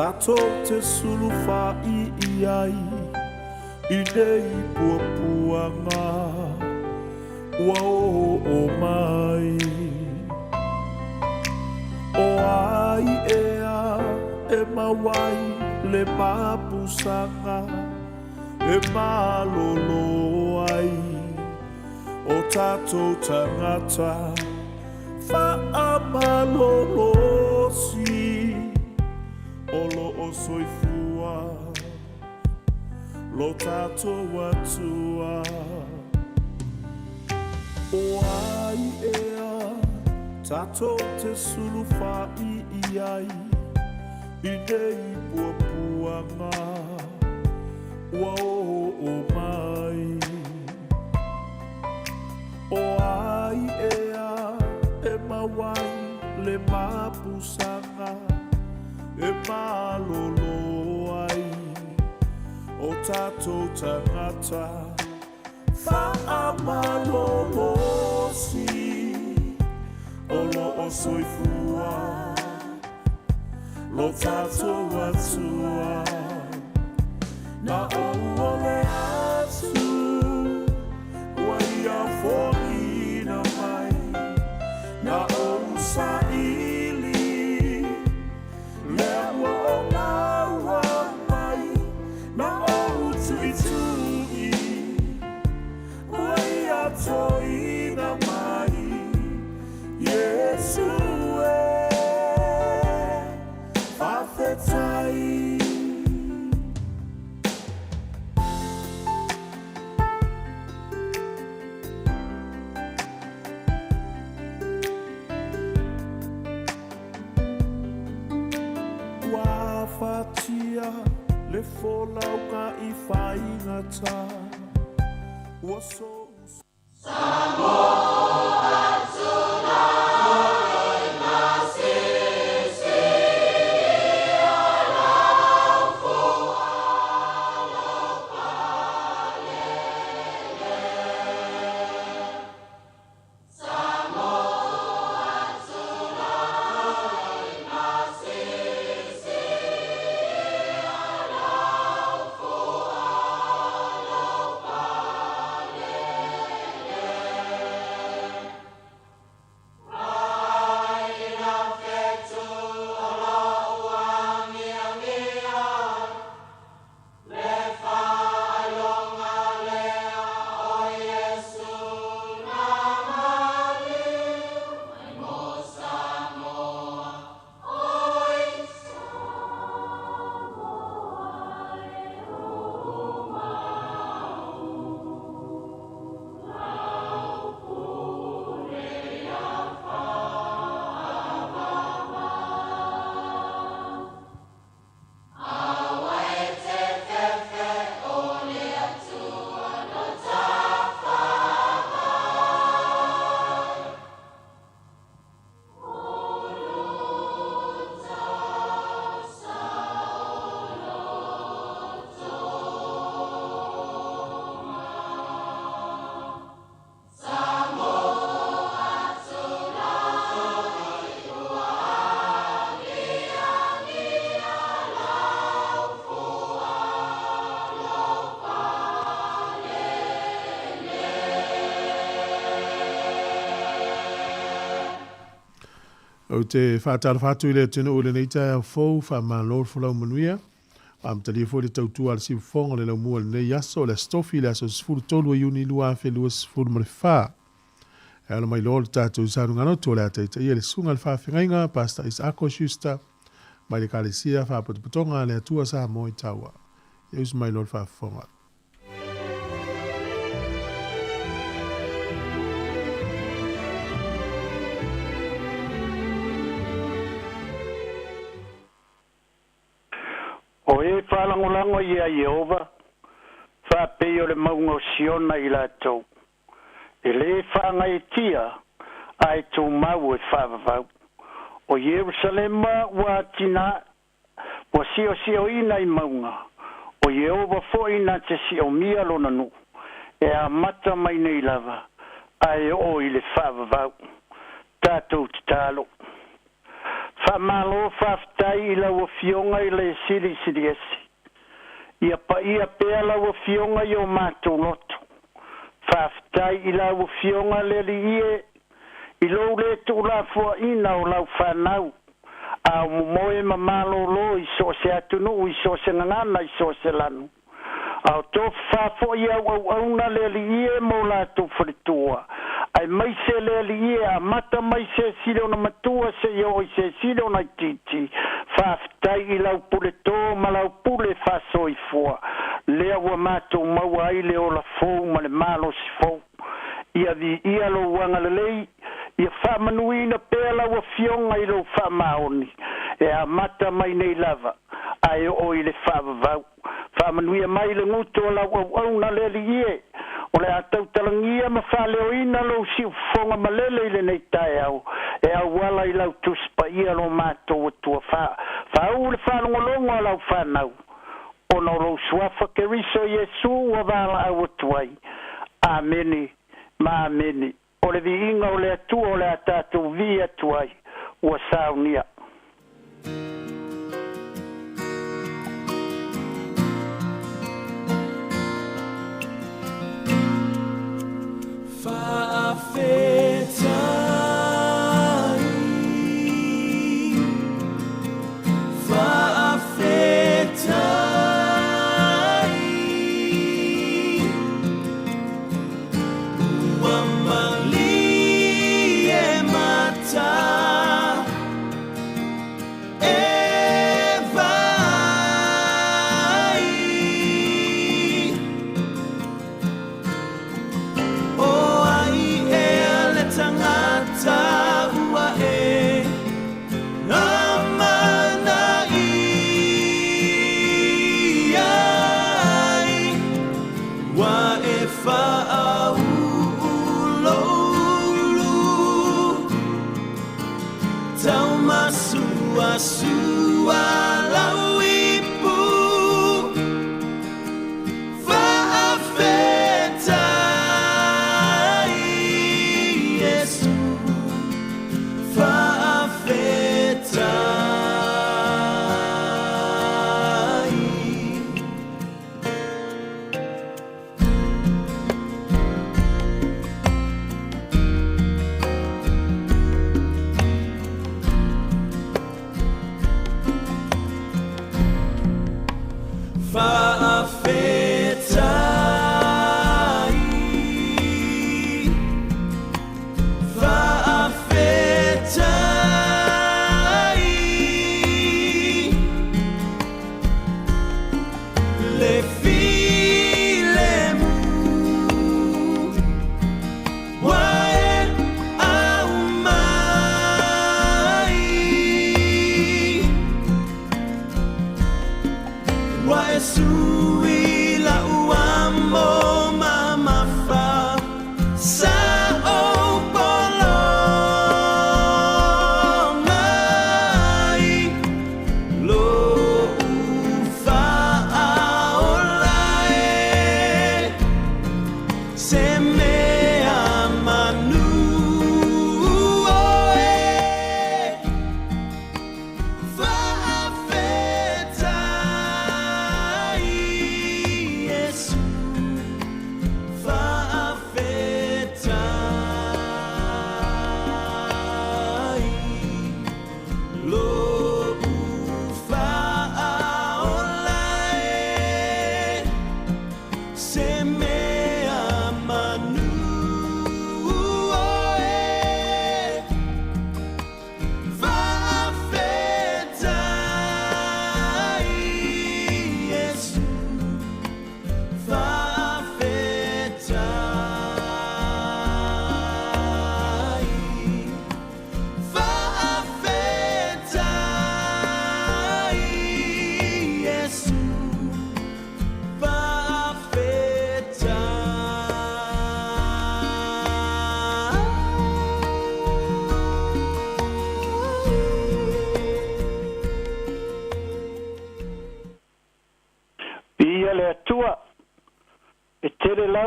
Tato te sulufa iai Idei puapuanga Wa o mai O ai ea e mawai le mapusanga E malolo ai O tato tangata Fa'amalolo si Olo o soifua Lo tato watua O ai ea Tato te sulufa iai Idei puapuanga Wa o mai O ai ea E mawai le mapusanga E malolo ai O tato tangata Fa'amalolo si Olo o soifua Lo tato watua Na ole atu Waia fo'ina mai Na o saili Lea o maua mai Na o tuitui Waia toina mai Yesu e Fafetai Wafatia le folauka I whaingata Waso Sāmoa O te whātara whātu I le tino o le neita fōu whamālor whulau manuia. Am tali fo le tautua le siwfonga le lau mua le nei aso le stofi le aso sifuru tolu e uni lua afe lua sifuru mare whā. E ala mai lor tātou sāru ngano tō le ataita ia le sunga le whawhengainga pasta Isako Schuster mai le kālesia whapotopotonga le atua Sāmoa I taua. Eus mai lor whawhonga. O e whalangolango ia Jehova, whapeo le maungo siona I lātou. E le whaangai tia, ai tō mau e whawawau. O Jerusalema wa tina, wa sio ina I maunga. O Jehova fo ina te sio mia lona nu. E a mata mai nei lava, ai o I le whawawau. Tātou te tālo. Whamalo whaftai I lau fionga I le siri esi. Ia pa ia pēr lau fionga I o mātou loto. Whaftai I lau fionga le li ie. I lou le tu la fua ina o lau whanau. A moe mamalo lo I so se atunu I so se ngana I so se lanu. Au to fafo ia au na le li ie mo la tu fritua. Ai mai se le li ie a mata mai se silo na matua se yo I se silo na titi. Faftai I lau pule to ma lau pule faso I fua. Lea wa mato maua ai le o la fou ma le malo si fou. Ia vi ia lo wanga le lei. Ia whamanuina pēla wa fionga I lo whamaoni. E a mata mai nei lava. Ai o I le whavavau. Whamanuia mai le nguto la au na le li ie. O le atau talangia ma whaleo ina lo si ufonga malele I le nei tae au. E au wala I lau tuspa ia lo mato wa tua whau le whanongolongo a lau whanau. O na lo suafa ke riso Yesu wa wala au tuai. Ameni. Ma ameni. O le vi inga o le atu o le atatu vi atuai. Ua saunia.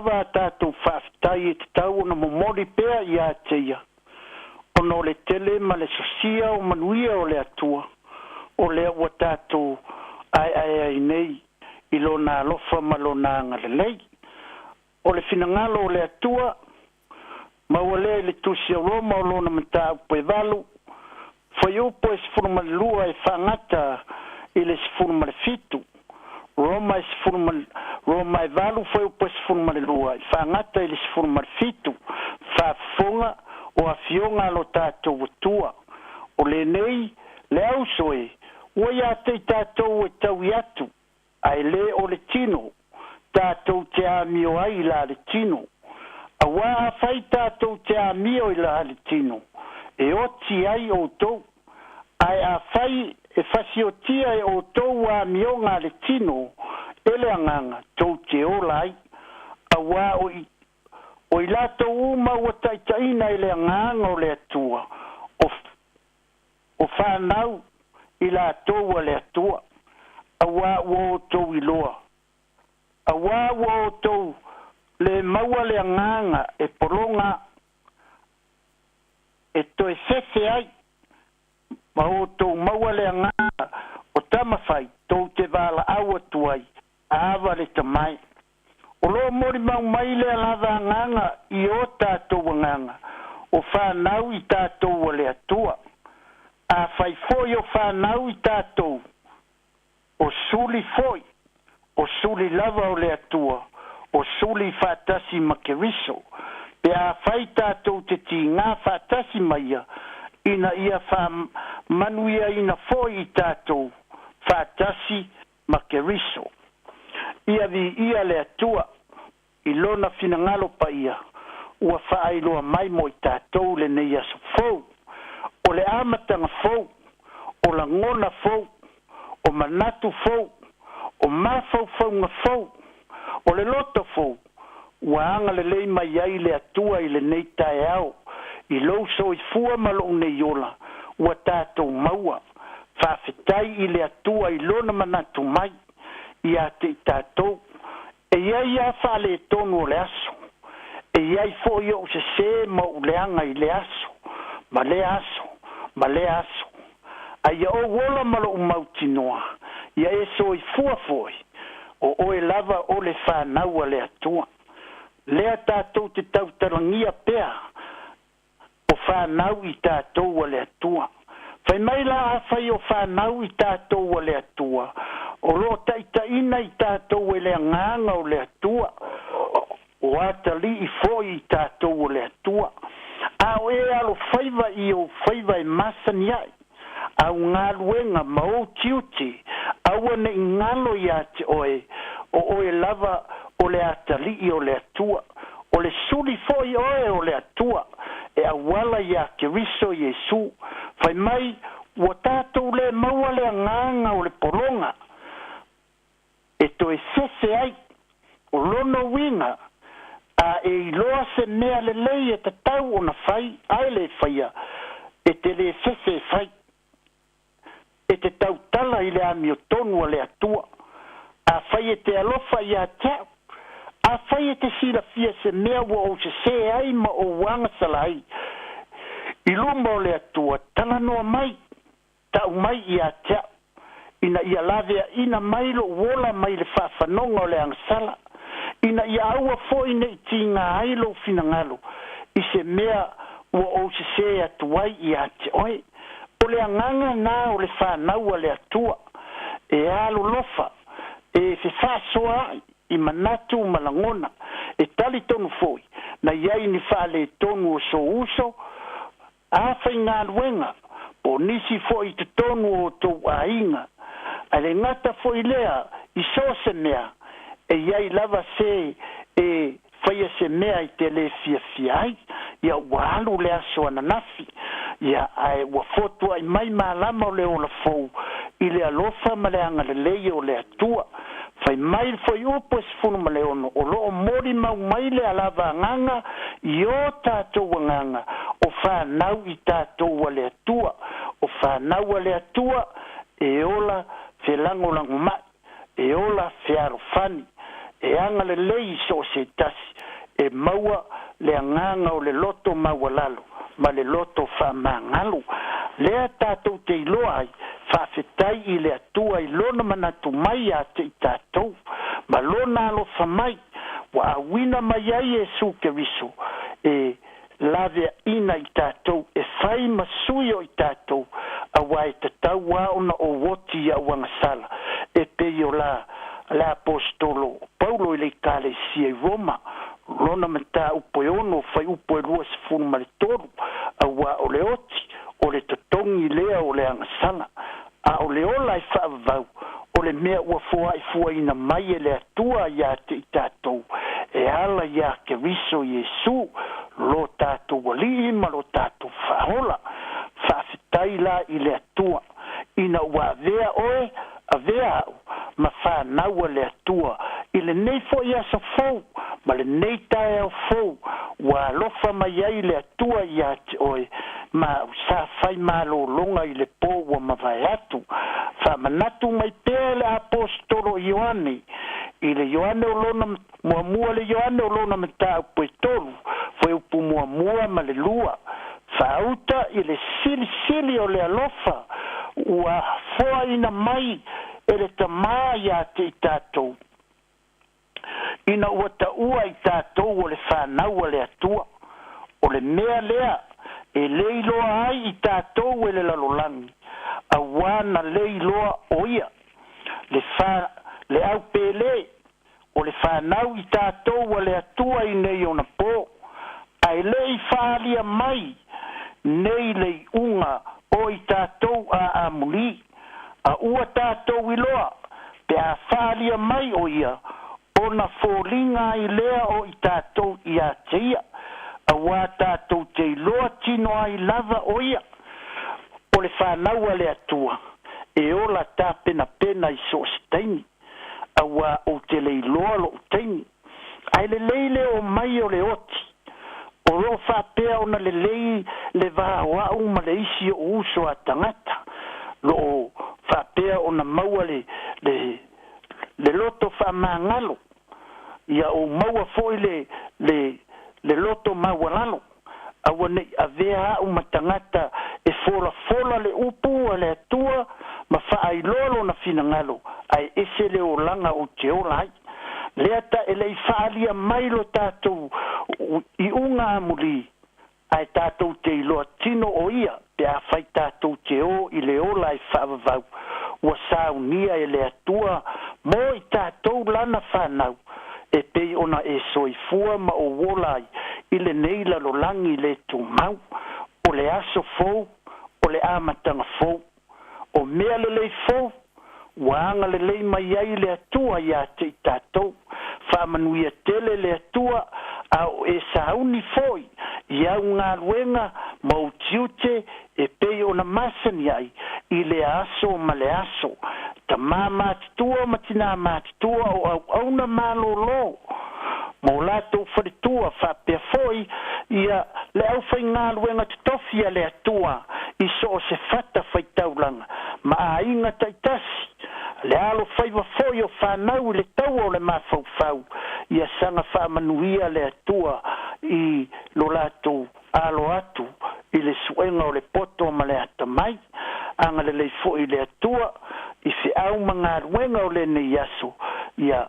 lava tātou whaftai e te tau na momori pēr I āteia. ono le tele ma le sosia o manuia o le atua o le ua tātou ai nei i lona alofa ma lona agalelei o le finagalo o le atua maua lea i le tusi aroma o lona mataupu e valu fai upu e sefulu ma le lua e faagata i le sefulu ma le fitu Roma e valu foi o pois fun male lua faangata i le sefulu ma le fitu faafofoga o afioga lo tatou atua o lenei le ausoe ua iā tei tatou e taui atu ae lē o le tino tatou te amio ai la le tino auā afai tatou te amio i la le tino e oti ai outou ae afai e fasiotia e outou amioga le tino e le agaga tou te ola ai auā o i latou uma ua taʻitaʻina i le agaga o le atua o fanau i latou a le atua auā ua outou iloa auā ua outou le maua le agaga e pologa e toe fefe ai ma outou maua le agaga o tamafai tou te valaau atu ai ava le tamai o loa mori maumai le alava agaga i o tatou agaga o fanau i tatou a le atua afai foi o fanau i tatou o suli foi o suli lava o le atua o suli faatasi ma keriso pe afai tatou te tigā faatasi ma ia ina ia manuia ina foi i tatou faatasi ma keriso ia vi ia le atua i lona finagalo pa ia ua faailoa mai mo i tatou lenei aso fou o le amataga fou o lagona fou o manatu fou o mafaufauga fou o le loto fou ua aga lelei mai ai le atua i lenei taeao i lou soifua ma lo'u nei ola ua tatou maua faafetai i le atua i lona manatu mai ia te i tatou e iai ia faaletonu o le aso e iai fo'i o'u sesē ma o'u leaga i le aso ma le aso ma le aso aia ou ola ma lo'u mautinoa ia e soifua fo'i o oe lava o le fanau a le atua lea tatou te tautalagia pea o fanau i tatou a le atua fai mai la afai o fanau i tatou a le atua o lo taʻitaʻina i tatou e le agaga o le atua o atali'i fo'i i tatou o le atua a o e alofaiva i ou faiva e masani ai au galuega ma ou tiuti aua ne'i galo iā te oe o oe lava o le atali'i o le atua o le suli fo'i oe o le atua e auala iā keriso iesu fai mai ua tatou le maua le agaga o le pologa e toe sese ai o lono uiga a e iloa se mea lelei e tatau ona fai ae le faia e te lē sese e fai e te tautala i le amiotonu a le atua a fai e te alofa iā teau a fai e te silafia se mea ua ou sesē ai ma ou aga salai i luma o le atua talanoa mai ta'u mai iā teau ina ia laveaʻina mai lo'u ola mai le fa'afanoga o le agasala ina ia aua fo'i ne'i tigā ai lo'u finagalo i se mea ua ou sesē atu ai iā te oe o le agaga na o le fanau a le atua e alolofa e fefa'asoa ai i manatu ma lagona e tali tonu fo'i na iai ni fa'aletonu o souso a faigaluega po nisi fo'i totonu o tou aiga a le gata fo'i lea i so se mea e iai lava se e faia se mea i te lē fiafia ai ia ua alu le aso ananafi ia ae ua fotu ai mai malama o le ola fou i le alofa ma le agalelei o le atua fai mai foi upu e sefulu ma le ono o lo'o moli maumai le alava agaga i o tatou agaga o fanau i tatou a le atua o fanau a le atua e ola felagolago mai e ola fealofani e agalelei so o se tasi e maua le agaga o le loto maua lalo ma le loto whaamangalo. Lea tātou te iloa ai, whawhetai I le atua I lona manatu mai a te I tātou. Ma lona alofa mai, wa awina mai ai Yesu Keriso, e lave ina I tātou, e whai masui o I tātou, a wai tatau wa ona o woti a wangasala, e peo la apostolo Paulo I le kalesia I Roma, lona mata upo e ono, whai upo e rua se funu malitoru, a wa o le oti, o le tatongi lea o le angasala, a o le ola I whaavau, o le mea ua fua I fua ina mai e le atua ia te I tātou, e ala ia Keriso Yesu, lo tātou wali ma lo tātou whahola, whawhetai la I le atua, ina ua avea oe, avea au, ma whanau le atua, I le nei fo ia sa fau, ma le nei tae au fau, wa lofa mai ai le atua ia te oe, ma sa fai malo longa I le po wa mawai atu, fa manatu mai pēr le apostolo Ioane, I le Ioane o lona, mua le Ioane o lona mata upo I tolu, foi upu mua ma le lua, fa auta I le sili o le alofa, ua foa ina mai, e le tamā ia te I tātou. Ina ua ta ua I tātou o le whanau o le atua, o le mea lea, e leiloa ai I tātou e le lalolangi, a wana leiloa oia, le au pele, o le whanau I tātou o le atua I nei ona po, ai lei whaalia mai, nei lei unga o I tātou a amuli, a ua tātou I loa, pe a whaalia mai o ia, ona fōlinga I lea o I tātou I a teia, a wā tātou te loa tino ai lava o ia, o le whanau a le atua, e ola tā pena I so staini, a wā o te lei loa lo taini, ai le leile o mai o le oti, o lo whapea ona le lei le wāwau ma le isi o uso a tangata, lo whapea ona maua le loto whamangalo, ia o maua foi le loto mawalalo, awa nei avea au matangata e fola le upu a le atua, ma whaailolo na finangalo, ai ese le o langa o te ola ai. Leata e lei whaalia mailo tātou I unga amuli, ai tātou te iloa tino o ia, pe a whai tātou te o I le ola I whaavavau, ua saunia e le atua, mo I tātou lana whanau, e pei ona e soifua ma o wolai, I le neila lo langi le tu mau, o le aso fou, o le amatanga fou, o mea le lei fou, wanga le lei mai ai le atua ia te I tātou, whamanuia tele le atua, au e sauni foi, ia ngā luenga, mau tiute, e pei ona masani ai, I le aso ma le aso, ta mātitua ma tina mātitua o au na malolo, mo lato wharitua whapea foi, ia le au whai ngā luenga te tofia le atua, I so o se whata whai taulanga, ma a inga taitasi, le alo whaiwa foi o whanau le tau o le mawhau, ia sanga whamanuia le atua I lo lato alo atu, I le suenga o le poto ma le ata mai, anga le lei foi le atua, I se au mga ruenga o le ne yaso, ia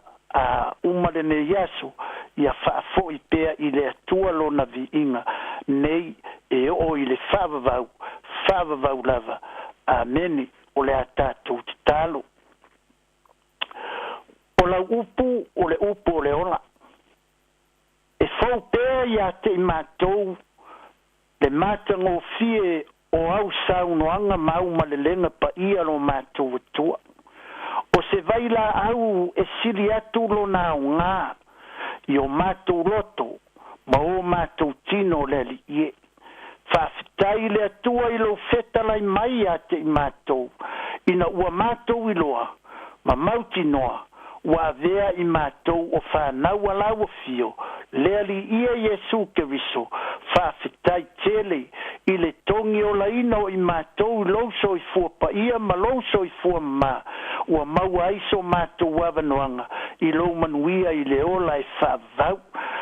uma le ne yaso, ia whaafoi pea I le atua lo na vi inga, nei e o I le whaavavau lava, ameni o le atatu te talo. O la upu o le upu o le ola. E fau pea ia te I mātou, le mātango fie o au saunoanga mau ma le lenga pa ia lo mātou atua. O se vaila au e siri atu lo na o ngā, I o mātou loto, ma o mātou tino le li ie. Whawhitai le atua I lo whetalai mai a te I mātou, ina ua mātou I loa, ma mauti noa, ua vea I mātou o whanau alaua fio, lea li ia Yesu Keriso, whawhitai tele, I le tongi o laina o I mātou I lauso I fua pa ia, ma lauso I fua ma, ua maua aiso mātou wawanoanga, I lau manuia I le ola e whavau,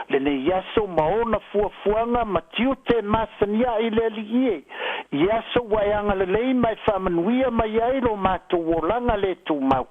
le ne yaso maona fuafuanga matiu te masania i le liie yaso waianga le lei mai whamanuia mai ai lo mātou wolanga le tu mau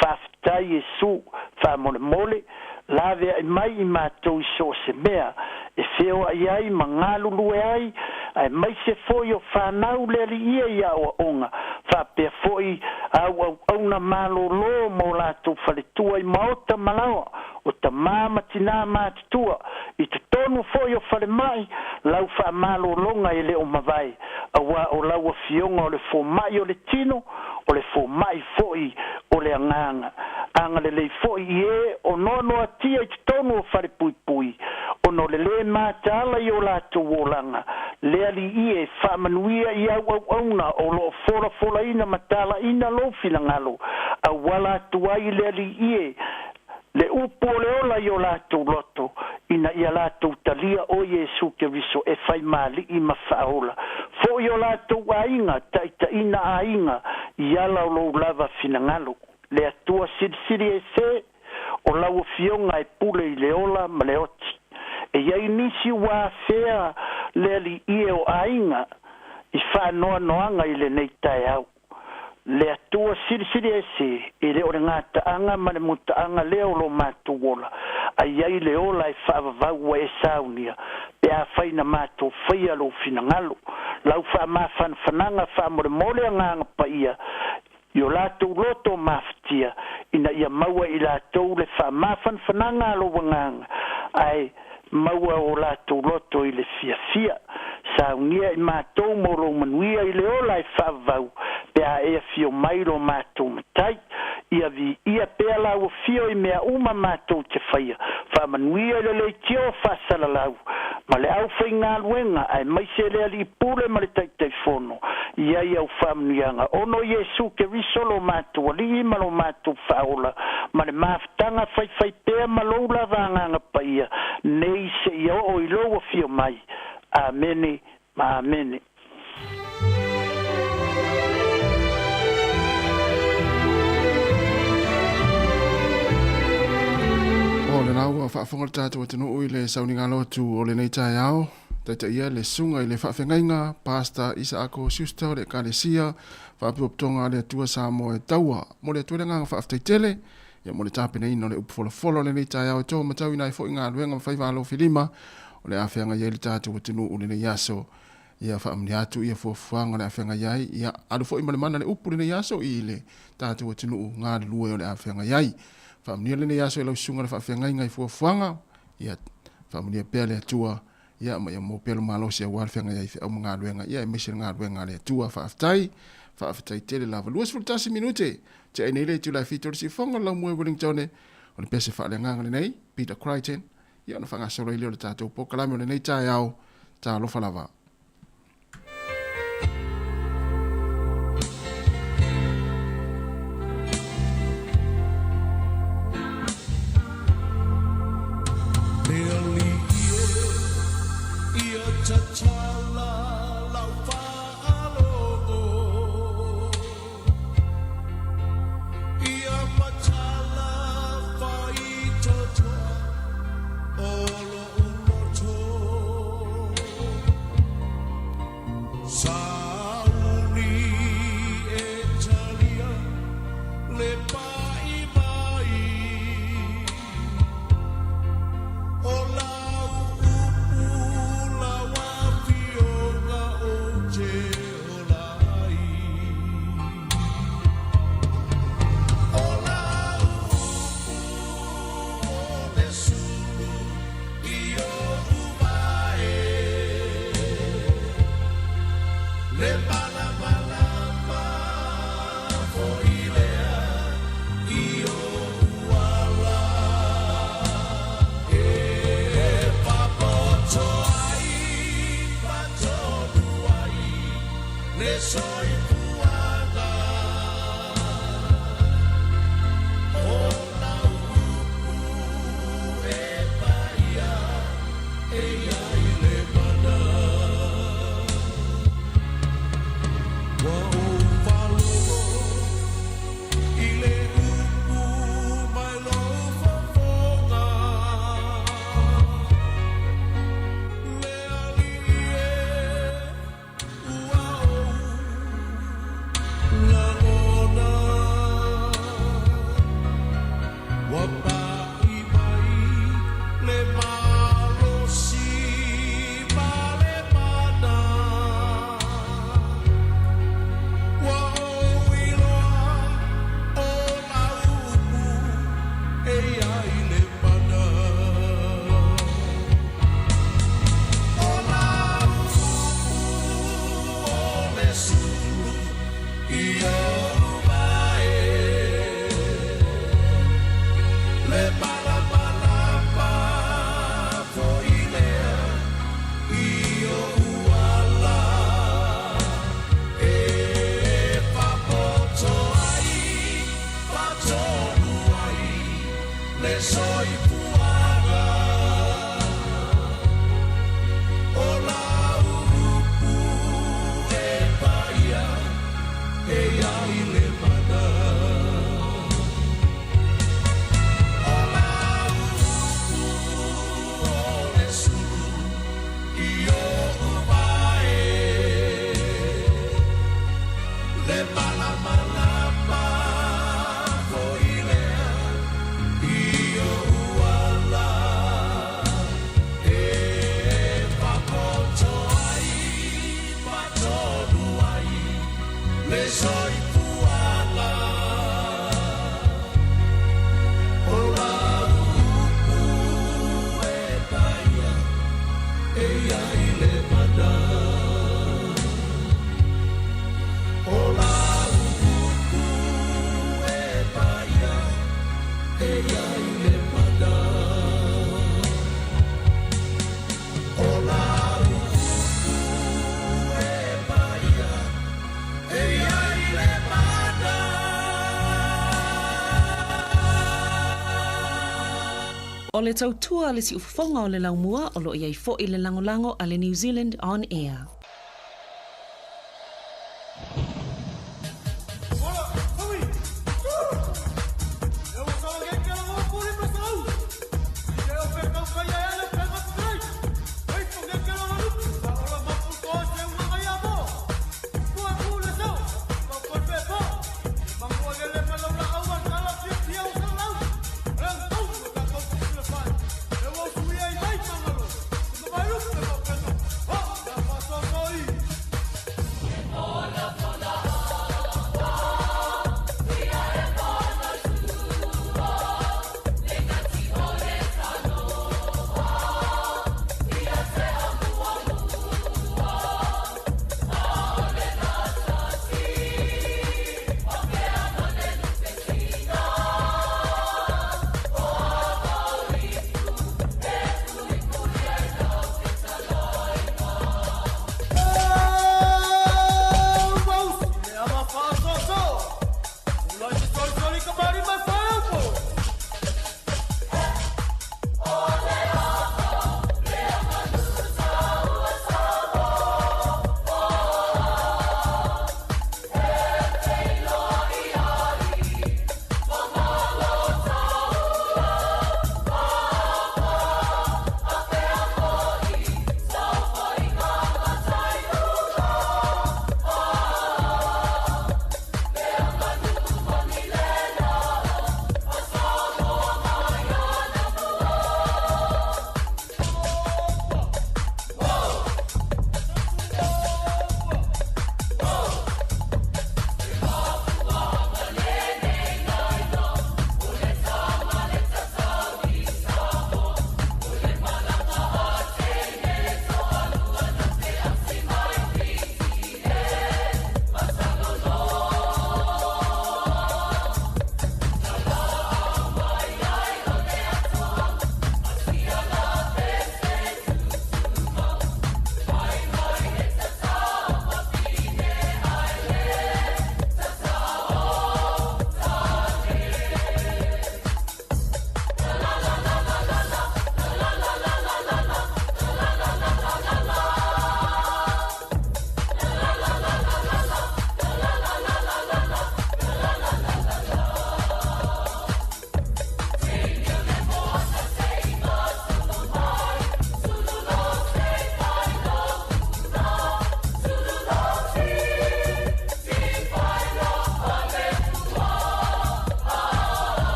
whaftai Yesu whamole mole lawe ai mai i mātou i so se mea e feo ai ai mangalu lue ai ai mai se foi o whanau le liie ia o onga whapea foi au na malo lo mo lātou whaletua i maota malawa o ta mama tina mātua i te tonu foi o whale mai lau wha malo longa e le o mawai awa o lau a fionga o le fo mai o le tino o le fo mai foi o le anganga anga le lei foi e o nono atia i te tonu o whale pui pui o no le mātala i o lātou wolanga le ali i e whamanuia i au auna o lo fora ina matala ina lo finangalo a wala tuai le ali i e le upo le ola i o lātou loto ina i a lātou talia o Yesu Keriso e whai mali i mawhaola fo i o lātou ainga taita ina ainga i ala o lo lava finangalo le atua siri e se o lau fionga e pule i le ola ma le oti e iai nisi wā whea le ali i o ainga i whanoa noanga i le nei tai au. Le atua siri e se e le ore ngata anga ma le muta anga leo lo mātu wola. A iai le ola e whaavavau e saunia pe a whaina mātu whaia lo fina ngalo. Lau wha mawhan whananga wha more mole anga pa ia i o lātou loto mawhtia ina ia maua i lātou le wha mawhan whananga lo wanganga. Ai maua o lātou loto i le fia saunia i mātou moro manuia i le ola e whaavau pe a ea fio mai lo mātou matai ia vi ia pea lau fio i mea uma mātou te whaia whamanuia i le tio whasala lau ma le au whai ngā luenga ai mai se le ali pule ma le taitai whono ia i au whamanuianga ono Yesu Keriso lo mātou ali ma lo mātou whaola ma le mawhtanga whai pea ma lo la vanganga pa ia nei se ia o i loa fio mai amene ma amene o le nau a whaafonga tātou atino ui le sauninga lotu o le nei tai au taita ia le sunga i le whaafengainga pasta isa ako siusta o le kalesia whaapuoptonga le atua Sāmoa e taua mo le atuerenga whaaftaitele ia mo le tāpena ino le upfolofolo le nei tai au e tō matau ina e fo inga luenga mawhaiwalo filima o le awhenga iai le tātou atino ule nei aso ia whaamni atu ia fuafuanga le awhenga iai ia alu fo ima le mana le upu le nei aso i le tātou atino ngā lue o le awhenga iai whaamni le nei aso e lau sunga le whaafhenga inga i fuafuanga ia whaamni pea le atua ia ma ia mo pelo malo se wa awhenga iai au ngā luenga ia e mese ngā luenga le atua whaaftai tele lava luas fultasi minute te ai nei le tu la fitor si fonga lau mue Wellington o le pese whaalenga le nei Peter Crichton ia na whanga solo i leo le tātou po kalame o le nei tai au tā lofa lava. O le tautua le si ufonga o le laumua o lo iai fo i le langolango a le New Zealand On Air. So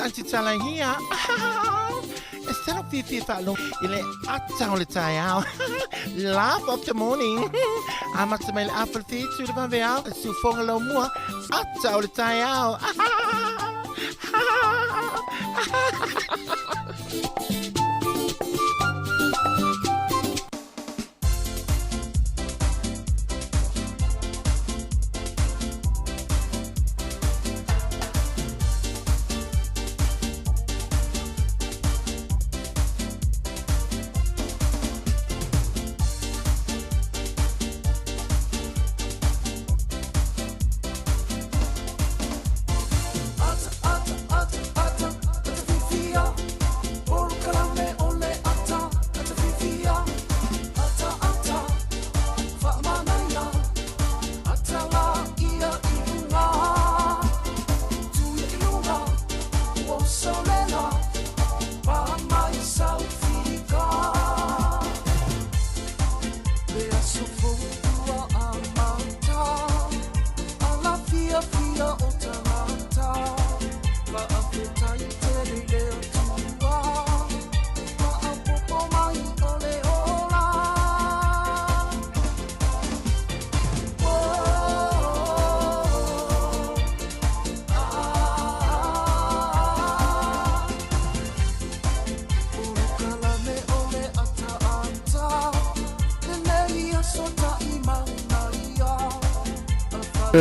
Auntie Talahia. Estela Fifi Fallo. Ile atau le tayao. Laugh of the morning. Amat semel apple feet to the vanveal. Su fongalo mua. Atau le tayao.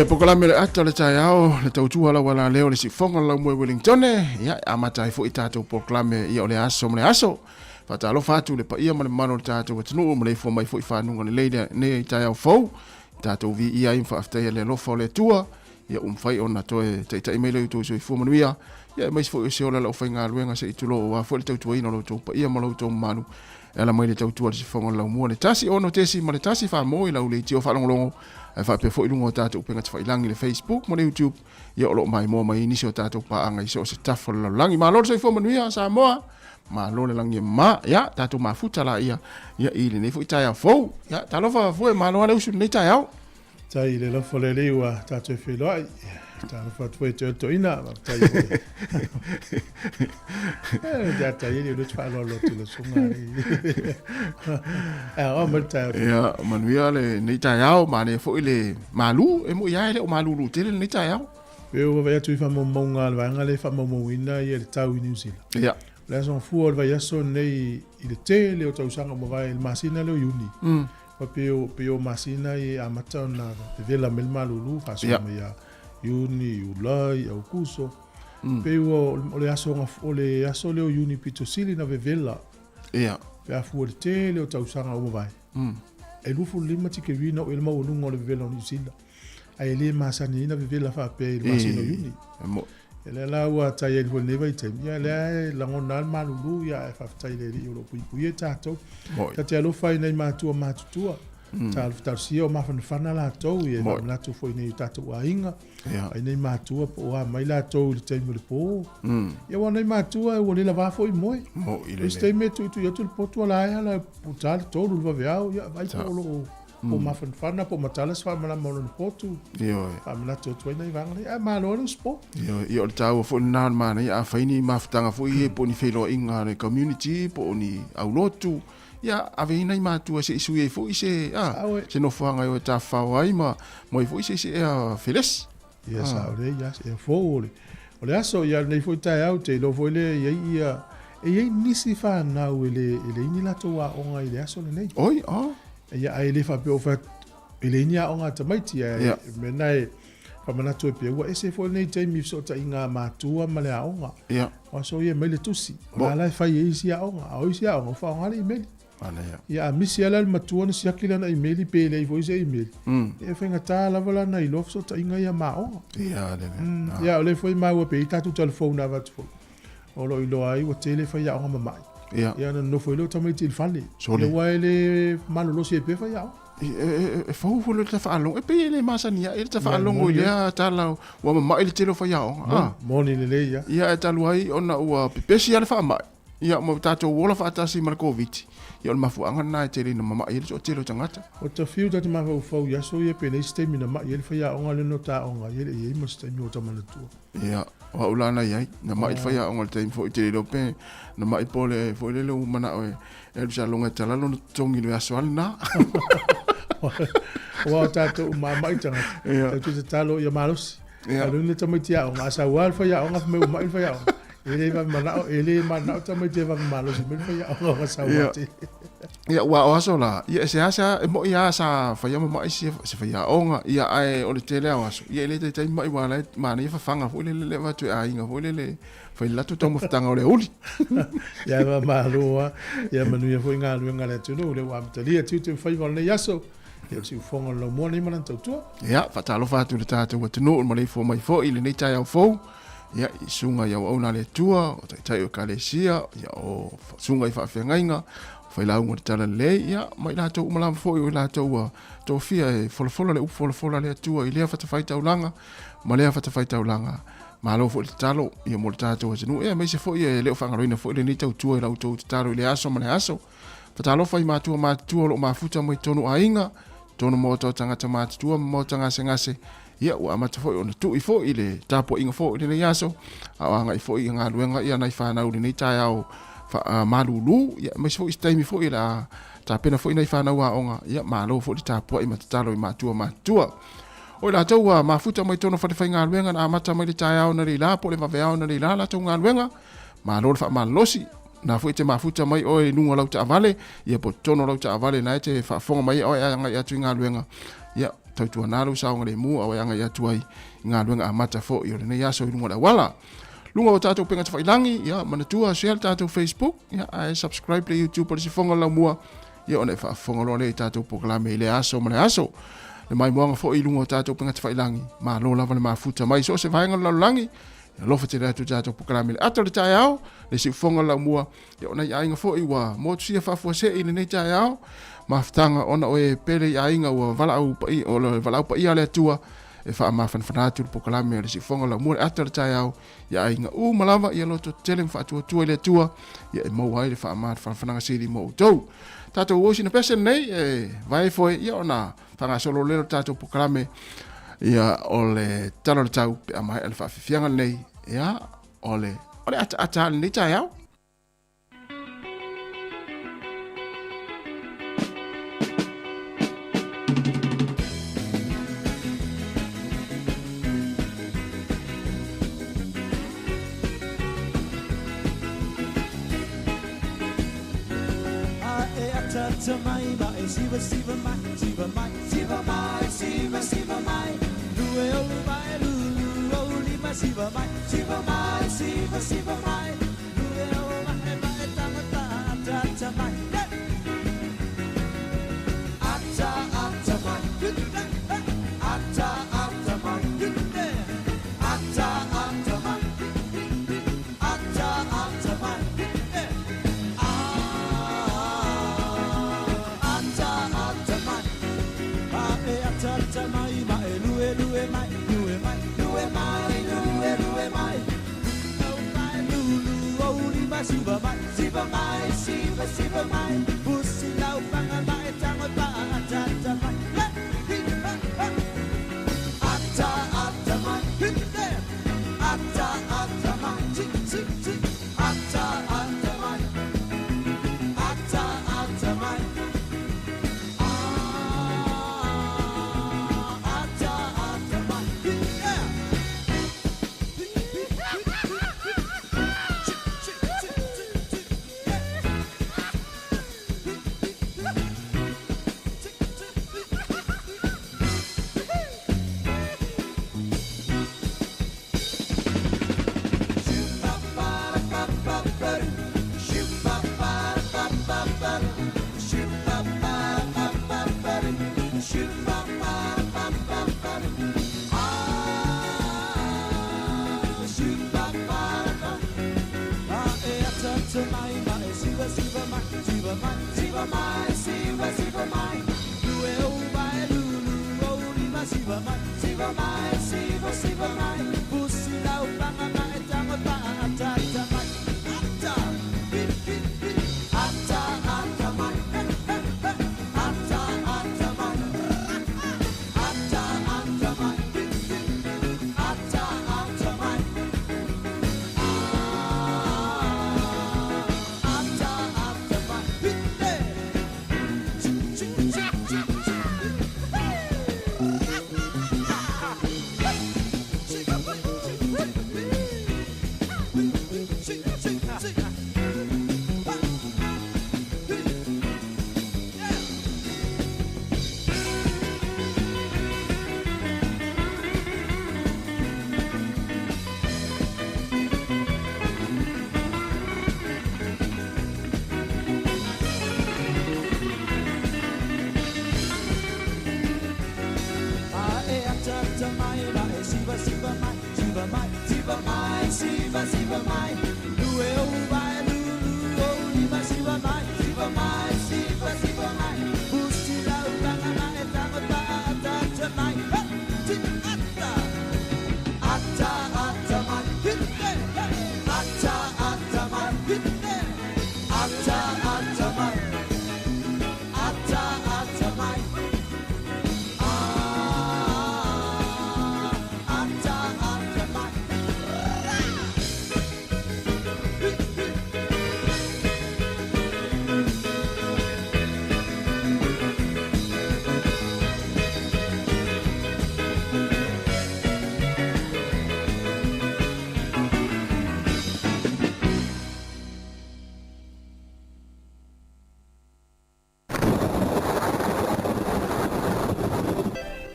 Pokalame le ata le tai ao, le tautua la wala leo le si fonga la mwe Wellington, ia amatai fo i tātou pokalame ia o le aso mle aso. Fata alo fatu le pa ia male mano le tātou watinu, mle fo mai fo i whanunga le leida ne i tai au fau. Tātou vi ia imfa aftai le lofa o le tua, ia umfai ona toe te tai meile uto i fo manuia. Ia mais fo i se ola la ofai ngā luenga se i tulo wa fo le tautua ina lo tau pa ia malo tau manu. Ela mai le tautua le si fonga la mua le tasi ono tesi ma le tasi wha mo i lau le tio whalongolongo. Ai fa pe fo ilungo tātou penga te whailangi le Facebook mo le YouTube ia olo mai mo mai nisi o tātou paanga i so se tafo la langi ma lolo sa i fo manuia Sāmoa ma lolo langi ma ia tātou ma futa la ia ili nei fo i tai au fou ia talofa fo e ma loa le usu nei tai au tai le lofo le lewa tātou e wheloi talofa tue te to ina tai ia tai ili ulu twa lolo tu le sunga o mal tai ia manuia le nei tai au ma ne fo ile malu e mo ia le o malu lu tele nei tai au eu vai tu fa mo monga le vanga le fa mo ina ia le tau i New Zealand ia le son fu vai aso nei i le tele o tau sanga mo vai il masina le uni pa peo masina i amata na vela mel malulu fa so ia uni ulai au kuso peo o le aso le uni pitosili na vela ia pe fu le tele o tau sanga mo vai e lufu lima tike vina o il mau lungo le vela New Zealand ai le masani na vela fa pe il masina uni ele la wa tai el ne vai tem ya le la ngona malulu ya fa tai le yo pui pui tato ta lo fai nei matua tal si o ma fana la to ye na tu foi nei tato wa inga ai nei matua po wa mai la to le tem le po ye wa nei matua o le la va foi moi ile ste me tu yo tu po tu la ya la putal to lu va vea ya vai po lo po ma fana po matalas fa mala mo no potu yo amna to tu nei vang e ma lo no spo yo tau fo na mana ya faini maftanga fo i po ni felo inga le community po ni au lotu ya ave ina ma tu se isu e fo se se no fanga yo ta fa wai ma mo fo se feles yes ave ya e fo ole aso ya nei fo ta out e lo fo le ia e nisi fa na ele ni la to wa onga ile aso nei oi ia ai le fa pe o fa ile ni a onga tamaiti ya me nai fa mana to pe wa ese fo nei te mi so ta inga matua male a onga o so ye mele tusi ala fa ye isi a onga o isi a onga fa onga le mele ia misi ala le matua na siakila na email pe le vo se email e fenga ta la vala na i lof so ta inga ia ma onga ia le foi ma wa pe ta tu telefone na va tu o lo i lo ai wa tele fa ia onga mai ia no foi lo tamaiti il fale le wa le malo lo se pe fa ia e fo le ta fa long e pe le masania e ta fa long o ia ta la wa ma il tele fa ia moni le ia ta luai ona ua pepesi ala fa mai ia mo tato wola fa tasi mar covid ia o le mafuanga na te rina mama ia so telo tangata. O te whiu tata mawa ufau yaso ia pe nei stemi na mai ia le whaia onga le no ta onga ia le ia ima stemi o tamana tua. Ia, o ulana iai, na mai whaia onga le teim fo i te rilo pe, na mai pole fo i lele umana oe, e rusa longa talalo no tongi no aso alina. Wa tato umamai tangata, tatu te talo ia malusi. Alun le tamai tia onga asa wal whaia onga me umai whaia onga. Ele manao tamai tia wang malusi me whaia onga asa wati. Ia wa o aso la, ia se asa e mo ia sa whaia mama isi se whaia onga, ia ai o le tele au aso. Ia ele te tai mai wala mana ia whawhanga fo le watu e ainga fo le whai latu tau mawhitanga o le uli. Ia wa maaloa, ia manuia fo inga luenga le tunu, le wa amtalia tiu te whai wala le yaso. Ia si ufonga lo mua ni manan tau tua. Ia, whatalo whatu le tātou wa tunu, ma le fo mai fo i le nei tai au fo. Ia, i sunga ia au na le tua, o tai o kalesia, ia o sunga i whawhengainga. Fai lau ngore tala le, ia, mai la tau umalama fo i la tau tau fia e folafola le ufolafola le atua i lea whatawhai taulanga, ma lea whatawhai taulanga, ma alo fo i talo, ia mo le tātou a tanu, ia, mai se fo i leo whangaroina fo i le ni tau tua i lau tau talo i le aso ma le aso, whatalo fai mātua lo mafuta mai tonu a inga, tonu mo tau tangata mātua mo tangase ngase, ia, ua amata fo i ona tu i fo i le tapo inga fo i le aso, a anga i fo i ngā luenga, ia nai whanau le ni tai au, malulu ia mai fo istaimi fo ila ta pena fo ina fana wa onga ia malo fo ta po i matatalo i matua o la tau mafuta mai tono fa fainga luenga na mata mai ta au na la po le va veao na la tau nga luenga malo fa malosi na fo te mafuta mai o e nunga lau ta vale ia po tono lau ta vale na te fa fonga mai o anga ia tu nga luenga ia tau tu na lu sa nga le mu o anga ia tu ai nga luenga mata fo i le ia so i nunga wala lunga o tātou penga tawhailangi, ia, manatua, share tātou Facebook, ia, ai subscribe le YouTube, pari si whonga lau mua, ia, one whonga loa le tātou pokalame i le aso, mane aso, le mai moanga fo i lunga o tātou penga tawhailangi, ma lo lava le mafuta mai, so se vahenga lau langi, ia, lofa te ratu tātou pokalame le ato le tai au, le si whonga lau mua, ia, ona i ainga fo i wa, mo tu sia whafua se i le nei tai au, ma whtanga ona o e pele i ainga ua vala au pa i, o le vala au pa i ale atua, e wha ma whanwhanatu le pokalame le si whonga la mua ata le tai au ia inga malawa ia loto telem wha atua le atua ia e mau hai le wha ma whanwhananga siri mau tau tātou osi na pesen nei e vai foe ia ona whanga solo lero tātou pokalame ia o le talo le tau pe amai ale wha whiwhianga nei ia o le ata le nei tai au Mai mai siva siva mai siva mai siva mai siva siva mai lue o mai lu o li mai siva mai siva mai siva siva mai lue o mai mai ta ta ta mai ata ata mai ata ata mai ata ata mai ata ata mai Siva mai, siva mai, siva siva mai, pusi lau panga mai tango pa ata mai, ata ata mai, ata ata mai, ata ata mai, ata ata mai, ata ata mai,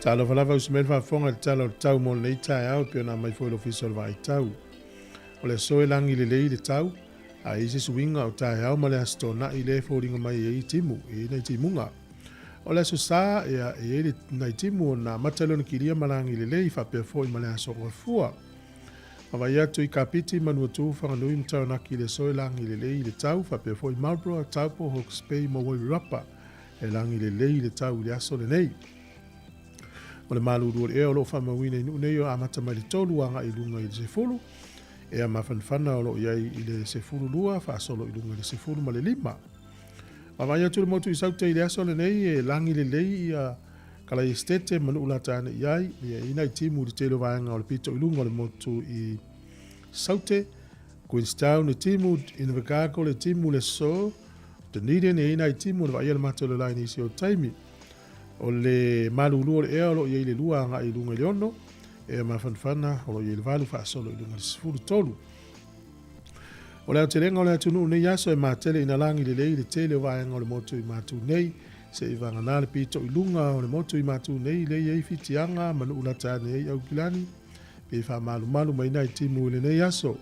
Talo falava usmel fa fonga talo tau mo nei tai au pe na mai foi official vai tau. O le soe langi le tau, a isi suinga o tai au ma le astona i le fōringa mai e timu, e nei timunga. O le sa e le nei timu na matalo na kiria malangi le fa pe foi ma le aso o fua. Awa ia tu I kapiti manu tu whanga nui mtau na ki le soe langi le tau fa pe foi Marlborough, Taupo, Hawke's Bay, Mawai Rapa, e langi le tau le aso le nei. O le maluru e o lo whamawina inu nei o amata mai le tolu anga I lunga I le sefulu, e a mawhanwhana o lo iai I le sefulu lua, wha solo I lunga le sefulu ma le lima. Awa ia tu le motu I saute I le aso le nei, e langi le lei a kala I stete manu ulata ane iai, e ina I timu le telo vaenga o le pito I lunga le motu I saute, Queenstown le timu, Invercargill le timu le so, Dunedin e ina I timu le vaia le mato le laini isi o taimi. O le malulu o le ea o lo iei le lua anga I lunga le ono, e mawhanwhana o lo iei le valu wha solo I lunga le sifuru tolu. O le aterenga o le atunu nei aso e matele ina langi le lei le tele o vaenga o le motu I matu nei, se I vangana le pito I lunga o le motu I matu nei le iei fitianga manu ulata nei au kilani, pe wha malu mai nai timu le nei aso.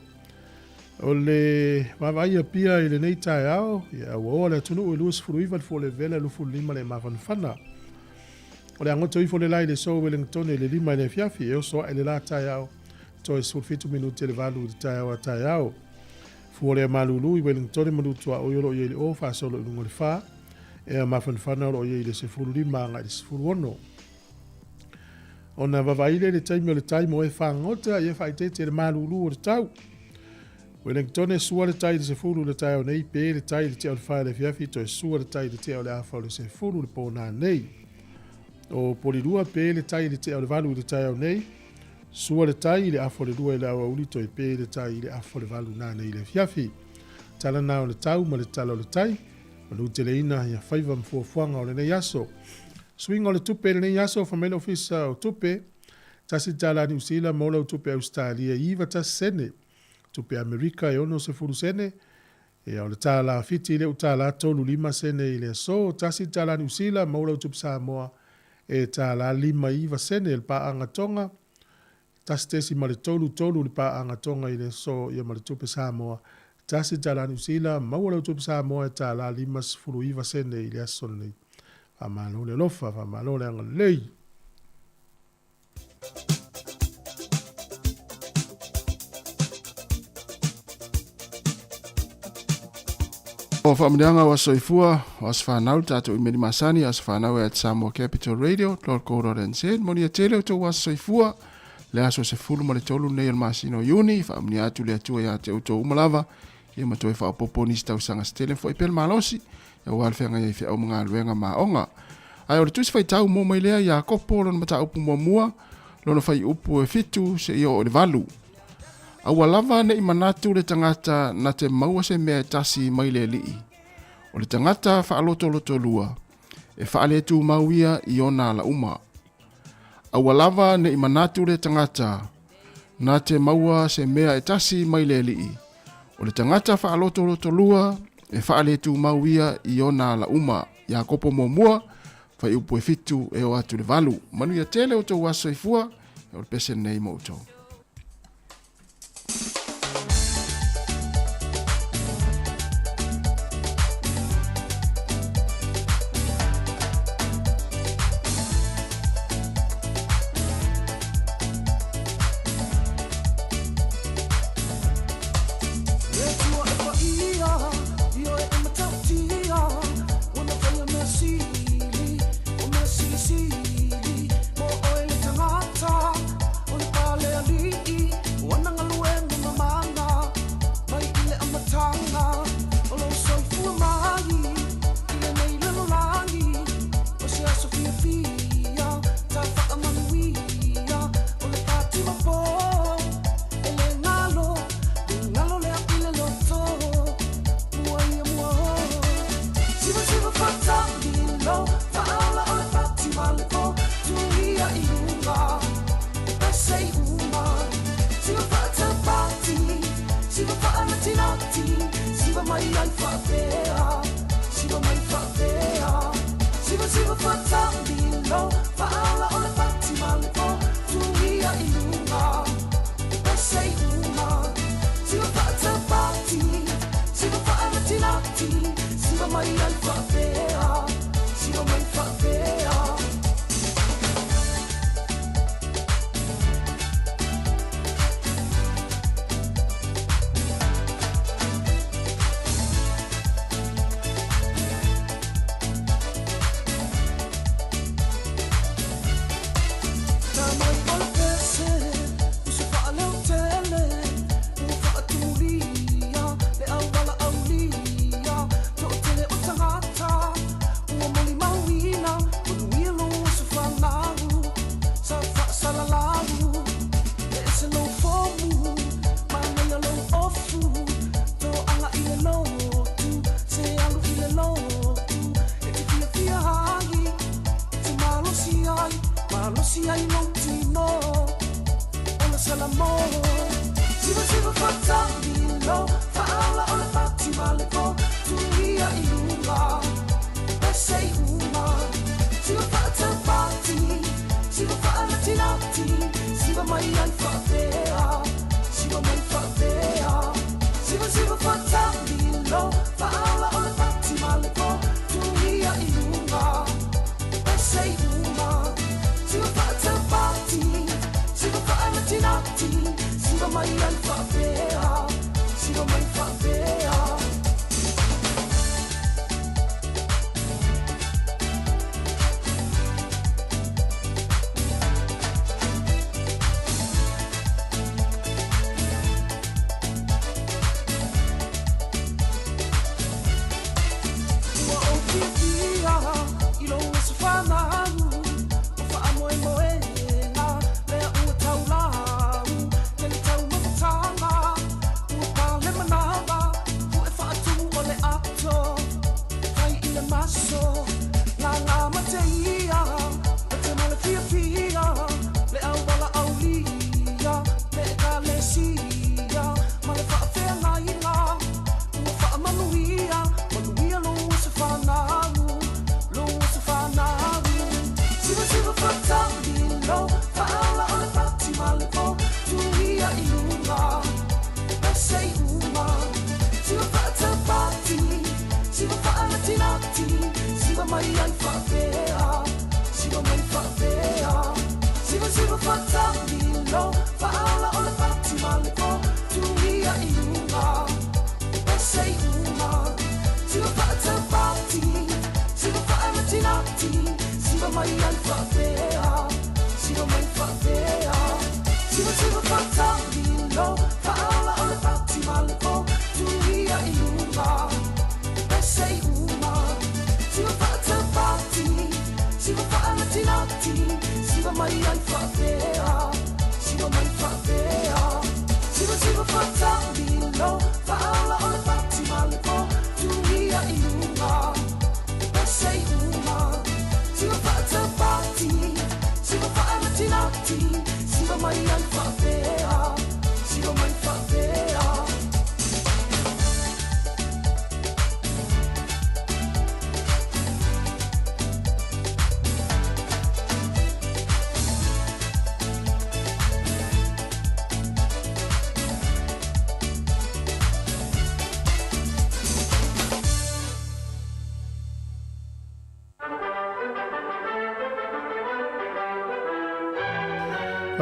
O le wawaia pia I le nei tae ao, ia ua le atunu o lua sifuru iwa fo le vele lufu lima le mawhanwhana. O le angoto ifo le lai le so Wellington e le lima le fiafi e o soa e le la tae au, to e sulfitu minuti le valu le tae au a tae au. Fu le malulu I Wellington e malutua o yolo ye le o fa solo I lungo le fa, e a mawhanwhana o ye le sifuru lima nga le sifuru ono. O na wawaile le taimi o le taimo e whangota e whaitete le malulu o le tau. Wellington e sua le tai le sifuru le tae o nei pe le tai le te o le whae le fiafi to e sua le tai le te o le afa o le sifuru le pōna nei. O polirua pe le tai le te o le valu le tai o nei, sua le tai le afo le lua I le awa ulito e pe le tai le afo le valu na nei le fiafi. Tala na o le tau ma le tala o le tai, manu te le ina ia whaiva mfuafuanga o le nei aso. Swing o le tupe le nei aso whamela ofisa o tupe, tasi tala New Zealand mola o tupe Australia iwa tas sene, tupe Amerika e ono se furu sene, e o le tala fiti le utala tolu lima sene I le so, tasi tala New Zealand mola o tupe Sāmoa, e tala lima iwa sene le pa anga tonga, tasi tesi ma le tolu le pa anga tonga I le so ia ma le tupe Sāmoa, tasi tala New Zealand mola o tupe Sāmoa e tala lima sifuru iwa sene I le aso nei. Whamalo le lofa, whamalo le anga lei. O whaamdeanga wa soifua, o aswhanau tātou I meri masani, aswhanau at Sāmoa Capital Radio, Lord Kōrō moni a tele o tō wa soifua, le aso se fulu ma le tolu nei al masino Iuni, whaamni atu le atua ia te uto umalava, ia matoi whaapopo nisi tau sanga stele fo I pel malosi, ia walwhenga ia I whiau mga luenga maonga. Ai o le tusi whai tau mō mai lea ia kopo lona mata upu mua, lona whai upu e fitu se ia o le valu. Aua lava ne I manatu le tangata na te maua se mea tasi mai le lii. O le tangata whaaloto lua, e whaale tu mauia I ona la uma. Aua lava ne I manatu le tangata na te maua se mea e tasi mai le lii. O le tangata whaaloto lua, e whaale tu mauia I ona la uma. Ia kopo mua, whai upu e fitu e o atu le valu. Manu ia tele o tō waso I fua, e o le pese nei mautou. Hallelujah. Malosi ai non tino, ona salamo. Siva fatamilo, faala ona fatima lepo, tuia ilunga, besei uma. Siva fatamati, siva faala tinati, siva mai ai fa'apea, siva mai fa'apea. Siva fatamilo, faala ona fatima lepo, tuia ilunga, besei uma. Siva fatamati, siva faala tinati, siva mai ai fa'apea, siva mai fa'apea.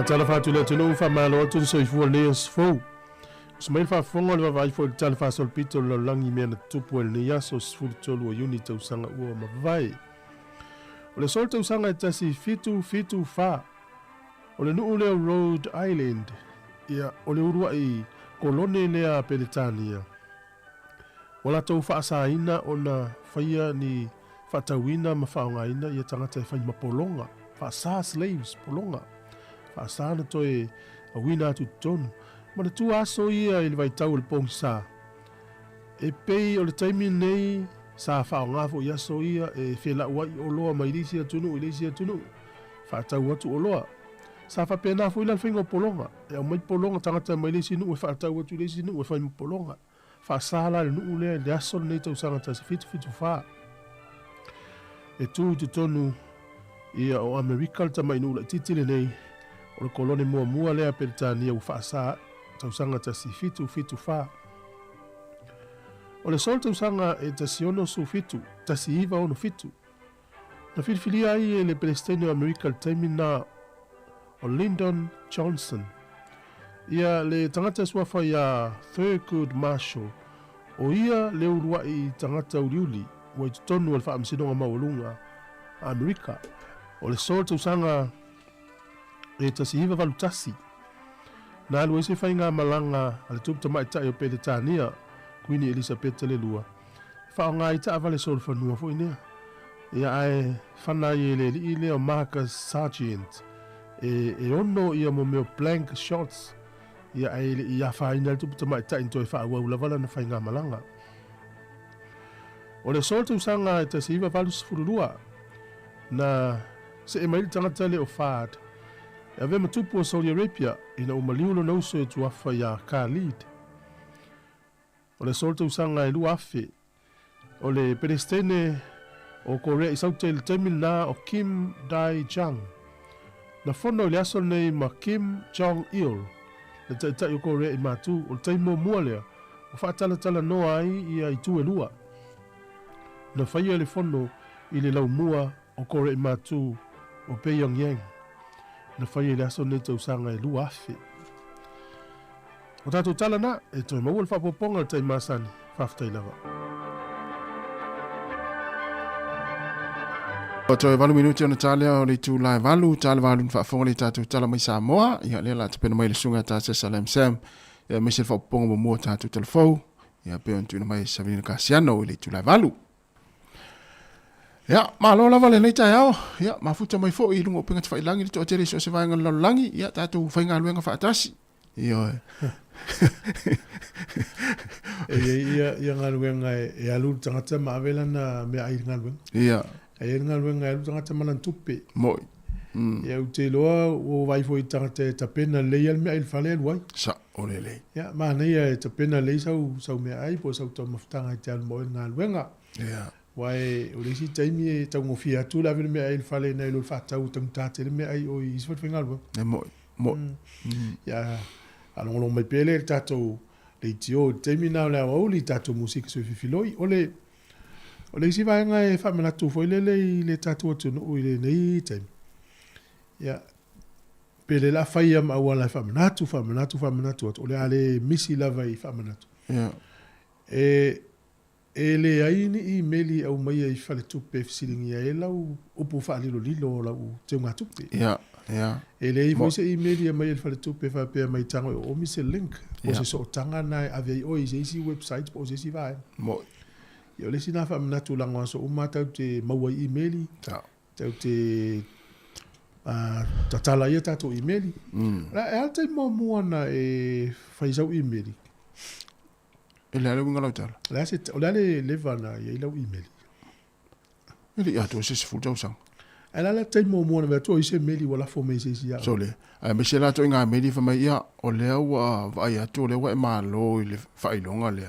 Tala fatu le tunu fa malo tu so ifu le sfo. Smail fa fongo le vai fo tala fa sol pito lo langi me na tupu le yaso sfu tolu unit usanga u ma vai. Le sol tu usanga tasi fitu fa. Ole nu le Rhode Island. Ia ole urua I kolone lea Peletania. Wala tau fa saina ona faia ni fatawina mafaunga ina ia tangata fa mapolonga. Fa sa slaves polonga. Asana toe a wina tu tonu. Mana tu aso ia ili vai tau le pong sa. E pei o le taimi nei sa whao ngafo i aso ia e whela wai o loa mai lisia tunu i lisia tunu. Wha tau atu o loa. Sa wha pēnā fo ilan whinga o polonga. E au mai polonga tangata mai lisia nu e wha tau atu lisia nu e whaima polonga. Wha sala le nu lea le aso nei tau sangata sa fitu wha. E tu tonu ia o Amerika le tamai nu la titile nei. O le kolone mua lea Peletania u whaasa tausanga tasi fitu wha. O le sol tausanga e tasi ono su fitu, tasi iwa ono fitu. Na whilwhili ai e le Palestine America le taimina o Lyndon Johnson. Ia le tangata suafa ia Thurgood Marshall. O ia le urua I tangata uriuli, wa I tutonu al whaamsinonga maulunga Amerika. O le sol tausanga e tasi hiva valu tasi. Nā alua ise whainga malanga ale tupta mai tai o Peletania, Queen Elizabeth le lua. Whao ngā I taa vale sol whanua fo inea. Ia ai whana I le li le o Marcus Sargent. E ono ia mo meo blank shots. Ia ai le ia whaina le tupta mai tai into e wha ua vala na whainga malanga. O le sol tu sanga e tasi hiva valu sifurulua. Na se e mai tangata le o whaad. E ave matupu o Saudi Arabia, ina o maliulo na uso e tuafa ia Khalid. O le solta usanga e lua afe, o le perestene o Korea i saute le temina o Kim Dae-jang. Na fono o le aso nei ma Kim Jong-il, le taitai o Korea i matu, o le taimo mua lea, o whaatala noa ai ia i tu e lua. Na whaia le fono i le lau mua o Korea i matu o Pyongyang. Na whaia le aso nei tausanga e lua afe. O tātou tala na, e toi maua le whapoponga le taimasani, whaftai lava. O toi 8 minuti ona tale o le tu lai valu, tale valu ni whaafonga le tātou tala mai Sāmoa, ia le la te pena mai le sunga tātou Salem Sam, ia me se whapoponga mo mua tātou telefou, ia peo ntu na mai Sabrina Kasiano i le tu lai valu. Ia, malo lava le nei tai ao, ia, mafuta mai fo i lungo pinga te whailangi, le toa tere so se vaenga lalangi, ia tātou whainga luenga whaatasi. Ia, ia ngaluenga e alu tangata maavela na me ai ngaluenga. ia, E ngaluenga e alu tangata manan tupe. moi. Ia ute loa o vai foi tangata tapena lei al me ai fale aluai. Sa, o le lei. Ia, mana ia tapena lei sau me ai, po sau tau maftanga i te alu mo ngaluenga. Ia, Wai, o le si taimi e tau ngofia tu la vile me ai fale na ilo whatau tau tate le me ai o i isfat whengalua. e moi, moi. Ia, alongolong mai pele tatou le tio taimi na le au li tatou musika so fifiloi o le si vaenga e whamanatu foi le tatou atunu o le nei taimi. Ia, pele la whaia ma ua la whamanatu atu o le ale misi lava i whamanatu. Ia, E le aini i meli au mai ai whale tupe fisilingi e lau upu whaalilo lilo lau te unga tupe. ia, ia. E le i voise i meli a mai ai whale tupe whapea mai tango o mi se link. O Ia. se so tanga na avei oi se isi website po se isi vae. Moi. Ia o le sina whamanatu langoa so uma tau te maua i meli. Sa. Tau te tatala ia tato i meli. La e alta i mua na e whaisau i meli. E le ale winga lau tala. O le ale leva na ia i lau i meli. Ele ia tu se futa usang. E la tai mua na vea i se meli wala fo mei se isi ia. So le, ai me se la to inga meli fa mai ia o le wa vai atu le wa malo i le failonga le.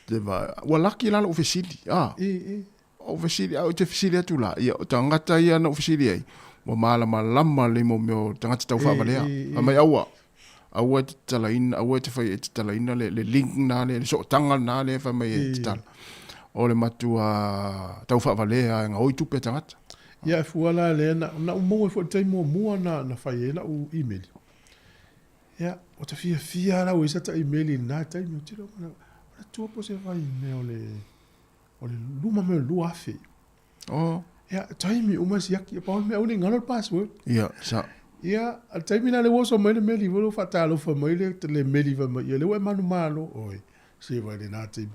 De va wala ki la ofisili. Ofisili au te fisili atu la. Ia o tangata ia na ofisili ai. Wa mala malama le mo meo tangata tau fa valea. Mai awa. Awa te talaina, awa te fai te talaina le link na le so tanga na le fa mai te tala. O le matua tau fa valea nga oi tupe tangata. Ia fuala le na umo fo te mua na fai ela u email. Ia o te fia la o isa ta email na tai mo tiro na tu po se vai me o le luma me lua fe. Oh, Ia taimi uma si aki pa me o le ngalo password. ia, sa. Ia al taimi na le woso mai le meli volo fatalo fa mai le meli va mai le wa manu malo oi se vai le na taimi.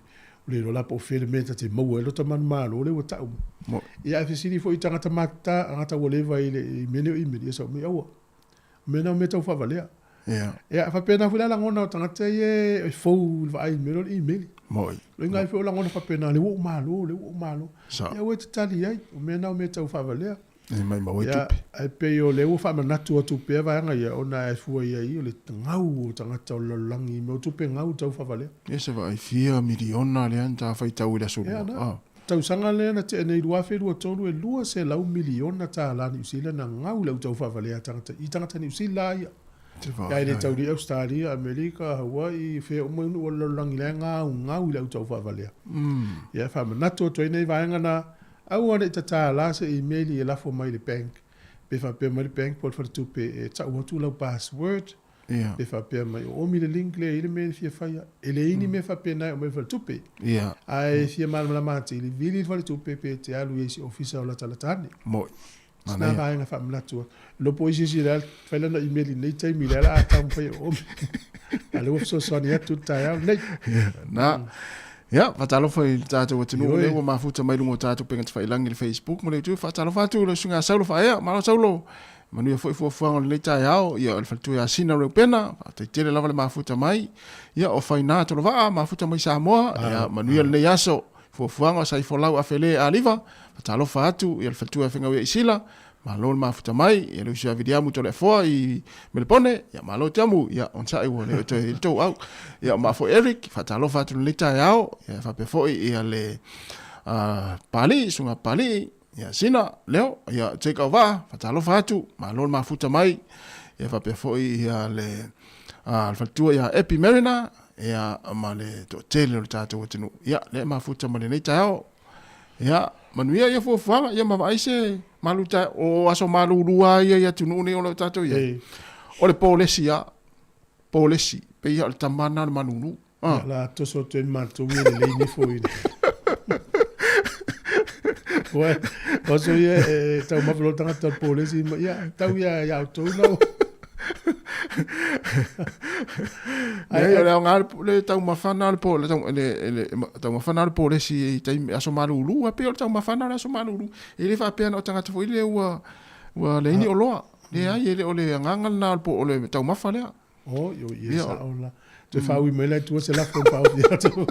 Le rola po fere meta te mau e lota manu malo le wa tau. Ia e siri fo i tangata mata angata wole vai le mene o email ia sa me awa. Mena meta o fa valea. Ia fa pena fula la ngona o tangata e fo vai meno email. Moi. Lo ngai fo la ngona fa pena le wo malo. Sa. Ia we te tali ai o mena o meta o fa valea. E mai mau e Ia tupe. ai pe o le wo fa manatu o tupe va nga ia ona e fu ia i o le ngau o tangata o langi me o tupe ngau tau fa valea. E se vai fia miliona le anta fai tau ila sulu. Ia na. Tau sanga le na te nei lua fe lua tolu e lua se lau miliona ta la New Zealand na ngau lau tau fa valea tangata New Zealand ia. Ia le tau di Australia, Amerika, Hawaii, fe o mo o langi le ngau lau tau fa valea. Ia fa manatu to nei va nga na au ane ta la se email e la fo mai le bank. Pe fa pe mai le bank por fa tu pe ta o tu la password. Ia. Pe fa pe mai o mi le link le ile me fia fa ia. Ele ini me fa pe na o me fa tu pe. Ia. Ai fia mal la mate le vili fa tu pe pe te alu esi official la tani. Moi. Na va nga fa mlatu. Lo po isi la fa la email nei tai mi la ta fa o. Alo so so ni tu ta ya nei. Na. Ja, fatalo foi tato o tinu le o mafuta mai lungo tato penga te failangi le Facebook mo le tu fatalo fatu le sunga saulo fa ia malo saulo manu foi fo le tai ao ia le fatu ya sina re pena te tele lava le mafuta mai ia o faina to va mafuta mai Sāmoa ia manu le yaso fuafuanga sai folau a fele a liva, fatalofa atu, ia le fatua e whengawe i sila, malo le mafuta mai, ia le usia vidiamu tole foa i melepone, ia malo tiamu, ia onsai ua le oto i tau au, ia mafo Eric, fatalofa atu le lita e au, ia fapefoi ia le pali, sunga pali, ia sina, leo, ia take over, fatalofa atu, malo le mafuta mai, ia fapefoi ia le fatua ia Epi Marina, ia ma le to tele le tātou atinu. Ia, le mafuta ma le nei tau. Ia, manuia ia fuafuanga, ia mawa aise maluta o aso malurua ia tunu ne o le tātou ia. O le polesi ia, polesi, pe ia le tamana le manunu. Ia la toso tuen martungi le leini foi. Oe, oso ia tau mawalo tangata le polesi, ia tau ia tau nau. Ai le nga le tau mafana le po le tau mafana le po le si tai aso malulu a pe tau mafana le aso malulu ele fa pe no tanga foi le wa le ni oloa le ai ele ole nganga na le po le tau mafala oh yo ye sa ola te fa wi mele tu se la fo pa o to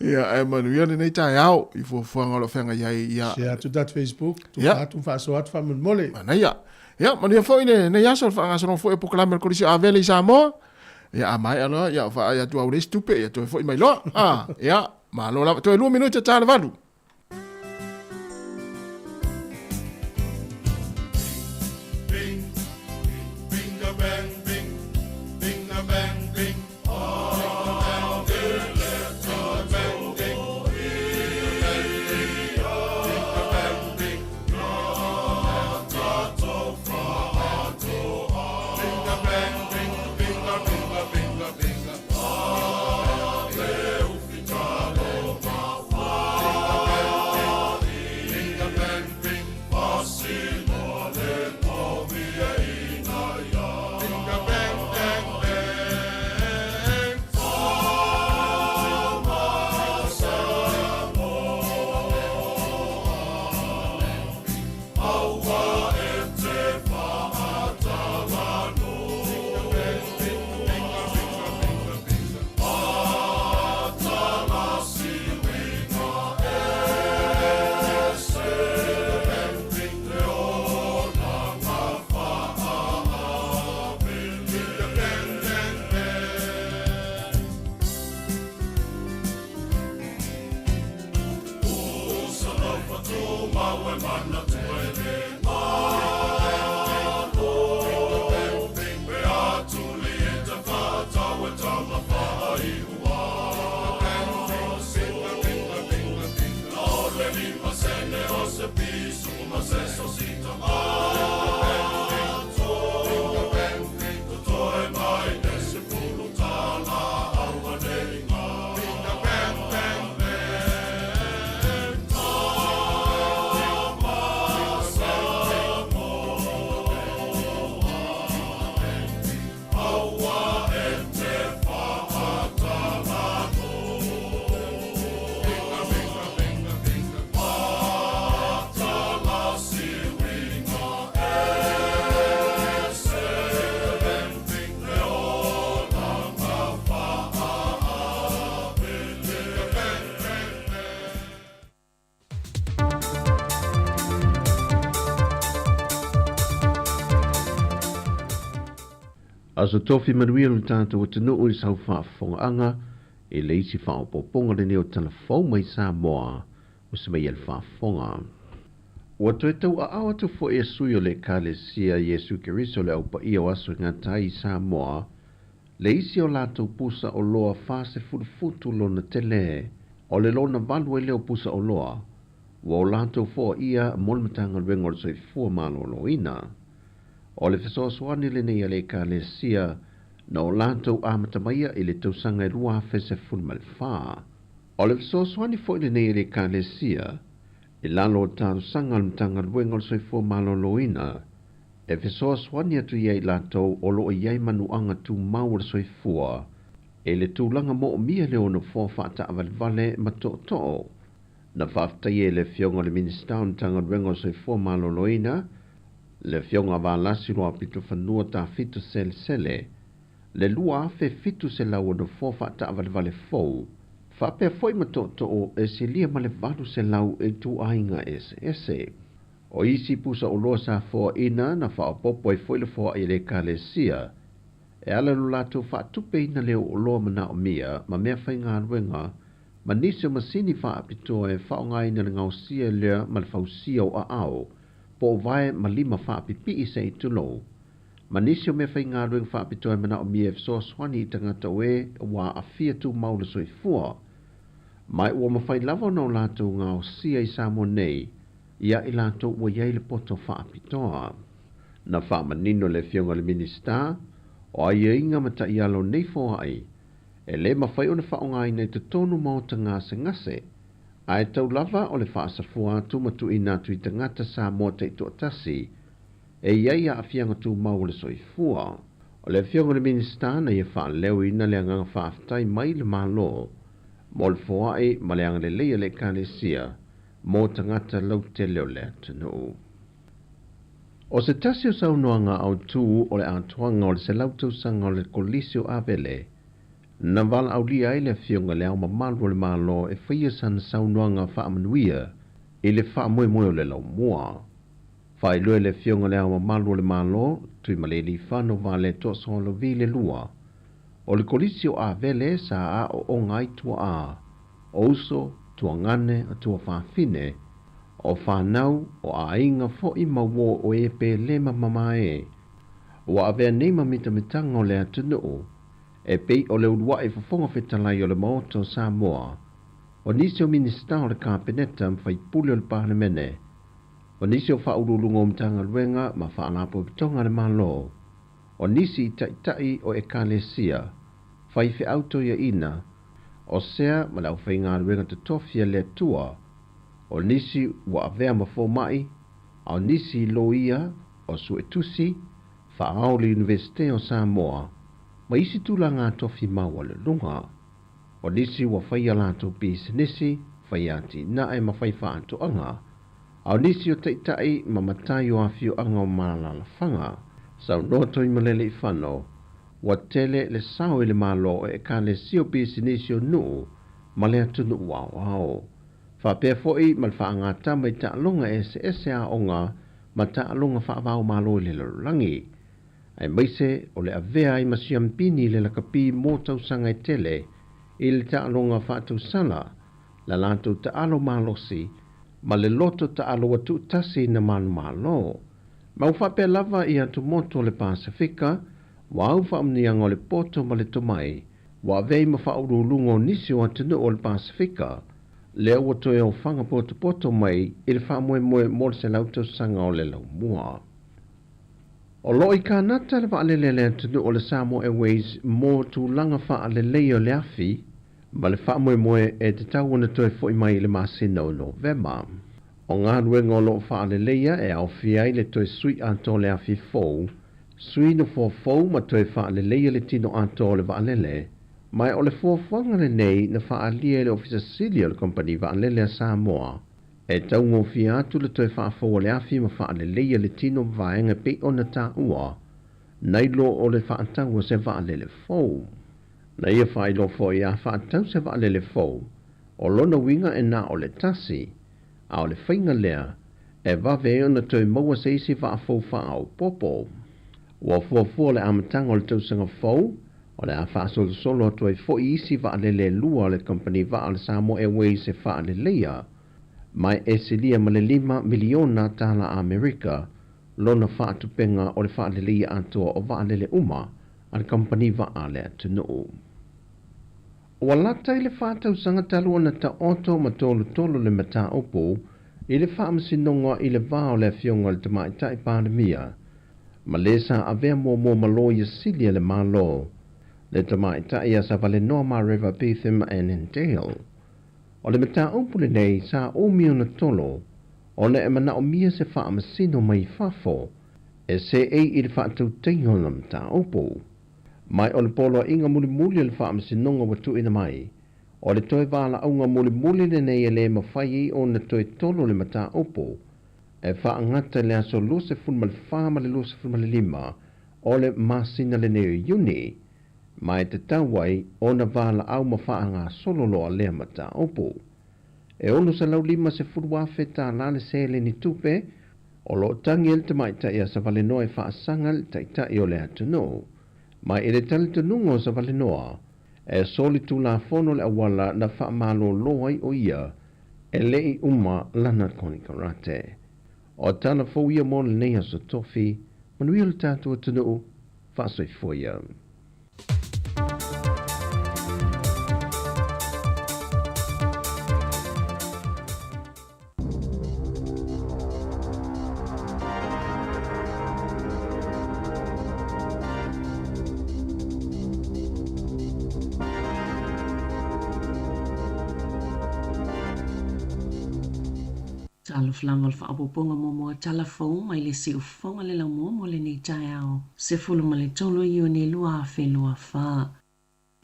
ia e manu ia nei tai au I fo fanga fenga ia share to that Facebook tu fa tu fa so at fa mole mana ia ia manu ia foi ne ia so fanga so foi proclamer ko si avele Sāmoa ia mai ala ia fa ia tu au stupe ia tu foi mai lo ia ma lo la tu 2 minutos ta valu Aso tofi manuia lo tātou tanu o I sau whaafonga e leisi whaapoponga le neo telefon mai Sāmoa o se mai el whaafonga. Ua toe tau a awa tu fo e sui o le kalesia Yesu Keriso le au pa ia o aso ngatai Sāmoa leisi o lātou pusa o loa whase futu lo na tele o le lo na valu e leo pusa o loa ua o lātou fo ia molmatanga rengor soi fua malo lo ina. O le fesoasoani le nei ale kalesia na o lātou āmatamaia I le tausanga I rua fese fulmalwha. O le fesoasoani fo le nei ale kalesia I lalo o tāru sanga al mtanga ruenga o soifua maloloina. E fesoasoani atu iai lātou o lo iai manuanga tu mau o soifua. E le tūlanga mo o mia leo no fōwha ta avalvale mato'o. Na whaftai e le fionga le minister o mtanga ruenga o soifua maloloina. Le fionga va lasi roa pito whanua ta fito sele. Le lua fe fitu se lau no fo fa ta vale fou. Fa pe foi matoto o e se lia male valu se lau e tu ainga ese. O isi pusa o loa sa fo ina na fa o popo e foi le fo e le kalesia. E ala lulato fa tupe ina leo o loa mana o mia ma mea fai ngā ruenga ma nisi o masini fa apito e fa o ngai na ngau sia lea ma le fausia o a ao po o vae ma lima fa apipi i se i tulo. Ma nisi o mea fai ngā ruenga fa apito e mana o mia e so swani i tangata oe wa a fia tu maula soi fua. Mai ua mawhai lava no lato ngau sia i Sāmoa nei ia i lato ua iei le poto fa apitoa. Na fa manino le fionga le minista o ai inga mata i alo nei fo ai. E le mawhai o le whaonga i nei te tonu mauta ngā se ngase. Ai tau lava o le whaasafua tu matu i natu i tangata Sāmoa te ito atasi. E iei a fianga tu mau le soifua. O le fionga le minista na ia wha leo ina le anganga whaafitai mai le malo. Mo le fo ai ma le anga le leia le kalesia. Mo tangata lau te leo le tanu. O se tasi o saunoanga au tū o le atuanga o le se lautau sanga o le kolisio avele. Na vala au lia ai le fionga le au mamalu o le malo e whaia san saunoanga wha amanuia i le wha moe moe o le lau mua. Whai lue le fionga le au mamalu o le malo tui ma le li whano vale to so lo vi le lua. O le kolisio avele sa a o ngai tua a. O uso, tua ngane, a tua whawhine, o whanau o a inga fo i mawo o e pe lema mamae. O a vea neima mitamitanga o le atunu e pei o le udua e fafonga whetalai o le maoto Sāmoa. O nisi o minista o le kāpeneta mwhai puli o le pānemene. O nisi o whaurulunga o mtanga luenga ma whaanapo pitonga le malo. O nisi i taitai o e kālesia. Whai whi auto ia ina. O sea ma lau whai ngā luenga te tofia le tua. O nisi wa avea ma fo mai. O nisi loia o suetusi. Whaao le Universite o Sāmoa. Ma isi tula ngā tofi maua le lunga. O nisi wa whai alato bisinisi. Whai ati nae ma whai whaanto anga. O nisi o teitai ma matai o awhio anga o malala whanga. Sau noto i malele i whano. Wa tele le sao i le malo e ka le sio bisinisi o nuu. Ma le atunu wao ao. Whapea foi ma le whaanga tama i taalonga ese a onga. Ma taalonga whaavao malo i le lorangi. Ai maise o le avea i masiampini le lakapi mō tausanga i tele i le taalonga whaatau sala la lantou taalo malosi ma le loto taalo watu tasi na manu malo. Ma uwhapea lava i atu moto le Pasifika wa au whaamnianga o le poto ma le tomai wa avei ma whaurulungo nisi o atunu o le Pasifika le ua toe o whanga poto mai i le whaamoe moe mo se lautau sanga o le lau mua. O loi ka nata le waalele le atunu o le Sāmoa Airways mō tūlanga waalele o le afi, ma le whaamoe moe e te tau na toe fo i mai le masina o November. O ngā ruenga o lo waaleleia e au fiai le toe sui ato le afi fou, sui no fō ma toe waaleleia le tino ato le waalele, mai o le fōwhanga le nei na whaalia le ofisa sili o le kompani waalele a Sāmoa. E tau ngofi atu le toe whaafo le afi ma waaleleia le tino vaenga pe o na tā ua, nailo o le whaatau se waalele fou. Na ia whailo fo i a whaatau se waalele fou, o lona winga e na o le tasi, a o le whainga lea, e wawe o na toe maua se isi whaafo whaau popo. Ua fuafua le amatanga o le tausanga fou, o le a whaasolo solo atu e fo i isi waalele lua o le company wa le Sāmoa Airways e waaleleia, mai e silia ma le 5 miliona tala Amerika, lona whaatupenga o le waaleleia atua o waalele uma, al company wa le atunu. Ua lata i le whaatau sanga talua na ta oto ma tolo le mata opo, i le whaamasinonga i le vāo le fionga le tamaitai pandemia, ma le sa avea mō malo i silia le malo, le tamaitai a sa vale Norma River Betham and Endale. O le mata opo le nei sa o mio na tolo, o le emana o mia se whaamasino mai whafo, e se i le whaatau tengo na mata opo. Mai o le polo inga muli o le whaamasinonga watu ina mai, o le toe wala aunga muli le nei e le mawhai o na toe tolo le mata opo, e whaangata le aso lose funma le whaama le lose funma le 5, o le masina le nei yuni, mai te tawai o na vala au mawhaanga sololoa lea mata opo. E ono sa lau 5 wheta lale sele ni tupe, o lo tangi el te mai taia sa vale noa e whaasanga le taita i o lea tuno. Mai ele tali tunungo sa vale noa, e soli tu la fono le awala na whaamalo loai o ia, e lei uma lana koni karate. O tala fo ia mo le neha sa tofi, manuia le tātua tunu, whaasoi foia. Talo flanga le whaapoponga mo mua talafou mai le si ufonga le lau mo le nei tai au. Se fulu ma le tolo i o ne lua a whelua wha.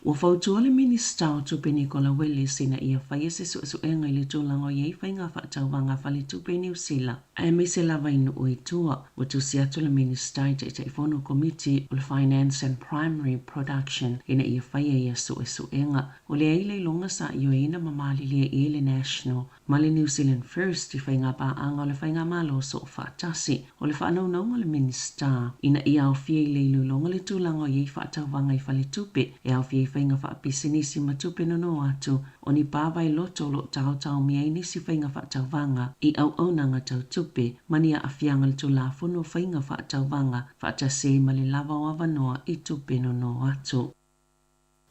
Ua whautua le minista o tupe Nicola Willis ina ia whaia se suenga i le tūlango iei whainga whaatauwanga whale tupe New Zealand. Ai me se lava inu o i tua, wa tu si atu le minista i te ifono committee o le Finance and Primary Production ina ia whaia ia suenga. O le eile longa sa i o ina mamali le i le National, ma le New Zealand First i whainga pa anga o le whainga malo so whaatasi. O le whaanaunga le minista ina ia au fia i le ilu longa le tūlango iei whaatauwanga i whale tupe e au fia whainga whaapisinisi matupe no atu o ni pāwai loto lo tau mea inisi whainga whaatauwanga i au nanga tau tupe mania a whianga le tūlafono whainga whaatauwanga whaatase ma le lava o avanoa i tupe no atu.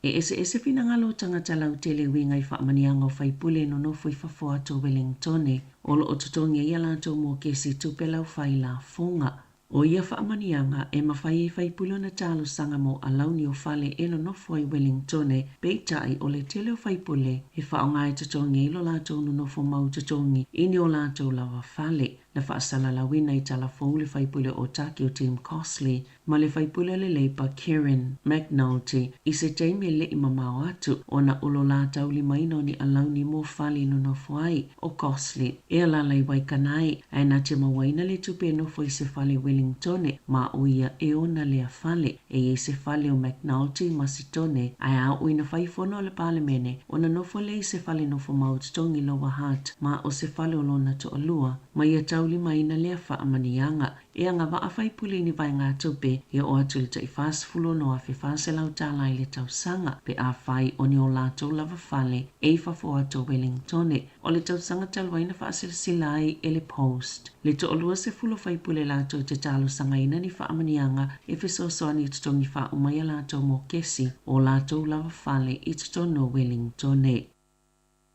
E ese finangalo tangata lau tele winga i whaamanianga o whaipule no fui whafo atu Wellingtone o lo o tutongia ia lanto mo kesi tupe lau whaila fonga. O ia whaamanianga e mawhai e whaipulo na talo sanga mo alauni o whale e no nofo i Wellingtone peitai o le tele o whaipule e whaonga e tutongi ilo lato no nofo mau tutongi ini o lato lawa whale na whaasala lawina i tala fōu le whaipule o taki o Tim Cosley ma le whaipule le leipa Kieran McNulty i se teime le ima mau atu o na ulo latau li maino ni alauni mo whale no nofo ai o Cosley e alalai waikanai e na te mawaina le tupe nofo i se whale Wellingtone ma uia e ona lea whale e se whale o McNulty ma sitone ai a uina whaifono le palemene o na nofo le se whale nofo mau tutongi Lower Hutt ma o se whale o lona to alua ma ia tauli maina lea whaamanianga e anga wa a whaipule ni vai ngā tupe e o atu le tai whaasfulo no a whiwhase lau tālai le tau sanga pe a whai o ni o lātou lava whale e whafo ato Wellingtone o le tau sanga talwaina whaasilsila ai e le Post. Le to olua se fulo whaipule lātou te talo sanga ina ni whaamanianga e whisosoani i tutongi wha umaya lātou mo kesi o lātou lava whale i tutono Wellingtone.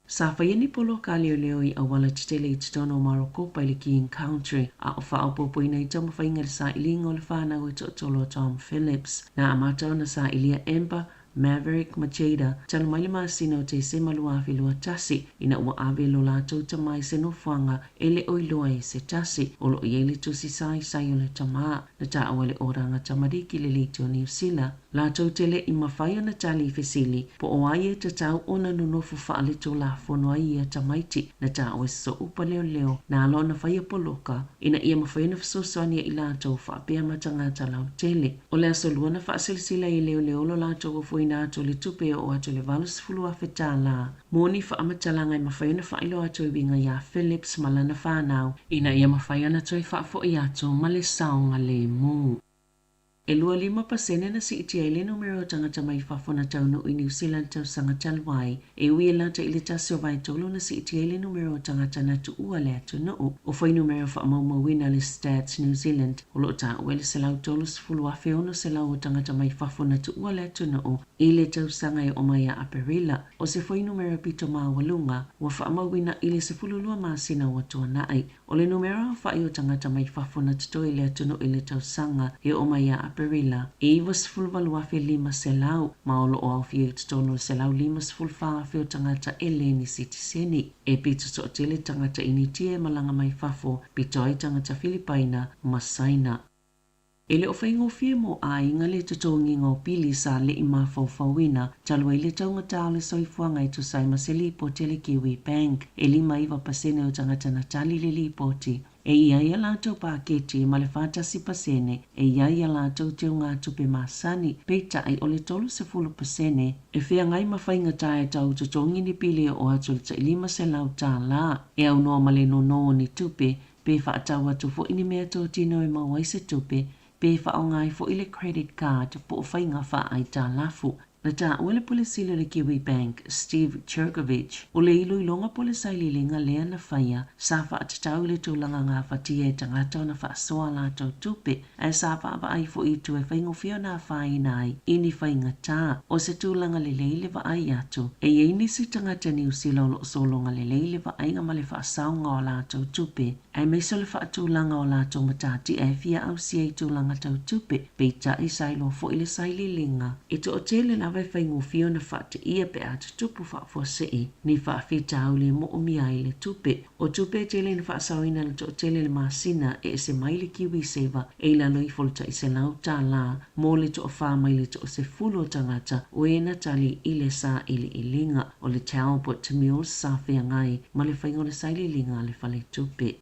Sa whaiani polo ka leo i awala titele i tutono Marokopa i le King Country a o whaopopo ina i tamu whainga sa ilinga o le whanau i totolo Tom Phillips na amatau na sa ilia Amber Maverick Machida tala mai le masino te se malua whilua tasi ina ua awe lo lātou tamai se no whanga e le oiloa e se tasi o lo i ele tusi sai o le tamaa na ta awale oranga tamariki le liti o New Zealand. Lātou tele i mawhai na tali fesili po o ai e tatau o na nunofu whaale to la fono ai e tamaiti na ta awe so upa leo na alo na whaia poloka ina ia mawhai na whasosania i lātou whaapea matangata lau tele. O le aso lua na whaasilsila i leo lo lātou o ina ato le tupe o ato le valus fulu a whetala. Moni whaamatala i mawhai na whailo ato i winga ia Phillips malana whanau ina ia mawhai ana toi whaafo i ato ma le saonga le mu. E lua 5% na si iti ai le numero tangata mai whafona tauno i New Zealand tau sanga talwai. E ui lata i le tasi o vai tolo na si iti ai le numero tangata na tu ua le atu no o whai numero whaamaumawina le Stats New Zealand. O lo ta uele se lau tolo sifulu a whiono se lau o tangata mai whafona tu ua le atu no i le tau sanga i o mai a Aperila. O se whai numero pito maa walunga wa whaamawina i le sifulu lua maa sina wa tua nai. O le numero whai o tangata mai whafona tuto i le atu no i le tau sanga i o mai a Perila. E was full valuafe 5 selau, maolo o au fie tutono selau 5 full whaafe o tangata eleni sitiseni. E pito so tele tangata initie malanga mai fafo, pito ai tangata Filipaina, Masaina. Ele o whaingo fie mo a inga le tutongi ngau pili sa le ima fawfawina, talwa ile taunga tale soifuanga i tusai maseli po tele Kiwi Bank, e 5% o tangata na tali le lipoti. E ia lātou pāketi ma le whātasi pasene, e ia lātou teo ngā tupe masani, peita ai o le 30%, e whea ngai mawhainga tae tau tutongi ni pile o atu le tailima se lau tā la, e au noa male no ni tupe, pe whaatau atu fo ini mea tō tino e mawai se tupe, pe whao ngai fo ile credit card po o whainga wha ai tā lafu. Na tā uele polisile le Kiwi Bank, Steve Cherkovich, o le ilo ilonga polisai li linga lea na whaia, sa wha atatau le tūlanga ngā whatia e tangata na wha soa lātou tupe, e sa wha ava ai fo i tu e whaingo whio nā whai nai, ini whainga tā, o se tūlanga le leile wa ai atu, e eini si tangata ni usila o lo solonga le leile wa ai ngā male wha saunga o lātou tupe, e meiso le wha tūlanga o lātou matati e fia au si e tūlanga tau tupe, peita i sailo fo ile saili linga, e to o tele na vai whaingo whio na whate ia pe atu tupu wha sei, ni wha whita au le mo o mia i le tupe, o tupe tele na wha sauina le to tele le masina e se mai le Kiwi Saver, e la noi folta i se lau tā la, mo le to o wha mai le to o se fulo tangata, o e na tali i le sa ili ilinga, o le tau po te mios sa whea ngai, ma le whaingo le saili linga le whale tupe.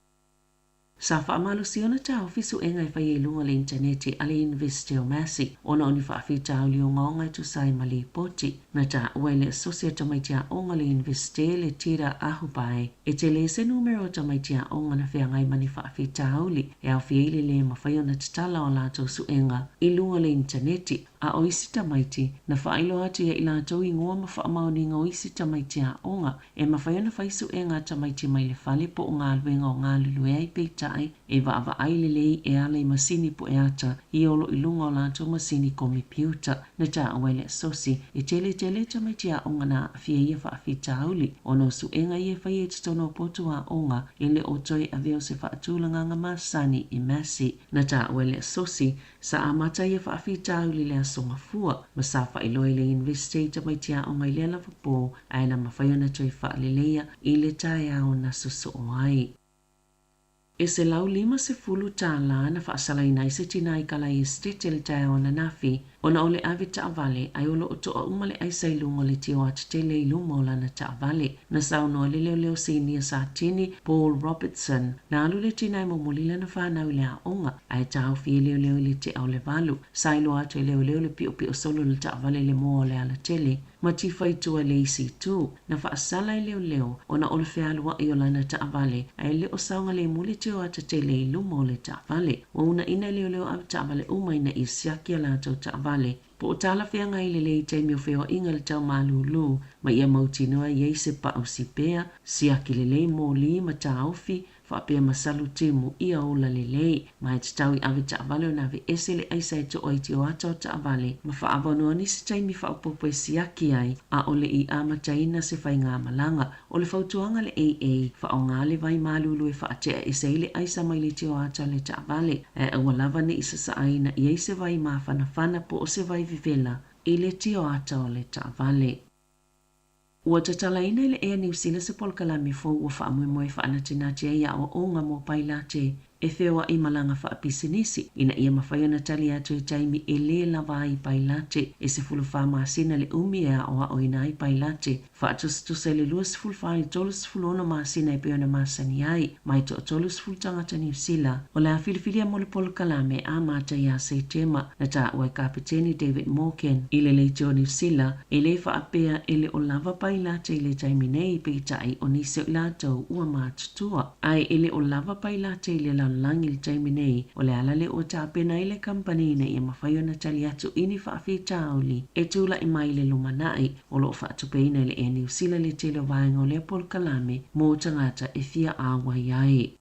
Sa whaamalu siona tau fisu e ngai whai e lunga le interneti ale Investio Masi, ona oni whaafita au li o ngaonga tu sai ma le poti, na ta ua le asosia tamaitia onga le Investe le tira ahupai, e te le se numero tamaitia onga na whea ngai mani whaafita au li, e au whieile le mawhaiona tatala o lātou suenga i lunga le interneti, a oisi tamaiti na whailo atu ia i lātou i ngoa mawhaamaoni ngā oisi tamaitia onga, e mawhaiona whaisu e ngā tamaiti mai le whale po o ngā luenga o ngā lulue ai peita e wa ai lelei e ale masini po e ata i olo i lunga o lātou masini kompiuta na tā awele sosi e tele tamaitia onga na fia ia whaafita auli o no su enga ia whai e titono potua onga e le o toi a veo se whaatulanga ngā masani i masi na tā awele sosi sa amata ia whaafita auli le asonga fua ma sa whailoi le Investe tamaitia onga i le lavapo ai na mawhaiona toi whaaleleia i le tae au na suso o ai. E se lau 50 tā la na whaasalaina i se tina i kala i stete le tae o na nafi, o na ole ave ta avale ai olo o toa umale ai sailunga le tio at te le ilumo la na ta avale. Na sauno le leo senior sa tini Paul Robertson, na alu le tina i momulila na whanau le a onga, ai tau fie leo le te au le valu, sailo atu e leo le pio solo le ta avale le mo le ala tele, ma ti whaitua le isi tu, na whaasala i leo, o na ole whialua i o la na ta avale, ai leo saunga le muli tio at te le ilumo le ta avale, o una ina leo au ta avale umaina i siakia la tau ta avale, po o tala whea ngai le lei taimi o whea inga le tau malulu, ma ia mautinoa iei se pa au si pea, siaki le lei mō li ma ta aufi, whaapea masalu timu ia ola le lei, ma e tau i awe ta avale o nawe ese le aisa e to oiti o ata o ta avale, ma whaabanoa ni se taimi whaapopo e siaki ai, a ole i amataina se whai ngā malanga, o le whautuanga le AA, whao ngā le vai malulu e whaatea e se ile aisa mai le tio ata le ta avale, e awa lava ni isa sa aina i eise vai ma whana po o se vai vivela, i le tio ata o le ta avale. Ua tatalaina le ea New Zealand se polkalami fo ua whaamuimoe whaanatinati e ia o onga mo pailate e whewa i malanga whaapisinisi ina ia mawhaiona tali atu e taimi e le lava i pailate e se fulu whaamasina le umi ea o a oina i pailate whaatusitusa le lua sifulu whaali tolus fulu ono masina e peona masani ai mai to tolus fulu tangata New Zealand o le a filifilia mo le polkalame a mata ia se tema na ta ua kapiteni David Morgan i le leite o New Zealand e le whaapea e le o lava pailate i le taimi nei peitai o nise o latou ua matutua ai e le o lava pailate i le langi le taimi nei o le alale o tāpena i le kampani na ia mawhaiona tali atu ini whaafita auli e tūla i mai le lumanai o lo whaatupeina le e New Zealand le tele vaenga o le polkalame mō tangata e fia awai ai.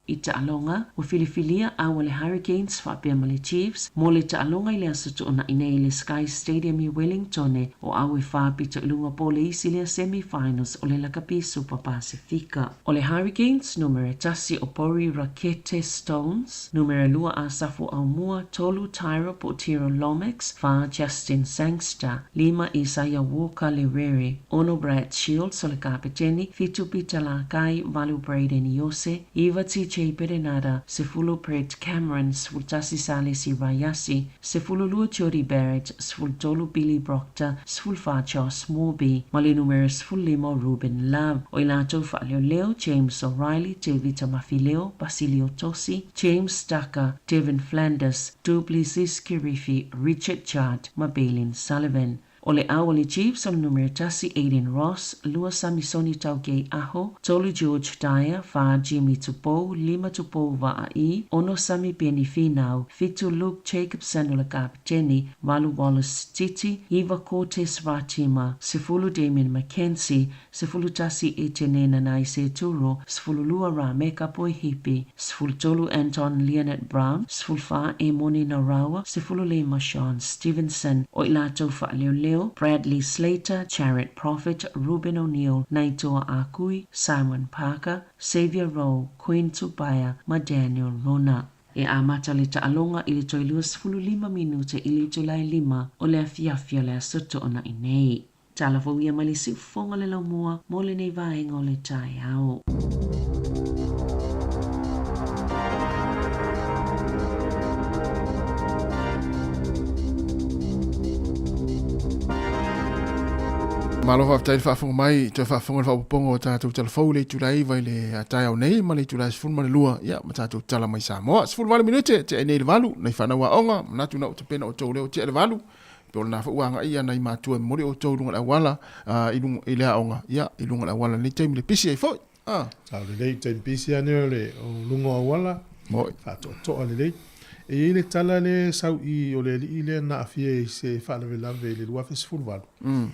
I taalonga o filifilia a le Hurricanes whaapea ma le Chiefs mo le taalonga i le asutu ona inei le Sky Stadium i Wellington o awe whaapita ilunga po le isi le semi-finals o le Lakapi Super Pasifika. O le Hurricanes numero tasi o Pori Rakete Stones, numero lua a Safu Aumua, tolu Tyro po Tiro Lomax, fa Justin Sangster, lima Isaiah Walker le Rere, ono Brad Shields o le kapiteni, fitu Pita Lakai, valu Braden Yose, Iva T. Chei Perenara, Sefulu Pret Cameron, Sfultasi Salesi Rayasi, Sefulu Lua Chori Barrett, Sfultolu Billy Proctor, Sfulfacho Smorby, Malinumero Sfulimo Ruben Love, Oilato Falio Leo, James O'Reilly, David Tamafileo, Basilio Tosi, James Stacker, Devin Flanders, Duplicis Kirifi, Richard Chart, Mabelin Sullivan. Ole Awali Chiefs on numero tasi Aiden Ross, Lua Samisoni Tauke Aho, Tolu George Dyer, Fa Jimmy Tupo, Lima Tupo Vaai, Ono Sami Benifinau, Fitu Luke Jacob Sanula Kapiteni, Walu Wallace Titi, Eva Cortes Ratima, Sifulu Damien Mackenzie, Sifulu Tasi Etenena Naise Turo, Sifulu Lua Rameka Boy Hippie, Sifulu Tolu Anton Leonard Brown, Sifulfa Emoni Narawa, Sifulu Lema Sean Stevenson, Oilato Fa Leo Bradley Slater, Charit Prophet, Ruben O'Neill, Naitoa Akui, Simon Parker, Xavier Rowe, Queen Tubaya, Daniel Rona. E amata le taalonga ili toilua 15 minute ili tulai 5 o le afiafia le asoto ona inei. Talafo ia malisi ufonga le laumua, mole nei vaenga o le tai au. Malo fa tai fa mai te fa fonga fa pongo ta tu telefon le tu lai vai le tai au nei ma le tu lai fun ma le lua ya ma ta tu tala mai Sāmoa fun vale minute te nei le valu nei fa na wa onga na tu na te pena o to le o te le valu pe na fa uanga ia nei ma tu mo le o to lunga la wala ilung ile onga ya ilunga la wala le tem le pisi ai foi ta le tem pisi ane le o lunga wala mo fa to le e ile tala le sau I o le ile na afie se fa le lave le lua fa fun valu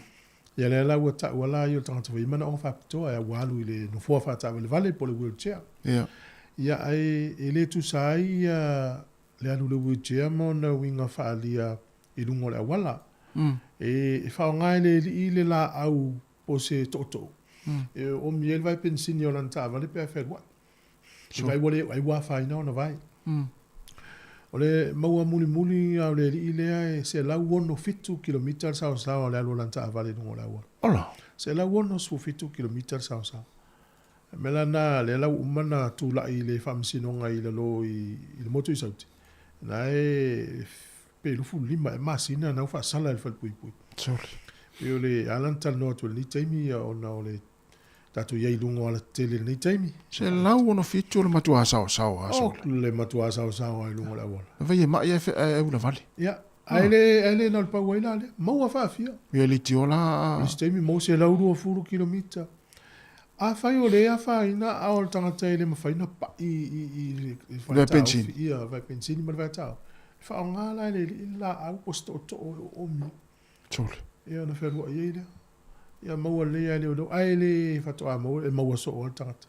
ya le la wata wala yo tanto vi mana on fa to ya walu ile no fo fa ta le vale pour le wheelchair ya ai ile tu sai ya le alu le wheelchair mo na winga fa lia ilungo le wala e fa ngai le ile la au po se toto e o miel vai pensin yo lan ta vale pe fer wa vai wole vai wa fa ina no vai ole maua muli au le ile se la wono fitu kilometer sa le alu lanta vale no la wona ola se la wono su fitu kilometer sa melana le la umana tu la ile famsino ngai le lo I le moto sauti na e pe lu fu lima masina na fa sala il fal pui sorry yo le alanta no to ni temi ona ole tatu ye lungo ala tele ni temi se la wono fitu le matua sa le matua sa ai lungo la wona vai ma ia fe e la vale ya ele no pa wela le mo fa fia ia li tiola ni temi mo se la uru furu kilometer a fai o le a fai na a o tanga tele ma fai na pa I vai pensin ia vai pensin ma vai tau fa ngala le la a posto to o mi sorry ia na fer wa ia ia maua lea leo do aile fatoa maua e maua so o tangata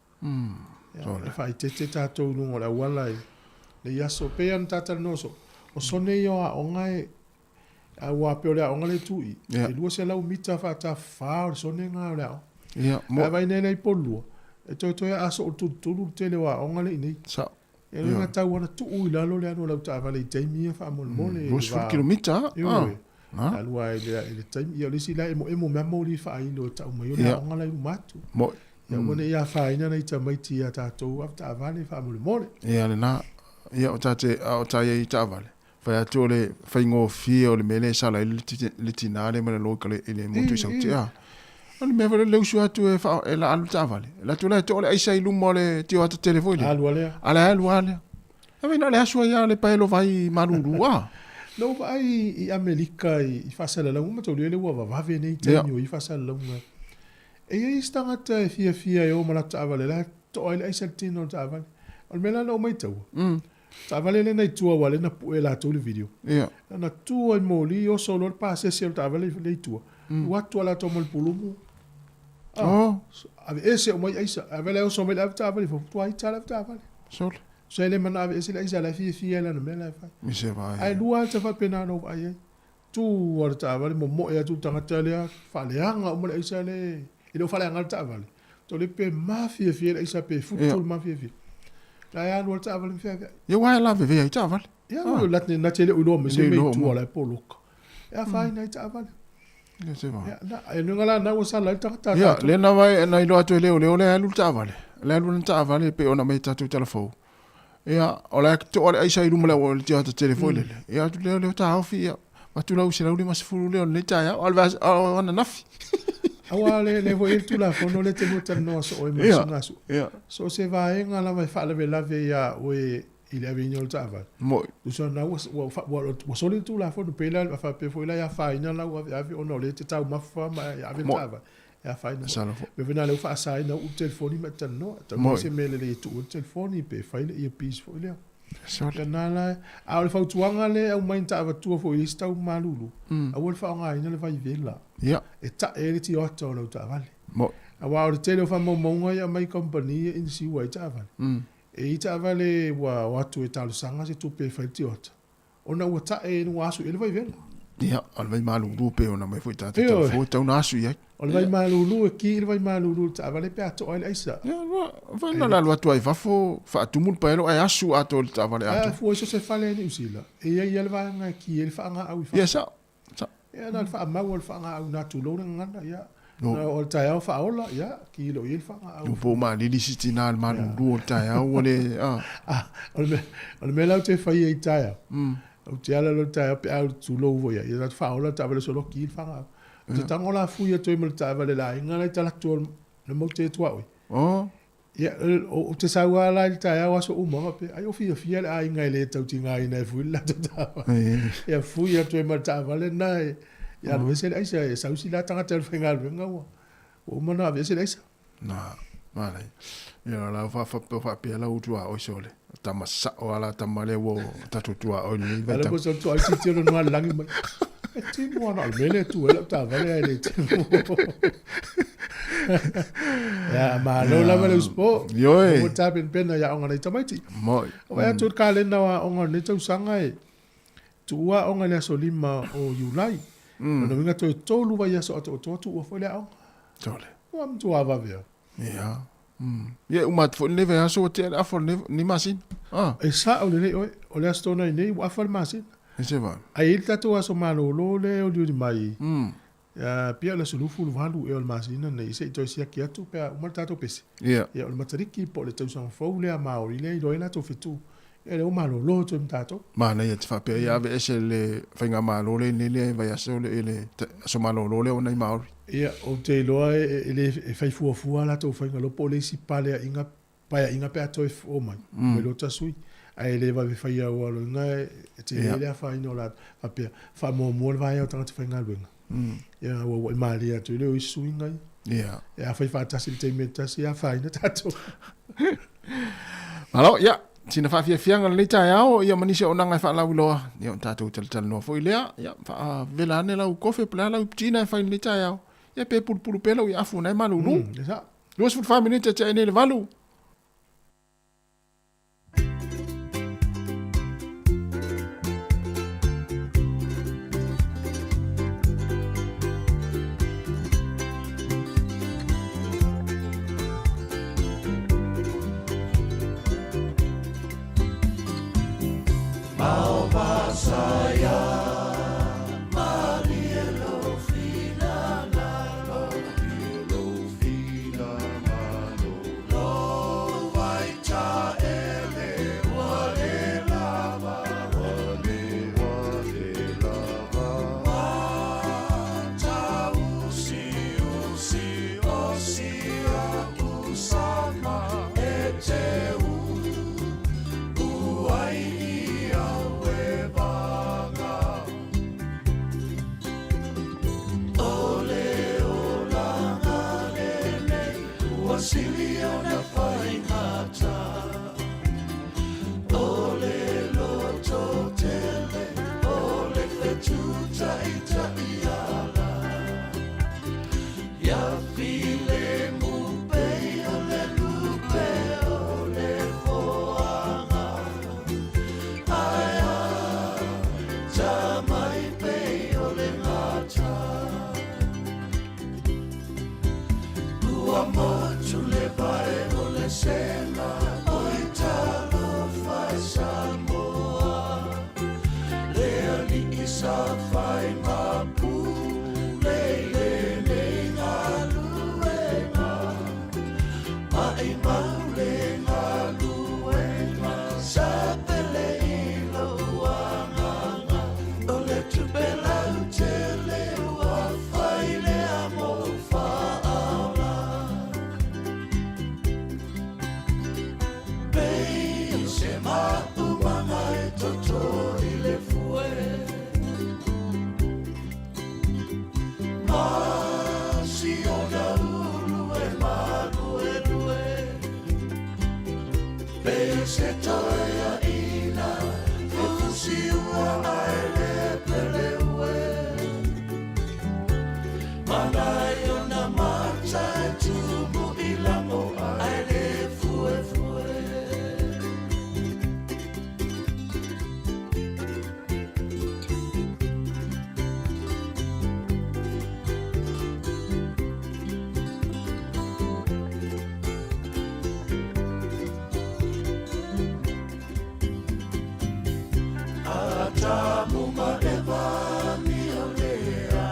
e fai te tātou nungo la wala le yaso pe an tata noso o sone yo a ongai a wa pe o onga le tui e lua se lau mita fa ta fa o sone nga leo mo vai nei polu e to aso o tu te le wa onga le nei sa e nga ta wana tu u la lo le no la ta va le te mi fa mo le 2 kilometer alua ile time ia lisi la emo memo li fa ilo ta mo yo la ngala I matu mo ya mone ia fa ina nei ta mai ti ta to afta vale fa mo le mole ia le na ia o ta ia ta vale fa ya tole fa ngo fi o le mele sala le tinale mo le locale ile mo tu sauti on me vole le sua tu e fa e la ta vale la tu le tole ai sai lu mo le ti o ta telefone ala ave na le asua ia le paelo vai malulu no vai I America I fasala la uma to le wa va vene tenio I fasala la uma e I stanga ta fia yo mala ta vale la to ai ai saltino ta vale al mela no mai to ta vale le nei tua wale na pu la to le video na tu ai moli yo solo pa se se ta vale le tua wa tu la to mol pulumu ave ese o mai ai sa ave le o so mai la ta vale fo tu ai ta la ta vale sol so ele mana ave ese la isa la fia la no mela fa mi se vai ai lua te fa pena no ai tu war ta vale mo ya tu tanga tele fa le anga mo isa le ilo fa le anga ta vale to le pe mafia fia isa pe futbol mafia fia la ya no ta vale fia ye wa la ve ve ta vale ya no la na tele ulo me se me tu la polok ya fa ina ta vale le se vai ya na e no ngala na usa la ta ya le na vai na ilo atu le alu ta vale le alu ta vale pe ona me ta tu telefone Ia, o le to ole aisa iru mala o le tia ta telefone le. Ia tu le ta ofi ia. Ma tu lau se lau ma se fulu le le ta ia. Al vas ona nafi. Awa le vo il tu la fono le te mota no so o me sunga su. Ia. So se va en ala vai fa le lave ia o il avait une autre avant. Moi. Tu sais na o so le tu la fono pe la fa pe foi la ia fa ina la ave ono le te tau ma fa ma ave tava. Ia fa ina. Me vena le fa sa ina o telefoni ma no. Ta se me le tu o telefoni pe fa ile ia peaceful le. So le nala a le fa tuanga le au mai tava tu fo i sta malulu. A wol fa nga ina le vai vela. Ia. E ta e ti o to lo ta vale. Moi. A wa o te le fa mo nga ia mai company in si wa ta vale. E i ta vale wa tu e talo sanga se tu pe fa ti o. Ona wa ta e no asu ele vai vela. Ia, al vai malulu pe ona mai foi ta fo ta una asu ia. O le vai malulu e ki le vai malulu ta vale pe ato ai sa. Ia, va na la tu ai va fo fa tu mul pa elo ai asu ato ta vale ato. Ah, fo so se fale ni usila. E ia le va nga ki ele fa nga au fa. Ia sa. Ia na fa ma wol fa nga au na tu lo nga ia. Na o ta ia fa ola ia ki lo il fa nga au. Po ma li sitina al malulu o ta ia o le Ah, o le la te fa ia ta ia. O te ala lo ta pe au tu lo vo ia. Ia fa ola ta vale so lo ki fa nga. Te tango la fu ia to me ta vale la nga la ta la tu le mo te tu oi. Oh. Ia o te sa wa la ta ia wa so o mo pe ai o fi fi ai nga le ta ti nga ina fu la ta. Ia fu ia to me ta vale na. Ia no se ai sa usi la tanga tel fengal venga wa. O mo na ve se ai sa. Na, vale. Ia la fa pe la utua o sole. Ta masa o ala ta male wo ta tutua o ni va. Ala ko so to ai ti tiro no langi mai. E ti mo na mele tu ela ta vale ai le ti. Ya ma lo la vale spo. Yo e. Mo ta ben pena ya onga nei tamaiti. Moi. O ya tu ka le na onga nei tau sanga e. Tua onga le so lima o Julai. No vinga to tolu vai so to o foi le au. Tole. O am tu ava via. Ja. Ja, umat fo neve aso te afo ni masin. Ah. E sa o le o le stona nei wa fa masin. E se va. Ai il tato aso malo lo le o di mai. Ya pia la sulu fu valu e o masin nei se to sia ki atu pe o tato pesi. Ja. Ya o matariki po le tau san fo le ma o le do ina to fitu. E o malo lo to tato. Ma na ia te fa pe ia ve ese le fainga malo le le vai aso le so malo le o nei maori. Ia o te loa ele fai fuafua la tau whainga lopo le si pale inga paia inga pea toi o mai. Me lo tasui. A ele va whai au alo inga e te ele a whai no la whapea. Wha mua mua vai au tanga te whainga luenga. Ia wa maari atu leo isu inga i. Ia. Ia whai whaatasi le te metasi a whai na tato. Malo, ia. Sina whawhia whianga le tai au, ia manise o nanga wha lau loa. Ia on tātou tal noa fo i lea. Ia wha vela ane lau kofe pala lau tina e whai le tai au. Ia pe pulu pelo i afu nai malu lu. Ia. 2 minute te ene le valu. Mau pasaya Marielo fila la lo Marielo fila malo Lo vai ta ele wale lava Wale lava Mata usi osi akusama Eteu Uai Silia na paingata Ole loto tele Ole fetuta ita iala Ya file mupe Ole lupe Ole poanga Aya Tamai pe Ole ngata Uamo le pare o le sena oitalo fai Sāmoa le ali isa fai ma se toia ina e kusiua ai le pele ue manai ona mata e tumu i lango ai le fue fue Tamu maeva mi olea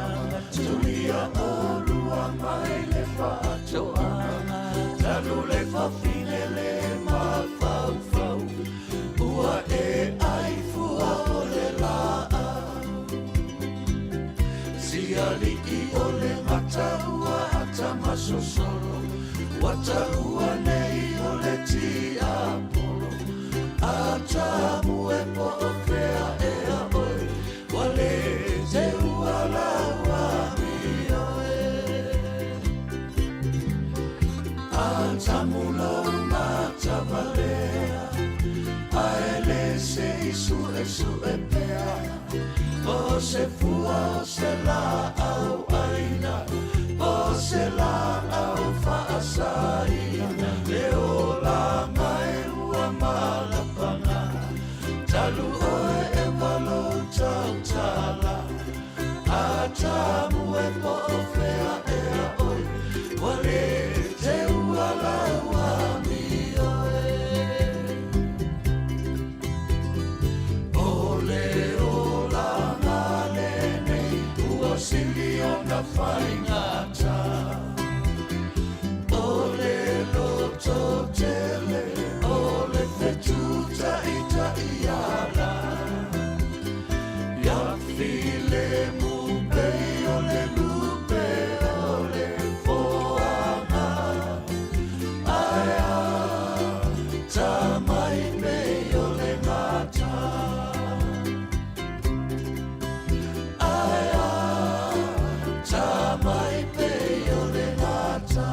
Tulia olua mai le whaatoanga Talu le whawhine le mawhau Ua e ai fua o le laa Siali i o le mata ua ata masosoro Wata ua nei o le ti apolo Atamu e po o fea e a oi Wale te ua la ua mi oe Atamu lau mata valea Aele se isu e pea O se fua o se la au aina O se la au whaasaina Le o la mai ua malapanga Talu oe e walo tau tala Atamu e po o fea e a oi Wale te ua la ua mi oe Ole o la ngale nei Ua sili o na whaingata Ole loto tele Ole fetuta ita iara Ya file mupe ole lupe ole foanga Aya tamai me ole mata Aya tamai me ole mata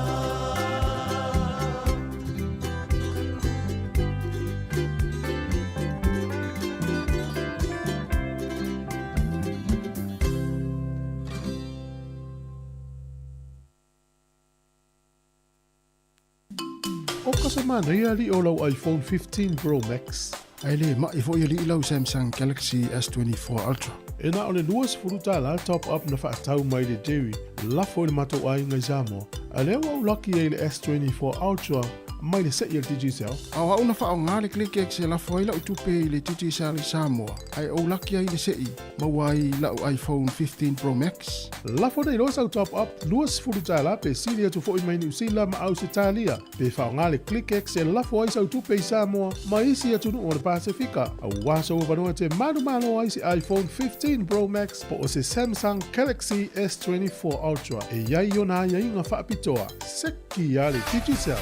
O kasamana ia li o lau iPhone 15 Pro Max. Ai le mai fo ia li lau Samsung Galaxy S24 Ultra. E na o le luas furuta la top up na whaatau mai le Jerry. Lafo i le matou ai ngai Sāmoa. A leo au lucky e le S24 Ultra mai le set i le Digicel. Au hau na whao ngā le click X e la fo ila utupe i le Digicel i Sāmoa. Ai au laki ai le sei, maua i lau iPhone 15 Pro Max. Lafo nei losa au top up, luas furuta la pe sili atu fo i mai ni usila ma au se talia. Pe whao ngā le click X e lafo ai sa utupe i Sāmoa, ma isi atu nu o le Pasifika. Au waso o vanua te manu ai si iPhone 15 Pro Max po o se Samsung Galaxy S24 Ultra. E iai o nā iai ngā whaapitoa, seki a le Digicel.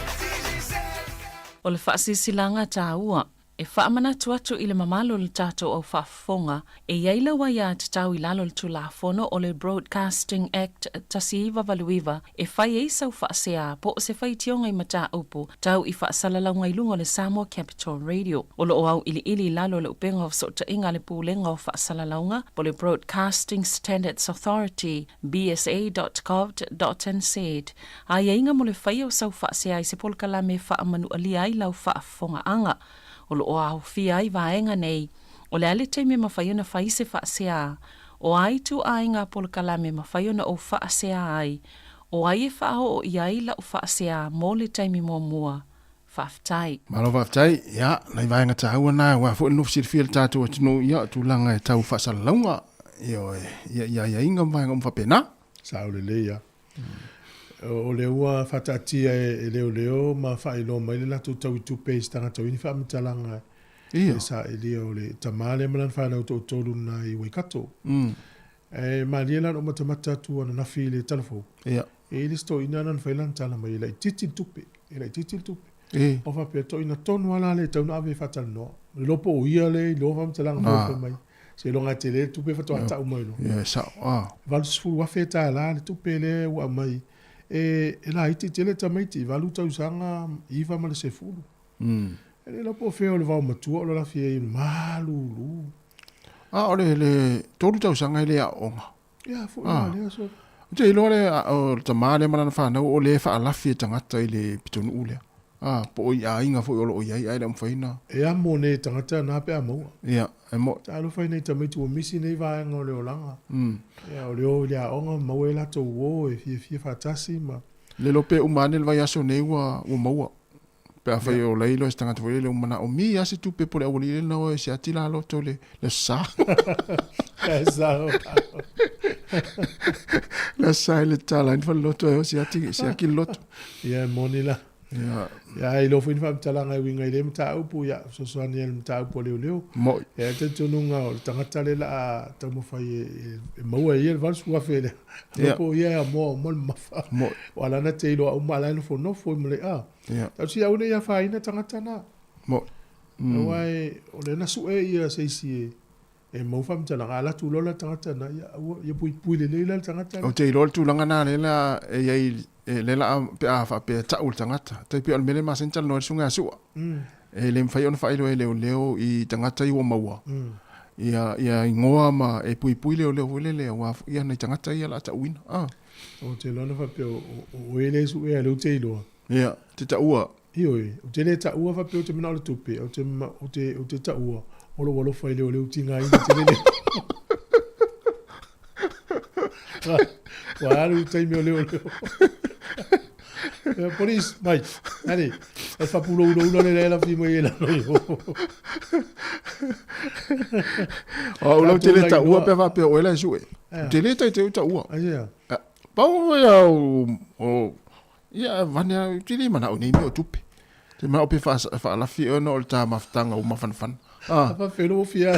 O le whaasisilanga tā ua, e whaamanatu atu i le mamalo le tātou au whaafonga, e iaila wai a te tau i lalo le tulafono o le Broadcasting Act tasiiwa valuiwa, e whai e sau whaasea po o se whai tionga i mata upu, tau i whaasalalanga i lunga le Sāmoa Capital Radio. O lo o au ili lalo le upenga o sota inga le pūlenga o whaasalalanga, po le Broadcasting Standards Authority, bsa.gov.nz. A inga mo le whai o sau whaasea i se polkala me whaamanu ali ai lau whaafonga anga. O lo o au fia i vaenga nei, o le ale te me mawhaiona whai se whaasea, o ai tu ai ngā polkala me mawhaiona o whaasea ai, o ai e whao o iai la o whaasea mō le taimi mō mua, whaftai. Malo whaftai, ia, nei vaenga tā ua nā, wa fo inof sir fiel tātou atino ia, tu langa e tau whaasalaunga, ia inga vaenga mwhapena. Saole leia. O le ua whatatia e leo ma whaelo mai le lato tau i tupe i stanga tau ini whaamitalanga e sa e leo le tamale malan whanau tō tōru na i Waikato. E ma lia lan o matamata tu ana nafi le talafo. E ili sto ina nan whailan tala mai la i titil tupe. O whapea to ina tonu ala le tau na ave whatal no. Le lopo o ia le i lo whaamitalanga mōwha mai. Se longa te le tupe whatu ata umai no. Valusfuru wafeta la le tupe le ua mai. E la iti tele tamaiti valu tau sanga iwa ma le se fulu. Ele lo po feo le vau matua o la fie malulu. Ole le tolu tau sanga le a onga. Ia fu le so. Te ilo le o tamale mana fa na o le fa la fie tangata ile pitonu ule. Po ia inga fo o ia ai le mfaina. E a mo ne tangata na pe a mo. Ia, e mo. Ta lo fa nei tamitu o misi nei va ngo le olanga. Ia o le o le a onga mo e la to wo e fie fatasi ma. Le lope umane le vai aso nei wa maua. Pe a fai o leilo e tangata fo le umana o mi ase tu pe pole awali le no e se atila lo to le sa. E sa. La sa le tala in fa loto e se ati se aki loto. Ia monila. Ya ilo fin fam talanga winga ile mta upu ya so so ani mta upu leo mo ya te tununga o tangata le la ta mo fai e mo e il val sua fele po ya mo mafa wala na te ilo o mala no fo no fo mo le ta si au ne ya fai na tangata na mo wai o le na su e ya se si e mo fam talanga la tu lo la tangata na ya pui le la tangata o te ilo tu langa na le la e le la pe a fa pe ta ul tangata te pe al mele ma sental no sunga su e le mfai on fai leo i tangata i o maua ia ngoa ma e pui leo le wa ia nei tangata ia la ta win o te lona fa pe o ele su e lo te ilo ia te ta ua ioi o te le ta ua fa pe o te mina o tupe o te ta ua o lo fai leo tinga i te le Waru tai meu leo. Polis, mai. Allez, elle fa pulo ulo le la fi mo ela. Lo tele ta ua pe va pe o ela su. Tele ta te ta ua. Pa o ia vania tele mana o nei me o tupe. Te ma o pe fa la fi no o ta maftanga o mafan. Fa felo fia.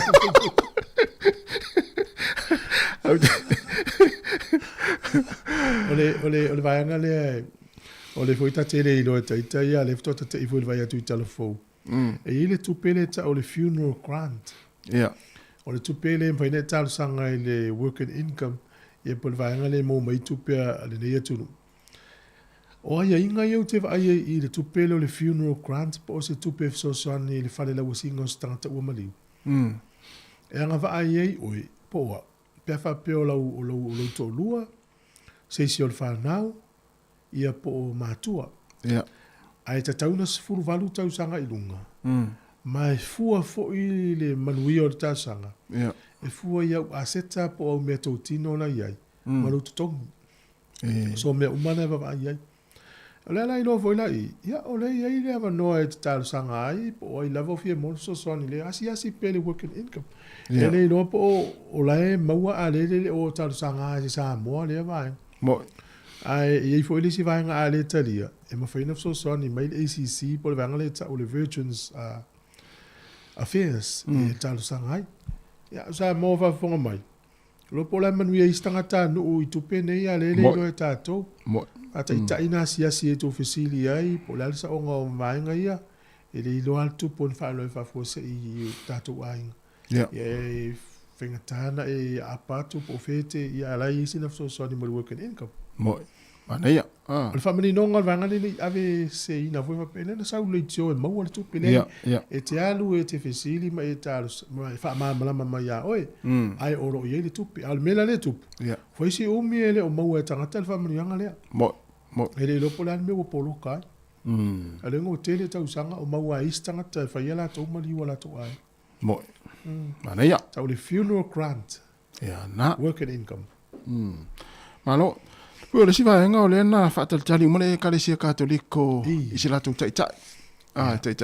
Ole vai anga le ole foi ta tele ilo ta ia le fto ta i foi vai atu telefo e ile tu pele ta ole funeral grant ole tu pele vai ne ta sanga ile work and income e pol vai anga le mo mai tu pe le ne tu o ia inga eu te vai ile tu pele ole funeral grant po se tu pe so so ni le fale la wasinga stanta o mali e anga vai ai oi po pe fa pe o lo to lua se si ol fa now ia po matua ai ta tauna sfuru valu tau sanga ilunga mai fua fo i le manui o ta sanga e fua ia aseta po o meto tino na iai malu tong so me umana va iai ole la ilo foi la ia ole ia le va no e ta sanga ai po i lavo fie mo so so ni le asi pele working income ele lo po o la e maua ale o ta sanga si Sāmoa le vai mo ai e foi lisi vai nga ale talia e ma faina so so ni mai ACC po le vanga le ta o le Virgins affairs e tal sangai ya sa mo va fonga mai lo po la manu e istanga ta no i tu pene ya le lo ta to mo ata ita ina sia si to ofisili ai po la sa onga o mai nga ia e le lo alto pon fa lo fa fo se i ta to ai e finga tana e apato po fete ia la i sina so so ni mo work and income mo mana ia le family no ngal vanga ni ave se ina foi ma pele na sa le tio e mo le tu pele e te alu e te fesili ma e ta ma fa ma ya oi ai oro ye le tu al mela le tu foi si o mi ele o mo e tanga tel family nga le mo ele lo pola me o polo ka ale ngo tele ta usanga o mo a istanga ta fa yela to mali wala to ai mo mana ia ta le funeral grant na work and income malo o le siva nga o le na fa tal tali mo le kalesia katoliko i se la tu tai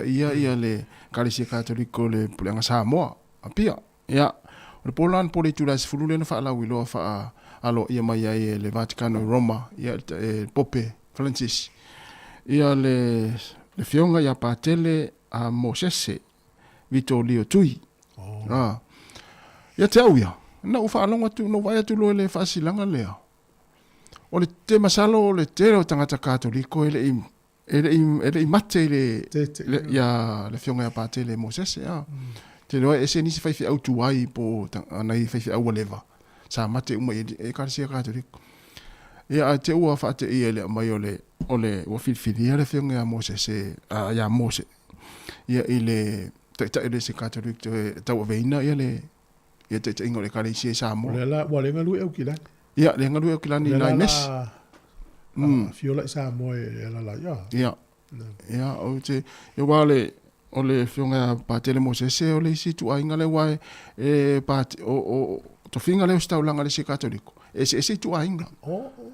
ia le kalesia katoliko le pulenga Sāmoa apia ia o le polan pole tu la sfulu le na fa la wilo fa alo ia mai ai le Vaticano Roma ia e Pope Francis ia le fionga ia patele a Mosese Vito Leo Tui ia te au ia na ufa alonga tu no vai tu lo le fasilanga lea o le te masalo o le te o tangata katoliko ele i mate ia le fionga ia pate le Mosese te loa ese nisi faifi au tuai po anai faifi au waleva sa mate uma e karisia katoliko ia te ua fate ia le mai o le ua filfilia le fionga ia Mosese ia Mose ia i le ta ile se katolik te tau veina ia le ia te ingo le Kalesia Sāmoa. Le la wa le ngalu e ukila. Ia le ngalu e ukila ni Laines. Fiola Sāmoa e la ia. Ia. Ia o te e wale o le fionga pa tele mo se o le si tu ainga le wai e pa o to finga le sta ulanga le se katoliko. E se tu ainga.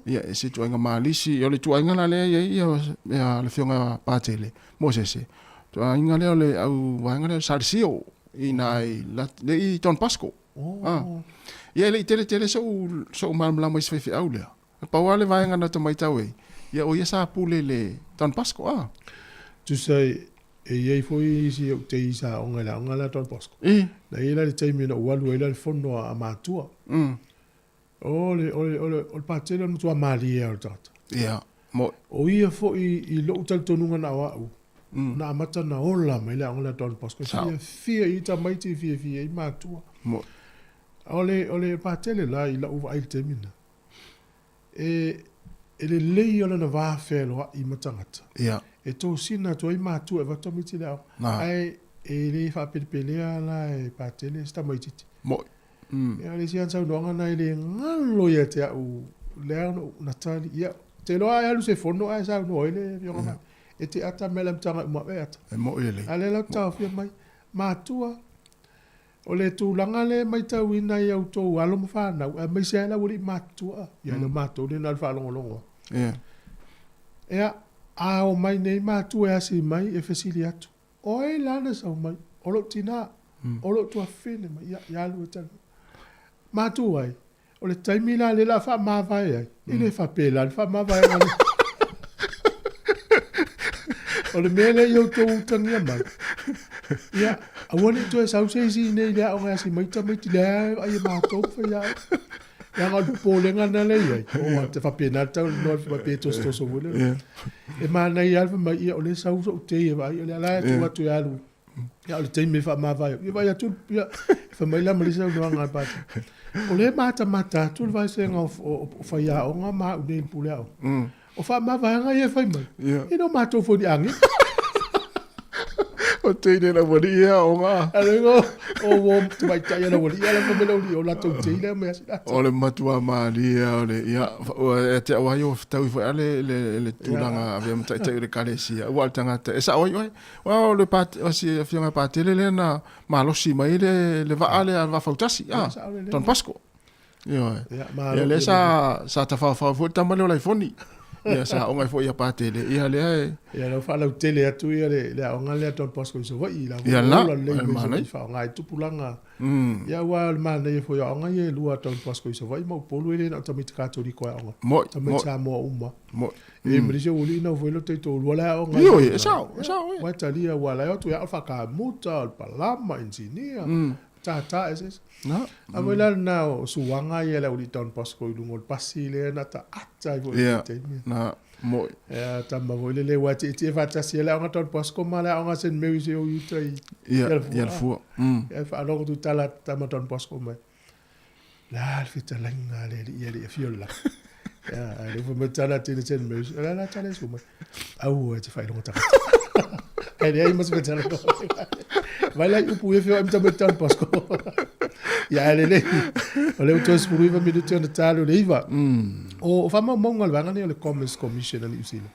Ia e se tu ainga malisi o le tu ainga le ia le fionga pa tele mo se. Tu ainga le ole au wanga le salsio inai le i ton pasco. Ia le tele so malmla mo se fe aule. Pa wale wanga na to mai tawe. Ia o ia sa pule le ton pasco Tu sai e iei foi si te isa onga ton pasco. Na ila le taimi na walu ila le fondo a matua. O pa tele no tua malia o tata. Ia mo o ia foi i lo tal tonunga na wa na mata na ola mai la onga ton pasco fia i ta mai ti fia i matua. Mo ole pa tele la i la uva il temina. Le lei ona na va felo i matangata. Ia. E to sina to i matua va to miti la. Ai le fa pelea la e pa tele sta mai titi. Mo. Ya le sian sa ndonga na ile ngalo ya te u le na tali ya te lo ai alu se fono ai sa no ile yonga. E te ata melam tanga mo ata. Mo ile. Ale la ta fi mai matua. O le tūlanga le mai tau ina i au tō alo mawhanau, mai se ala wuri matua, ia le matua le nal whalongolongo. Ea, ao mai nei matua e asi mai e fesili atu. O e lana sau mai, olo tina, olo tua whine mai, ia alu e tanu. Matua ai, o le taimila le la wha mawai ai, i le wha pēla, le wha mawai ai. O le mele i au tō utangia mai. Ia, awani tu sa usesi nei le o ngasi mai ta mai ti le ai ma to fa ya ya ngal polenga na le ai o te fa pena ta no fa pe to so vole e ma na ia fa mai o le sa uso te ia vai le ala tu ya lu ya le te me fa ma vai ia vai tu fa mai la mali sa no ngal pa o le mata tu vai se nga fa ya o nga ma u nei pule o fa ma vai nga ia fa mai e no ma to fo di angi o te ne na wari ia o ngā. Arengo, o tu mai tai ana wari ia la famela uli o la tau te ile me asina. O le matua maali ia o le ia o te awai o tau i fai le tūlanga a vea mtai tai le Kalesia. Ua le tangata. E sa oi oi. Wa o le pāti, o si whianga pātele le na malosi mai le vaa le a wafautasi. Ton Pasco. Ia le sa tawhawhau fuo tamale o lai foni. Ia sa o ngai fo ia patele ia le ai ia lo fa la tele atu ia le o ngai ton Pasco so vai la ia la le fa ngai tupulanga ia wa le mana ia fo ia ngai lua ton Pasco so vai mo polu ile na tamit katoliko ia mo tamit Sāmoa uma mo e mrise uli na foi lo te to wala o ngai io sa wa talia wala tu ia fa ka muta palama engineer ta es na abuela na suanga ia la uli ton Pasco lungo pasile na ta ata i na mo ta ma vole le wati ti fa ta si la on ton Pasco mala on sen me se o yutai ia fu ia fa lo tu tala ta ma ton Pasco mai la fita langa le fiola ya le fu metala ti sen me la tala su mai au ti fa lo ta ai ai mas vetala vai lá o puer foi muito bem Pasco ya le o tos por iva me do talo le iva o fa mo ngal vanga le Commerce Commission ali usila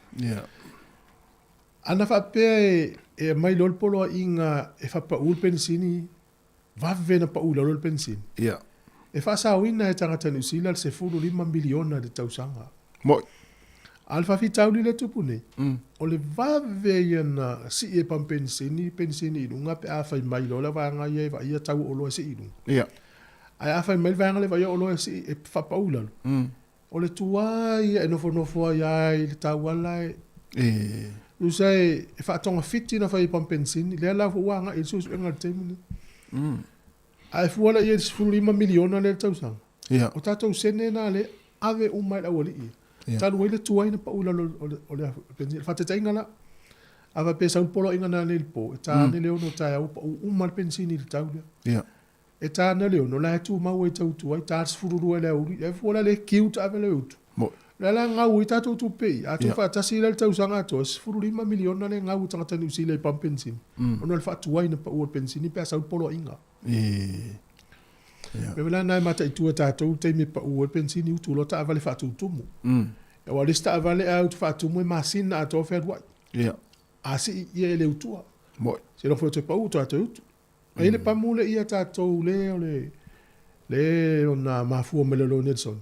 ana fa pe e mai lol polo inga e fa pa ul pensini va vena pa ul lol pensini e fa sa wina e tanga tanu usila se fulu 5 miliona de tausanga mo alfa fi tauli le tupune o le vave na si e pam pensini lunga pe a fa mai lo la vanga ye va ia tau o lo si ilu ai a fa mai vanga le va ia o lo si e fa paula o le tua ia no fo ia le tau ala lu sai e fa tonga fiti na fa i pam pensini le la fo wanga e so nga temini ai fu ala ia 5 miliona le tau sang o tatou sene na le ave umai la wali talu ile tuai na paula o le pensi fa te tainga ava pesa un polo inga na le po ta ne le ono ta u mal pensi ni tau e ta na le ono la tu ma we tau tuai ta fururu ele u e fola le kiu ta vele u La ngau i tātou tu pei. A tu whaatasi le tau sanga ato. 15 miliona le ngau tangata New Zealand pam pensin. Ono le whaatuai na pa ua pensin. I pia sau polo inga. Me wala nai mata i tua tātou te me pa ua pensin. I utulo ta avale whaatutumu. E wa lista avale au tu whaatumu e masina ato whea duai. Asi i e le utua. Se lo te pa ua tātou utu. A ile pa mule ia tātou le ona mafua melelo Nelson.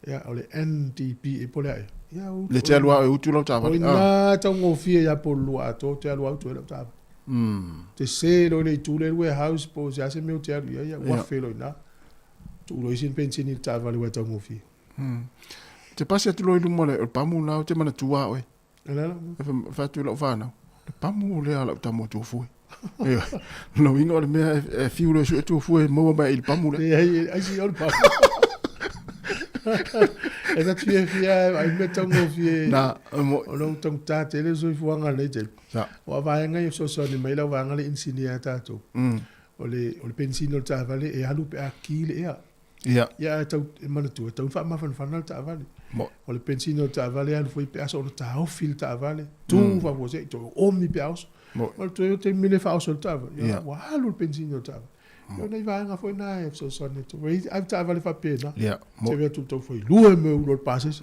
Ya, ole NDP e pole ai. Ya, le te alua e utu lau tāwari. Oina tau ngofia ya polu ato, te alua utu e lau tāwari. Te se lo le tu le warehouse po se ase meu te alu ya wafe lo ina. Tu lo isin pension ni tāwari wa tau ngofia. Te pasi atu lo ilu mole, o pamu nao te mana tua oe. Ala. Fatu lau whanau. Le pamu le ala utamo tu fui. No inga ole mea e fiu le su e tu fui maua mai il pamu le. Ai si ole pamu. E ta fia ai me tau ngofia. Na, o no tau tā te le soi fuanga le te. O avaenga i so ni mai lau vanga le insinia tātou. O le pensino le tāwale e halu pe a ki le ea. Ia tau e mana tua, tau wha mawhanwhana le tāwale. O le pensino le tāwale alu fwoi pe aso o le tāofi le tāwale. Tu wawose i tau omi pe aso. O le te mine wha aso le tāwale. Ia wa halu le pensino le tāwale. Yo nei vaenga foi na e so sonne to. Ai tāwale fa pena. Te vea tu tau foi lua me ulo le pases.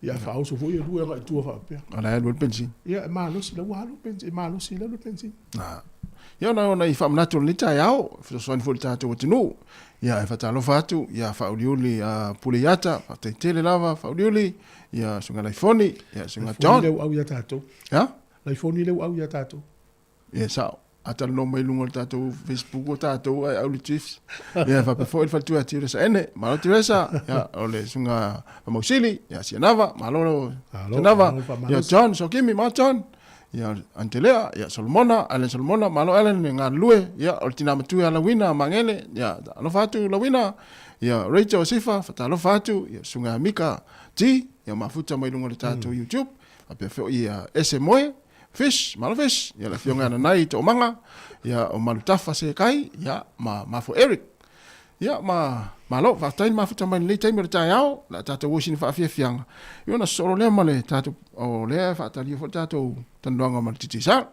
Ia fa aso foi lua nga i tua fa pena. Ala e lua le pensin. Ia malo si la walo pensin, malo si la pensin. Ia na i whamnatu ni tai au, whisoani fo le tātou atinu. Ia e whatalo whatu, ia whauliuli pule iata, whateitele lava, whauliuli, ia sunga laifoni, ia sunga John. Laifoni leu au ia tātou. Ja? Laifoni leu au ia tātou. Ia sao. Atalo no mai lunga le tātou Facebook o tātou ai au le chiefs. Ia whapefo il whatu ati uresa ene, malo tiresa, ia o le sunga whamausili, ia sianava, malo sianava, ia John, so kimi, ma John. Ia Antelea, ia Solomona, Allen Solomona, malo Allen ngā lue, ia o tina matui ala wina mangele, ia alo fatu la wina, ia Rachel Sifa, fatalo fatu, ia sunga Mika G, ia mafuta mai lunga le tātou YouTube, apia feo ia SMOE, Fish, malo fish, ia la fionga na nai to manga, ia o malutafa se kai, ia mafo Eric. Ia malo fatain mafuta mai le taimi le tai au, la tātou wosini whaafia fianga. Ia na soro lea male tātou o lea whaatari o tātou tanduanga male titi sa. Sa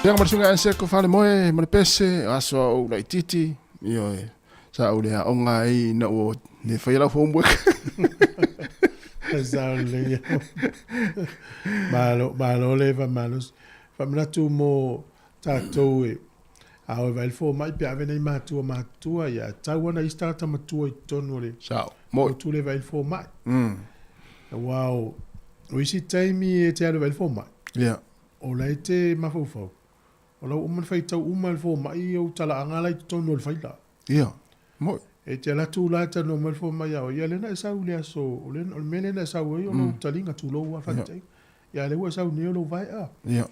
Pega marsunga anse ko fale moe mare pese aso o lai titi io sa o le onga I na o ne fai la homework Exactly. Malo le va malos. Fa mna tu mo tatou e. Au vai fo mai pe ave nei matua ya. Tau na istata matua I tonu le. sa mo Tu le vai fo mai. Wow. O isi taimi e te alo vai fo mai. yeah O lai te mafofo. O lau uman fai tau uman fo mai o tala angala I tonu le fai la. yeah mo E te ala tu la ta no mal fo mai o ia lena sa u le so o le o mele na sa o lo talinga tu lo wa fante ia le wa sa u ne lo vai a yeah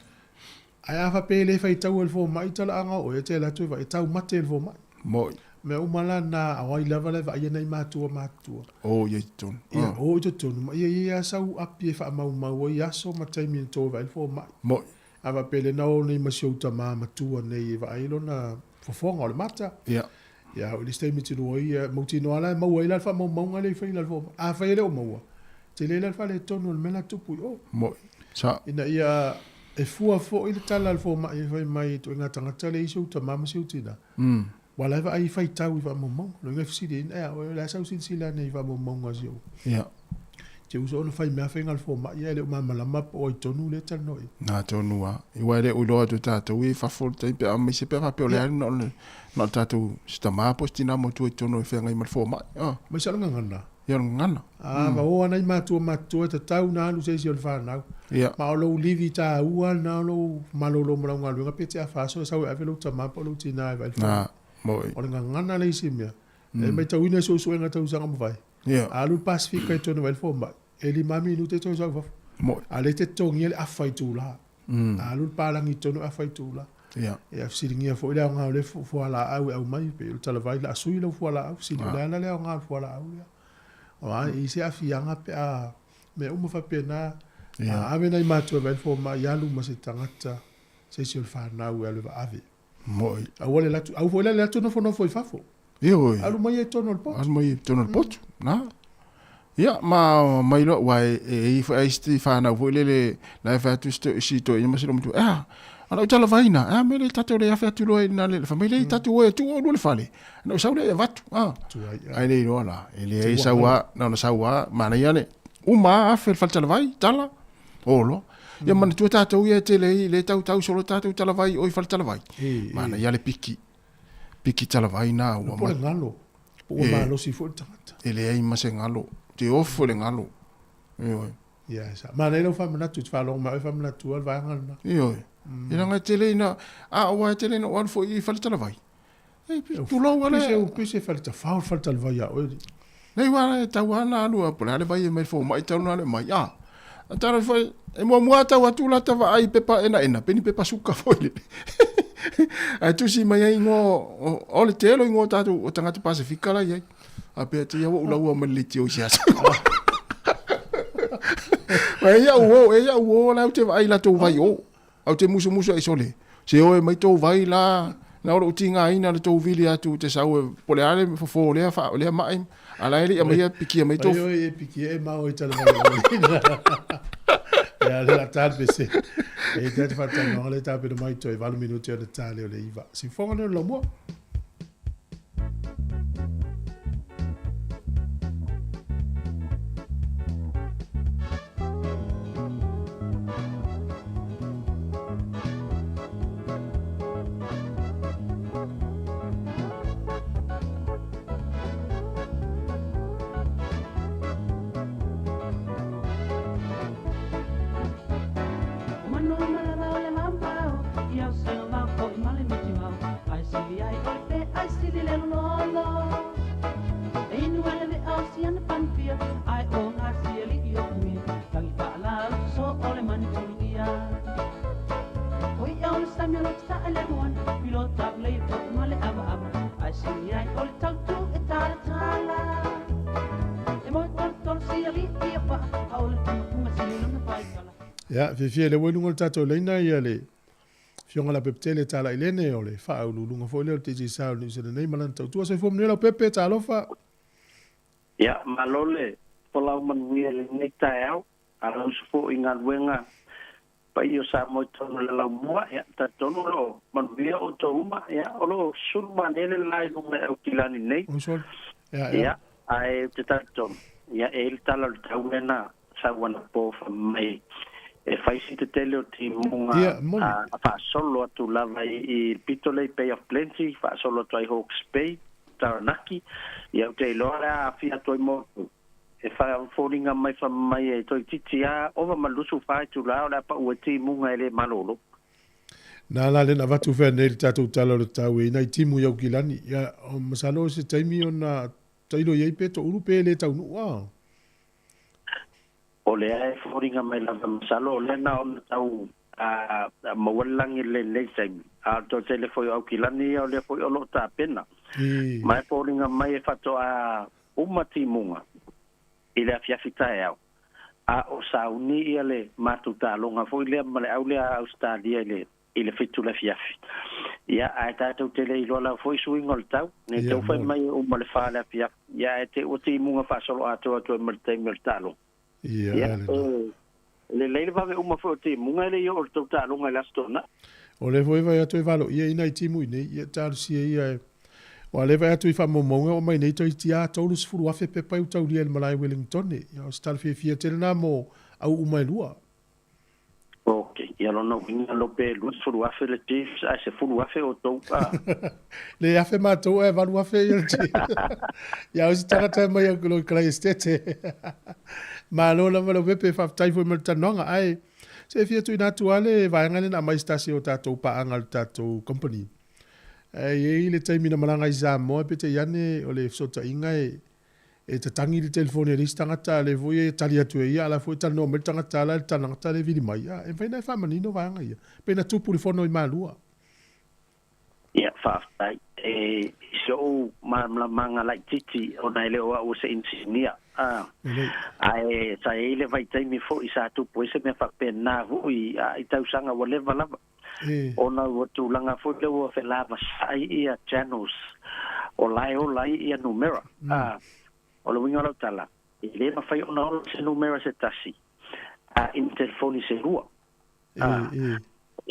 ai a fa pe le fai tau el fo mai tala anga o e te ala tu vai tau mate el fo mai mo me o mala na a wai lava le vai nei matua o ye ton ia o te tonu ia sa u api e fa mau mau ia so mate mi to vai fo mai mo a va pe le na o nei masio ta matua nei vai lo na fo fo ngol mata yeah ya o liste mi tino ia mo tino ala mo ila fa mo ngale fa ila fo a fa ile o mo te le fa le tono le mena tupu o mo sa ina ia e fua fo ile tala fo mai fa mai to nga tanga tale iso ta mama si utina wala va ai fa tau fa mo lo nga fsi din e o la sa usin sila nei fa mo ngazio yeah te uso no fa me fa ngal fo mai ile o mama la map o tonu le tal no na tonu wa I wa le o lo to tata we fa fol te pe am se pe fa pe le no tata sta ma postina mo tu tonu fe ngai mal fo mai ma sa nga ngana ya ngana va o ana matua te tau na lu se si o fa na yeah ma o lo livi ta ua na lo malolo mo nga lu pete a fa so sa e velo ta ma polo tina va na mo o nga ngana le simia e mai ta wina so nga ta usanga mo vai yeah alu pacific e tonu vel fo e li mami nu te to sa mo ale te tongi le afai tu la alu palangi tonu afai tu la yeah e a siringia fo ile nga le fo ala au mai pe o tala vai la sui lo fo ala au siringia le nga fo ala au o ai se afianga pe a me uma fa pena ave nei matua vel fo ma yalu ma se tangata se si o fa na u ale va ave mo a wole la tu au wole la tu no fo fafo yo alu mai e tono po as mai tono pot na ya ma mai lo wai e fa sti fa na vole la fa tu sto si to i ma se lo tu ana o tala vaina me le tatu le afa tu lo na le famile tatu o tu o le fale no sa le vatu ai le lo la ele ai sa wa no sa wa ma na yale uma afa fa tala vai tala olo ya man tu tatu ye te le tau solo tatu tala vai o fa tala vai ma na yale piki tala vai na o ma ngalo o ma lo si fo tata ele ai ma se ngalo te ofo le ngalo ya sa ma le lo fa ma tu fa lo ma fa ma tu al va ngana ina nga tele ina wa tele no one for I falta la vai tu lo wala pise falta falta la vai o nei wala ta wana lu apona le vai me fo mai ta no le mai tara foi e mo ta wa tu la ta va ai pepa ena peni pepa suka foi ai tu si mai ngo o le telo ngo ta tu o tanga te pacifica la ye a pe te ya o la o me le ti o sia e ya o la te vai la tu vai o au te musu e sole se o mai to vai la na o tinga ina le to vili atu te sau pole ale fo le fa le mai ala ele mai piki mai to e piki e mau e tala mai ya la tarde se e te fa tano le tape de mai to e 20 minuti de tale o le iva si fonga lo mo ya fi le wenu ngol tato le na ya le fionga la peptele tala ilene ole fa ulu lunga fo le te ji sa ni se nei malan tu se fo mnela pepe talo fa ya malole pola man wi le nei tae au ala usfo inga wenga pa io Sāmoa tonu le lau mua ia ta tonu lo manuia o toma ia o lo sulma nele lai lunga o kilani nei ia ai te tato ia e tala le taulena sa wana po fa mai e fai si te tele o ti munga a fa solo atu lava I pitole pay of plenty fa solo atu ai Hawke's Bay Taranaki ia te lora a fia toi mo e fa foringa mai fa mai e toi titia ova malusu fa tu la la pa o ti munga ele malolo na la le na vatu fe nei tatu talo le tau e nei timu yo kilani ia o masalo se taimi ona tailo ye peto urupe le tau no o le ai foringa mai la masalo le na on tau a mawalangi le sai a to tele foi au kilani o le foi o lo ta pena mai foringa mai e fato a umati munga ile afia fita au a o sauni ile matuta longa foi le male au le Australia ile fitu le fiafi ia a tatu tele ilo la foi swingol tau ne tau foi mai o male fa la fia ia te o ti munga fa solo ato merte mertalo ia le leile va ve uma foi ti munga le yo o ta longa la stona o le foi vai ato valo ia ina ti mu nei ia tar si ia o le vai atu I fa momonga o mai nei toi tia tolu sfuru afe pe pai utau lia malai Wellington ia o stal fia tele na mo au umai lua ok ia lo no winga lo pe lu sfuru afe le tis a se furu afe o tou le afe ma tou e valu afe ia ia o si tangata mai au lo krai estete ma lo la valo pepe fa tai foi mal tanonga ai se fia tu ina tu ale vai ngane na mai stasi o tatou pa angal tatou company e le taimi na malanga I Sāmoa pe te iane o le sota inga e te tangi le telefone ri tangata le voi tali atu ia ala foi tano me tangata la tangata le vidi mai e vai na fa manino vanga ia pe na tupu le fono I malua ia fa tai e so manga like titi o na le o se insignia ai sai le vai taimi fo I sa tupu se me fa pena hui I tau sanga o le vala ona o tu langa fo le o fe lava sai ia channels o lai ia numera o lo winga tala ile ma fai ona o se numera se tasi in telefoni se rua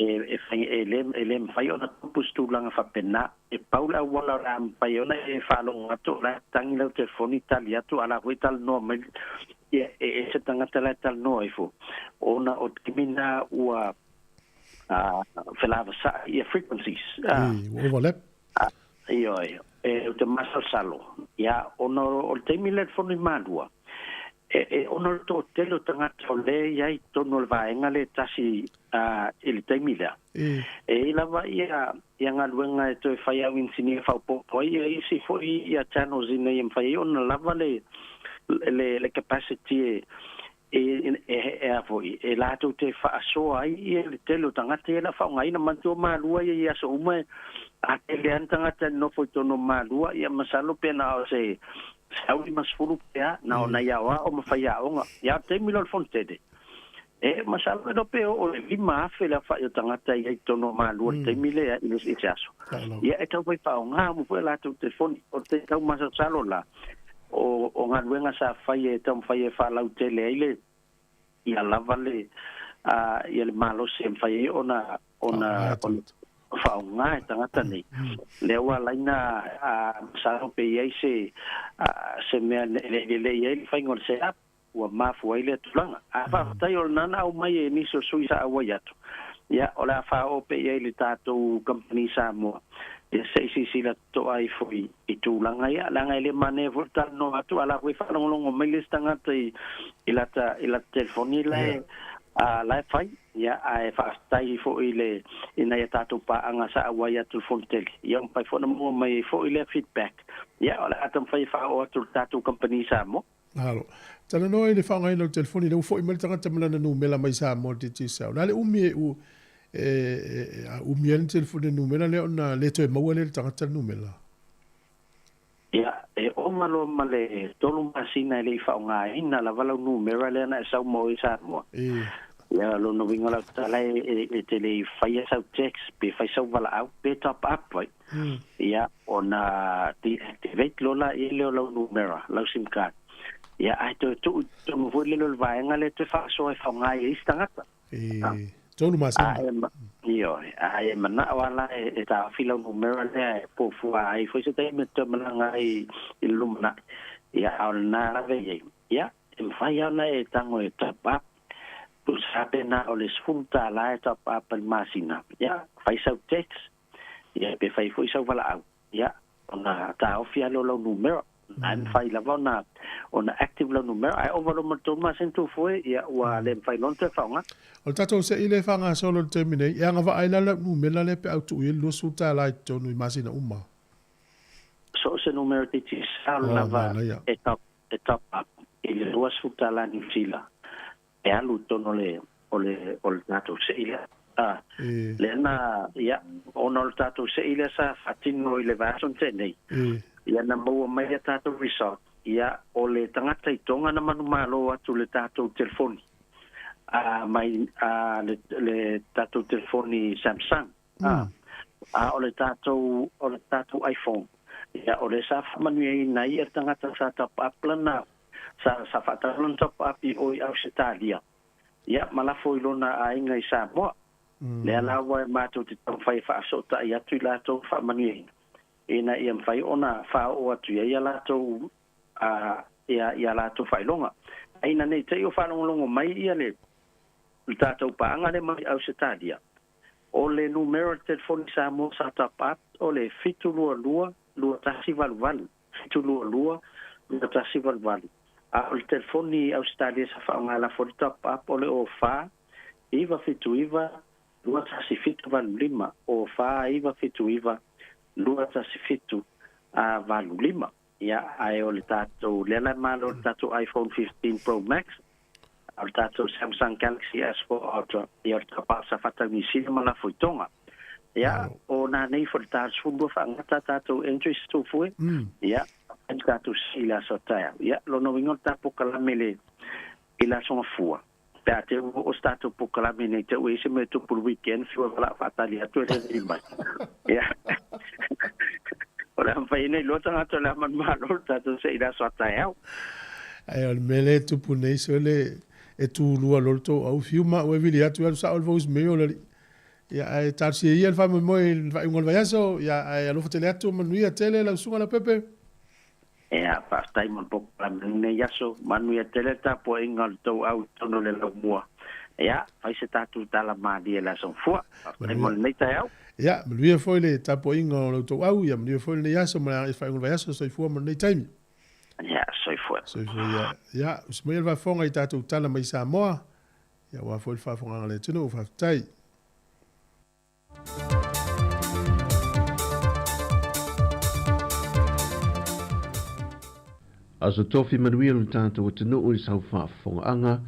le fai ona pustu langa fa pena e paula wala ram fai ona e fa lo ngato la tangi le telefoni talia tu ala vital no me e se tanga tala tal no ifo ona o timina ua falava sa ia frequencies overlap io e te masal salo ia ono o te mile foni madua e ono to telo tanga tole ia I tono vaenga le tasi il te mile e lava ia ngaluenga e to fai au insini fa po ia si foi ia channels in ia fai ona lava le capacity e foi e la tu te fa so ai e te lo tanga te la fa ngai na manto malua ia so uma a te le tanga te no foi tono malua ia masalo pena o se au masfulu pea na ona ia o ma fa ia onga ia te milo fontede e masalo no pe o le lima fe la fa tanga te ia tono malua te mile ia ilos ichaso ia e tau fa onga mo foi la tu telefoni o te tau masalo la o ngaluenga sa fai e tam fai e fa lau tele ile ia lavale ia le malo se fai ona fa nga tangata nei le wa laina sa pe ia se me le ia fai ngol se ap wa mafu ile tulanga fa tai o nana o mai ni so suisa wa yatu ia ola fa o pe ia le tato company Sāmoa se la to ai foi I tu langa ia langa le mane volta no atu ala we fa longo me le stanga te ila telefoni le la fai ia ai fa stai fo ile ina ia tatu pa anga sa wa ia telefon tel ia pa fo no mai fo ile feedback ia ala atam fai fa o tatu company Sāmoa alo tala no ile fa ngai no telefoni le fo email tanga tamala no mela mai Sāmoa ti sa na le umi u umian telefone numera le ona le to mau le tangata numera ia e o malo male tolu masina le fa nga ina la vala numera le na sa mo Sāmoa ia lo no vinga la tala e tele fai sa text pe fai sa vala au pe top up vai ia ona deactivate lola ile lo numera lo sim card ia ai to mo le lo vai nga le te fa so e fa nga i stangata Tolu masina. Ai mana wala e ta filo numero le po fu ai foi se te metto mana ai ilumna ya alna la ve ya em fai ana e tango e tapa tu sabe na o le sfunta la e tapa pel masina ya fai sau text ya pe fai foi sau vala ya ona ta ofia lo numero an fai la vona ona active lo numero ai over mo to ma sentu foi ya wa le fai non te fa nga o tatou se ile fanga solo termine ia nga va aila la numela le pe autu i lo suta la tonu i masina uma so se numero te ti sala va e top up il lo suta la ni fila e alu tono le o tatou se ile le na ya ono tatou se ile sa fatino ile va son tenei ia na mo mai tatou resort ia o le tangata i tonga na manumalo atu le tatou telefoni mai le tatou telefoni Samsung o le tatou iPhone ia o le sa manui nai e tangata sa top up lana sa fatalon top up i o au Italia ia malafo ilona ainga i Sāmoa le ala wa matou te tau fai fa so ta ia tu la to fa manui ina ia fai ona fa o atu ia la to ia la to fai longa aina nei te o fa longo mai ia le tatou paanga le mai au Italia o le numero telefoni Sāmoa sa top o le fitu lua tasi valvalu fitu lua tasi valvalu o le telefoni au Italia sa fa la for top up o le o fa iva fitu iva lua tasi fitu valu lima o fa iva fitu iva lua tasi fitu valu lima ia ai o le tatou le la malo tatou iPhone 15 Pro Max al tatou Samsung Galaxy S4 Ultra ia o pasa fata ni sima la foitonga ia o na nei for tatou fundo fa ngata tatou interest to foi ia en tatou sila sota ia lo no vingo tapo kala mele ila son fua Pate o stato pokola mene te o ese me to por weekend fio la fatalia to le imba ya ora fai nei lo tanga to la man malo tato se ira sota ya ai o mele tu punei sole e tu lua lorto au fiuma o vilia tu sa o vos me o ya ai tarsi ia fa mo vai un vayaso ya ai lo fotele atu manuia tele la sunga la pepe ya pastai mon pokola mene yaso manuia tele ta po ingal to au tono le lo mua ya fai se tatu tala madi la son fua mon nei ta ya ya manuia foi le ta po ingal to au ya manuia foi le yaso ma fa un vayaso so fua mon nei time ya soy fua ya usmail va fonga i tatu tala mai Sāmoa ya wa foi fa fonga le tuno fa tai Aso tofi manuia le tātou tunu ui sau whaafonga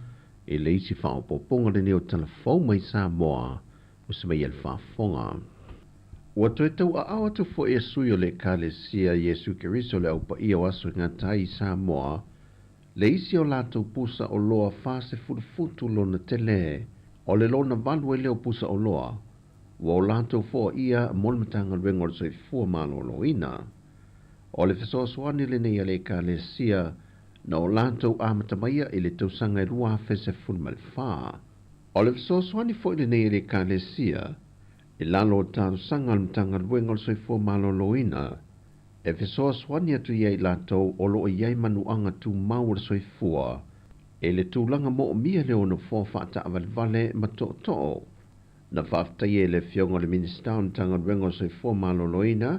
e leisi whaapoponga le neo telefou mai Sāmoa o se mai el whaafonga. Ua toi tau a awa tu fo e sui o le kālesia Yesu Keriso le aupa ia o aso ngā tai Sāmoa le isi o lātou pusa o loa whase futu lona tele o le lona valu e leo pusa o loa ua o lātou fo ia molmatanga rengor soi fua malo loina. O le fesoasoani le nei ale kālesia na o lātou āmatamaia i le tausanga e rua fese fulma le whā. O le fesoasoani fo i le nei ale kālesia i lalo o tāru sanga almatanga ruenga o soifua malo loina e fesoasoani atu iai lātou o lo iai manuanga tu mau le soifua e le tūlanga mo o mia leo na fōwhata avalvale ma to'o na whaftai e le fionga le minister tanga ruenga o soifua malo loina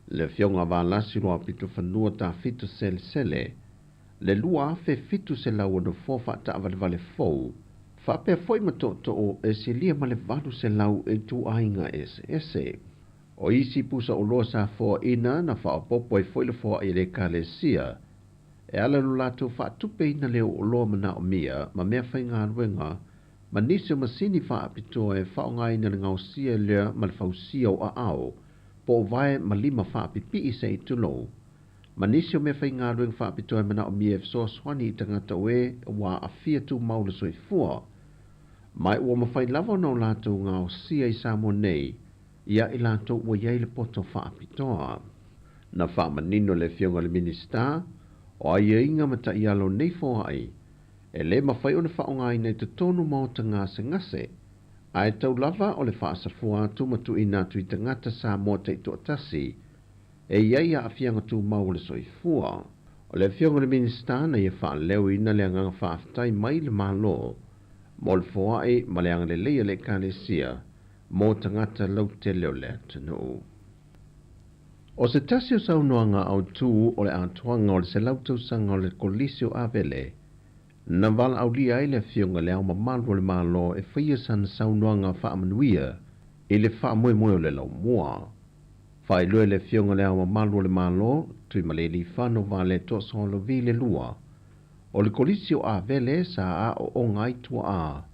le fionga wālasi roa pitu whanua tā fitu sele le lua fe fitu se lau no fofa ta avalvale fou whapea foi matoto e se lia ma le valu se lau e tu ainga ese o isi pusa o loa sa foa ina na whaapopo e foi le foa i le kālesia e ala lulato whaatupe ina leo o loa mana o mia ma mea whainga ruenga ma nisi o masini whaapitoa e whaonga ina le ngausia lea ma le whausia o a ao po vai malima whaapipi i se i tulo. Manisio me whainga rueng whaapitoa mana o mie so swani i tangata oe wa a fia tu maula soi fua. Mai ua mawhai lava no lātou ngā o sia i Sāmoa nei, ia i lātou ua iei le poto whaapitoa. Na whaamanino le fionga le minista, o a ia inga mata i alo nei fua ai, e le mawhai o na whaonga i nei te tonu maota ngā se ngase, Ai tau lava o le whaasafua tumatu ina tui tangata Sāmoa te ito atasi, e iai a afianga tu mau le soifua. O le fionga le minista na ia wha leo ina le anganga whaafitai mai le malo, mo le foae ma le anga le leia le kālesia, mo tangata lau te leo le tunu. O se tasi o saunoanga au tū o le atuanga o le se lautausanga o le kolisio avele, na wala au lia i le fionga le au mamalu le malo e whaia san saunoanga whaamanuia i le whaamoe o le lau mua. Whai lue le fionga le au mamalu le malo, tui maleli whano vale to solo vi le lua. O le kolisio avele sa a o ngai tua a,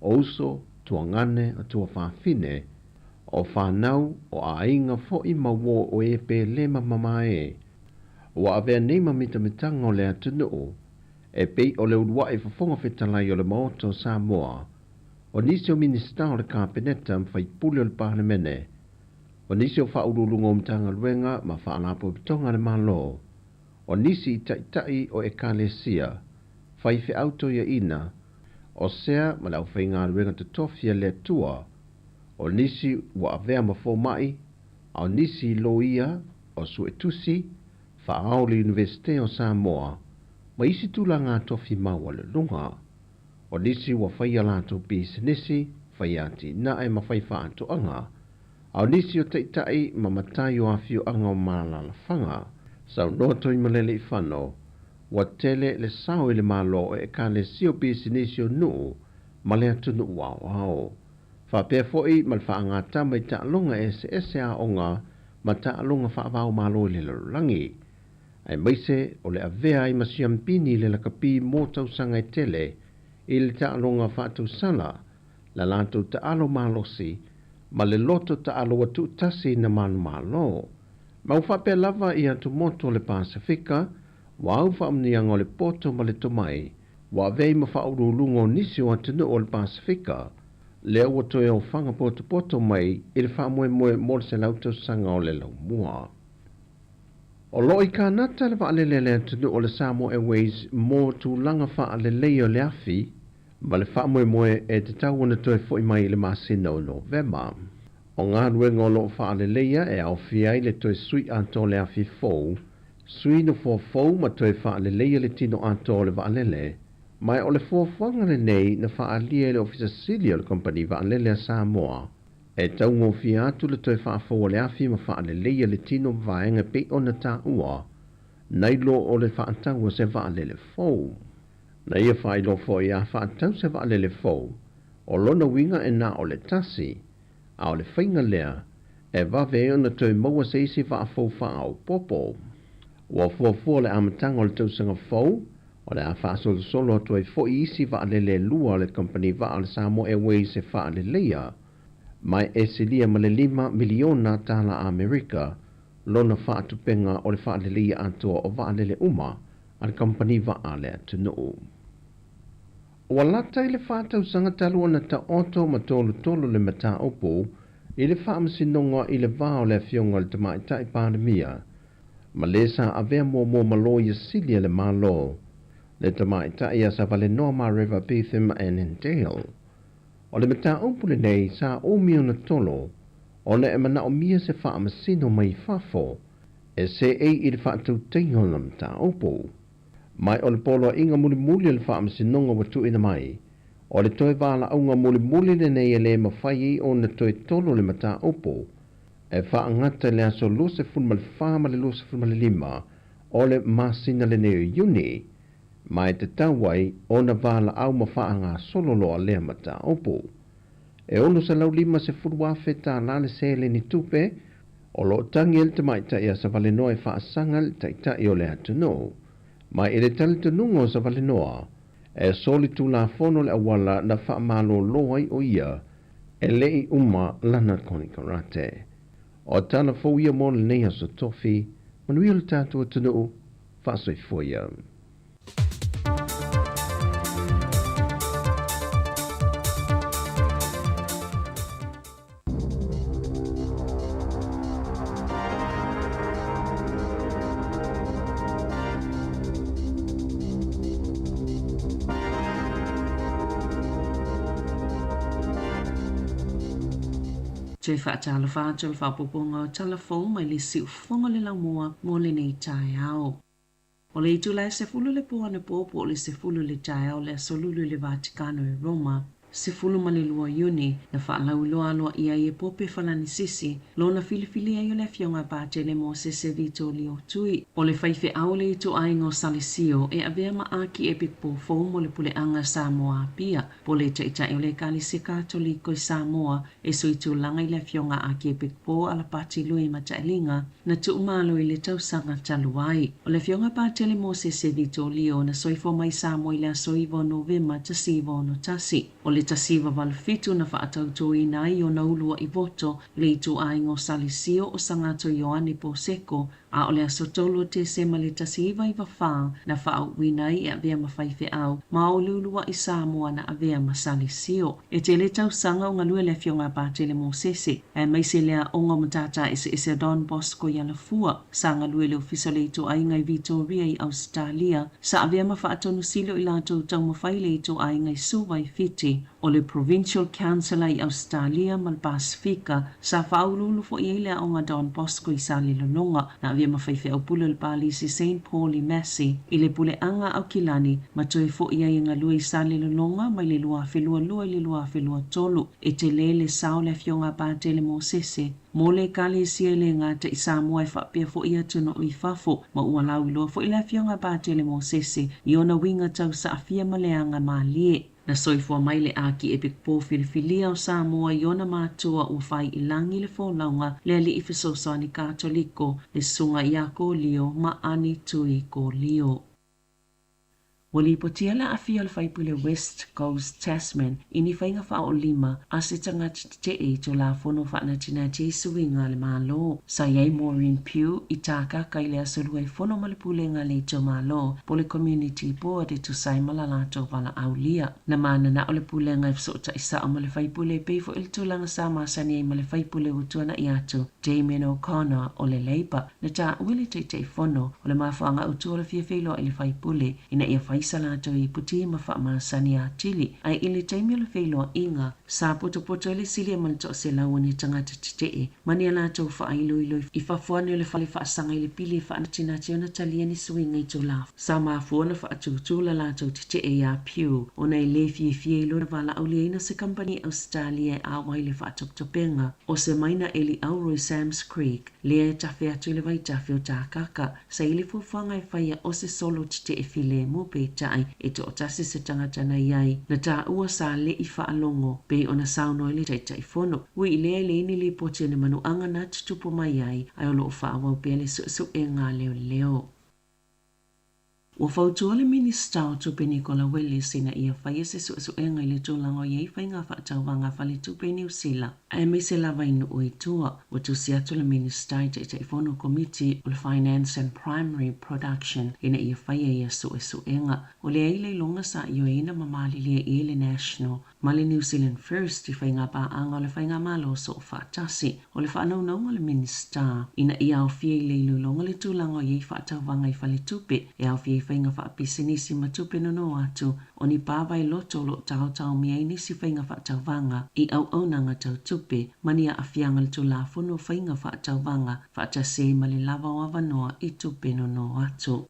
o uso, tua ngane, a tua whaafine, o whanau o a inga fo i mawo o e pe lema mamae. O a vea neima mitamitanga o le atunu e pei o le urua e fafonga whetalai o le maoto Sāmoa. O nisi o minista o le kāpeneta mwhai pule o le parlemene. O nisi o whaurulungo mtanga luenga ma whaalapo pitonga le malo. O nisi i taitai o e kālesia. Whai whi auto ia ina. O sea ma lau whai ngā luenga te tofia le tua. O nisi wa avea ma fo mai. O nisi loia o suetusi. Whaoli Universite o Sāmoa. Ma isi tula ngā tofi maua le lunga. O nisi wa whai alato bisinisi. Whai ati nae ma whai whaanto anga. Au nisi o teitai ma matai o awhio anga o malala whanga. Sau noa toi malele I whano. Wa tele le sao I le malo e ka le sio bisinisi o nuu. Ma le atunu wao ao. Whapea foi ma le whaanga tama I taalonga ese a onga. Ma taalonga whaavao malo I le larangi. Ai maise o le avea I masiampini le lakapi mō tausanga I tele. I le taalonga whaatu sala. La lanto taalo malosi. Ma le loto taalo watu tasi na manu malo. Ma uwhape lava I atu moto le Pasifika, wa au whaamnianga o le poto ma le tomai, wa vei ma whaurulungo nisi o atunu o le Pasifika, le au atoe o whanga poto mai I le whaamoe mo se lauto sanga o le lau mua. O loi ka nata le waalele le atunu o le Sāmoa Airways mo tūlanga waalele o le afi, ma le whaamoe e te tau ana toe fo I mai I le masina o November. O ngā ruenga o loo whaaleleia e au fiai le toe sui anto le afi fou, sui no fou ma toe whaaleleia le tino anto le waalele, mai o le fōwhanga le nei na whaalia le ofisa sili o le kompani waalele a Sāmoa, e tau ngō fia atu le toe whaafou le afi ma whaaleleia le tino vaenga pe o na tā ua, nei lo o le whaatau se waalele fou. Na ia whailo fo I a whaatau se waalele fou, o lona winga e na o le tasi, a o le whainga lea, e wawe ona toi maua se isi whaafou whaau popo. Ua fuafua le amatanga o le tausanga fou, o le a whaasolo solo atu e fo isi waalele lua le company wa le Sāmoa Airways e waaleleia, mai e silia ma le 5 miliona tala Amerika, lona whaatupenga o le waaleleia atua o waalele uma, a le company wa le atunu. Ua lata I le whātausanga talu ana ta oto ma tolu le mata opo, I le whaamasinonga I le vāo le fionga le tamaitai pandemia, ma le sa avea mō malo I silia le malo, le tamaitai a sa vale noa ma River Betham and Endale. O le mata opo le nei sa o mio na tolo, o le e mana o mia se whaamasino mai fafo, e se I le whaatautengo na mata opo. Mai o le polo inga muli le whaamasinonga watu ina mai. O le toe wala aunga muli le nei e le mawhai o na toe tolo le mata opo. E whaangata le aso lose funma le whaama le lose funma le 5. O le masina le neo Juni. Mai te tauai o na wala au ma whaanga sololo a lea mata opo. E ono sa lau 5 se furuafe ta lale se le ni tupe. O lo tangi el te maita ia sa vale noa e whaasangal taita I o le atunu. Mai ele tali tunungo sa vale noa, e soli tu la fono le awala na whaamalo loai o ia, e lei uma lana koni karate. O tana fo ia mo le neha so tofi, manuia le tātua tunu, whaasoi foia. Tui whaatala whātua le whapoponga o telefon mai le si ufonga le laumua mo le nei tai au. O le itu lai se fulu le poane popo o le se fulu le tai au le asolulu le Vaticano e Roma. Se fulu ma le lua Iuni na whaalau loa loa ia e pope whalani sisi lo na filifili ai o le fionga pāte le mo se vito li o tui. O le whaife au le itu aingo salisio e avea ma aki epic po fo mo le pule anga Sāmoa pia. Po le taitai o le kali se katoliko i Sāmoa e so itu langa i le fionga aki epic po ala pati lui ma tailinga na tu umalo i le tausanga taluai. O le fionga pāte le mo se vito li o na soifo mai Sāmoa i le soivo Novema tasivo no tasi. O le tasiva valfitu na whaatauto i nai o na ulua i voto le itu aingo salisio o sangato Ioani po seko a o le asotolo te sema le tasiva i wawha na whaauwinai e avea mawhaife au ma o lulua i Sāmoa na avea ma salisio. E te le tau sanga o ngalue le fionga pāte le mosese e maise lea onga matata ese Don Bosco i alafua sa ngalue le ofisa le itu ainga i Victoria i Australia sa avea ma whaatonu silo i lato tau mawhai le itu ainga i suwa i fiti. O le Provincial Councillor i Australia mal Pasifika sa whaululu fo i lea onga Don Bosco i sali longa na avea mawhaife au pule le palisi St. Paul i Massey i le pule anga au kilani ma toi fo i inga lua i sali longa mai le lua whelua lua i le lua whelua tolu e te le sao le fionga pāte le mosese. Mo le kale sia le ngata i Sāmoa e whapea fo i atuno i whafo ma ua lau iloa fo i le fionga pāte le mosese i ona winga tau sa afia maleanga ma lie. Na soifua mai le aki epic po filifilia o Sāmoa i ona mātua ua whai i langi le wholaunga le ali i whisosani katoliko le sunga i a ko lio ma ani tui ko lio. Wali potia la afia le whaipule West Coast Tasman ini whainga wha o lima a se tangata te e to la fono whaana tina te suinga le malo. Sa iei Maureen Pugh i tāka kai le asolua i fono malipulenga le to malo po le community board e to sai malalato wala aulia. Na mana na o le pulenga i fsota i saa ma le whaipule peifo il tulanga sa masani e ma le whaipule utuana i atu Damien O'Connor o le Labour na ta uili te fono o le mawhaanga utua le fiafelo i le whaipule ina ia Isalato i puti ma wha masani a tili ai ili taimi le whailoa inga sa poto le sili man to se lawani tangata titee mani alato wha ailo i whafuani le whale wha asanga i le pili wha anatina te ona talia ni swinga i to laf sa maafuana wha atutula lato titee a Pew ona i le fie ilo na wala aulia ina se company Australia a waile wha atoktopenga o se maina eli auroi Sam's Creek le tafe atu le vai tafe o tākaka sa ili fuwhanga i whaia o se solo titee file mo pe tai e to tasi se tangata na iai na ta ua sa le i whaalongo pe ona sauno ili tai fono ui lea le ini li potia ne manu anga na tutupo mai ai ai o loo whaawau pe le su e ngā leo. Ua whautua le minista o tupe Nicola Willis ina ia whaia se su e ngai le tūlango iei whai ngā whaatauwanga whale tupe New Zealand. Ai me se lava inu ui tua, ua tusi atu le minista i te whono komiti o le Finance and Primary Production ina ia whaia ia su e nga. O le eile longa sa io ina mamali lia i le National ma le New Zealand First i whai ngā paanga o le whai ngā malo so o whaatasi. O le whaanaunga le minista ina ia au fia i le ilulonga le tūlango iei whaatauwanga i whale tupe e au fia whainga whaapisinisi matupe no atu o ni pāwai loto lo tau mia inisi whainga whaatauwanga i au nanga tau tupe mania a whianga le tulafono whainga whaatauwanga whaatase ma le lava o avanoa i tupe no atu.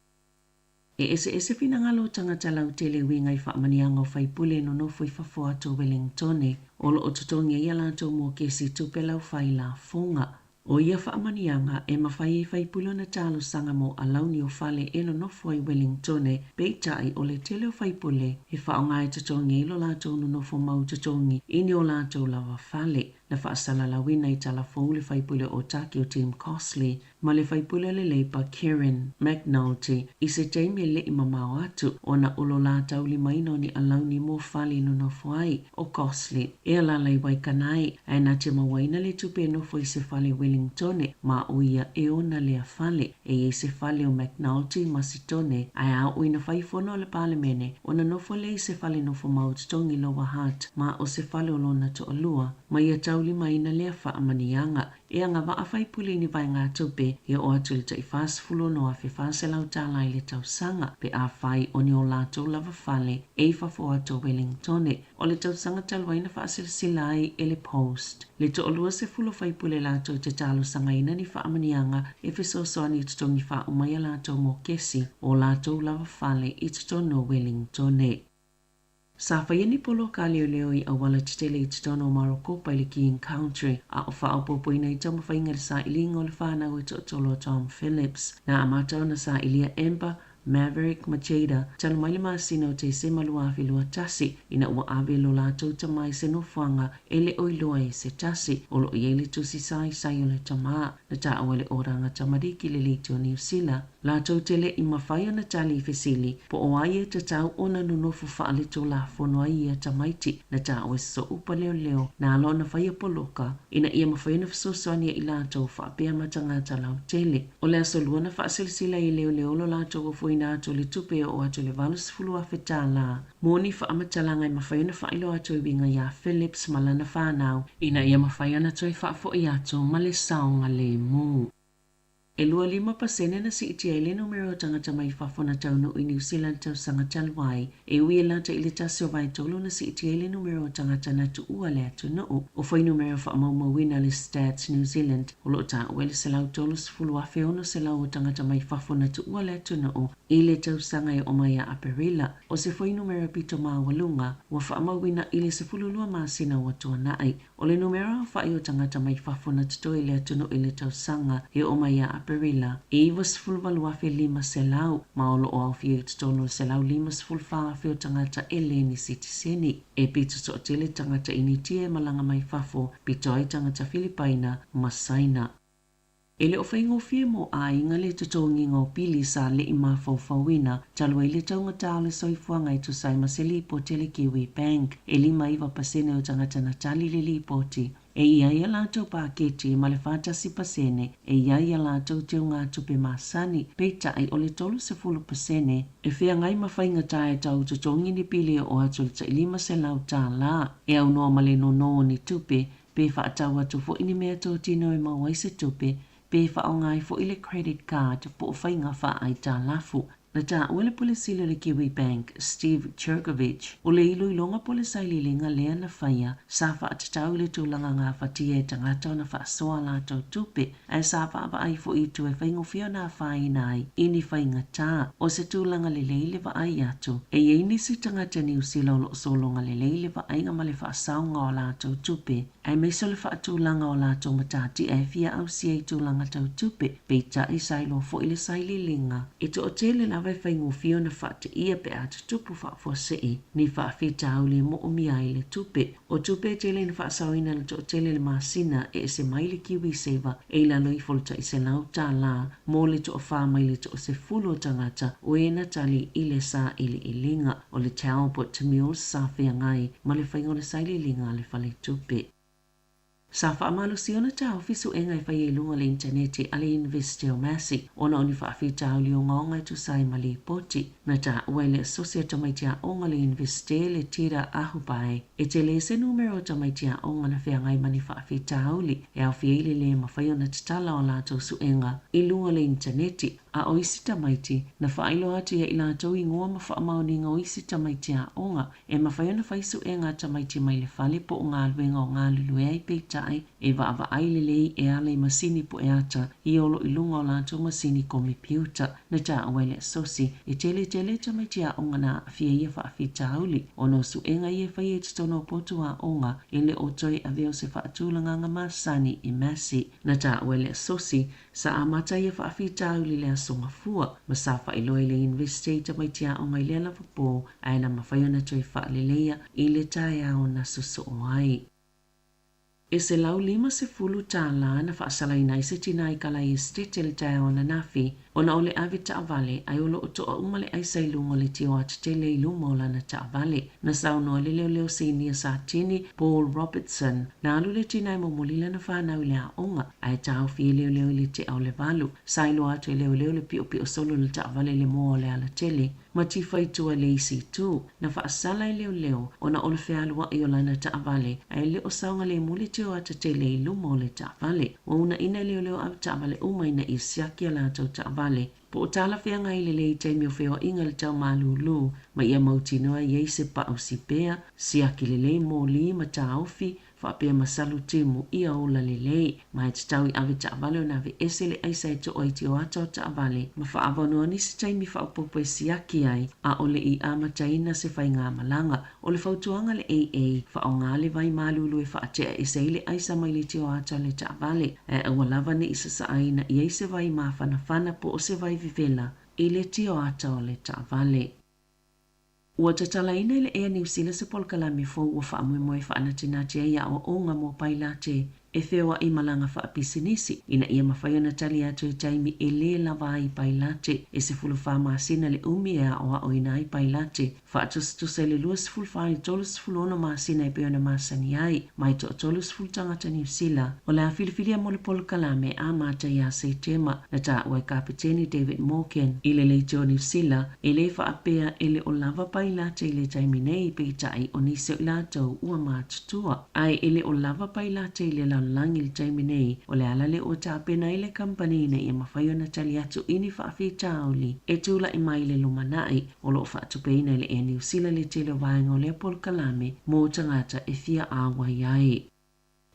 E ese finangalo tangata lau tele winga i whaamanianga o whaipule no nofo i whafo atu Wellingtone o lo o tutongia i alato mo kesi tupe lau whai la fonga. O ia whaamanianga e mawhai whaipulo na talo sanga mo alauni o whale e no nofo i Wellingtone peitai o le tele o whaipule e whaongai tutongi ilo lato no nofo mau tutongi ini o lato lawa whale. Na whaasala lawina i tala le whaipule o taki o Tim Cosley ma le whaipule le leipa Kieran McNulty i se teimi le i mamao atu o na olo la tauli maino ni alauni mo whali no nofo ai o Cosley. E alalai wai kanai ai na te mawaina le tupe nofo i se whale Wellingtone ma uia e ona lea whale e se whale o McNulty ma sitone ai a uina whaifono le palemene o na nofo le i se whale nofo maututongi lowa hat ma o se whale o lona to alua ma ia tau tauli mai na lea whaamanianga. E anga wa awhai puli ni vai ngā tupe e o atu le tai whāsfulo no a whi whāselau tālai le tau sanga pe a whai o ni o lātou lava whale e whafo ato Wellingtone. O le tau sanga taluaina whaasilsila ai e le Post. Le to olua se fulo whai pule lātou te talo sanga ina ni whaamanianga e whisosoani i tutongi wha umaya lātou mō kesi o lātou lava whale i tutono Wellingtone. Sa whaiani polo ka leo i awala titele i tutono Maroko pa le King Country a o wha aupopo ina i tamu whainga le sa ilinga o le whanau i totolo Tom Phillips. Na amatau na sa ilia Amber Maverick Macheda talo mai le masina o te se malua awhilua tasi ina ua awe lo lātou tamai se no whanga e le oiloa e se tasi o lo i ele tusi sai sai o le tamaa na ta awale oranga tamariki le leiti o New Zealand. Lātou tele i mawhai o na tali i fesili po o ai e te tau o na nunofu whaale tō la whono ai ia tamaiti na ta awe so upa leo leo na alo na whai poloka ina ia mawhai na whasosoania i lātou whaapea matangata lau tele. O le aso lua na whaasilsila i leo leo lo lātou o fuina atu le tupe o atu le valus fulua whetā la. Mōni whaamatala ngai mawhai na whailo atu i winga ia Phillips malana whanau ina ia mawhai ana toi whaafo i atu ma le saonga le mū. E lua 5% na si iti ai le numero tangata mai whafona taunu i New Zealand tau sanga talwai. E ui e lanta i le tasi o vai tolu na si iti ai le numero tangata na tu ua le atu noo. O whai numero wha maumawina le Stats New Zealand. O lo ta uele se lau tolu sifulu a whiono se lau o tangata mai whafona tu ua le atu noo. I le tau sanga e o mai a Aperila. O se whai numero pito maa walunga. Wa wha mawina i le sifulu lua maa sina wa tua nai. O le numero whai o tangata mai whafona tuto i le atu noo i le tau sanga e o mai a Perila. E was full valuafe 5 selau, maolo o awhia tono selau 5 full whaafeo tangata eleni sitiseni. E pito so tele tangata initie malanga mai fafo, pito ai tangata Filipaina, Masaina. Ele o whaingo fie mo a inga le tutongi ngau pili sa le ima whauwhauina, talo e le taunga tau le soifuanga i tu sai maseli po tele Kiwi Bank, e 5% o tangata na tali le li poti. E ia ia lātou pāketi ma le whātasi pasene, e ia ia lātou teo ngā tupe māsani, peita ai o le 30%, e whea ngai mawhainga tae tau tutongi ni pili o atu le tailima se lau tā la, e au noa male no no ni tupe, pe whaatau atu fo ini mea tō tino e mawai se tupe, pe whao ngai fo ile credit card po whainga wha ai tā lafu. Na tā uele polisile le Kiwi Bank, Steve Cherkovich, o le ilo ilonga polisai li linga lea na whaia, sa wha atatau le tūlanga ngā whatia e tangata na wha soa lātou tupe, ai sa wha ava ai fo i tu e whaingo whio nā whai nai, ini whainga tā, o se tūlanga le leile wa ai atu, e iei nisi tangata New Zealand lo solonga le leile wa ai ngama le wha saunga o lātou tupe, ai meiso le wha tūlanga o lātou matati e whia au si ei tūlanga tau tupe, peita i sailo fo ile sai li linga, e to o tele na vai whaingo whio na whate ia pe atu tupu wha sei, ni wha whita au le mo o mia i le tupe. O tupe tele na wha sauina na to tele le masina e se mai le Kiwi Saver e la noi folta i se lau tā la, mo le to o wha mai le to o se fulo tangata o e na tali i le sa i le ilinga o le tau po te mio sa whea ngai ma le whaingo le sai le linga le whale tupe. Sa whaamalo siona tau fisu e ngai whai e lunga le interneti ale University o Massey, ona oni whaafi tau li o ngaonga tu sai mali poti, na ta uele asosia tamaitia onga le University le tira ahupai, e te le se numero tamaitia onga na whea ngai mani whaafi tau li, e au fiele le mawhai ona tatala o lato su enga, i lunga le interneti, a o isi tamaiti, na whailo atu ia i lātou i ngua ma whaamaoni ngā o isi tamaiti a onga, e mawhai ona whaisu e ngā tamaiti mai le whale po o ngā luenga o ngā lulu e ai peitai, e wa awa aile lei e ale masini po e ata, i olo i lunga o lātou masini kompiuta, na tā awele sosi, e tele tamaiti a onga na fia ia whaafi tauli, o no su e ngā ia whai e titono potu a onga, e le o toi a veo se whaatulanga ngā masani i masi, na tā awele sosi, sa amata ia whaafi tauli le songa fua, masafa i loe le investita mai tia o mai lela wapo, aina mawhaiona toi whaalelea i le tae au na susu o ai. E se lau 5 se fulu tā la na whaasala i nai se tina i kala i estete le tae o na nafi, Ona ole avi taavale ai olo o toa umale ai sailunga le tio atatele iluma o lana taavale. Na sauno le leo senior sa tini Paul Robertson. Na alu le tina i momolila na whanau le aonga. Ai tau fie leo le te au le valu. Sailo atu leo le pio solo le taavale le mo le ala tele. Ma tifai tua le isi tu. Na whaasala i leo ona ole whealua i o lana taavale. Ai le o saunga le muli tio atatele iluma o le taavale. Wa una ina leo au taavale umaina i siaki ala tau taavale. Po o tala whea ngai le taimi o whea inga le tau malulu, ma ia mautinoa iei se pa au si pea, siaki le mo li ma ta aufi, whapea masalu timu ia ola le ma e tau i awe taavale o nawe ese le aisa e to oiti o ato taavale, ma whaavanoa ni se taimi whaupopo e siaki ai, a ole i amataina se whai ngā malanga, o le whautuanga le AA, whao ngā le vai malulu e whaatea e se ile aisa mai le tio ato le taavale, e awa lava ni isa sa aina iei se vai ma whana po o se vai vivela, i le tio ato le taavale. Ua tatalaina i le ea New Zealand se polkalami fōu ua whaamuimoe whaanatinati ia o onga mō pailate e whewa i malanga whaapisinisi ina ia mawhaiona tali atu e taimi e le lava i pailate e se fulu whaamasina le umi ea o ina i pailate whaatustusa le lua se fulu whaani tolu se fulu ono masina e peona masani ai mai to tolu se fulu tangata New Zealand o le a filifilia mo le polkalame a mata ia se tema na ta ua kapiteni David Morgan i le leitio New Zealand e le whaapea e le o lava pailate i le taimi nei pe tai o nise o latou ua matutua ai e le o lava pailate i le langi le taimi nei o le alale o tāpena i le kampani na ia mawhaiona tali atu ini whaafitauli e tūla i mai le lumanai o lo whaatupeina i le e New Zealand le tele vaenga o le polkalame mō tangata e fia awa iai.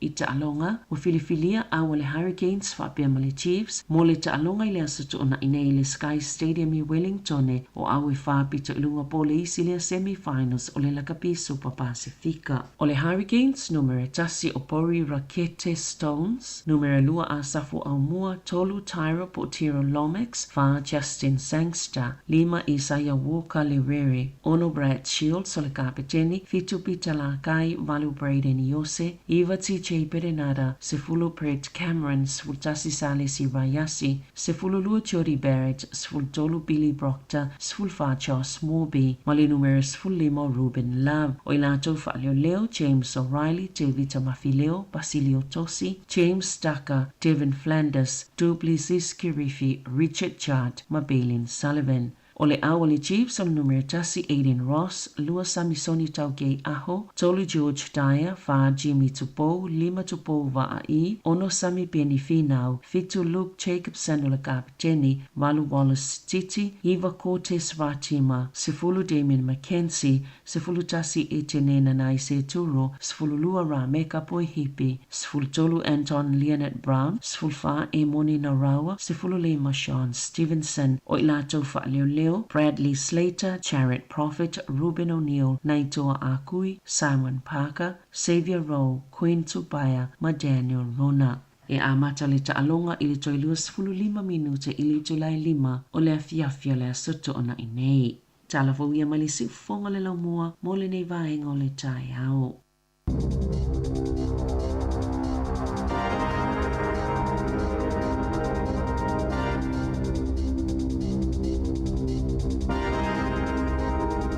I Ta'alonga, o filifilia awa le Hurricanes whapea ma le Chiefs, mo le Ta'alonga i le asatu ona inei le Sky Stadium i Wellington o awe whapita ilunga po le isi le semi-finals o le Lakapi Super Pacifica. O le Hurricanes, numero tasi o Pori Rakete Stones, numero lua a Safu Aumua, tolu Tyra po Tiro Lomax, fa Justin Sangster, lima Isaiah Walker le Rere, ono Brad Shields o le kapiteni, fitu Pita Lakai, valu Braden Yose, Eva T.J. Perenada, Sefulu Pret Cameron, Sfultasi Sali Sirayasi, Sefulu Lua Jody Barrett, Sfultolu Billy Proctor, Sfulfa Charles Morby, Mali numero Sfulimo Ruben Love, Oilato Falio Leo, James O'Reilly, David Mafileo, Basilio Tosi, James Tucker, Devin Flanders, Duplessis Kirifi, Richard Chart, Mabelin Sullivan. O le awali Chiefs o numero tasi Aiden Ross, Lua Samisoni Taugei Aho, Tolu George Dyer, Fa Jimmy Tupo, Lima Tupo Vaai, Ono Sami Beni Finau, Fitu Luke Jacobson o le kapiteni, Valu Wallace Titi, Eva Cortes Vatima, Sefulu Damien McKenzie, Sefulu Tasi Etenena Naise Turo, Sefulu Lua Rameka Poi Hipi, Sefulu Tolu Anton Leonard Brown, Sefulu Fa Emoni Narawa, Sefulu Lema Sean Stevenson, o ilato Fa Leo Bradley Slater, Charit Prophet, Ruben O'Neill, Naitoa Akui, Simon Parker, Xavier Rowe, Queen Tubaya, ma Daniel Rona. E a mata le Ta'alonga i le toilua 15 minuta i le Julai 5 o le afiafia le asoto ona inei. Talafo ia mali si fonga le laumua mo le nei vaenga o le tai au.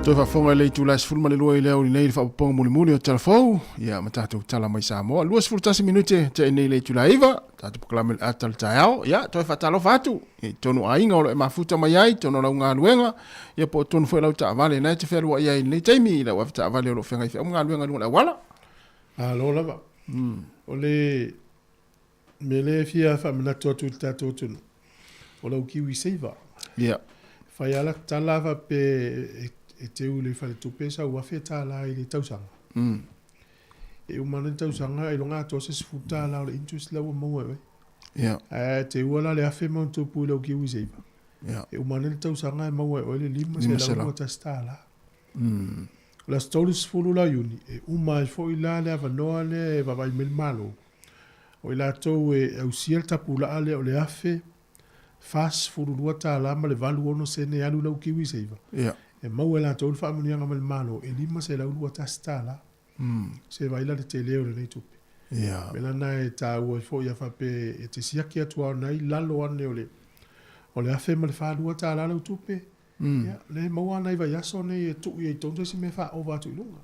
Toi whafonga le tu lai sfulma le lua i leo ni nei whaponga muli muli o telefou. Ia matatu tala mai Sāmoa. Lua sfulu tasi minute te nei le tu lai iwa. Tatu pukalame atal taiao. Ia, toi whatalo whatu. I tonu a inga o lo e mafuta mai ai. Tono lau ngā luenga. Ia po tonu whai lau ta avale. Nai te whelua i ai nei teimi. Ila wafta avale o lo whengai whi. O ngā luenga lunga la wala. Lo lava. O le mele fia whamanatu atu tato tunu. O lau kiwi seiva. Ia. Whai ala talawa pe e te ule whale tupe sa ua wheta la i le tausanga. E umana le tausanga e longa ato se sifuta la o le interest la ua maua we. Te ua la le awhi maun tupu lau ki ui seiva. E umana le tausanga e maua o le lima se la ua ta sta la. La stolu sifulu la yuni. E uma e fo i la le avanoa le e vavai mel malo. O i la tau e au siel tapu la ale o le awhi fas furu lua ta la ma le valu ono se ne alu lau ki ui seiva. E mau e la tolu whaamanianga mal malo, e lima se la ulua tastala. Se vaila le te leo le nei tupe. Mela na e tā ua fo ia whape e te siaki atua nei lalo ane o O le afe ma le whālua tā la lau tupe. Le maua nei vai aso nei e tuk i tonto si me wha o wātu i lunga.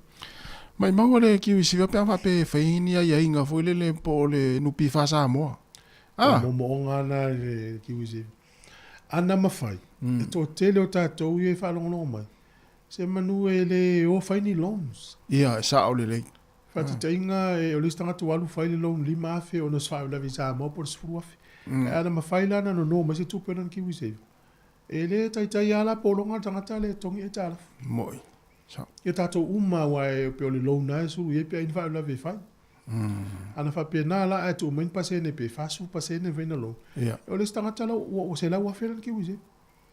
Mai maua le kiwi siwa pia whape whaini a inga fo le po le nupi wha Sāmoa. Mo o ngana le kiwi si. Ana mawhai. E tō tele o tātou i e whalongo mai. Se manu e le o whaini loans. Ia, e sa o le lei. Whati te inga e o listanga tu walu whaile loan lima afe o nas whai ulavi Sāmoa por sfuru afe. E ana mawhai lana no ma se tupe nan kiwi si. E le tai ala polonga tangata le tongi e tāla. Moi. Ia tātou uma wa e pe o le loan na e suru e pe aini whai ulavi whai. Ana fa pe na la e tu main pase ne pe fasu pase ne vena lo. O le stanga tala o se la wa fe ki wise.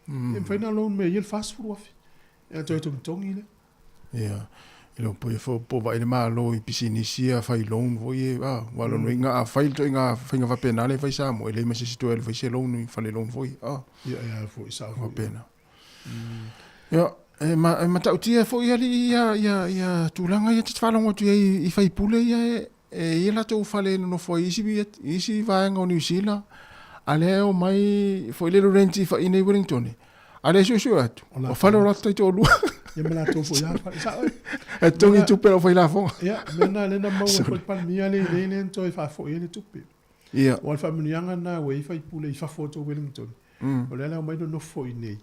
E vena lo me yel fast fu afi. E to to tongi le. Ia. Ilo po po va ile ma lo I pisini sia fai loan vo ye wa lo ringa a fai to inga finga va pena le fai Sāmoa ele me se situ ele fai se loan fa le loan vo ia fo sa va pena. Ia ma tautia fo ia tulanga ia te whalongo tu I fai pule ia e la tau whale no fo isi vaenga o New Zealand ale o mai fo ile renti fa ine Wellington ale so atu o whale o rata I to lua ia me la tau fo ia sa e tongi tupe o fai la fonga ia mena le na mau fo palmia le to I fa fo ia le tupe ia o fa mnianga na we fai pule I fa foto Wellington o le o mai no fo ine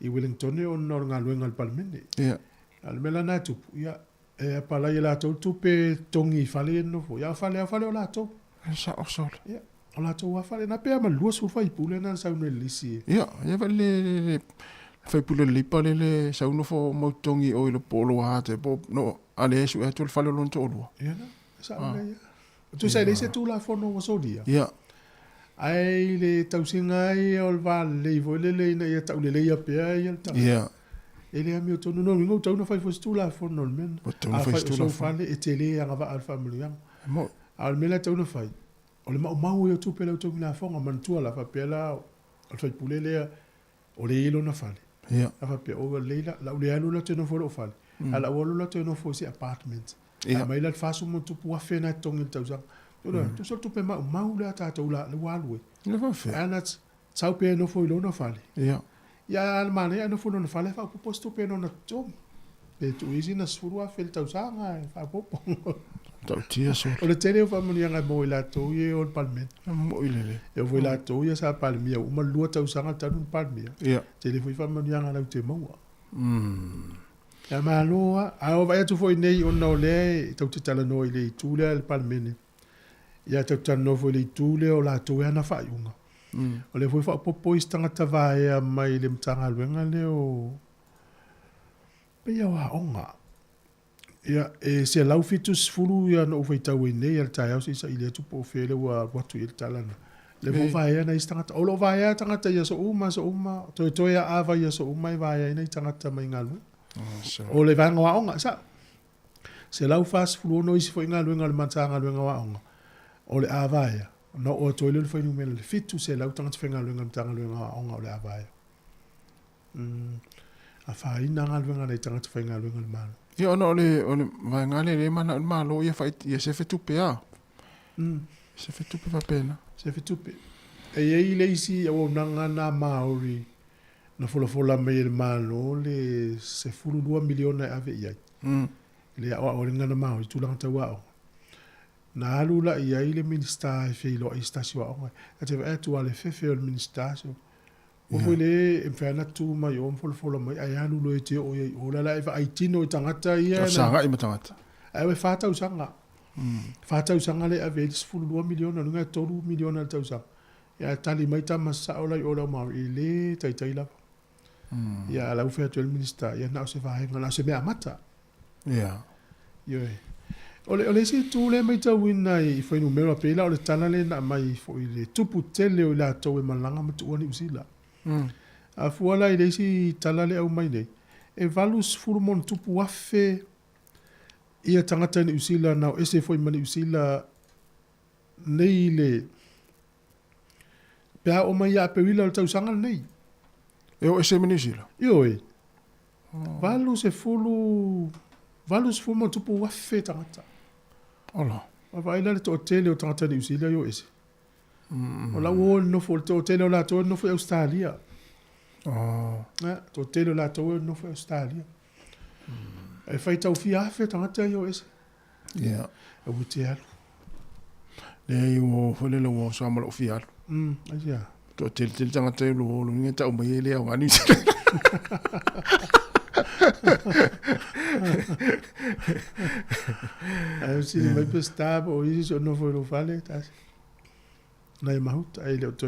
I Wellington o no nga luenga al palmene ia al mela na tupu ia e pala ia la tau tupe tongi fale no fo ia fale o la tau sa o sol ia o la tau fale na pe ma lua su fai pule na sa no lisi ia vale fai pule lipa le sa uno fo mo tongi o ile polo ha te po no ale su e tu fale lon tolo ia na sa ia tu sai le se tu la fo no so dia ia ai le tau singa ai o va le vo le na ia tau le ia pe ia ta ia ele ami o tonu no ngo tau na fai fo stu la fo no men tonu fai stu la fo le etele anga va al family mo al mela tau na fai o le mau yo tu pe le tau la fo man tu la fa pe la al fai pule le o le ilo na fale ia fa pe o le la le alu la tenu fo lo fale ala o lo tenu fo si apartment ia mai la fa su mo tu pu afena tongi tau sa tu so tu pe mau le ta tau la le walu le va fe anat sau pe no fo ilo na fale ia ia al mane ano fu no fale fa po sto pe no na tom pe tu isi na sfuru fel tau sa nga fa po tau tia so o le tele fa mo nga mo la to ye o palmen mo ile e vo la to ye sa palmia o ma lua tau sa nga tanu palmia ia tele fa mo nga la te mo ya ma loa a o va tu foi nei o no le tau te tala no ile tu le palmen ia tau tala no fo ile tu le o la to ya na fa yunga o le foi fa popo istanga tava e mai le mtanga luenga le o pe ia wa onga ia e se lau fitus fulu ia no foi tau nei al tai aus isa ile tu po fele wa watu il talana le vo vai na istanga o lo vai tanga ta ia so uma to ia ava ia so uma vai na tanga ta mai ngalu o le vanga wa onga sa se lau fast fulu no isi foi ngalu ngal mtanga luenga wa onga o le ava ia no o toile foi numero le fitu se la utanga tfenga lunga tanga lunga onga le avaya a fa ina nga lunga le tanga tfenga lunga le malo ia no le vai ngale le mana malo ia fa ia se fetu pe a se fetu pe va pena se fetu pe e ia le isi o nanga na maori na fola me le malo le se fulu 2 miliona ave ia le o ringa na maori tu langa tawa na alula ia ile minister e fei lo istasi wa onga ate va tu ale fefe o minister so o vole enfana tu mai o folo mai ai alu lo ete o la va aitino tangata ia sanga I matangata ai we fata usanga fata usanga le ave 2 miliona nga 3 miliona tau sa ya tali mai ta masa o la ma ile tai la ya la ufe tu minister ya na se va na se me amata ia yo ole si tu le mai tau ina I foi numero pela ole tana le na mai foi le tupu tele o la tau e malanga matu oni usila a fuala ile si tala le au mai nei e valus furmon tupu afe ia tangata ni usila na ese foi mani usila nei le pea o mai a pewila o tau sanga nei e o ese mani usila yo e valus furmon tupu afe tangata ola vai la to tele o tangata ni usila yo ese O la o no fo to tele la to no fo Australia. To tele la to no fo Australia. E fai tau fia fe tangata yo ese. Yeah. E wuti alu. Le o fole lo o sa malo fia. Asia. To tele tangata lo nge tau mai le o ngani. Ai si mai pe staba o isi so no fo lo fale tas. Nai mahut ai le to.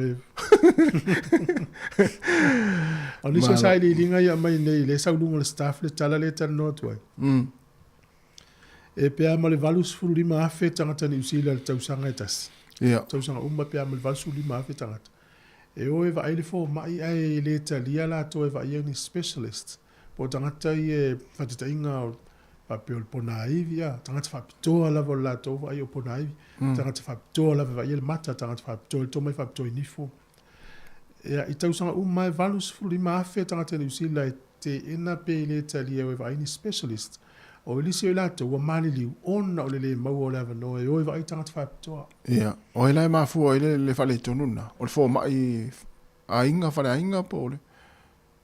Oni so sai li linga ya mai nei le sa lungo le staff le tala le tan no to. E pe ama le valus fu lima afe tangata ni usila le tausanga tas. Yeah. Tausanga umma pe ama le valus fu lima afe tangata. E o e va ai le fo mai ai le talia la to e va ai ni specialist. Po tangata i fatita inga pa pe pona ivia tangata fa pitoa la vola to va io pona ivi tangata fa pitoa la va il mata tangata fa pitoa to mai fa pitoa ni fo e i tausanga umma valus fu lima afe tangata ni usila te ina pe le talia e va ai specialist. O ili se la to wa mali li on o le mau o le no e o vai tangata fa pitoa. Yeah. O ile ma fu o ile le fale tonuna. O fo mai a inga fale a inga po le.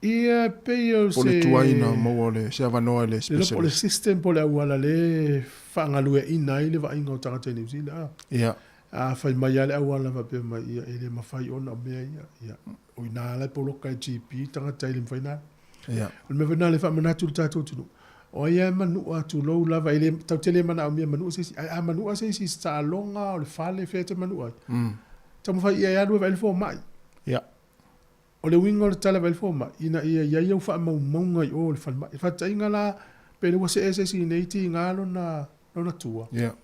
Ia pe o se po le tuaina mo le se avanoa le specialist. Le po le system po le wala le fangalu e ina ile va inga o tangata ni usila. Yeah. A fai mai ale wala va pe mai ia ile ma fai ona me ia. O ina le po lo kai GP tangata ile final. Yeah. Me vena le fa manatu tatu tu. O ia manu atu lo lava ile tau tele mana o mia manu se a manu se si sta longa o le fale fete manu ai. Tamu fa ia lu vai fo mai. Yeah. O le wingo le tala vai fo mai ina ia ia fa mau monga o le fa mai. Fa tainga la pe le wase si neiti ngalo na tua. Yeah.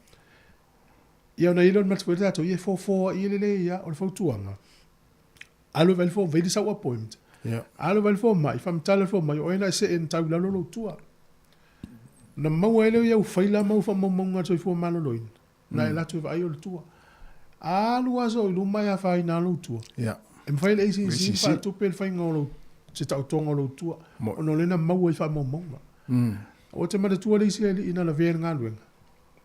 Ia na ilo mat fueta to ia fo ile le ia o le fo tuanga. Alu vai fo vai sa appointment. Yeah. Alu vai fo mai fa mtala fo mai o ina se en tau la lo tua. Na mau ele ia faila mau fa mau nga toi fo malo loin na ela tu vai o tua alu aso lu mai a fai na lo tua ya em faila isi si fa tu pel fai ngolo se ta tonga lo tua no le na mau fa mau o te mata tua le isi ina la vea nga luenga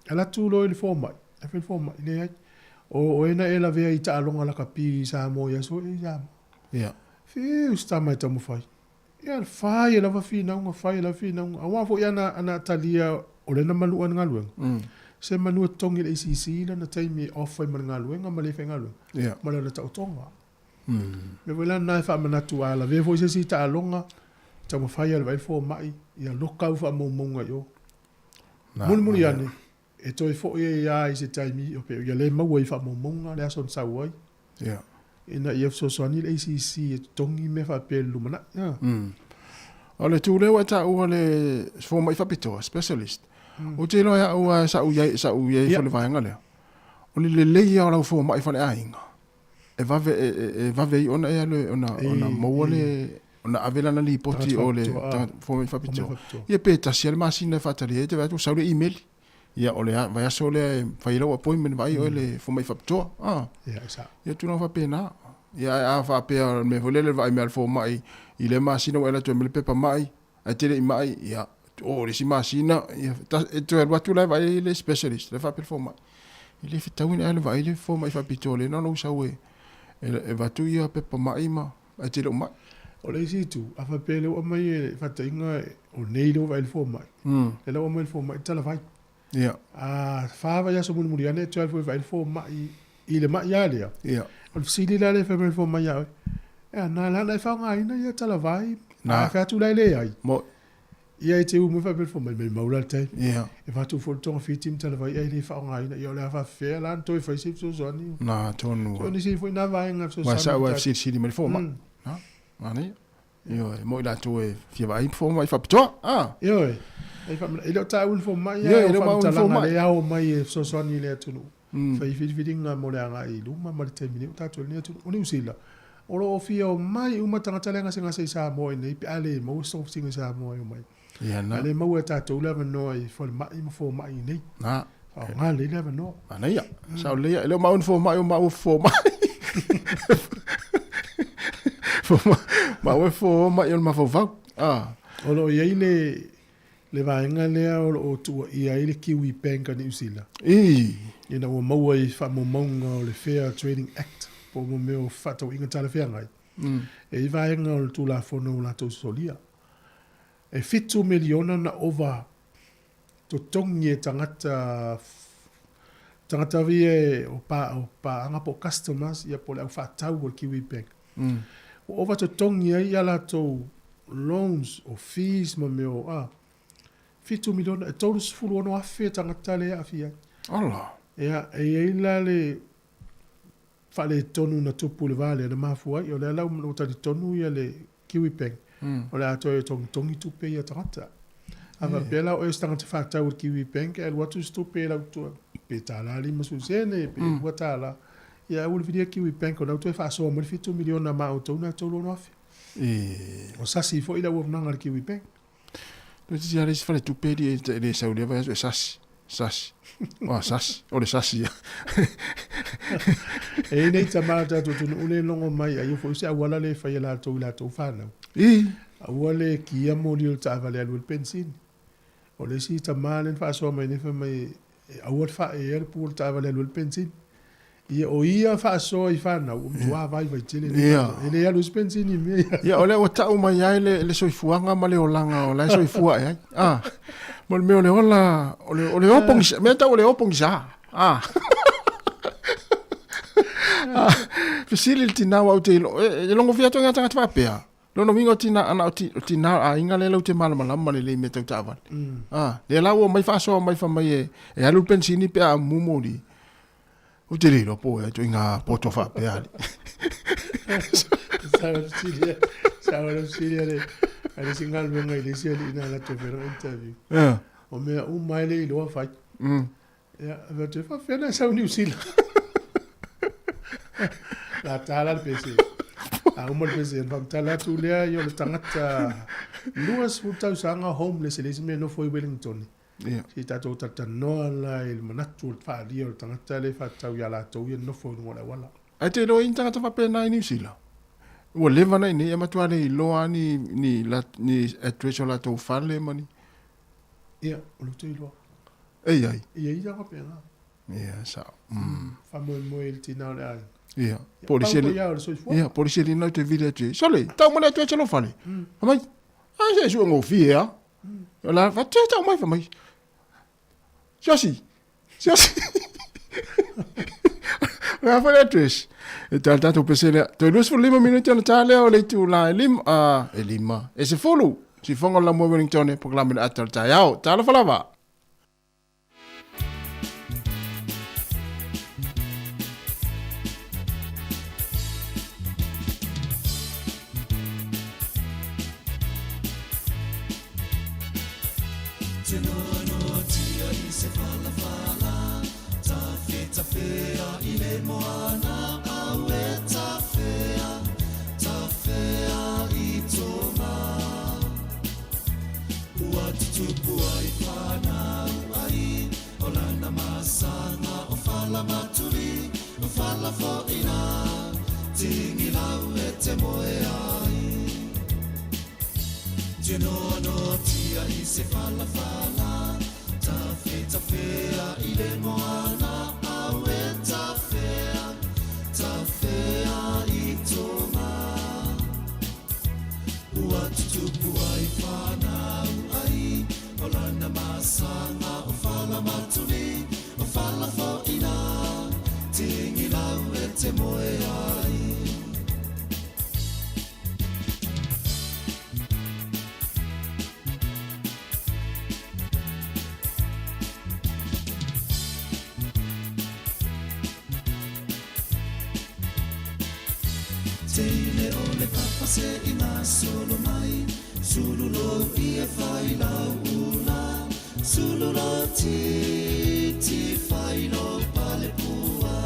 ela tu lo il fo mai e fel fo mai le o ena ela vea i ta longa la kapi Sāmoa ya so ya ya fi sta mai tamu fai ia fai la fina nga fai la fina awa fo ia na talia o le na malu nga luenga se manu tongi le ICC la na taimi off fai nga luenga ma le fai nga luenga ya ma le ta tonga me vola na fa mana tu ala ve fo se si ta longa ta mo fai ala vai fo mai ia loka fa mo nga yo mun yani e toi fo ia i se taimi o pe ia le ma wai fa mo nga le son sa wai ya ina ia so so ni le ICC tongi me fa pe lumana o le tu le wa ta o le fo mai fa pito specialist o te lo ya o sa u ye fo le vai ngale o le ia o fo mai fa le ainga e va ve ona e le ona mo le ona avela na li poti o le fo mai fa pito ia pe ta sia le masina fa ta le te va tu sa le email ia o le vai so le fai lo appointment vai o le fo mai fa pito ia sa ia tu no fa pena ia a fa pe me volele vai me al fo mai i le masina o ela tu me pepa mai a tele mai ia o le si masina ia tu el watu le vai le specialist le fa pe fo mai ile fita wina ele vai le fo mai fa pitole no no sa we e watu ia pepa mai ma a tele mai o le si tu a fa pe le o mai fa tinga o nei lo vai fo mai e lo mai fo mai tala vai ia a fa va ya so mun muriane tu fo vai fo mai i le mai ya le ia o sili la le fa fo mai ya e na la na fa ngai na ia tala vai na fa tu le ai mo ia te u mo fa fo mai mai maula te ia e fa tu fo tonga fitim tala vai ai le fa ngai na ia le fa fe la to fa si so so ni na tonu so ni si fo na vai nga so wa sa wa si di me fo mai ha ani io mo la tu e fi vai fo mai fa pito io e fa ilo ta un fo mai ia ilo ma un fo mai le au mai so so ni le tu fa fi nga mo le nga i lu ma ma te mini ta tu ni tu ni usila o lo fio mai uma tanga talenga singa sei Sāmoa nei pe ale mo so singa Sāmoa mai ia na ale mo ta tu le no i fo mai mo fo mai nei na nga le le no ana ia sa le ilo ma un fo mai o ma o fo mai ma fo mai o ma fo va o lo ia le vaenga lea o tua ia ile kiwi penka ni usila ina o maua i fa mo monga o le Fair Trading Act po mo meo fato inga tala fiangai. E i vaenga o le tula fono o la to solia. E 2 miliona na over to tongi e tangata vie o pa anga po customers ia po le au fatau o Kiwi Bank. O over to tongi ia la to loans o fees ma meo 2 miliona e tolu sifuru ono afe tangata le afia. Ala. Ia e la le fale tonu na tupu le vale na mafua i o le lau no tali tonu ia le Kiwi Bank. O le ato e tongi tupe ia tangata. Ava pela o tangata fatau o Kiwi Bank e watu stupe lau tua pe tala li masusene pe watala. Ia ul vidia Kiwi Bank o lau tua fa so mo 2 miliona ma o tonu tolu no afe. O sasi fo ila wo nanga le Kiwi Bank. No ti ya le fale tupe di le saudi va e sasi. Sasi. Sasi. O le sasi. E nei tamata to tunu ule longo mai ai fo se awala le fa la to fana. Awale ki amo li ta vale al pensin. O le si tamalen fa so mai ne fa mai awal fa e el pour ta vale al pensin. Ia fa so I fana tua vai tele. Ele al pensin ni me. Ia ole o ta mai ai le soifuanga ma le olanga o le soifua ai. Mo me ole ola ole opong me ta ole opong sa. Facility now out e longo fiato nga tanga tpapea. Lo no wingo tina ana tina a inga le te mala mala le me tau tava. Le lawo mai fa so mai fa mai e alu pensini pe a mumori. O te riro po e to inga poto fa pe ali. Sawa silia le. Ale singal venga ile sia ina la to ver interview. O me mai le lo fa. Ja, we te fa fena sa New Zealand. La tala PC. Mo PC vam tala tu le yo le tangata. Luas futa sanga homeless le me no foi Wellington. Si ta to ta no la il manatu fa dio le tangata le fa tau ya la to no foi no wala. Ai te lo in tangata fa pe na New Zealand. O leva na ni e matuare I loa ni address la to fale mani. Ia, o lo te loa. Ai. Ia ia ka pena. Ia sa. Fa mo il tina le ai. Ia. Polisi li no te vile te. Sole, tau mo le te chelo fale. Amai. Se su ngo fia. La fa te tau mai fa mai. Josi. La fa le tres. E tata to pesele. To lus for 5 minuti ana tale o le tu la lima. E se folu. Si fongo la mo Wellington e proclame atal ta yao. Tala falava. Teile ole papa se ina solo mai sululo ia fai la una sululo ti fai lo pale pua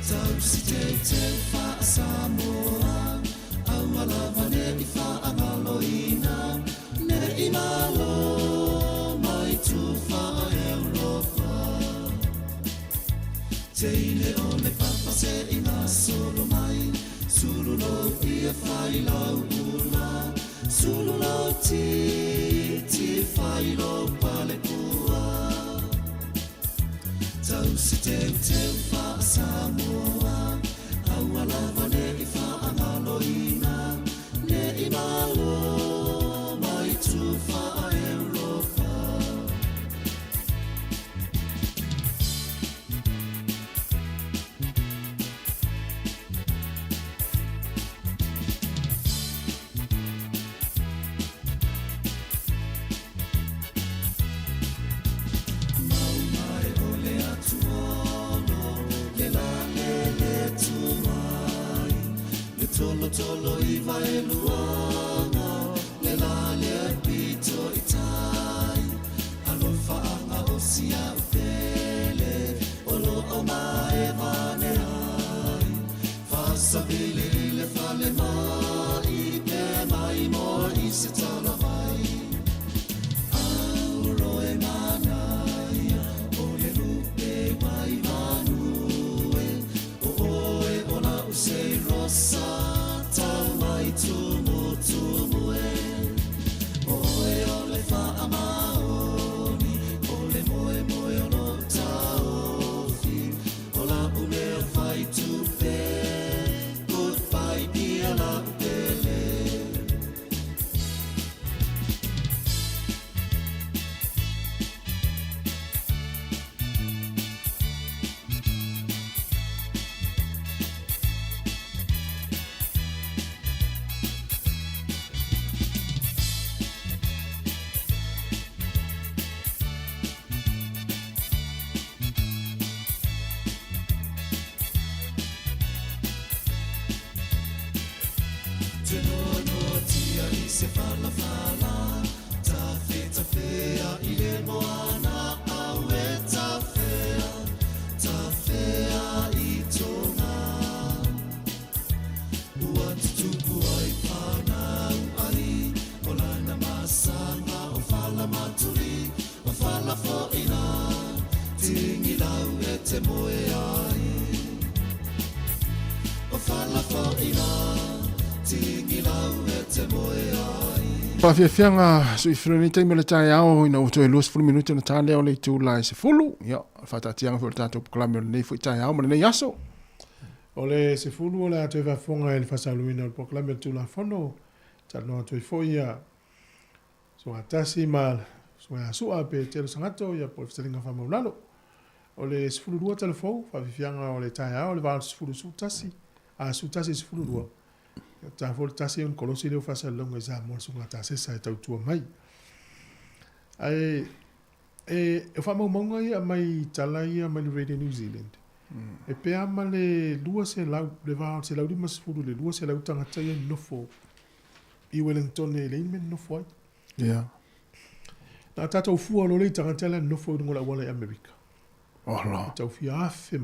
tau si te fa Sāmoa awala vane I fa angaloina ne imalo mai tu fa Europa Teile ole papa se ina solo mai sululo ia fai la una sululo ti fai lo pale pua tau si te wha Sāmoa, aua lava ne I wha angaloina, ne I malo mai tu wha Europa. Tolo I vai luanga, le la le pito I tai, alo whaanga o sia upele, olo o mai vane ai, whasabili le whale mai, pe mai mo I se tala vai. Auro e manai, o le lupe mai vanue, o oe o la usei rosa, tumu e oe ole wha maoni ole moe moe o no taofi o la ume o whai tupe goodbye pia la upele. Se fala fala, ta fea I le moana aue ta fea I tonga. Ua tutupu ai pana ai, o lana masanga o fala maturi, o fala foina, tingi lau e te moe ai. O fala foina, tingi lau e te moe ai. Pawhiawhianga sui whirani teima le tai ao ina uto e 20 minuti na tāle o le tū lai se fulu. Ia, whatatianga fwere tātou pukalami o le nei fwoi tai ao ma le nei aso. O le se fulu o le atu e whafonga e le whasaluina o le pukalami o le tū la whono. Tano atu e fwoi ia. So a tasi ma, so a sua pe telo sangato ia po le whasalinga whamaulalo. O le se fulu rua telefou, whawhiawhianga o le tai ao, le wāle se fulu su tasi. A su tasi se fulu rua. Ta fol tasi on kolosi leo fasa longa i Sāmoa sunga ta sesa e tautua mai. E wha maunga ia mai tala ia mai le Radio New Zealand. E pea ma le lua se lau, le vāo se lau lima sefuru le lua se lau tangata ia nofo I Wellington e le inmen nofo ai. Ia. Na tata ufua lo le tangata ia nofo I ngola wala I Amerika. Ola. Tau fia afe.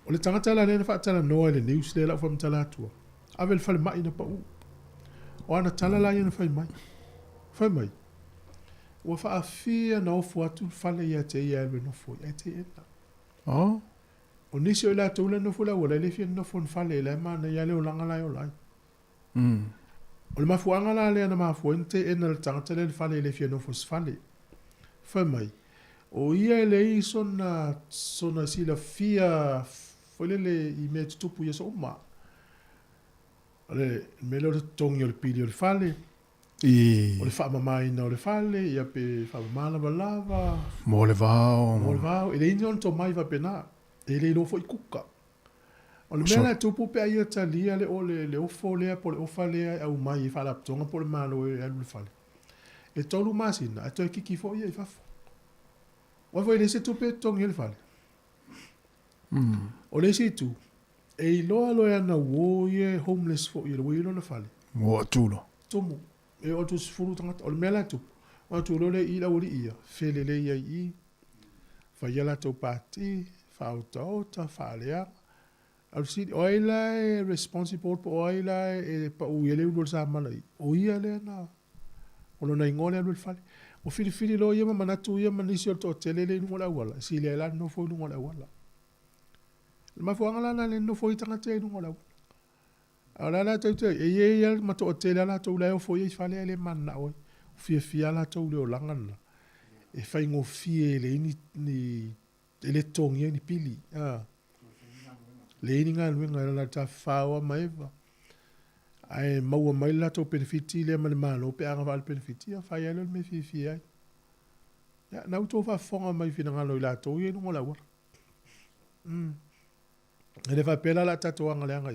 O le tangata la nena whaatala noa le news le lau whamtala atua. Awe le whale mai na pa u. O ana tala la ia na whai mai. Whai mai. Ua whaafia na ofu atu whale ia te ia elwe nofo. Ia te ena. Oh. O nisi o la taula nofo la wala le fia nofo whale le ma na ia leo langa lai o lai. O le mafuanga la le ana mafu ente ena le tangata le whale le fia nofo s'whale. Whai mai. O ia le I sona sila fia Folele I me tupu ia so uma. Ale melo le tongi o le pili o le fale. O le whaamamaina o le fale, ia pe whaamamana lava. Mo le vāo. Mo le vāo. E le ini on to mai va pena. E le lofo I kuka. O le mea tupu pe aia talia le o le ofo lea po le ofa lea au mai I whalaptonga po le malo e alu le fale. E tolu masina, ato e kiki fo ia I fafo. Wafo I le se tupe tongi le fale. O le situ, e I loa loa ana wo ye homeless fo I le wilo na fale. Mo tulo. Tomo, e o tu sifuru tangata, o le mea la tupu. O tu lole I la wori ia, fele le ia I, fa ia la tau pati, fa auta ota, fa alea. Au sidi, o aila e responsible po o aila e pa u ele ulo sa malai. O ia le na, o lo na ingole alu le fale. O fili lo ia ma manatu ia manisi o to telele I nungola wala, si le la no fo I nungola wala. Ma fuanga la le no foi tanga te no la. Ala la te e ye ma to te la to la fo ye fale le manna o fia la to le langa na. e fai ngofie le ni ele tongi ni pili le ni nga luenga la ta fawa maiva ai maua mai la to benefiti le male malo pe anga val benefiti a fai alo me fi ai ya na to fa fonga mai fina ngalo la to ye no la wa ele fa pela la tato anga le anga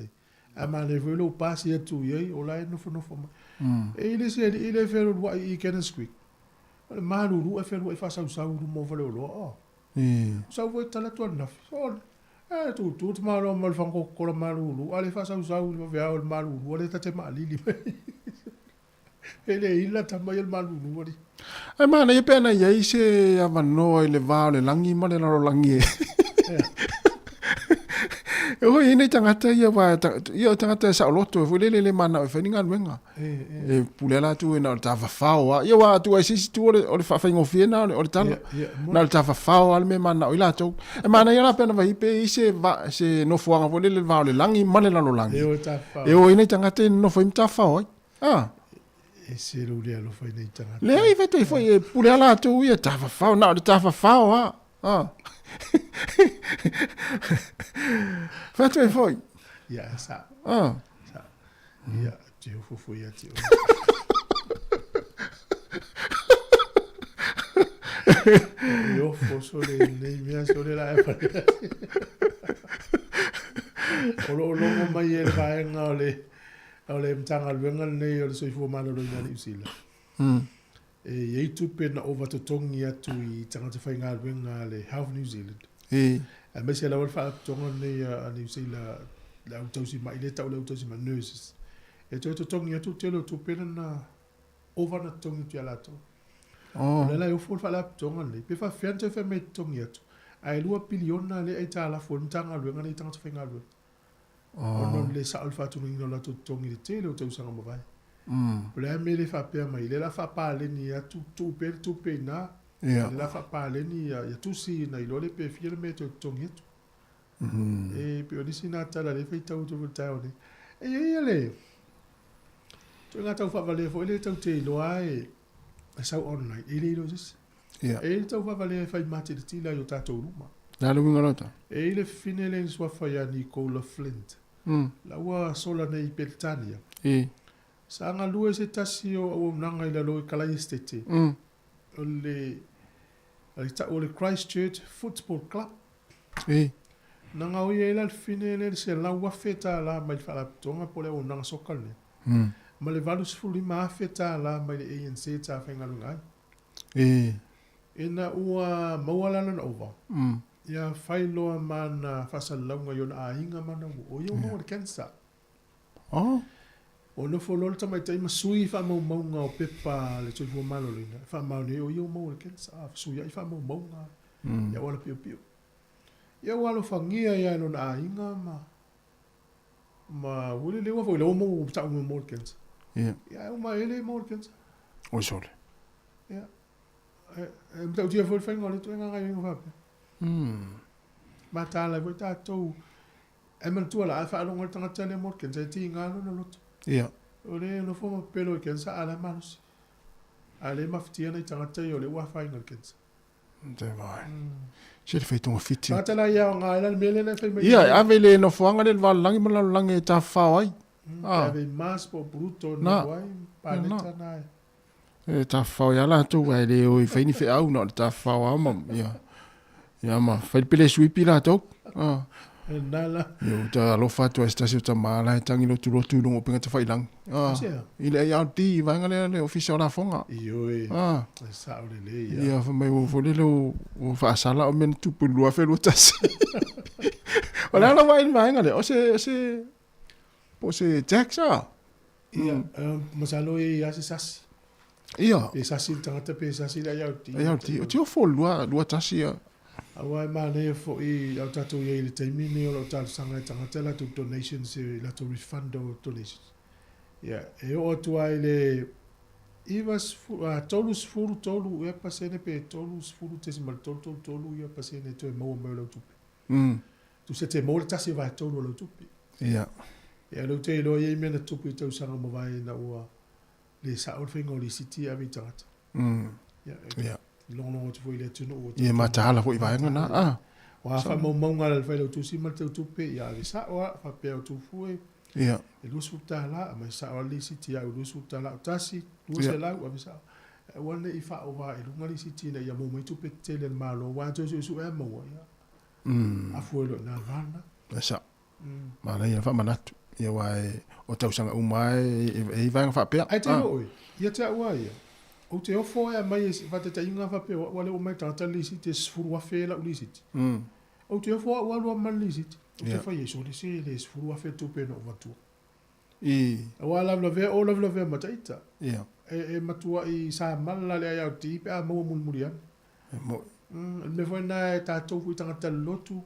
a ma le velo pasi e tu ye o la no fo e ile se ile fe lo i ken squeak le malu ru e fe lo e fa sa ru mo vole lo sa vo tala to na so tu malo mal fango ko malu ale fa sa ru ve al malu ale tate malili ele ila tama il malu ri ai mana ye pena ye se avano le vale langi mo le no langi o ine tangata ia wa ia tangata sa loto fu le mana o fani ngal wenga e pulela tu na ta fa fao ia wa tu ai si tu o le fa fa ngofie na o le tala na ta fa fao al me mana o ila to e mana ia pena va ipe ise va se no fuanga vo le va le langi male la lo langi e o ine tangata no fo imta fao e se lo le lo fa ine tangata le ai fa te foi pulela tu ia ta fa fao na ta fa fao Fatu e foi. Ya, sa. Ya, tio fofo ya tio. Yo foso le mia sole la e fa. Olo mai e vai ole mtanga lwenga nei ole so fo malo lo ni usila. E ye tu pena over to tongi atu I tanga te whainga lwenga le Health New Zealand. A mese la walfa tonga nei a New Zealand la utausi mai le tau la utausi ma nurses. E to tongi atu te lo tu pena na over na tongi tu ala to. Le yo fo fa la tonga le pe fa fiante fa me tongi atu. Ai lua piliona le ai ta la fo mtanga lwenga nei tanga te whainga lwenga. Ono le sa alfa tu ngi la to tongi te le utausi nga mawai. Le me le fa pe mai le la fa pa le ni a tu pe na le la fa pa le ni ya tu si na I le pe fiel me to tongi tu e pe oni sina ta la le fe tau tu ta oni e ye le tu nga tau fa vale fo le tau te lo ai sa online e le lo dis e tau fa vale fa mate ti la yo ta to ruma la lu ngota e le finele swa fa ya Nicola Flint la wa sola nei Peltania Sanga lue se tasi o nanga ila loe kala estete. Ole Christchurch Football Club. Nanga o ia ila fine le se la wafeta la mai fala tonga pole o nanga sokal ne. Ma le valus fuli ma feta la mai le ANC ta fenga lungai. Ina ua mawala na over. Ia failo mana fasalonga yona ainga mana o yo mo cancer. O no fo lolo tamai tai masui fa mau maunga o pepa le tui fo malo lina. Fa mau ne o iau mau le kensa. Sui ai fa mau maunga. Ia wala pio pio. Ia wala fangia ia no na inga ma wule lewa fo le o mau ta un mau le kensa. Ia o ma ele mau le kensa. O sole. Ia. Mta utia fo fenga le tuenga ngai inga fa. Ma ta la vo ta to. E man tu ala fa alonga tanga tele mau le kensa ti ngalo no loto. Ole no fo pelo kensa ala manus. Ale maftia nei tangata yo le wa final kensa. Te vai. Se le feito fiti. Tala ya nga ala mele na fe me. Ia, avele no fo anga le va langi mala langi ta fa ai. Ave mas po bruto no vai paleta na. E ta fa ya la tu ai le o fe ni fe au no ta fa wa mam. Ia. Ia ma, fe pele sui pila tok. Nala. Yo ta lo fa tu esta se ta mala tangi lo tu no penga te fai lang. Ile ya ti va ngale le official na fonga. Yo sa o le ya fa mai o le o fa sala o men tu pu lo fa lo tas. Wala la vai ngale o se taxa. Ia masalo ya se sas. Ia. E sasi tangata pe sasi la ya ti. Ya ti o ti o fo lo tasia. Awai mane fo I au tatu ye le taimini o lo tatu sanga tangata la tu donations la tu refund o donations. Ya, e o tu ai le Ivas tolus furu tolu e pasene pe tolus furu tesimal tolu ia pasene to e mau lo tupi. Tu se te mo le tasi vai tolu lo tupi. Ia. Ia lo te lo ye mena tupi tau sanga mo vai na ua le sa o fingo li siti a vitata. Ia. Longo te foi le tunu. Ia matahala fo i vaenga na. Wa fa mo monga le fai tu si mal tu pe ya le sa wa fa pe tu fue. Ia. E lu suta la ma sa wa li si ti ya lu suta la tasi lu se la wa sa. E wale I fa o va e lu ngali si ti na ya mo tu pe te le malo wa tu su e mo ya. A fu lo na vana. Esa. Ma la ia fa manatu. Ia wa o tau sanga umai e vaenga fa pe. Ai te oi. Ia te wa ia. O te ofo e mai fa te inga fa pe wale o mai tata li si te sfuru wa fe la li si. O te ofo wa lo man li si. O te fa yeso le se le sfuru wa fe tu pe no watu. Wa la ve o la ve mataita. Ia. E matua I sa mala le ya ti pe a mo mulmuria. Me foi na ta to fu tanga lotu.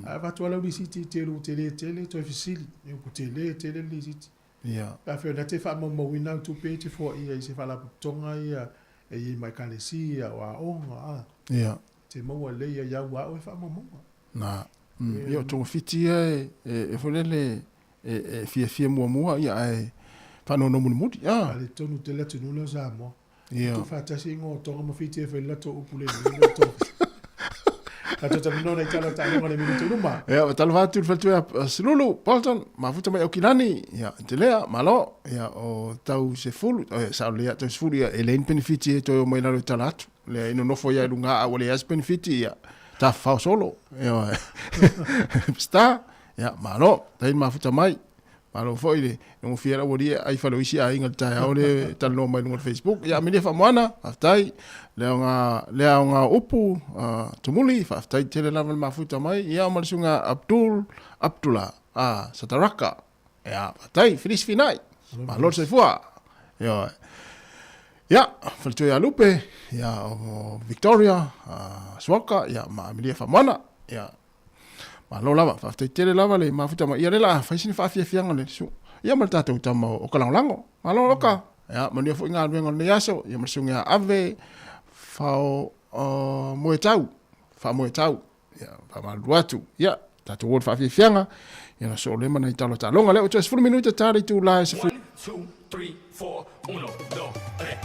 A va to la li si te lu tele to fisili. E ko tele li si. Ia. A fe na te fa mo wina tu pe te fo I se fa la tonga ia e mai kalesia wa onga. Ia. Te mo le ia wa o fa mo. Na. Ia to fiti e folele e fia mua ia e fa no mudi. Ale tonu te letu no za mo. Ia. Tu fa ta singo tonga mo fiti e fe leto upule to. Ato te no na italo ta no le minuto numa. Ia, talo vatu fatu silulu Bolton, ma futa mai okilani. Ia, te lea malo, ia o tau se fulu, sa lea tau se fulu ia Elaine benefiti e toi o mai nalo talatu. Lea ino nofo ia lunga a wale as benefiti ia ta fao solo. Ia, sta, ia, malo, tain ma futa mai. Malo foi le, no fiera wori ai falo isi a inga tai au le talo mai no Facebook. Ia, me le fa moana, aftai. Lea nga upu tumuli whaftai tele lava le mafuta mai ia marisunga Abdullah Sataraka ia whaftai finis finai ma lor se fua ia whaltu ia lupe ia o Victoria Swaka ia ma amilia whamana ia ma lo lava whaftai tele lava le mafuta mai ia lela whaisini whafia fianga le su ia maritatou tama o kalangolango ma lo loka ia mania fu inga luenga le yaso ia marisunga ave fao moe tau ia fa maluatu ia tatu word fa fianga ia so le mana italo ta longa le o 10 minutos tari tu la 1 2 3 4 1 2 3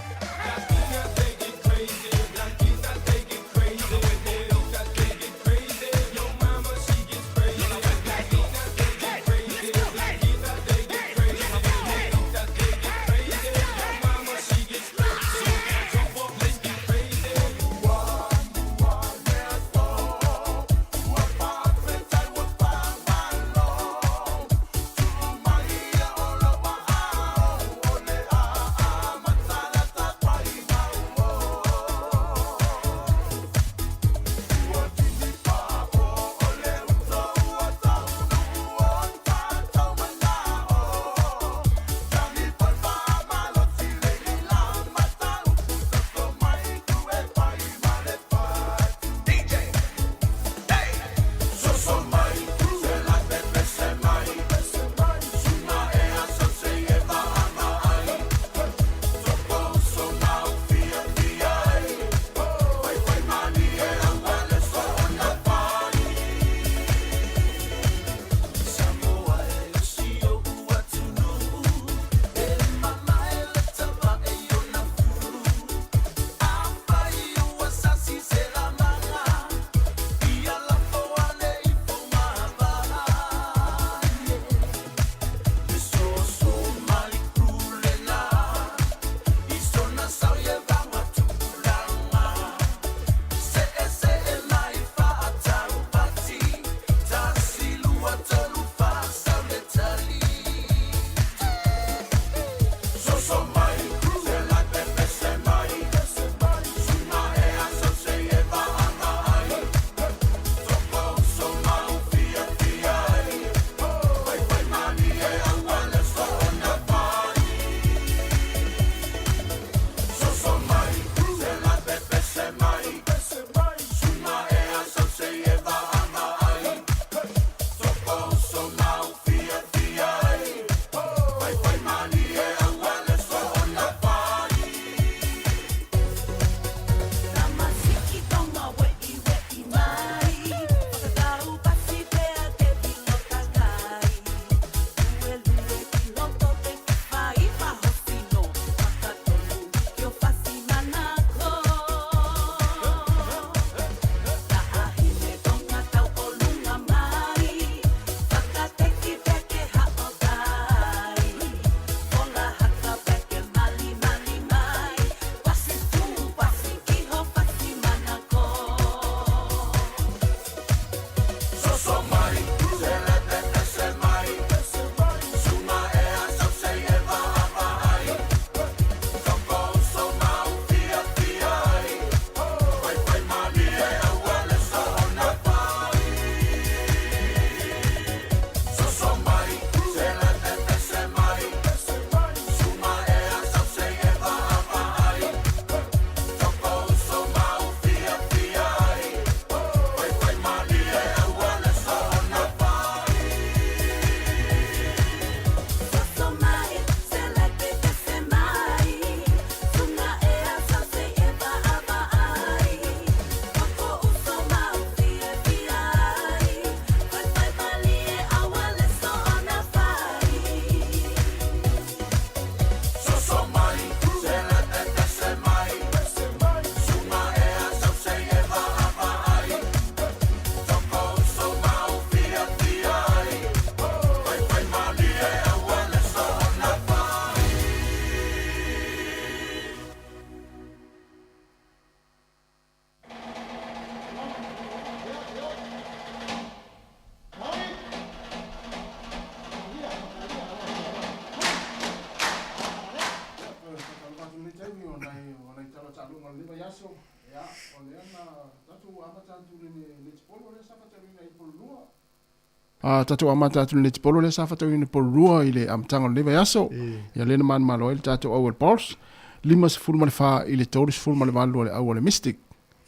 Tatou amata atu le tipolo le sa fatau ina polua ile amtanga le vayaso. Ya le man malo el tatou awal pulse. 5 ma le fa ile toris ful ma le valu le awal mystic.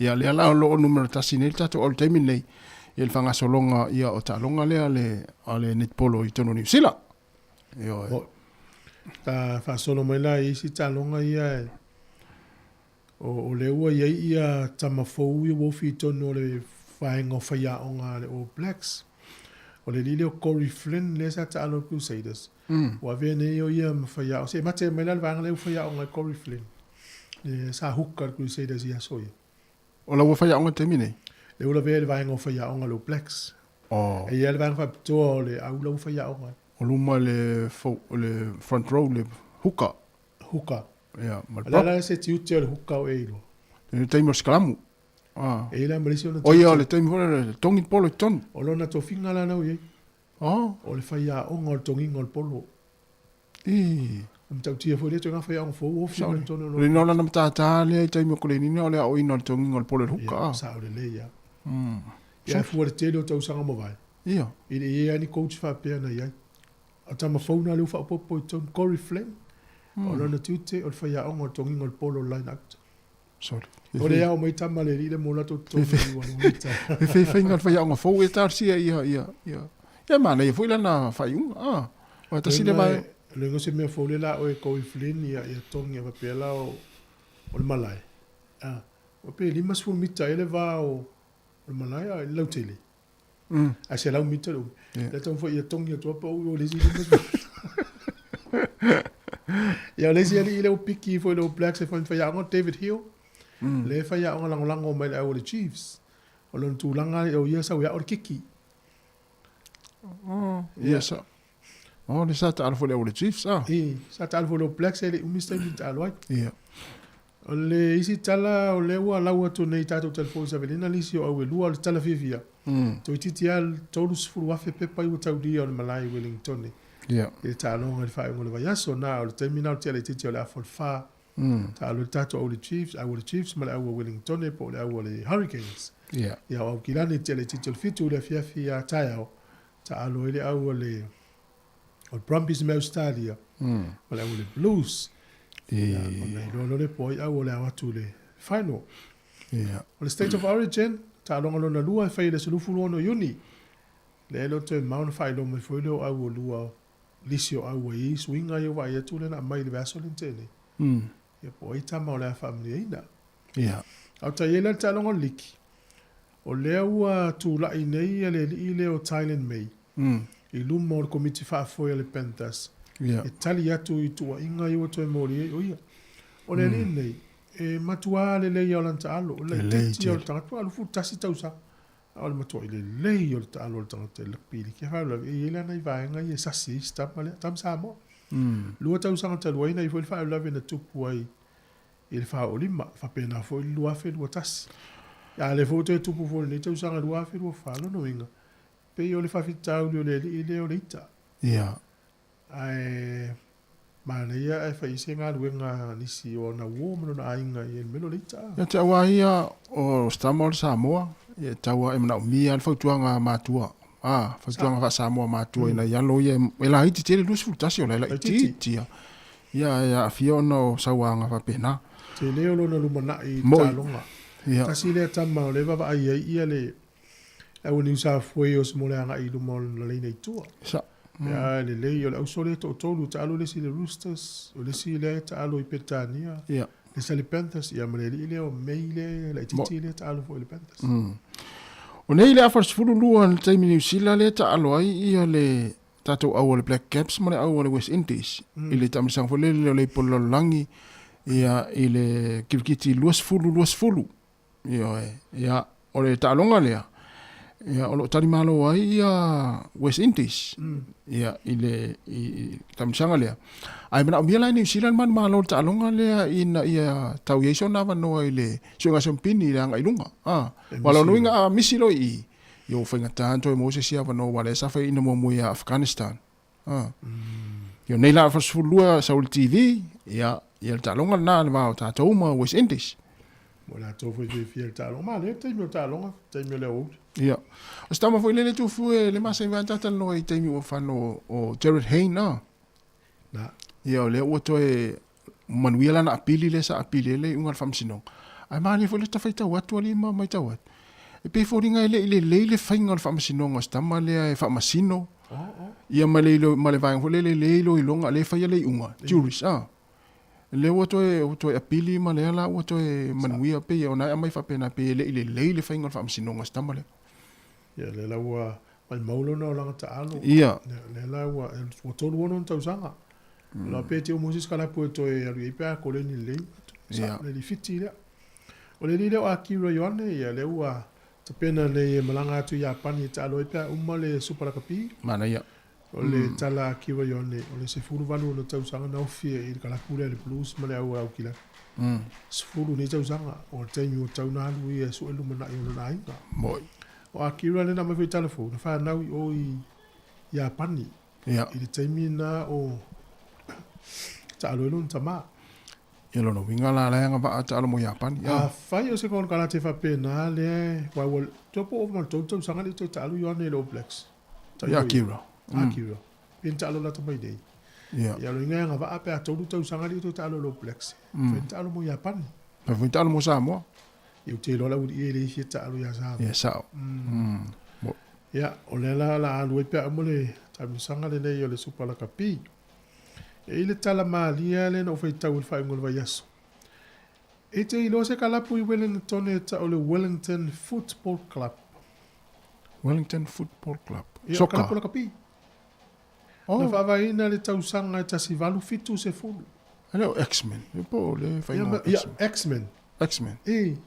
Ya le ala lo numero tasine tatou all time nei. Il fanga solonga ia o talonga le ale nitpolo i tono New Zealand. Yo. Ta fa solo mai la i si talonga ia o le ua ia tamafou ia wo fi tono le fainga faia onga le All Blacks. O le lile o Corey Flynn le sa talo Crusaders. Wa vene yo ia faia o se mate mai la vanga le faia onga Corey Flynn. Le sa hukar Crusaders ia soia. O la wo faia onga temine. Le ula vele vainga o faia onga le Blacks. Oh. E ia le vainga fa to le au la faia onga. O luma le front row le huka. Huka. Ja, maar la se tiu te le huka o eilo. Le taimo skalamu. E la malisi ona. O ia le taimo le tongi polo ton. O lona to finga la na ye. O le faia onga o tongi ngol polo. Am tau tia fo le tonga faia onga fo o fi tono no. Le nona na tata le taimo ko le ni o le o ino tongi ngol polo huka. Sa o le le ya. Ya fu le tele o tau sanga mo vai. Ia. Ile ia ni coach fa pe na ia. A tama fauna le fa popo ton Corey Flynn. O lona tute o faia onga o tongi ngol polo line out. Sorry. O le au mai tama le rile mo la to tongi wanu mita. Fe fainga faia onga fo e tar sia ia. Ya mana ia foi la na faiunga. O ta sile mai le ngose me fo le la o e Corey Flynn ia tongi va pe la o le malai. O pe limas fu mita ele va o le malai a le tele. A se la mita lo. Le ton fo ia tongi to pa o le limas. Ya le sia ile o piki fo le Blacks e fo faia onga David Hill. Le faia onga langolango mai le au le Chiefs. O lon tu langa o ia sa o kiki. Yes. Oh, le sa ta alfo le Chiefs, sa ta alfo le Blacks ele umista ni ta alwai. Ia. O le isi tala o le ua laua to nei tato telefon sa velina lisi o au lua o le tala fifia. To ititi al tolus furu wafe pepa i o tau dia o le Malai Wellington. Ia. E ta alonga le fai ngole vaiaso na o le terminal tia le titi o le afol fa. Ta alo tato au le Chiefs ma le au Wellington po le au le Hurricanes. Ia. Ia au kilani tia le titi o le fitu le fiafia taiao. Ta alo ele au le o Brumbies me Australia. Ma le au le Blues. Ia. O le poi au le awatu le final. Ia. O le State of Origin, ta alonga lona lua e fai le sulufu ono yuni. Le elo te mauna fai lo me foi leo au o lua lisi o au i swinga i o vai atu le na mai le vaso lintene. Ia po i tama o le a family eina. Ia. Au ta iela ta alonga liki. O lea ua tu la i nei le li le o Thailand mei. I luma o le komiti faa foi le Panthers. Ia. E tali atu i tua inga i o toi mori e o ia. O le li nei. E matua le lei o lanta alo. Le teti o le tangatu alu fu tasi tausa. O le matua i le lei o le alo le tangatu e lakpili. Kia whai ula e ele ana i vaenga i e sasi tam Sāmoa. Lua tausa ngata lua ina i fo i whai ula vena tupu ai. I le whai o lima. Whapena fo i lua fe lua tasi. Ya le fo te tupu fo ni tausa nga lua fe lua whalo no inga. Pe i o le whawhitau li o le li le o le ita. Ia. Ai mana ia e fai se ngā ruenga nisi o na uo mano na ainga i e melo leita. Ia te awa ia o Stāmoa le Sāmoa. Ia taua e mana umia al fautuanga mātua. Fautuanga wha Sāmoa mātua ina ialo ia e la iti tere lusi futasi o la iti tia. Ia fia ono sauanga wha pena. Te leo lona lumana i tālonga. Tasi lea tama o lewa wa ai ia le au New South Wales mo le anga i lumo na leina i tua. Ya le lei o le ausole to tolu ta alo le si le Roosters o le si le ta alo i Petania. Ia. Le sa le Panthers ia ma le le o meile le titi le ta alo fo le Panthers. O nei le afar sfuru lua le taimi New Zealand le ta alo ai ia le tatou au le Black Caps ma le au le West Indies. I le tamisang fo le polo langi ia i le kirikiti luas fulu. Ia o le ta alonga lea. Ia o lo tari malo ai ia West Indies. Ia i le tamisanga lea. Ai mana umia lai New Zealand man malo ta alonga lea ina ia tau yeso na vanoa i le suenga sompini le anga ilunga. Wala nuinga a misilo i yo whainga tanto e Moses ia vanoa wale sa whai ina mua ia Afghanistan. Yo nei la fasfulua sa ul TV ia le ta alonga na le vao ta tauma West Indies. Mo la to foi fia talo. Ma le te mi talo, te mi le o. Ia. O stama foi lele tu fu le masa va tata no i te mi o fano o Jared Hayne na. Na. Ia le o to e manuela na apili le sa apili le unga famsino. Ai mani foi le ta faita watu ali ma mai tawat. E pe fo ringa le fainga famsino ngo stama le e famasino. Ia male vai fo le lo ilonga le fa le unga. Juris le o to e apili ma le ala o to e manuia pe ona mai fa pena pe le fainga famsino ngo stama le. Ia le la wa mai maulo na langa ta alo. Ia. Le la wa o tolu wono tau sanga. La pe te o Moses kala po to e ari pe ko le ni le. Ia. Le fiti le. O le le o akira yone ia le wa te pena le malanga tu ya pani ta alo pe umma le super kapi. Mana ia. O le tala akira yone o le se furu valu no tau sanga na ofie i kala pule le blues ma le au kila. Se furu ni tau sanga o te mi o tau na lu ia so elu mana i ona inga. Moi. O akira le na mai telefone fa na o i ya pani ia i te mi na o ta alo no tama ia lo no winga la nga ba ta alo mo ya pani a fa yo se kon kala te fa pena le wa wol to po o to sanga le to ta alo yo ne lo plex ya akira pin ta alo la to mai dei ia ya lo nga ba a to sanga le to ta alo lo plex fa ta alo mo ya pani pa fu ta alo mo Sāmoa eu te lo la u i le si ta alo ya sa ia sa ya o le la alu pe mo le ta mi sanga le yo le super la kapi e ile tala malia le no fai tau fai ngol vai aso e te ilo se kala pui Wellington e ta o le Wellington Football Club so kala pula kapi na fa vai na le tau sanga ta si valu fitu se fulu hello X-Men e po le fai X-Men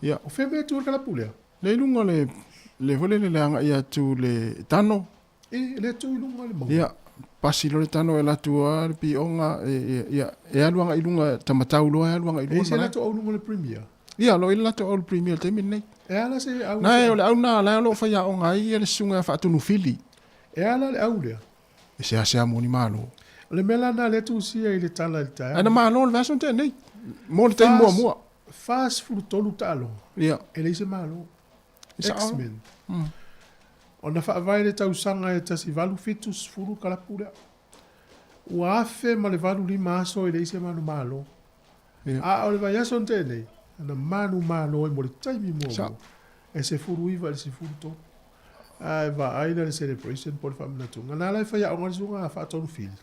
ia o feme tu kala pula le lunga le vole le anga ia tu le tano le tu lunga le mo ia pasi lo le tano e latua pi onga e aluanga ilunga tamatau lo aluanga ilunga e se lato au lunga le premier ia lo ila to all premier te minne e ala se au na e au na la lo fa ya onga i le sunga fa tu no fili e ala le au le e se ase amoni malo le mela na le tu si e le tala le ta ana malo le vaso te nei mo te mo fast food tolu talo ia e le se malo X-Men ona fa vai le tau sanga e tasi valu fitus furu kala pura ua afe ma le valu lima aso e le ise manu malo a o le vai aso nte nei ana manu malo e mo le taimi mo e se furu iwa le se furu to a va aina le celebration po le famina tunga na lai fai a onga le sunga a fa tonu fili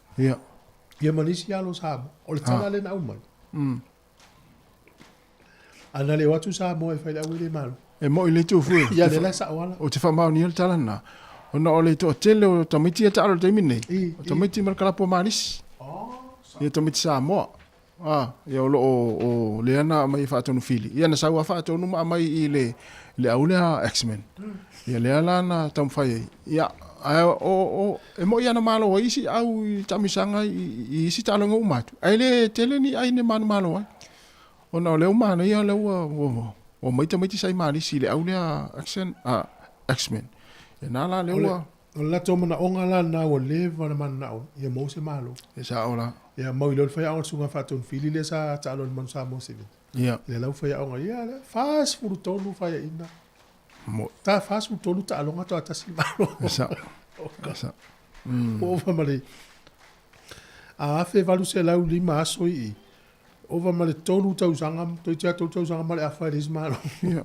ia manisi alo Sāmoa o le tala le na umai ana le watu Sāmoa e fai la ui le malo e mo ile tu fu ia le la sa wala o te fa mau ni le talana ona o le to tele o tamiti ta alo te minne o tamiti mar kala po maris ia tamiti Sāmoa ia o le ana mai fa tonu fili ia na sa wa fa tonu mai i le aule X-Men ia le ala na tam fai ia o e mo ia na malo o isi au tamisanga i isi talo ngo matu ai le tele ni ai ne manu malo ona o le umana ia le o maiti sai mali si le aule X-Men e nala le ua o la tomana onga la na o le vana man na o ia mo se malo e sa ola ia mo i lo fai au sunga fatun fili le sa ta lo man sa mo se ia le lau fai au ia le fast food tolu fai ina mo ta fast food tolu ta longa to atasi malo sa o va mali a fe valu se lau lima aso i o va male tolu tau sanga to tia tau sanga male a fai ris malo ia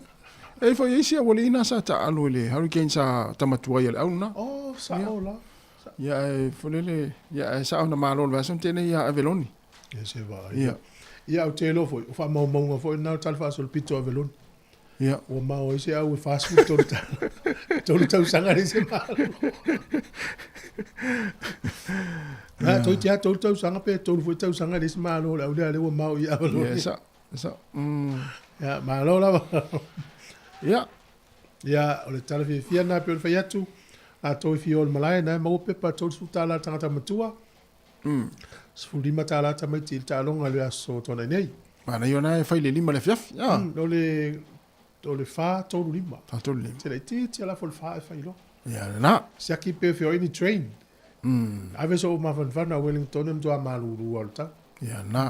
e foi isi a wole ina sa ta alo le hurricane sa tamatua ia le auna sa ola ia e folele ia sa ona malo le vason tene ia aveloni ia se va ia o te lo foi o fa mau mau foi na tal fa sol pito aveloni ia o mau ise au fast food tolu tau sanga rise malo na to tia tau sanga pe tolu foi tau sanga rise malo le au le o mau ia aveloni ia sa ia malo la ia o le tala fia na pe o fai atu a toi fi o malai na mo pe pa tolu tala tangata matua sfuli mata la ta mai til ta longa le aso to nei mana yo na fai le lima le fiaf o le fa tolu lima tolu lima te le ti ala fol fa fai lo ia na se ki pe fi o ni train ave so ma van Wellington em do amalu alta ia na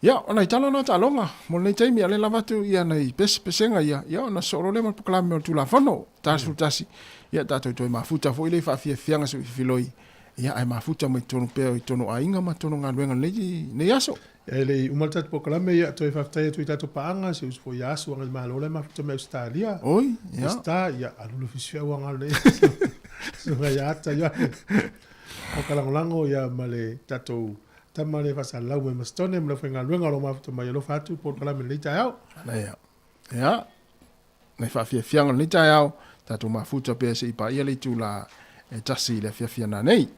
ia Ya, ona i talo na talonga. Mo nei taimi ale lavatu ia nei pesenga ia. Ya, ona soro le mo proklame o tula fono. Tasu tasi. Ia tato toi mafuta fo ile fa fianga su filoi. Ia ai mafuta mo tonu pe o tonu ainga ma tonu ngaluenga nei aso. Ele umaltat proklame ia toi faftai tu tato paanga se us fo yasu ang malole mafuta me Australia. Oi, ya. Sta ia alulu fisia wanga le. So ya ta ya. O kalangolango ia male tato tamale fasa lau me mastone me fenga luenga lo mafuta mai lo fatu proklame le tau. Ya. Ya. Nei fa fianga nei tau. Tato mafuta pe se ipa ia le tula e tasi le fiana nei.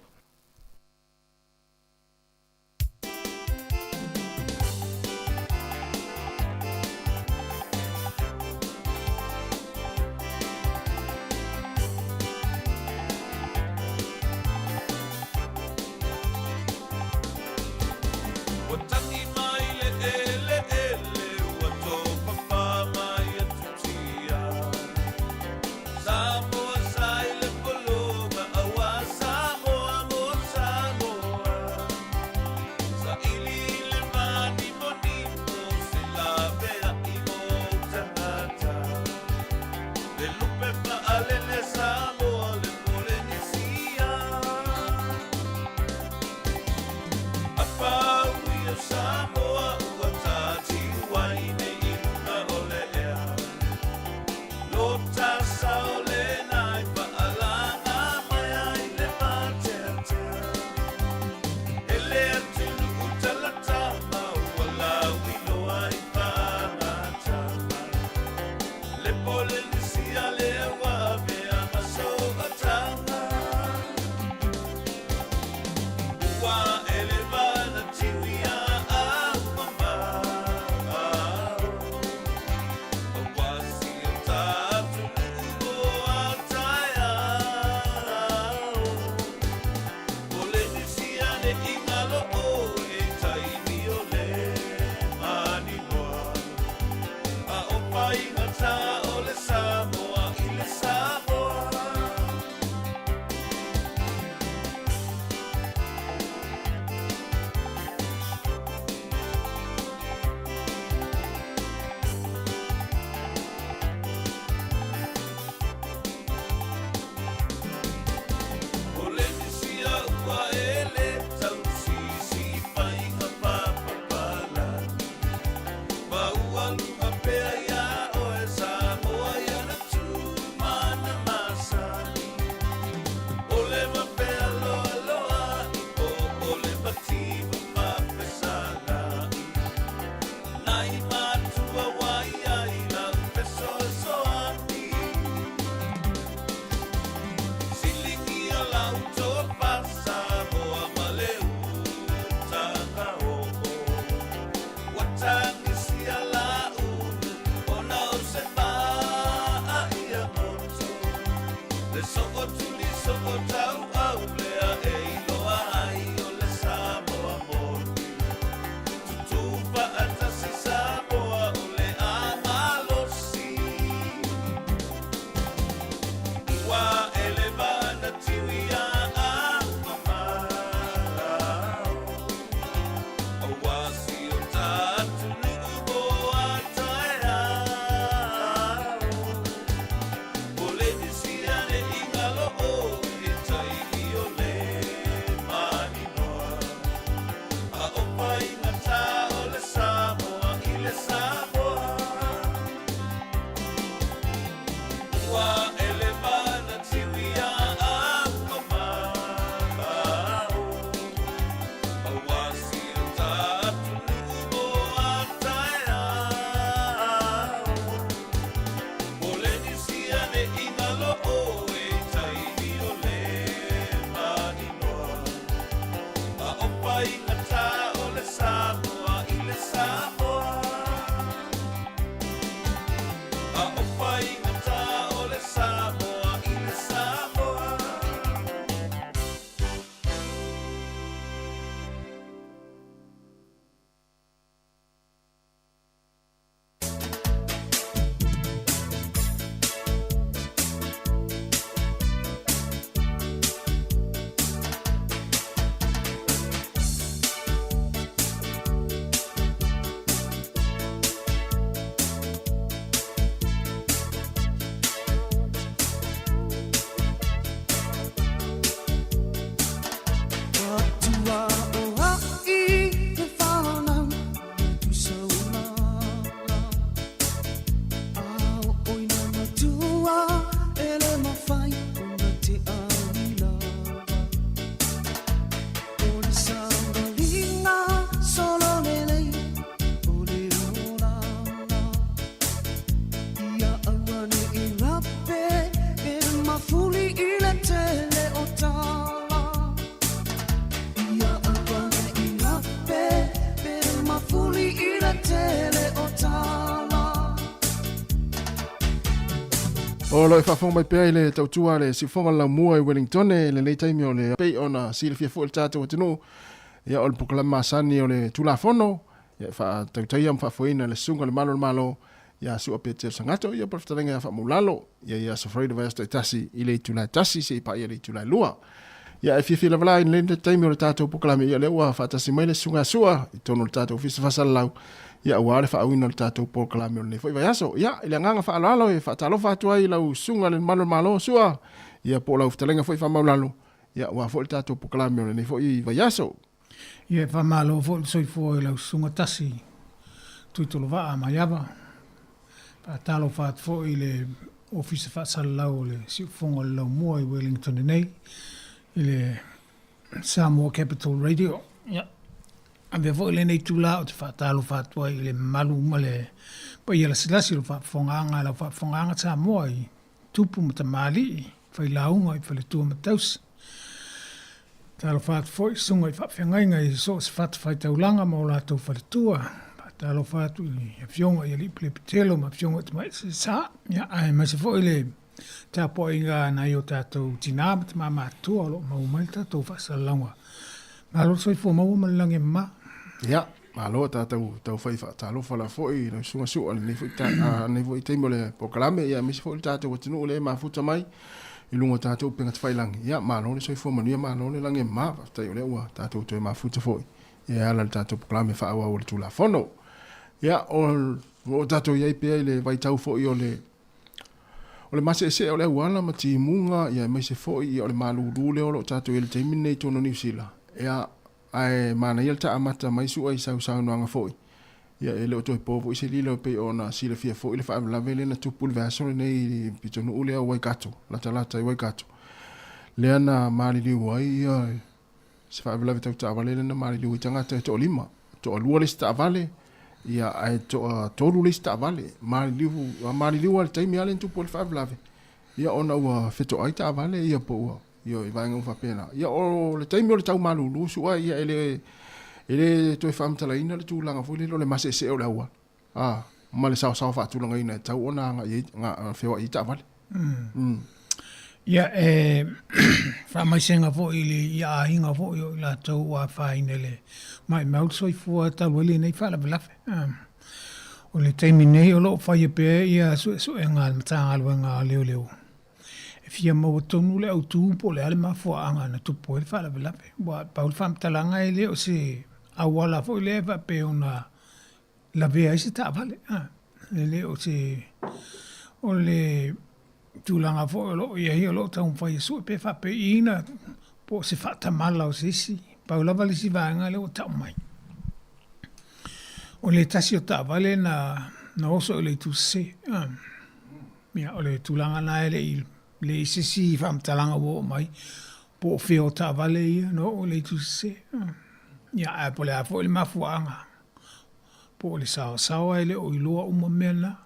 Sa O lo fa fong mai pe le tau tua le si fonga la mua i Wellington le le taimi o le pe ona si le fia fo le tatu tino ya o le proklama sani o le tula fono ya fa tau tai am fa foina le sunga le malo ya su pe te sangato ya por talenga fa mulalo ya so frei de vesta tasi i le tula tasi se pa ya le tula lua ya fia fia la in le taimi o le tatu proklama ya le wa fa tasi mai le sunga sua i tono le tatu fisa fa salau ya wale fa awina le tatu proklama le foi vai aso ya ile nganga fa alalo e fa talo fa tua i lau sunga le malo sua ya po lau talenga foi fa mulalo ya wa fo le tatu proklama le foi vai aso Ia fa malo fo soi fo lau sunga tasi tui tolo va ma yava pa talo fa fo ile office fa salau le si fonga lau mo i Wellington nei ile Sāmoa Capital Radio ya ave fo ile nei tula o te fa talo fa tua ile malu male pa ia la silasi lo fa fonga anga Sāmoa i tupu mata mali fa ilaunga i fa le tua matausi talo fat foi sunga i whawhiangai ngai so se fat whai taulanga ma o lātou whaletua. Talo fatu i whionga i li plepitelo ma whionga te mai se sa. Ia ai mai se foi le tā po inga nai o tātou tina ma te mama atua lo ma umai tātou whasalanga. Ma lo soi fo mau ma lange ma. Ia, ma lo tātou tau whai talo whala foi na sunga sua ni foi nei foi teimo le pokalame ia misi foi tātou watinu le ma futa mai. I lunga tātou penga te whailangi. Ia, mālo le soi fōmanu, ia mālo le lange mā, tai o le ua, tātou toi mā futa fōi. Ia, ala le tātou poklame whaawa o le tūla whono. Ia, o tātou iai pēi le waitau fōi o le mase ese o le uala ma ti munga, ia mai se fōi i o le māluru le o lo tātou i le teimine nei tono New Zealand. Ia, ai mana ia le ta amata mai sua i sau noanga fōi. Ia, ele o toi pōpo i se lila o pei o na sila fia fōi le whaamlawe le na tupu le vēsore nei pitonu ule a Waikato, lata i Waikato. Lea na maari liu ai, ia, se whaamlawe tau tāwale le na maari liu i tangata e to o lima, to o lua le sta avale, ia, ai to o tolu le sta avale, maari liu ale taimi ale tupu le whaamlawe. Ia, ona ua feto ai ta avale, ia po ua, ia, i vaenga ufa pena. Ia, o le taimi o le tau malulu, sua, ia, ele toi whamtala ina le tūlanga fwile lo le mase se o le aua. Ma le sao whaatūlanga ina e tau ona ngā whiwa i ta vale. Ia, whamaisenga fo ili ia ahinga fo i la tau a whaine le mai maut soi fua tau wali nei whalawelawe. O le teimi nei o lo whaia pēr ia su e ngā matanga alua ngā leo. E fia maua tonu le au tūpo le ale mafua anga na tupo e whalawelawe. Wa paul whamtalanga e leo se awala fo le va pe ona la vea isi ta vale le o se o le tulanga fo lo ia lo ta un fai su pe fa pe ina po se fa ta mala o se si pa la vale si va nga le o ta mai o le tasi o ta vale na oso le tu se mia o le tulanga na le si fa mtalanga wo mai po fe o ta vale ia no o le tu se ia po le afo le mafuanga po le sawa ele o iloa uma mena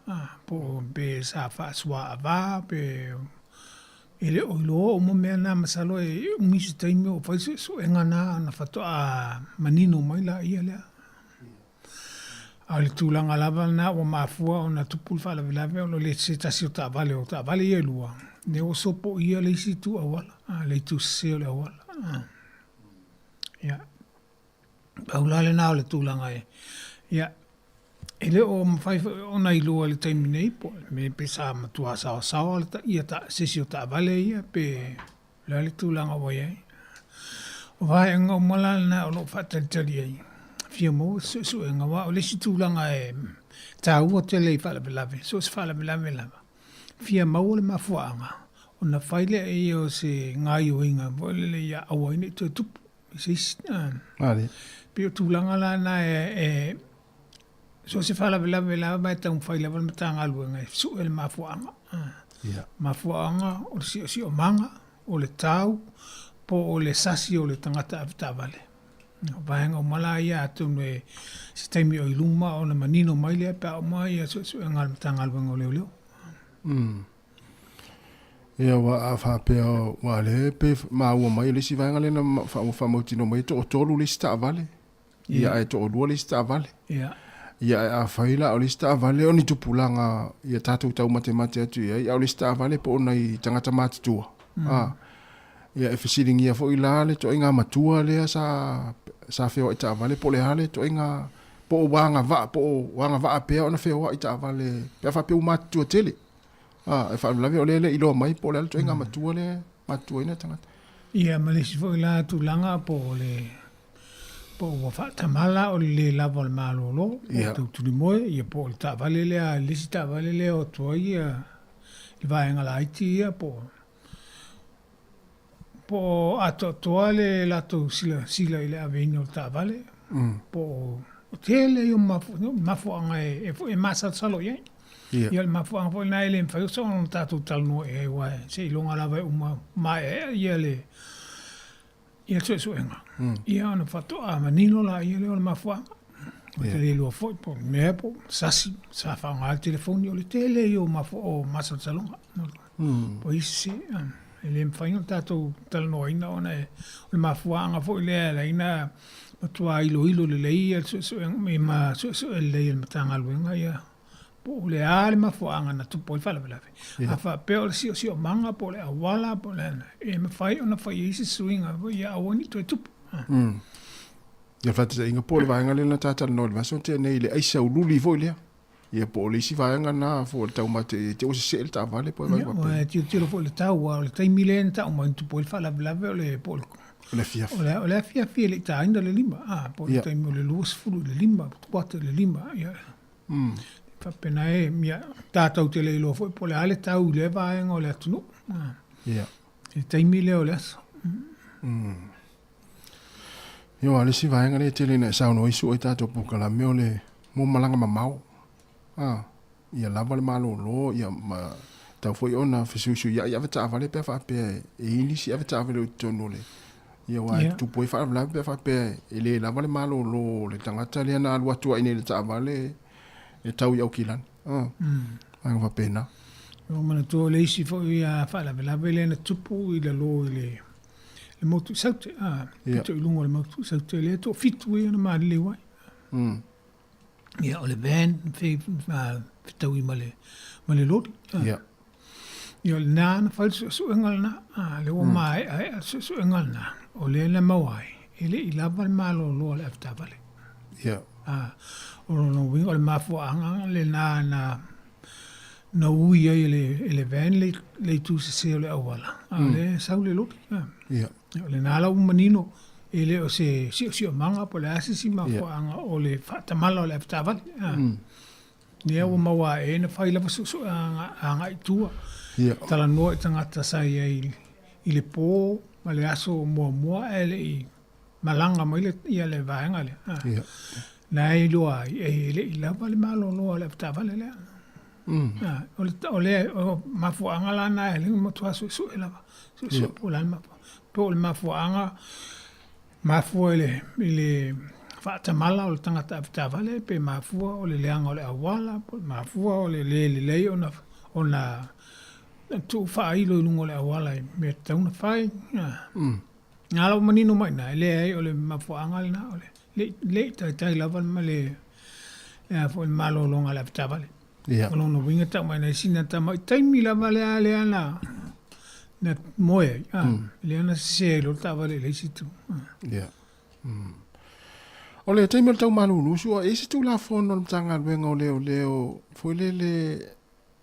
po be sa fa swa va pe ele o iloa uma mena masalo e umisi taimi o fa su engana na fato a manino mai la ia le ale tulanga lava na o mafua ona tupul fa la vela o le se tasi o ta vale ia lua ne o sopo ia le si tu awala le tu se le awala ia paulale na le tulanga e ia ele o mafai ona ilua le taimi nei po me pesa matua sawa le ia ta sesio ta vale ia pe le tulanga wa ia o vai nga mala na o lo fatatali ai fia mo su nga wa o le si tulanga e ta u te le fala belave so se fala belave lava fia mo le mafuanga ona faile e o se ngai o inga le ia awa ni tu se Vale. Pio tulanga la na e so se fala bela mai ta un faila val matanga lu ngai su el mafuanga. Ia. Mafuanga o si o manga o le tau po o le sasi o le tangata avta vale. No vaenga o malaya tu me se taimi o iluma o le manino mai le pa o mai so ngal matanga lu ngole leo. Ia wa fa pe wa le pe ma wa mai le si vaenga le na fa mo tino mai to tolu le sta vale. Ia e to lu le sta vale. Ia. Ia a whaila o lista a vale o ni tupulanga ia tātou tau mate atu ia o lista a vale po ona i tangata mātutua. Ia e whisiringi a fo i lale to inga matua lea sa wheo i ta vale po le hale to inga po wanga va pea ona wheo i ta vale pea whapeu mātua tele. E whaalawe o lele i loa mai po le to inga matua ina tangata. Ia malisi fo i la tu langa po le po wa tamala o le lava le malolo o tu moe ia po le ta vale le a lisi ta vale le o to ia i vaenga la iti ia po ato toa le lato sila i le aveni o ta vale po o tele i o mafu anga e masa salo ia ia le mafu anga po na ele mfai so on tatu talno e wa se longa lava uma mai ia le ia so enga ia ona fato a manino la ia le o mafu anga o tele lo foi po me po sasi sa fa al telefoni o le tele i o mafu o masa salo po isi ele mfai on tatu talno ina ona o mafu anga fo le la ina matua ilo le ia so me ma so le matanga luenga ia po le ale mafuanga na tupo fala vela a fa pe si o manga po le awala po le e me fai ona fai isi swinga ia awoni to tupo ia fata sa inga po le vaenga le na tata no le vaso te nei le aisa ululi vo le ia po le si vaenga na fo le tau mate te o se ta vale po vai po ti lo fo le tau o le tai milen ta o mo tupo fala vela le po le fia o le fia le ta ainda le lima po le tai mo le lus fulu le lima quattro le lima ia pena e mia tātou te leilo foi po le ale tau le vaenga o le atunu. Ia. E taimi leo le aso. Io ale si vaenga le te lena sauno isu o tātou pukala meo le mo malanga mamau. Ia lava le malo lo, ia tau foi ona fisusu ia vata avale pe fa pe e inisi ia vata avale o tono le. Ia wa tu poi fa avale pe fa pe ele lava le malo lo le tangata le na alua tua ine le ta avale e tau iau kilan. Anga wa pena. O mana tō leisi fo i a whaala vele na tupu i le lo i le motu saute. Pito i lungo le motu saute le tō fitu i ana maari le wai. Ia o le van, fitau i ma le lori. Ia o le nā na whaile su engal na. Le o mai su engal na. O le na mawai. Ele i lava le malo lo le afta vale. Ia. O no wingo le mafuanga le na ui ai le van le tu se le awala le sau le loti ia le nala manino ele o se manga po le asisi mafuanga o le fatamala o le aftaval ne o mawa e na faila su anga itua tala no tangata sai i le po ma le aso mo ele i malanga mai le ia le vaenga le na i loa e le lava le malo loa le aftaval le o le mafuanga la na le motua su lava su po la po le mafuanga le fatamala o le tangata aftaval pe mafua o le leanga o le awala po mafua o le ona tu fai lo lungo le awala me tauna fai ngalo manino mai na le o le mafuanga na o le tai lava ma le fo malo longa la aftaval o no winga ta mai na sina ta mai taimi lava le ale ana na moe le ana se lo ta vale le situ o le taimi tau malulu su e situ la fo no tanga wenga leo fo le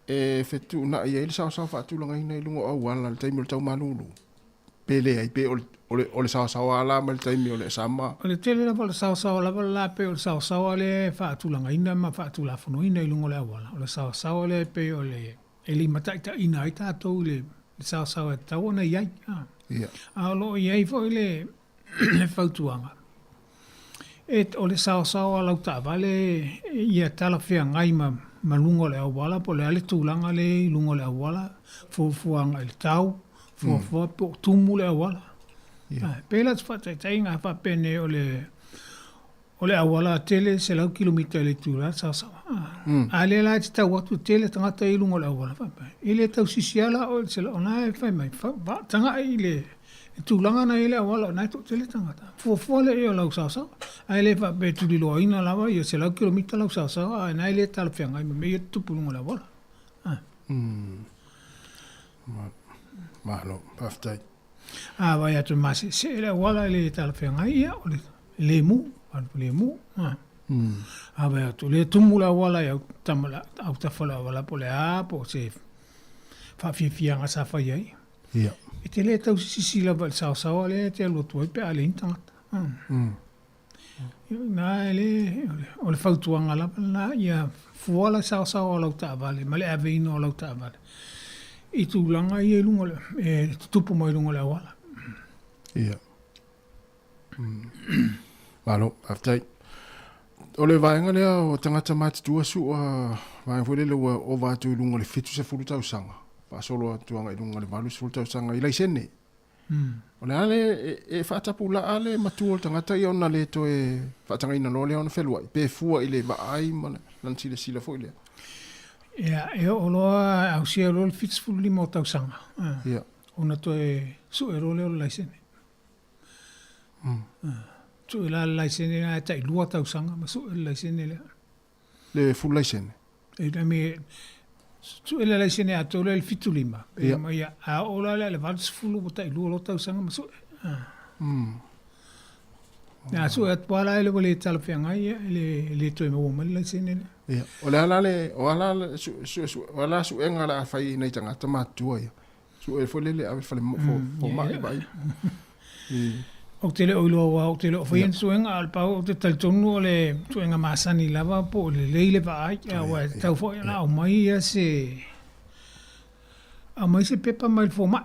e fetu na ia il sa fa tu longa ina lungo o wala le taimi tau malulu pele ai pe o le sa ala ma le taimi o le sama o le tele la le sa la pe o le sa le fa tu longa ina ma fa tu la fo no ina lungo le wala o le sa le pe o le eli mata ina ita to le sa ta ona ia a lo ia fo le fa tuanga o le sa la ta vale ia tala fia ngai ma lungo le wala po le ale tulanga le lungo le wala fo fuanga le tau fo po tumu le wala pela fa tainga fa pene o le awala tele se lau kilomita le tura sa ale la ta watu tele tanga tai lungo le awala fa ile tau sisiala o se la ona fa mai fa tanga ile tūlanga na ele wala nai tō tele tangata. Fua le eo lau sao sao. Ai le fa be tuli loa ina lawa ia se lau kilomita lau sao sao. Ai nai le tala whianga ima mea tupulunga la wala. Mahalo, paftai. Vai atu masi se ele wala le tala whianga ia o le mu. Le mu. Vai atu le tumula wala iau tamala au tawhala wala po le a po se whawhiwhianga sa whaiai. Ia. E te le tau sisi lava le sao le te alotua i pe ale intangata. Nā ele, o le whautuanga lava na ia fuala sao alau ta avale, ma le aveino alau ta avale. I tūlanga i e lunga le, e tupu mai lunga le awala. Ia. Malo, aftai. O le vaenga lea o tangata mati tua su vaenga fwele le o vātu i lunga le fitu se furu tau sanga. Pasolo tuanga i lunga le valu se furu tau sanga i laisene. O le ale e whaatapu la ale matua o tangata i ona le to e whaatanga ina lo le ona whelua. Pe fua i le vaai ma lansi le sila fo i lea. Ia, e o loa au sia lo le fitu furu lima o tau sanga. Ia. Ona to e su e ro le o laisene. Su e la laisene na e tai lua tau sanga, ma su e laisene lea. Le fulu laisene. E da me su e la laisene a tole le fitu lima. Ia. Ma ia, a ola le valis fulu o tai lua lo tau sanga, ma su e. Ia, su e atuala ele wale tala whianga ia, le toi maua mali laisene lea. Ia. O le alale, o alale, o ala su enga la whai nei tangata matua ia. Su e fwele le awe whale fo mai bai. O te le oiloa wa, o te le ofaien suenga alpau, o te talitonu o le suenga masani lava po o le leile pa ai, wa tau fo ia la o mai ia se... A mai se pepa mai le fo mai.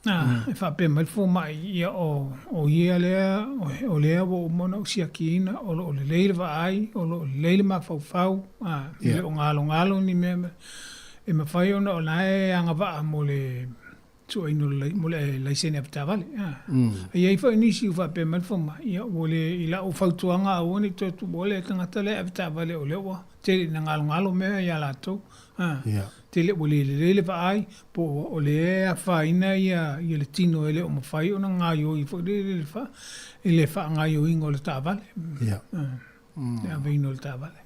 E wha pe mai le fo mai ia o ia lea, o lea o mona o siakina, o le leile pa ai, o le leile ma fau fau, o ngalo ni mea, e ma whai ona o nae anga waa mo le... So ai no le laisene apta vale. Ai fa inisi fa pe mal foma. Ia ole ila o fautuanga o ni to bole tanga tele apta vale o lewa. Te na ngalo me ia la to. Te le ole le fa ai po ole a fa ina ia le tino ele o mafai ona ngaio I fo le fa. Ele fa ngaio ingo le ta vale. Ia. Ia vino le ta vale.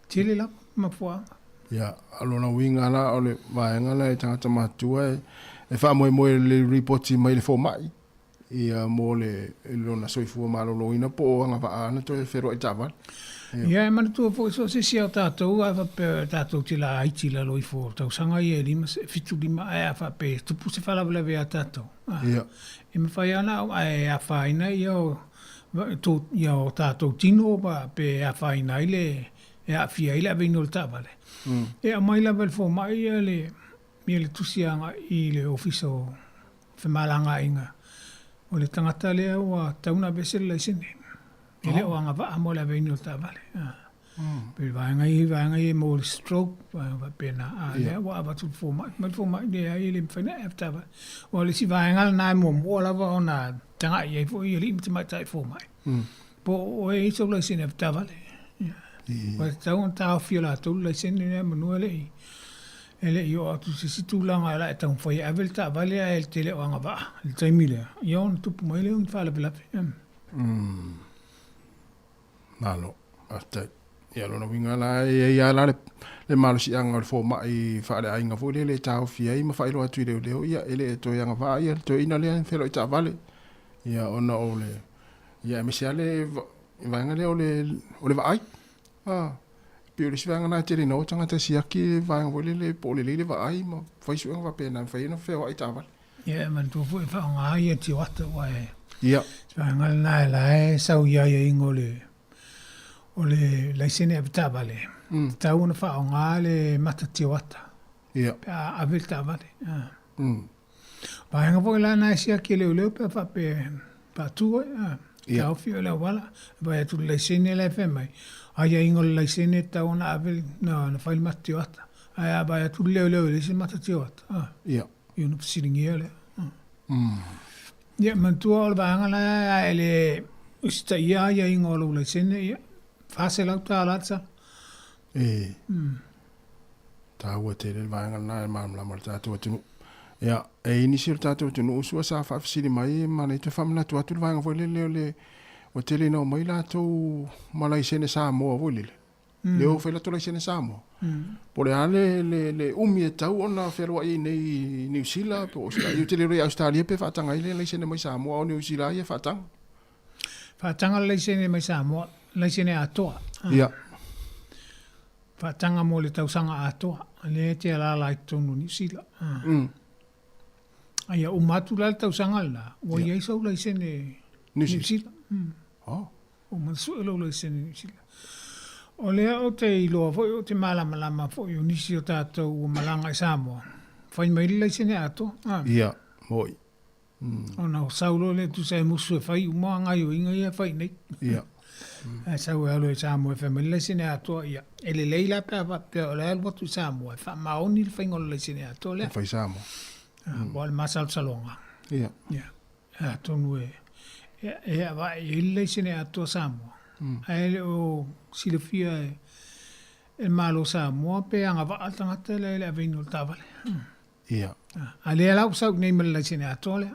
Te le la ma fo. Ia, alona winga la o le vaenga la e tangata matua e wha moe le reporti mai le fo mai. Ia mo le lona soifua malolo ina po o anga wa ana to e whero i tawa. Ia, e mana tua fo so se sia o tātou, a whape tātou tila aiti la loi fo tau sanga i e lima, fitu lima, a whape tupu se whalawalewe a tātou. Ia. E me whai ana, a whaina ia o tātou tino, pe a whaina i le, e a fia i le a veino le tāwale. E a mai lawa le fo mai ia le tusianga I le ofiso whemalanga inga. O le tangata lea wa tauna besele laisene. E le o anga waa mo le veino le tāwale. Pe vaenga I mo le stroke, va pena. Lea wa avatu le fo mai. Ma le fo mai lea I le mwhaina e tāwale. O le si vaenga nai mo mua lawa o na tanga I e fo I li imti mai tai fo mai. Po o e iso laisene e tāwale. Wa tau tau fio la tau laisene nea manua le I. Ele io atu se situlanga la e tau whai avel ta vale a el tele o anga waa. El taimile. Ia on tupu mai le un whala pelape. Malo, aftai. Ia lona winga la ia la le malo si anga le fo mai whaare ainga fo le tau fia I ma whaero atu I leo ia ele e toi anga waa ia toi ina lea whero I ta vale. Ia ona o le. Ia misia le vaenga le o le vaai. Pio le siwanga na tere no tangata siaki vaenga wole le po le vaai ma whaisuanga wa pena whaena wheo ai tāwale. Ia, man tu fu fa nga ia ti wata wa e. Ia. Siwanga na la e sau ia ingo o le laisene apta vale. Tau na fa nga le mata ti wata. Ia. A avel ta vale. Vaenga po la na siaki le pe fa pe pa tu ia. Tau fio le wala. Vai tu laisene le fe mai. Aia ingo le laisene tau na avel na whail mata ti wata. Aia vai tu leo le si mata ti wata. Ia. Io no psiringi ele. Ia, man tua o le vaanga la ele usta ia ingo lo laisene ia. Fase lau ta alatsa. Tāua te le vaenga na e maamla mara tātua tunu. Ia, ini si o tātou tunu usua sa whaafisiri mai, mana i te whamana tu atu vanga voi leo le o te le no mai lātou malai sene Sāmoa voi lele. Leo whaila tola sene Sāmoa. Pore ale le umi e tau ona wherua i nei New Zealand, po sila i te le rei Australia pe whaatanga i le sene mai Sāmoa o New Zealand i e whaatanga. Whaatanga le sene mai Sāmoa, le sene atoa. Ia. Whaatanga mo le tausanga atoa, le te alala i tonu New Zealand. Aia umatu la le tausanga la, wa iei sau le sene New Zealand. O mansu elo le sene New Zealand. O lea o te iloa foi o te malama foi o nisi o tātou o malanga i Sāmoa. Whai mai le sene ato. Ia, moi. O na o saulo le tu sai musu e whai umoa ngai o inga ia whai nei. Ia. E sau e alo i Sāmoa e whai mai le sene ato ia. E le leila pia o le alu watu i Sāmoa. E wha maoni le whai ngolo le sene ato lea. Whai Sāmoa. Wa le masal salonga. Ia. Ia. E tonu e. E awa e le sene ato Sāmoa. Aele o silafia e malo Sāmoa pe anga wa altangata le aveino le tavale. Ia. A le lau sau nei mele sene ato le.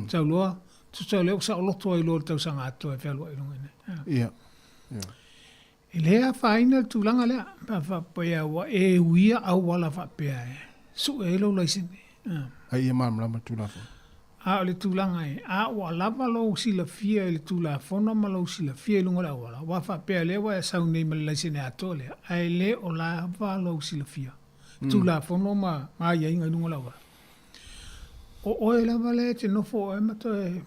Sau loa, tu sau leo sau loto ai loa tau sanga ato e whialua i runga nei. Ia. E lea whaina le tūlanga lea. Pa whapea wa e uia au wala whapea e. Su e lo lai sene. Ai e mamlama tūlafo. A o le tūlanga e. A o alava lo sila fia e le tūla whona ma lo sila fia i lunga la wala. Wa whapea lewa e sau nei mele sene ato lea. Ai le o lava lo sila fia. Tūla whona ma ia inga i lunga la wala. O oe lava le te nofo e mato e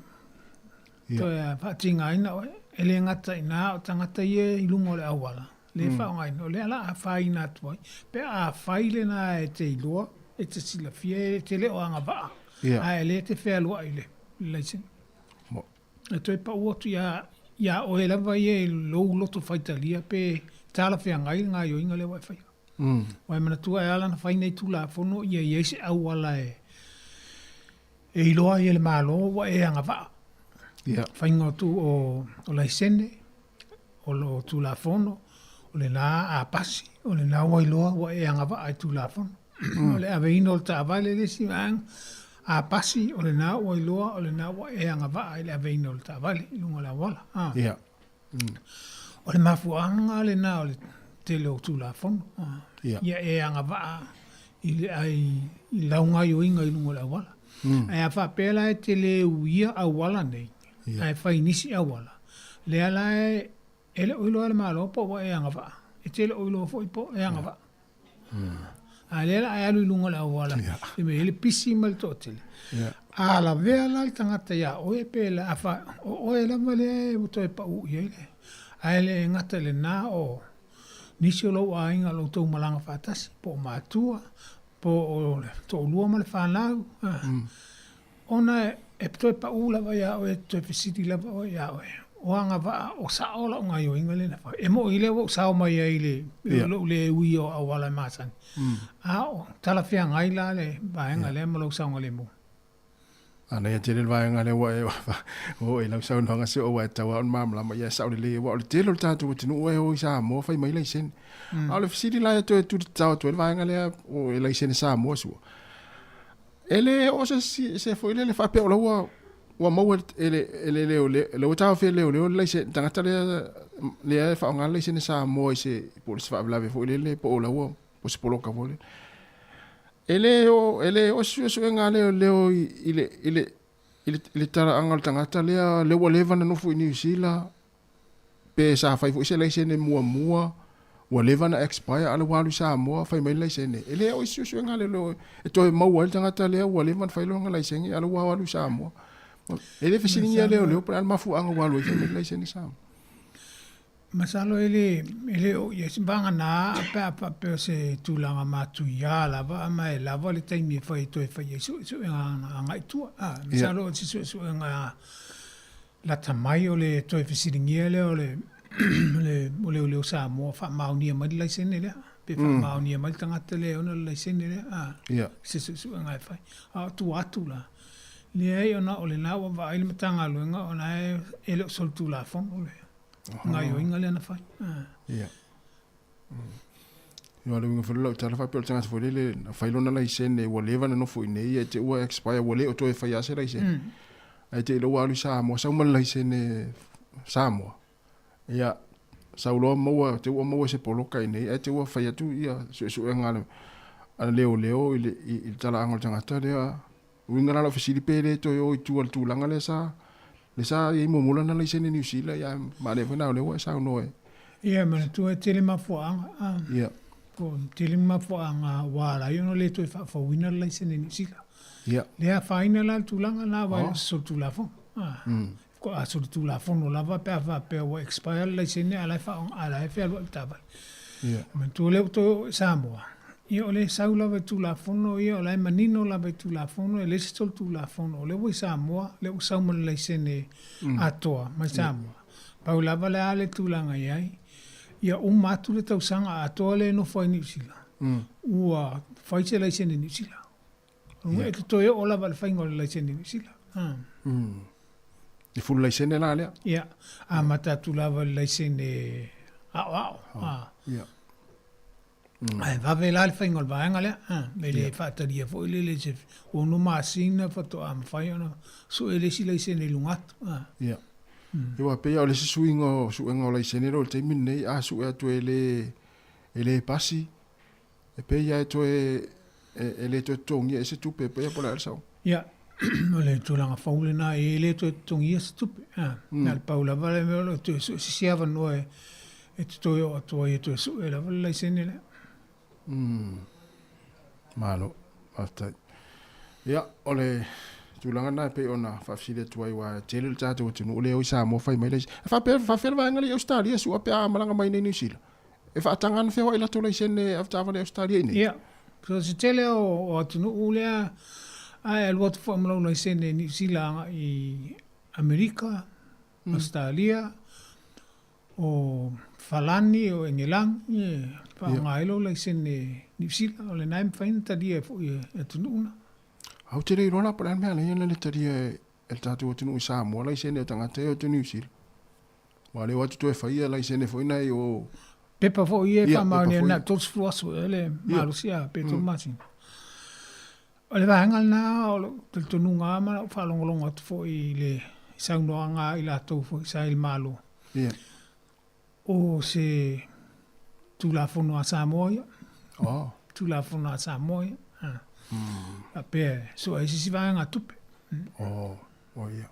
to e whatinga ina oe. E le ngata ina o tangata i lunga le awala. Le whaonga ina. O le ala a whaina atu ai. Pe a whaile na e te iloa. E te sila fia e te leo anga waa. Ai le te whealua i le. Leisen. E toi pa uotu ia oe lava i e lou loto whaitalia pe tala wheangai ngā yo inga le wai whai. Wai mana tua e ala na whaina i tūla whono ia i eise au ala e iloa i le malo wa e anga waa. Whainga tu o laisene, o lo tūla whono, o le nā a pasi, o le nā wailoa wa e anga waa i tūla whono. O le aveino le tāwale le si maang, a pasi o le nā wailoa, o le nā wa e anga waa i le aveino le tāwale, i lunga la wala. O le mafuanga le nā o le te leo tūla whono. Ia e anga waa i launga i oinga i lunga la wala. Ai a whapela e te le uia a wala nei. Ai whainisi a wala. Le ala e ele oiloa le malo po wa e anga waa. E te le oiloa fo i po e anga waa. A le ala e alu i lunga la wala. E me ele pisi mal to tele. A la vea la i tangata ia oe pe la a wha. Oe la male uto e pa u i ele. A ele ngata le nā o nisi o lau a inga lau tau malanga whatasi. Po mātua. Po o to lua ma le whanau. Ona e toi pa ulawa ia o e toi whisiti lawa o ia o e. O anga waa o saola o ngai o inga le na whai. E mo i le o sao mai ai le ui o awala māsani. A o tala whia ngai la le vaenga le malau saonga le mo. Ana ia te le vaenga le wa e o e lau sao nanga se o wa e tawa on mamla ma ia sao le wa o le telo tātou tinu o e o i Sāmoa whai mai leisen. A le whisiti la e toi tu tau tu e vaenga le o e leisen Sāmoa sua. Ele o se foi le fa pe o wa mo ele le tau fe le leisen tangata le fa nga leisen Sāmoa se por se fa blave foi le po o lawa po se poloka vole. Ele o su nga le ile tara angal tangata le wa leva na no fu New Zealand pe sa fa fu se leisen mua wa leva na expire ala walu Sāmoa fa mai leisen ele o su nga le e to mau wa tangata le wa leva fa lo nga leisen ala walu Sāmoa ele fesini le para mafu anga walu fa mai leisen Sāmoa. Masalo ele o yes banga na pa se tulanga matu ya lava ama e lava le taimi fa to fa yesu nga tu masalo su nga la tamaio le to fisiringia le le Sāmoa fa mauni ma le sene le pe fa mauni ma tangata le ona le sene le su nga fa tu atula le ai ona ole na wa ile matanga luenga ona ele sol tu la fon ole ngai o inga le na fai. Yo le winga fulu tala fa pel tanga fulu le failona la isene wo leva no fu nei e te ua expire wo le o to e fa yase la isene. Ai te lo walu Sāmoa sa mal la isene Sāmoa. Ia saulo mo te ua mo se poloka nei e te ua fa ya tu ia su ngale. Ana leo i tala angol tanga ta le winga la ofisili pele to yo tu al tu langa le sa i mo mula na la isene New Zealand ya ma le fona le wa sa no e. Ia mana tu e tele mafuanga. Ia. Ko tele mafuanga wala yo no le to fa wina la isene New Zealand. Ia. Le a faina la tulanga na wa so tu la fo. Ko a so tu la fo no la va pe wa expire la isene ala fa ala fe al tava. Ia. Man tu le to Sāmoa. Io le saula ve tu la fo no io la manino la ve tu la fo no le sto tu la fo no le wo Sāmoa le wo Sāmoa la isene atoa ma Sāmoa. Paula va le ale tulanga ai. Ia matu le tausanga atoa le no foi New Zealand. Ua fai se la isene New Zealand. E te toe o lava le whaingo le laisene New Zealand. I fulu laisene la lea? Ia, a matatu lava le laisene au. Ia. Ai, vave la le whaingo le vaenga lea. Me le whaataria fo ile le se o no maasina whato a mawhai ona. So ele si laisene lungatu. Ia. Iwa pea o le se suingo o laisene ro le teimin nei a su ea tu ele pasi. E pea e tu e le to tongi e se tupe pe po la sao. Ia, le tulanga faule na e le to tongi e se tupe. Na le paula vale me lo to se siava no e to yo to e to su e la vale la sene le. Malo, basta. Ia, ole tulanga na pe ona fa file tu ai wa tele tata o tunu le o Sāmoa fai mai le. Fa va ngali Australia su pe a malanga mai nei New Zealand. E fa tangan fe wa ila to le sene after vale Australia nei. Ia. So se tele o atunu ulea ai alwat fo amlo no sene New Zealand i Amerika, Australia o Falani o Engelang pa ngailo la sene New Zealand o le naim fain tadia fo atunu una. Au te rei rona pa me ala le tadia el tatu o tunu Sāmoa la sene tanga te o New Zealand. Wa le watu to e fai la sene fo nai o Pepa fo ie fa mauni na tots fluasu ele malusia peto masin. Ole vangal na o te tununga ma fa longolonga fo i le saunoanga i la to fo sa il malu. Ia. O se tu la fono a Sāmoa. Tu la fono a Sāmoa. A pe so e si vanga tupe. Ia.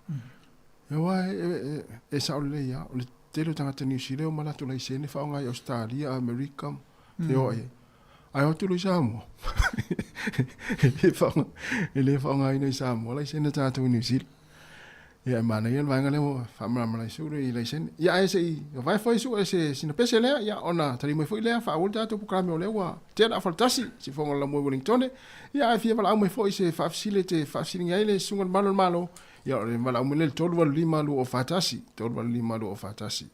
E sa ole ia ole telo tangata New Zealand o malatu la isene fa ngai Australia, America, te oi. Ai o tulu Sāmoa. Ele fa ngai nei Sāmoa la isene tangata New Zealand. Ia mana ia vanga le fa mala suru i la isene. Ia ese i vai foi su ese sina pese le ia ona tali mo foi le fa ulta to programa le wa. Te na faltasi si fonga la mo Wellington. Ia ai fia vala mo foi se fa facilite fa sininga ile sungal malo. Ia le vala mo le tolu valu lima lu o fatasi. Tolu valu lima lu o fatasi.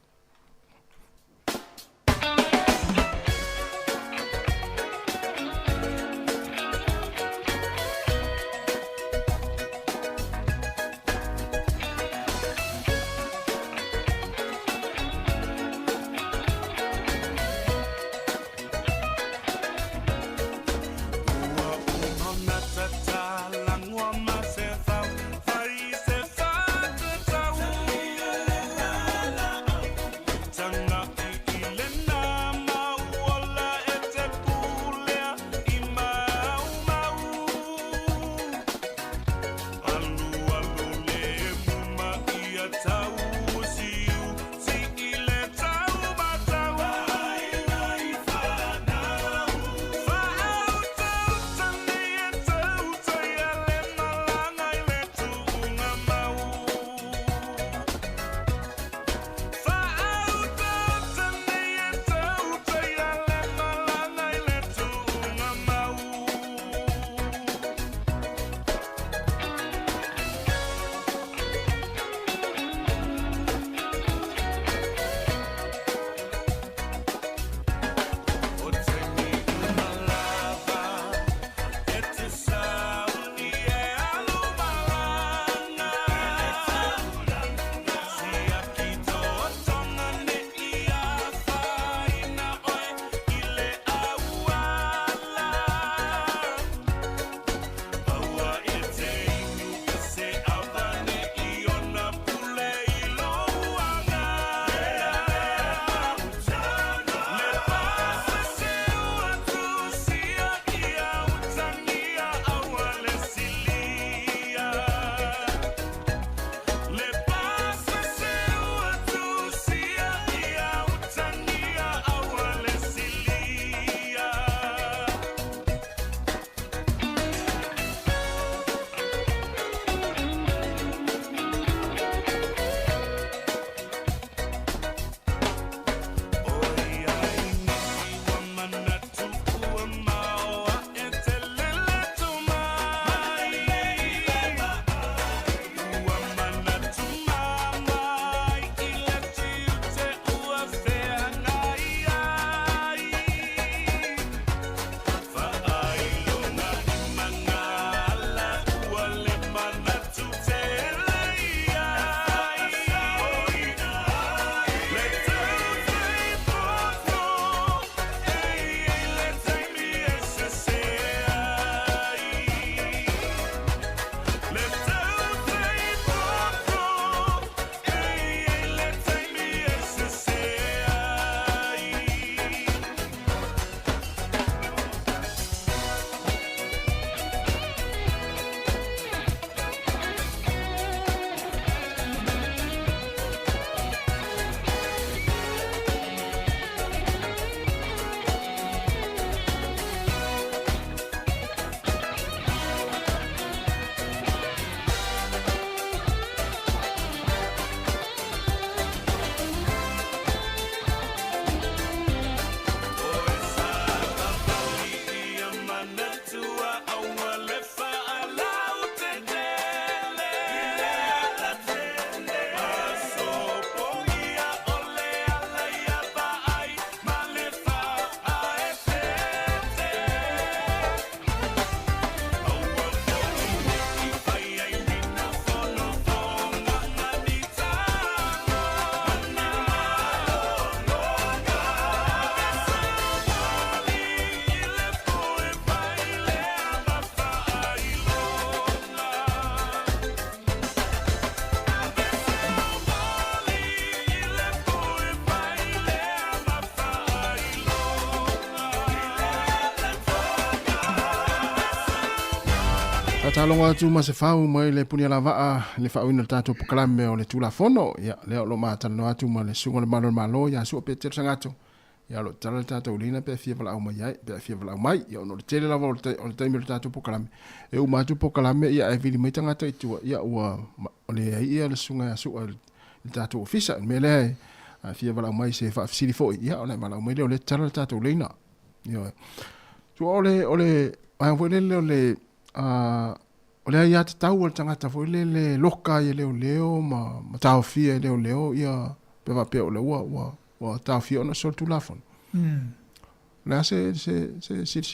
Atalonga atu ma se fau mai le punia lava le fau ina tato pokalame o le tula fono ya le lo mata no atu ma le sunga le malo ya su pe ter sangato ya lo tala tato ulina pe fia vala mai ya pe fia vala mai ya no le tele lava o le taimi le tato pokalame e u matu pokalame ya e vili mai tanga itu ya ua le ia le sunga ya su le tato ofisa me le fia vala mai se fa sili fo ya o le vala mai le tala tato ulina ya tu ole ai le o le ia te tau o le tangata fo le loka i leo ma tau fia leo ia pewa pia o le ua tau fia ona sol tu lafon. Lea se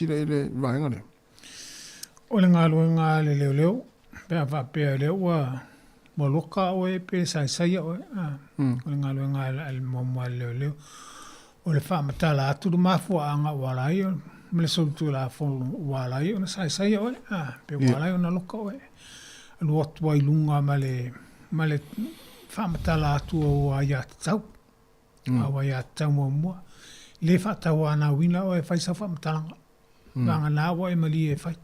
le vaenga le. O le ngā luenga le leo, pewa pia leo ua mo loka o e pe sai o e. O le ngā luenga le mamua leo. O le whamatala atu du mafua anga warai o me le soltu la fon walai ona sai o pe walai ona loka o lu atu ai lunga male famatala atu o ia tau a ia tau mo le fatau ana wina o e fai sa famatala nga na o e mali e fai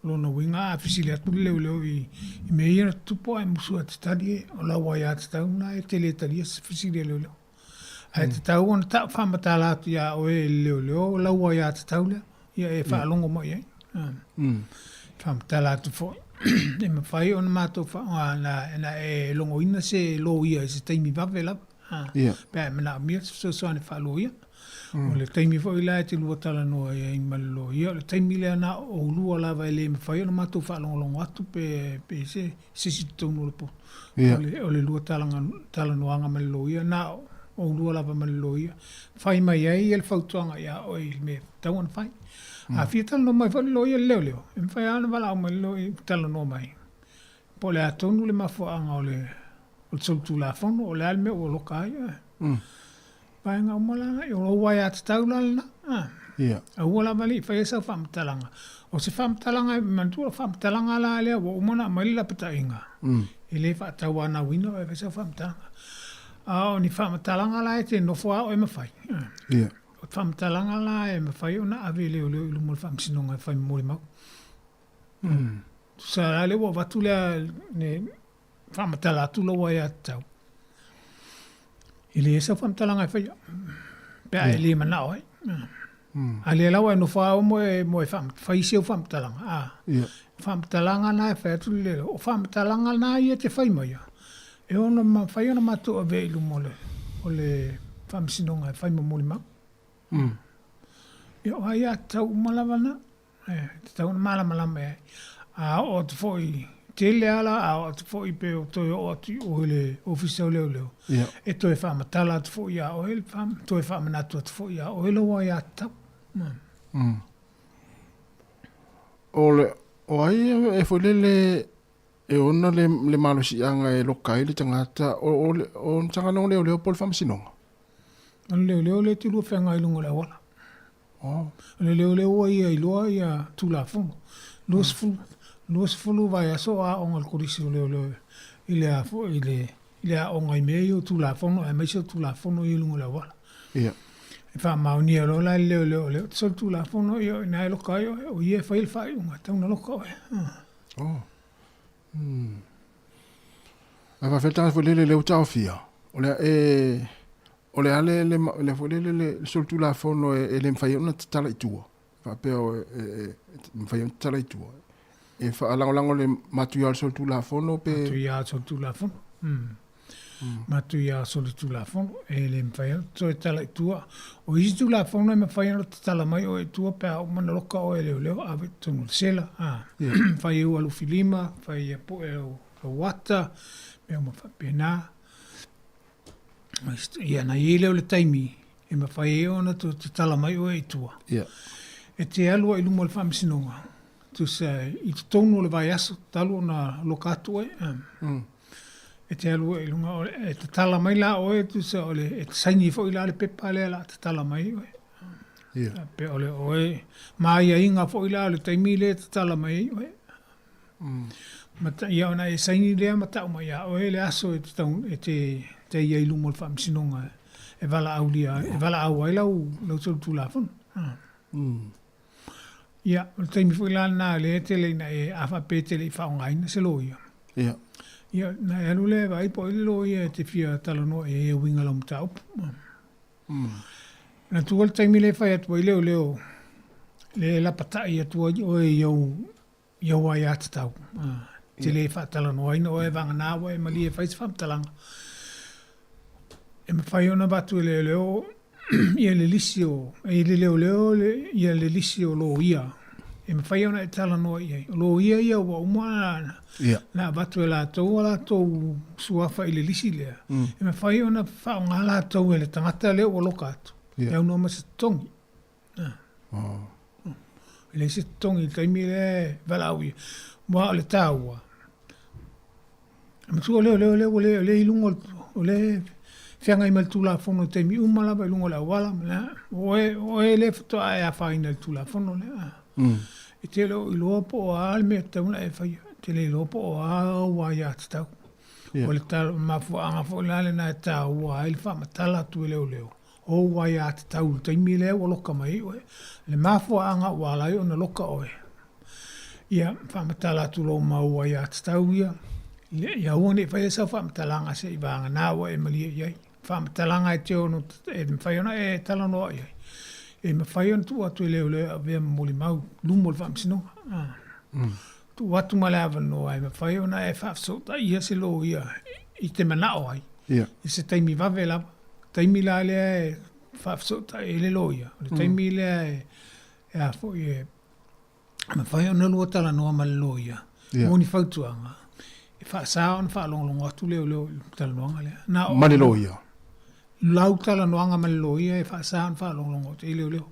lo no winga fisile atu leo i me ia tupo e musu at tadi o la wa ia tau na e tele tadi fisile leo ai te tau ona ta whamatala atu ia o e leo laua ia te tau lea ia e whaalongo mo ia whamatala atu fo e ma whai ona mātou na e longo ina se lo ia se taimi wawe lava pēr mana mea so ane whaalo ia o le taimi fo ila e te lua tala noa ia i malilo ia o le taimi lea na o lua lava e le ma whai ona mātou whaalongo atu pe se si tonu le po o le lua tala noanga malilo ia na o lua lava maliloia fai mai ai el fautuanga ia o il me tauan fai a fia tala no mai fai loia leo em fai ana vala o maliloi tala no mai po le atonu le mafuanga o le soltu la fono o le alme o loka ia fai nga umalanga i o lo wai at taulalna a ua vali fai esa whamtalanga o se whamtalanga mantua whamtalanga la lea o umana malila pata inga i le whaatawana wina o e fai esa whamtalanga o ni whamatalanga la e te nofua o e mawhai. O whamatalanga la e mawhai o na awe leo ilu mo le whamsinonga e whai mori mau. Sa la leo watu lea ne whamatala atu lawa e atau. I le esa whamatalanga e whai. Pea e le manao e. A le lawa e nofua o mo e whai seo whamatalanga. Whamatalanga na e whai atu leo. O whamatalanga na i e te whai mai. E ona whai ona mātou a veilu mole o le whamsinonga e whai mamoli mau. E o hai a tau malawana, te tau malamalama e. A o te fwoi tele ala, a o te fwoi pe o toi o atu o le ofisa o leo. E toi whamatala atu fwoi a o ele, toi whamanatu atu fwoi a o ele wai a tau. O ai e fwoi lele e ona le malosi anga e lokai le tangata o tangana leo pol whamsinonga. Leo le tilu whenga ilunga le wala. Leo ia iloa ia tula fongo. Luas fulu vai aso a ongal kurisi leo i le a ongai mei o tula fongo e meisio tula fongo ilunga le wala. E wha maunia lola leo sol tula fongo i nai lokai o ia whail whai unga tauna loka oe. Ava feta fo le tau fia. O le ale le fo le soltu la fono e le mfai ona tala itua. Fa pe o mfai ona tala itua. E fa lango le matuia soltu la fono pe matuia soltu la fono. Matuia soltu la fono e le mfai ona tala itua. O istu la fono e mfai ona tala mai o itua pe o mana loka o e leo ave tonu sela. Fai o alu filima, fai po e o wata, me o mawha pena. Ia na i leo le taimi, e mawhai e ona tu te tala mai o e itua. E te alua i lumo le whamsinonga. Tu se, i te tonu le vai aso, talu na lokatu e. E te alua i lunga, e te tala mai la o e, tu se ole, e te saini fo i la le pepa lea la te tala mai o e. Pe ole o e, maa ia inga fo i la le taimi le te tala mai o e. Mata ia ona e saini lea mata uma ia o e le aso e te ia ilu mo le whamsinonga e wala au lia, e wala au ai lau tolu tu la fun. Ia, o taimi fui la na le tele na e afa pe tele whaongaina se lo ia. Ia. Ia, na e alu le vai po ile lo ia te fia talano e winga lam tau. Na tuol taimi le whai atua i leo le la patai atua o e iau ai ata tau. Te le wha talano aina o e vanga nāwa e mali e whai se whamtalanga. E me whai ona batu e leo ia le lisi o, e le leo ia le lisi o lo ia. E me whai ona e tala noa ia. Lo ia wa umana na batu e la tau suafa i le lisi lea. E me whai ona whaonga la tau e le tangata leo o loka atu. E au noma se tongi. Le se tongi taimi le valau ia. Mua o le tāua. E me tua leo le ilungo o le whianga i maltula fono te mi umalawa i lungo la wala, o le fatoa e a whaina i tula fono le. E te leo i loa po o aal mea tauna e whaia, te le loa po o awa i ati tau. O le tala mafua anga fo le na e tā ua e le wha matala tu e leo. O wai ati tau, te mi leo o loka mai oe. Le mafua anga wala i o na loka oe. Ia, wha matala tu lo ma ua i ati tau ia. Ia uone whaia sa wha matalanga se i vanga nāwa e malia iai. Whamatalanga e te ono, e mwhaiona e tala noa iai. E mwhaiona tu atu e leo a vea moli mau, lumo le whamsinonga. Tu atu male awa noa e mwhaiona e whafsota ia se lo ia, i te manao ai. I se taimi wawe lava. Taimi la lea e whafsota e le lo ia. Le taimi lea e a fo i e mwhaiona lua tala noa ma le lo ia. Moni whautuanga. E whaasao na whaalongolongo atu leo tala noanga lea. Mani lo ia. Lau tala noanga malilo ia e whaasao na whaalongolongo te leo.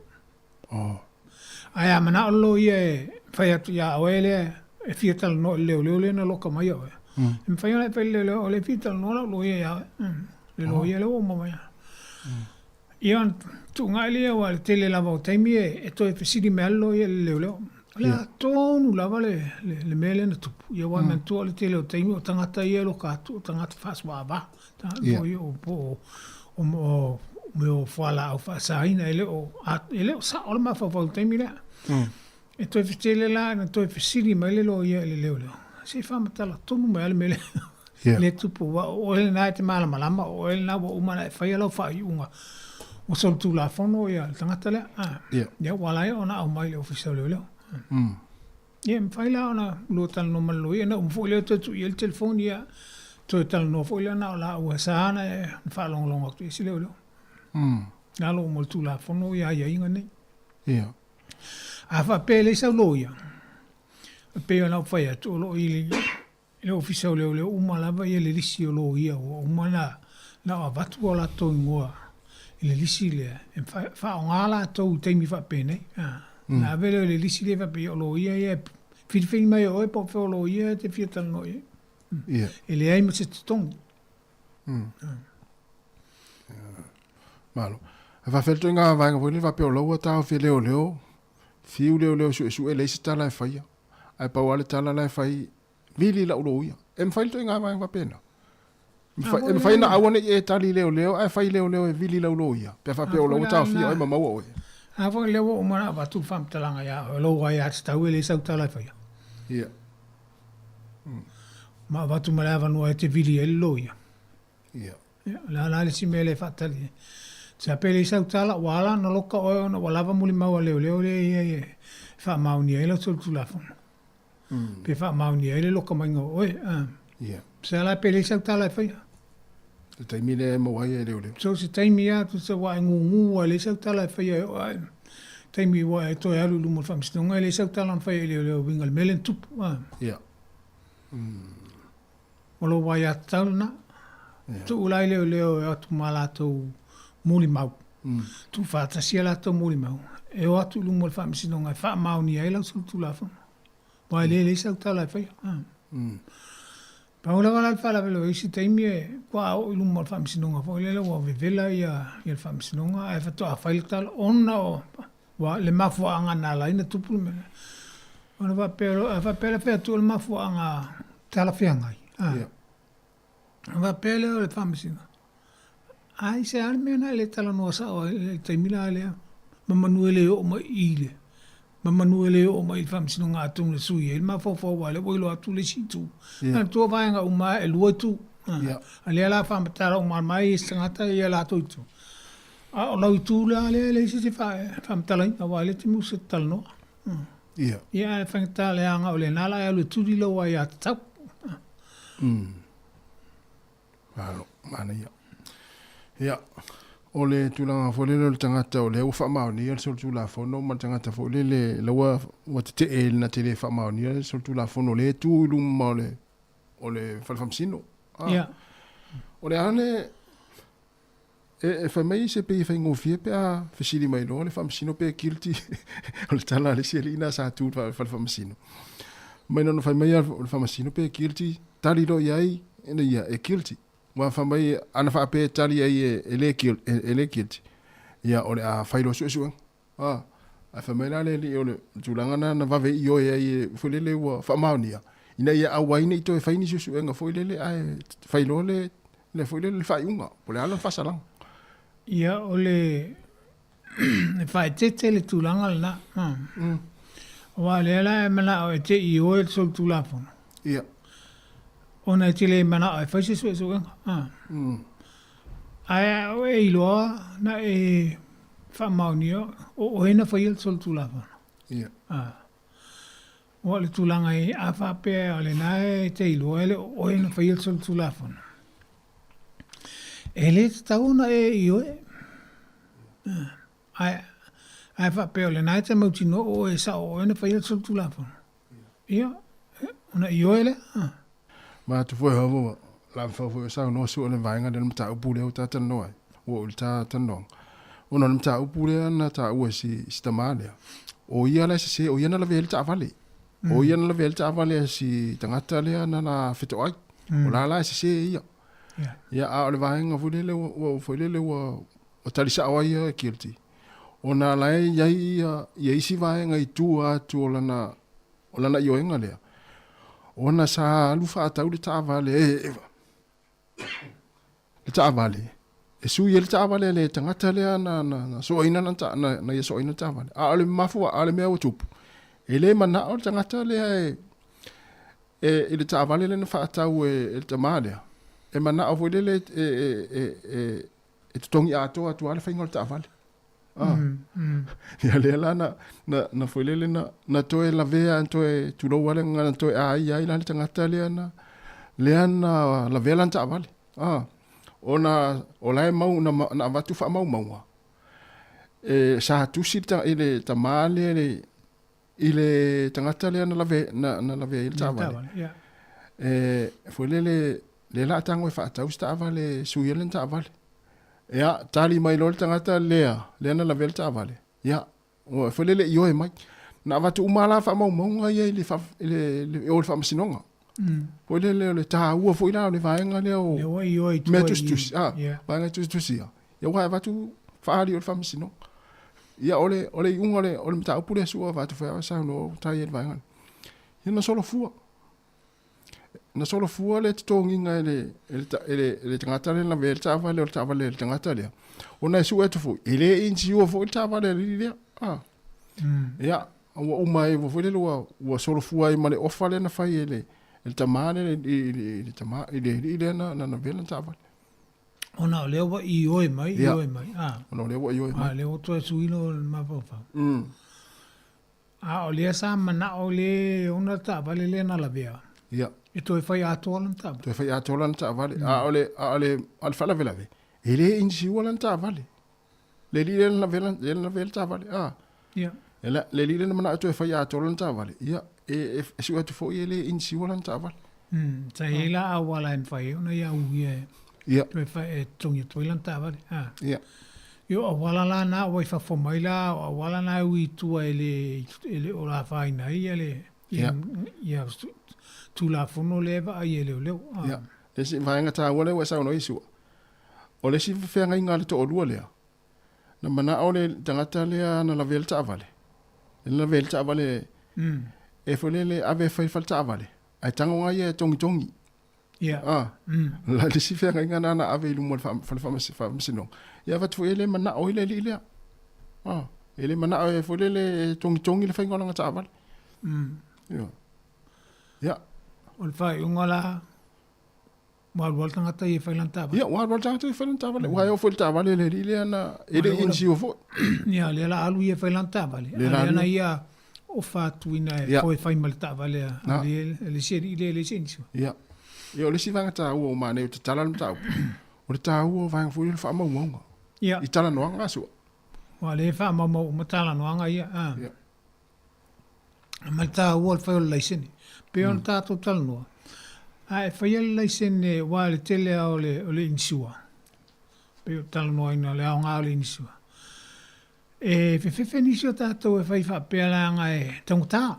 Ai a mana o lo ia e whai atu ia oe lea e fia tala no leo na loka mai oe. E mwhai ona e whai leo o le fia tala no lo ia ia le lo ia leo o mamaya. Ia tu ngai lea wa le tele lava o taimi e toi whesiri me alo ia leo. Lea tonu lava le mele na tupu. Ia wa mentua le tele o taimi o tangata ia lo katu, o tangata whaaswa ava. O meo whala au whaasaina ele o sa ola ma whawhau taimi lea. E toi whetele la, na toi whesiri mai le lo ia ele leo. Se whamatala tonu mai ale mele. Le tupu wa o ele nai te maala malama, o ele na wa umana e whai alau whai unga. O sol tu la whono ia tangata lea. Ia walai ona au mai le ofisa leo. Ia mwhai la ona lo tala no malo ia na umfo leo tatu ia le telefoni ia. Toi tala no fo ile na la ua sana e whaalongolongo atu isi leo. Nga lo mo tu la fono ia inga nei. A wha pele sa lo ia. A pele na whai atu lo ili le ofisa leo umalawa ia le lisi o lo ia o umana na a watu o la to ingoa i le lisi lea. E wha ngala tau teimi wha pene. Na vele le lisi le wha pe o lo ia whiwhi mai o e po wha o lo ia te whiatala no ia. E le ai ma se te tongi. Malo. A whawhelto i ngā vāinga pōni whape o laua tāo whia leo. Whiu leo su e leisi tala e whaia. Ai pau ale tala la e whai vili la ulo ia. E mwhailto i ngā vāinga whapena. E mwhaina awane e tali leo. Ai whai leo e vili la ulo ia. Pea whape o laua tāo whia oima maua oe. A whai leo o mana watu whamtalanga ia. O laua ia ati tau e le sau tala e whaia. Ma watu malawa noa e te vili e lo ia. La le si mele whatali. Sa pele isau tala wala na loka oe na walawa muli maua leo le ia wha mauni e la tolu lafona. Pe wha mauni e le loka mainga oe. Sa la pele isau tala e whaia. Te taimi le mawai e leo. So se taimi a tu sa wa ngu le isau tala e whaia. Taimi wa e toi alu lumo whamsinonga le isau tala na whaia leo wingal melen tupu. Olo wai a tauna. Tu ulai leo e atu mala tau muli mau. Tu whātasia la tau muli mau. E o atu lumo le whamisinonga e wha mauni ai lau sulu tu la whana. Wai le sau tala e whaia. Paula wala whala velo isi taimi e kua au lumo le whamisinonga. Fo lele wa vevela ia le whamisinonga. E whatoa whaile tala ona o le mafua anga nā laina tupu mele. Ona whapela whea tu le mafua anga tala whiangai. Whapela o le whamisinonga. Ai se ar mena le tala noa sa o le taimila lea. Mamanu ele o ma ile. manu ele o mai fam sino nga tung le sui el ma fo wale o lo atu le situ na to va nga uma e lo tu ale la fam tara o mai sangata ia la tu tu a lo tu la le si fam tala na wale ti mu se tal no ia fam tala nga o le na la le tu di lo wa ya tap alo mana ia o le tulanga fo le tangata o le ufa maoni o sol tula fo no ma tangata fo le lawa wa te e na te le fa maoni o sol tula fo no le tu lu ma o le falfamsino o le ane e fa mai se pe fa ngofie pe a fasili mai lo le famsino pe guilty o le tala le selina sa tu falfamsino mai no fa mai o le famsino pe guilty tali lo yai ina ia e guilty wa fa mai ana fa pe tali ai ele guilty ia o le a failo su a fa mai la le o le tulanga na va ve io ai fo le wa fa maonia ina ia a waina i to e faini su nga fo le ai failo le fo le fa unga po le ala fa sala ia o le fa te le tulanga na wa le la mana o te i o sol tulafon ia ona te le mana ai fa su ai o e lo na e fa maunio o ena fa il sol tulafon ia o le tulanga i a fa pe o le nae te ilo ele o ena fa il sol tulafon ele tauna e io ai fa pe o le nae te mautino o e sa o ena fa il sol tulafon ia ona io ele ma tu foi ho la fa sa no su le vainga del mata upule o tata no ai o il tata no ona mata upule na ta o si stamale o ia la se o ia na la vel ta vale o ia na la vel ta vale si tangata le na la fito ai o la se ia ia a le vainga fulele o fulele o talisa o ia guilty ona la ia isi vainga i tu a tu o lana io enga le ona sa lufa ta u ta vale le ta vale e su ye ta vale le tangata le na so ina na ye so ina ta vale a le mafu a le mea tupu ele mana o tangata le e le ta vale le na fa ta u e ta male e mana o vole le e tongi ato atu ale fa ingol ta vale ya le la na foi le na toe la vea to e tu lo wale ngana to ai la tangata le na la vela ta vale ona ola mau na vatu fa mau e sa tu sita ile tamale ile tangata le na la ve il ta vale e foi le la tango fa ta usta vale su yelen ta vale ya tali mai lol tangata le na la vel ta vale ya o foi le yo e mai na vatu umala fa mau ngai ile fa ile o fa masinonga foi le ta u foi la le vaenga le o metus vaenga tus ya ya wa vatu fa ali o fa masino ya ole ungole ole mta upule su vatu fa sa no ta ye vaenga ya na solo fua le tongi nga ele tangata le la vel ta vale le tangata le ona su etu fu ele inchi o fu ta vale le ya o mai vo fu le wa solo fua i male ofale na fa ele el tamane le tama ile na vel ta vale ona le wa i oi mai ona le wa i oi mai le o to su ilo ma fa o le sa mana o le ona ta vale le na la vea ya e toi fai atolan ta vale ale al fala velave ele insi wolan ta vale le li na vela ta vale ya ela le li na mana toi fai atolan ta vale ya e su atu fo ele insi wolan ta vale ta ela awala en fai ona ya u ya toi fai tongi toi lan ta vale ya yo awala la na wai fa fo mai la awala na ui tu ele ora fai na ele ya tu la fono leva ai ele ya e si vaenga ta wole wa sa no isu o le si fe nga inga le to olua le na mana ole tangata le na la velta vale la velta vale e folele ave fa ta vale ai tango nga ye tongi ya la le si fe nga inga na ave lu mo fa sino ya va tu ele mana ole le Ele mana e fo le tongi le fainga nga taval. Yo. Ya. O fai ungola wal tanga tai failan taval. Ya, wal tanga tai failan taval. Wa yo fo taval le ana ele insi o fo. Ya, le la alu ye failan taval. Le ana ia o fatuina e foi fai mal taval le seri le senso. Ya. Yo le si vanga ta o mane te talan ta. O le ta o vanga fo le fa ma mo. Ya. I tala no nga so. Wa le fa ma mo tala no nga ia. Ya. Malta o fai o laiseni. Pe on ta total no. Ai fai o laiseni wa le tele o le insua. Pe o tala no ina le nga o le insua. E fe nisio tato e fai fa pe la nga e tanguta.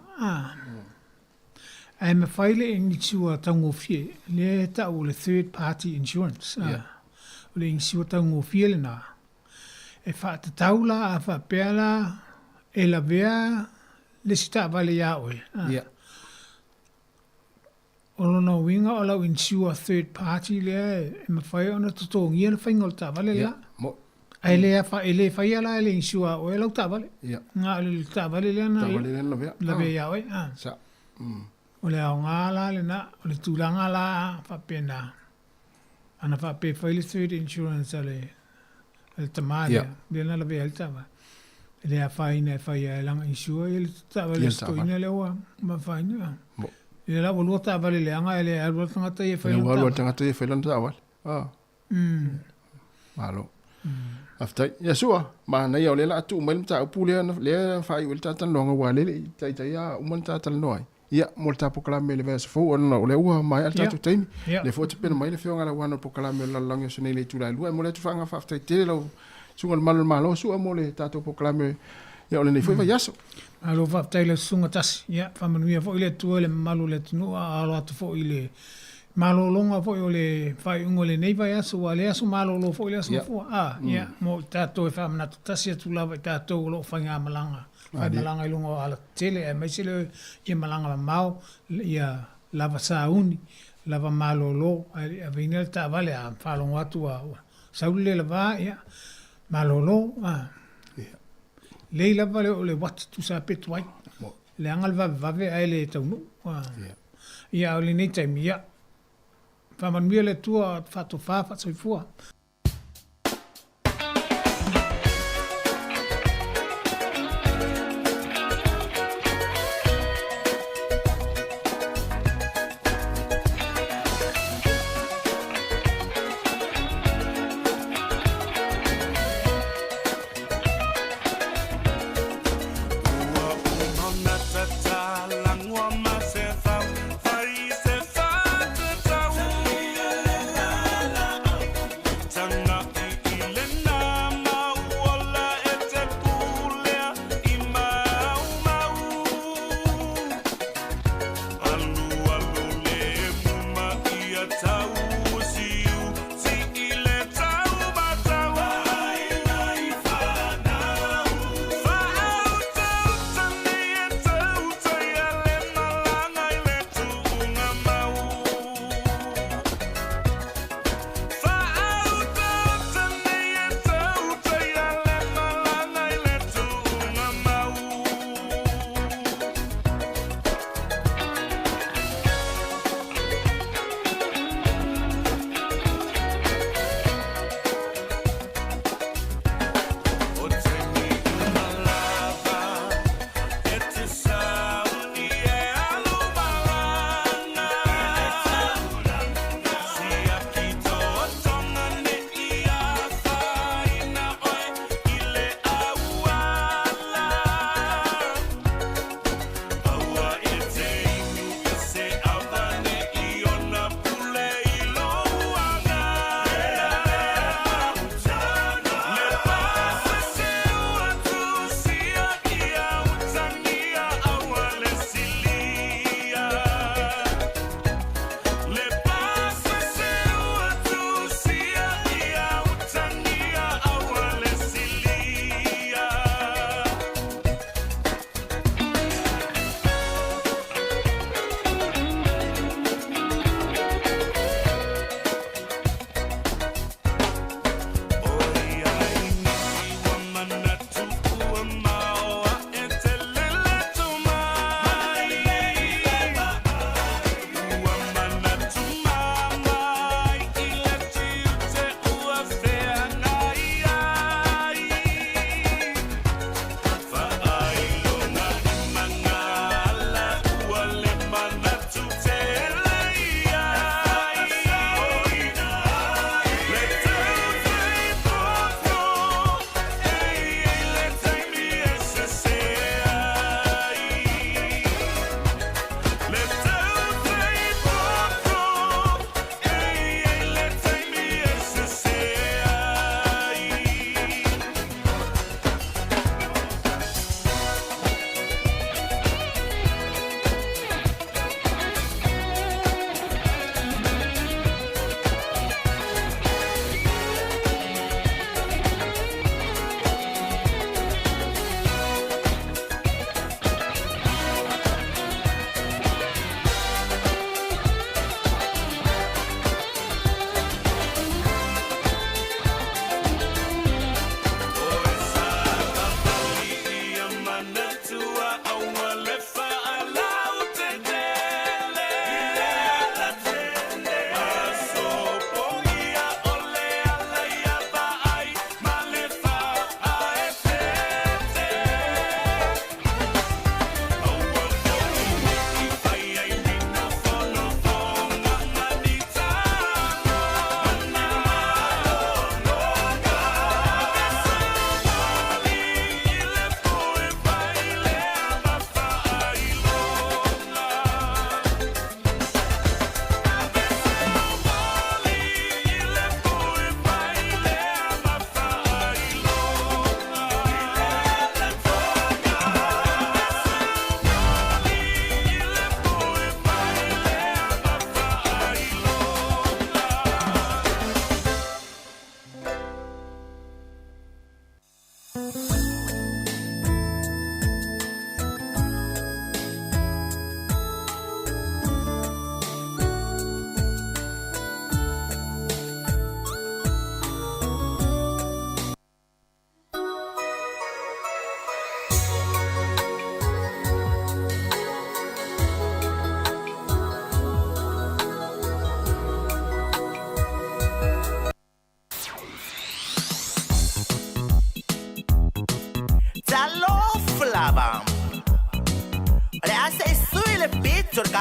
Ai me fai le insua tango fie. Le ta o le third party insurance. O le insua tango fie le na. E fa te taula a fa pela e la vea le sita vale ya oe. O lona winga o lau insua third party lea e ma fai ona tutongia na whainga o ta vale lea. Ai lea fai ala e le insua oe lau ta vale. Nga le ta vale lea na la vea ya oe. O lea o ngā la le na, o le tūlanga la fa pena. Ana fa pe fai le third insurance ale el tamaria de la vea el tava le a faina fai a lang insua el tava le stoina le wa ma faina le la volu tava le anga le a volu tanga e fai le volu tanga e fai lan tava malo after ya sua ma na yo le la tu mal ta pu le fai ul ta tan longa wa le tai tai ya un ta tan noi ia molta proclame le verse fo ona o le ua mai alta tu taimi le fo te pena mai le fionga la wana proclame la langi so nei le tu la lua mo le tu fanga fa te te lo sunga mal malo su mo le tato proclame ia o le nei fo va yaso alo fa te le sunga tas ia fa manuia fo ile tu le malo le tu alo atu fo ile malo longa fo ile fai ungo le nei va yaso wa le yaso malo lo fo ile yaso fo ia mo tato e fa na tas ia tu la tato lo fanga malanga Ai malanga ilungo ala tele e mai sele ia malanga mau ia lava sauni lava malolo a vinel ta vale a falon watu a saule lava ia malolo leila vale o le wat tu sa petwai le angal va ele tau ia o le nei time ia fa man miele tua fa to fa soifua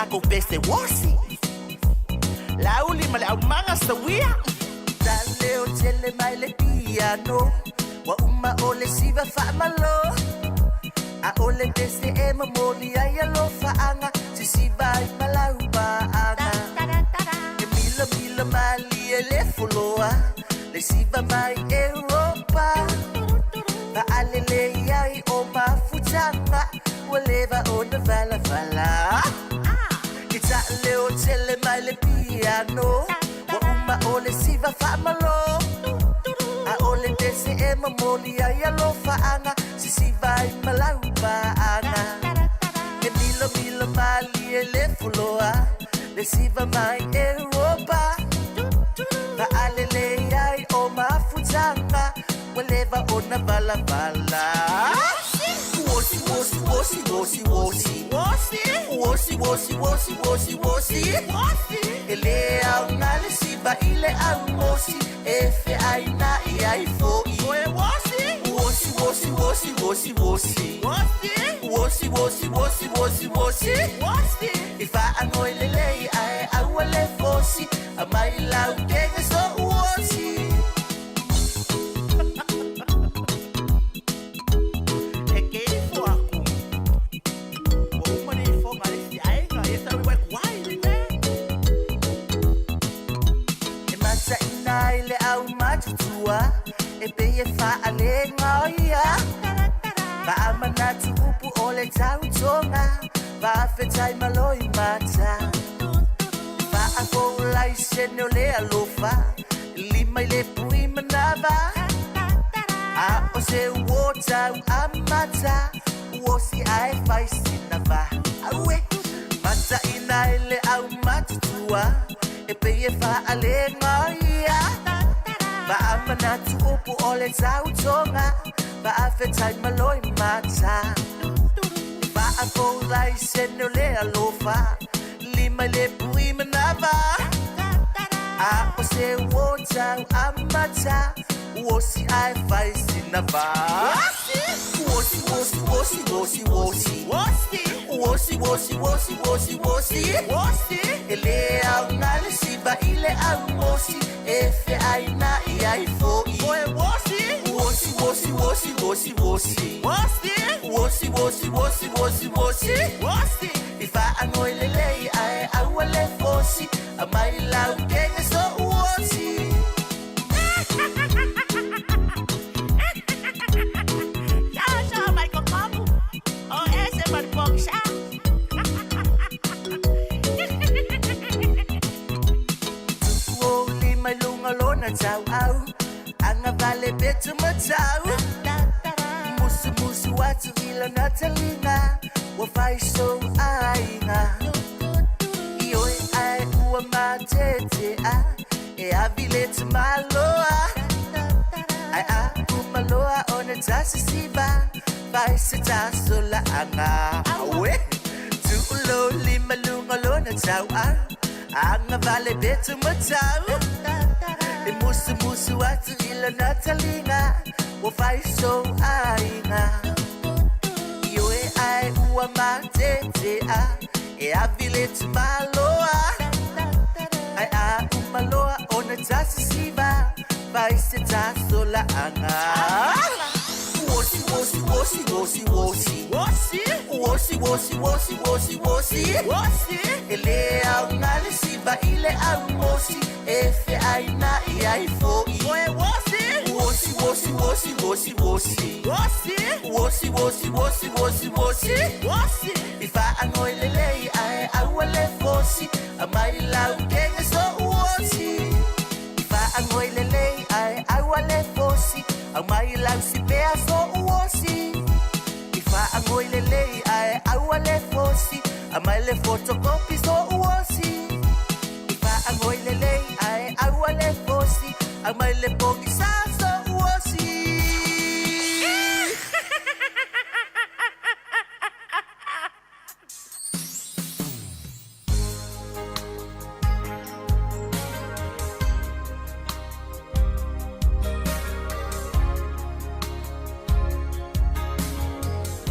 kako pese wasi lauli male au manga sawia daleo tele mai le piano wa uma ole siva fa malo a ole dese e mamoli ai lo fa anga si siva i malau ba anga e mila mali le fuloa le siva mai Europa ba alele ai o mafutanga waleva ona vala It's a leo tele mai le piano wa uma ole siva fa malo a ole dese e mamoli ai lo fa anga si siva i malau ba anga e mila mali le fuloa le siva mai Europa ba alele ai o mafutanga waleva ona vala Wosi ele au ngale siba ile au mosi efe aina ai foi wosi ifa anoilele ai awale fosi amai lau kenge so wosi e be fa ale ngoia ba amanatu upu ole tau tonga ba fetai maloi mata ba ako lai senole alofa lima le pui manava a o se wota amata wosi ai fai sinava awe mata inaile au matua e be fa ale ngoia ba amanatu upu ole tau tonga ba afetai maloi mata ba ako lai senole alofa lima le pui manava a o se wota amata wosi ai fai sinava wosi ele au ngale siba ile au mosi efe aina ai foi wosi ifa anoilele ai awale fosi amai lau kenge so wosi ya mai kokamu o ese barboxa mai lunga lona tau au anga vale betu matau musu watu ila natalina wa fai so ainga ioi ai ua matete a e avile tu maloa ai a umaloa ona tasi siba fai se taso la anga awe tu lo lima lunga lona tau au anga vale betu matau e musu atu ila natalina wa fai so ainga ioi ai ua matete a e avile tu maloa ai a umaloa ona tasi siva vai se taso la anga wosi ele au ngale siba ile au mosi efe aina ai foi wosi ifa anoilele ai awale fosi amai lau kenge so wosi ifa anoilele ai awale fosi amai lau sipea so wosi ifa anoilele ai awale fosi amai le photocopy so wosi ifa anoilele ai awale fosi amai le bogisa so wosi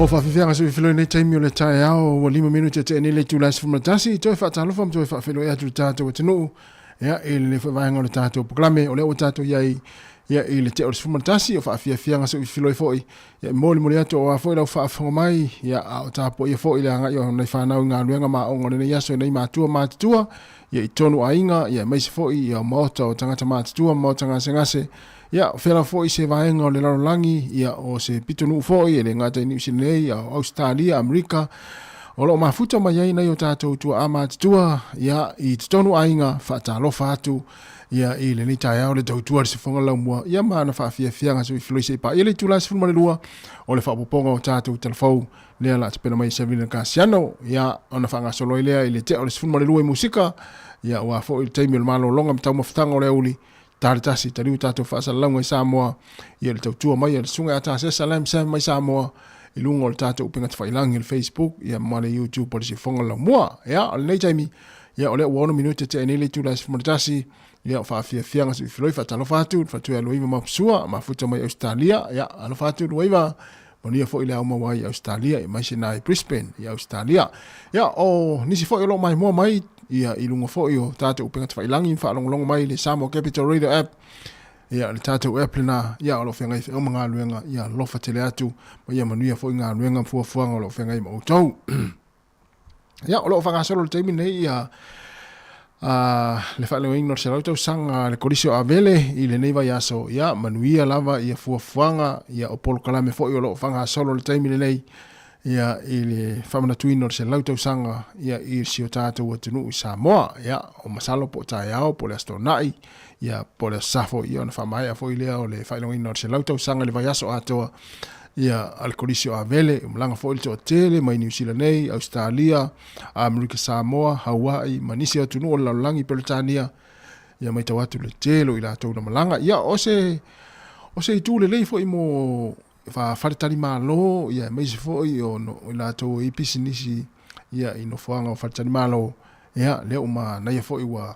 O whawhiwhianga sa whiwhiloi nei taimi o le tae ao o 5 minuti te ene le tūlasi whamatasi toi whaatalofa toi whawhiloi atu tātou o tenu ia e le whaivaenga o le tātou poklame o le o tātou iai ia i le te o le whamatasi o whawhiwhianga sa whiwhiloi foi ia mole atu o a foi lau whaafonga mai ia o tāpo ia foi le anga i o nei whanau ngā luenga ma ongo nei aso nei mātua ia i tonu a inga ia meisi foi ia maota o tangata mātua maota ngā sengase ia fela foi se vaenga o le larolangi ia o se pitonu foi e le ngata New Zealand o Australia Amerika o lo mafuta mai ai nei o tātou tua amatua ia i tonu ainga whaatalofa atu ia i le nitai au le tautua se fonga laumua ia maana whaafianga se whiwhiloi se pa ia le tula se fulmane lua o le whaapoponga o tātou telefou lea la te pena mai se vina kasiano ia ona whanga soloi lea i le te o le se fulmane lua i musika ia ua fo i teimi o le malo longa mtau mawhitanga o le auli Tāritasi, tariu tātou whaasalalanga i Sāmoa, ia le tautua mai, ia le sunga ata se salam sam mai Sāmoa, i lunga o le tātou upinga te whailangi i le Facebook, ia mwane YouTube, polisi whonga la mua, ia, o le nei taimi, ia o le uono minute te enele tūla si whamatasi, ia o whaafia fianga si whiloi whaatalofa atu, whatu e loiva mapusua, mafuta mai Australia, ia, alofa atu loiva, monia fo i le au mawa i Australia, i maise na i Brisbane, i Australia, ia, o nisi fo i lo mai mua mai, ia i lunga fo i o tātou upenga te whailangi whaalongolongo mai le Sāmoa Capital Radio App ia le tātou app lena ia o lo whengai whi oma ngā luenga ia lofa tele atu ma ia manuia fo i ngā luenga fuafuanga o lo whengai ma utau ia o lo whangasolo le teimi nei ia le whaelewing no se rautau sanga le korisio a vele i le neiva iaso ia manuia lava ia fuafuanga ia o polo kalame fo i o lo whangasolo le teimi nei ia i le whamanatuina o se lautau sanga ia i si o tātou atunu i Sāmoa ia o masalo po tae ao po le astonai ia po le safo ia ona whamai a fo i lea o le whailongina o se lautau sanga le vaiaso atoa ia al korisio a vele umlanga fo i le to tele mai New Zealand nei Australia Amerika Sāmoa Hawaii manisi atunu o le laulangi Peritania ia mai tawatu le telo i la tau na malanga ia o se i tū le lei fo i mo fa faritari malo ia mai se foi o no la to i pisinisi ia i no foanga o faritari malo ia le uma na ia foi wa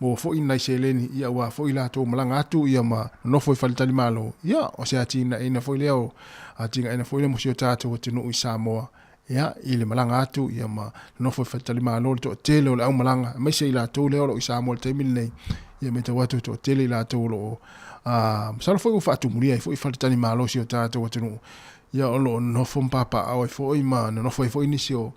mo foi na seleni ia wa foi la to malanga atu ia ma no foi faritari malo ia o se atina ina foi leo atinga ina foi le musio tato o tinu i Sāmoa ia i le malanga atu ia ma no foi faritari malo to tele o le au malanga mai se la to leo i Sāmoa te minei ia me te watu to tele la to lo sala foi o fatu muria foi faritani malo si o tātou atunu ia o lo no fom papa au foi ma no foi inisio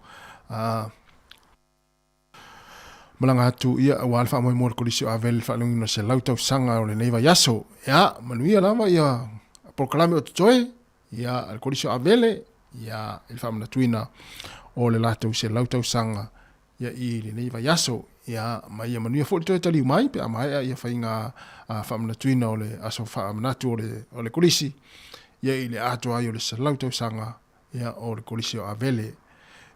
malanga atu ia o alfa mo mo kolisio avel fa lungi no se lautau sanga o le neiva yaso ia manuia lava ia proclame o toe ia al kolisio avele ia il famna tuina o le lautau se lautau sanga ia i le neiva yaso ia mai ia manuia fo te tali mai pe mai ia fainga famna tuina o le aso famna tu o le kolisi ia i le ato ai o le salauto sanga ia o le kolisi o avele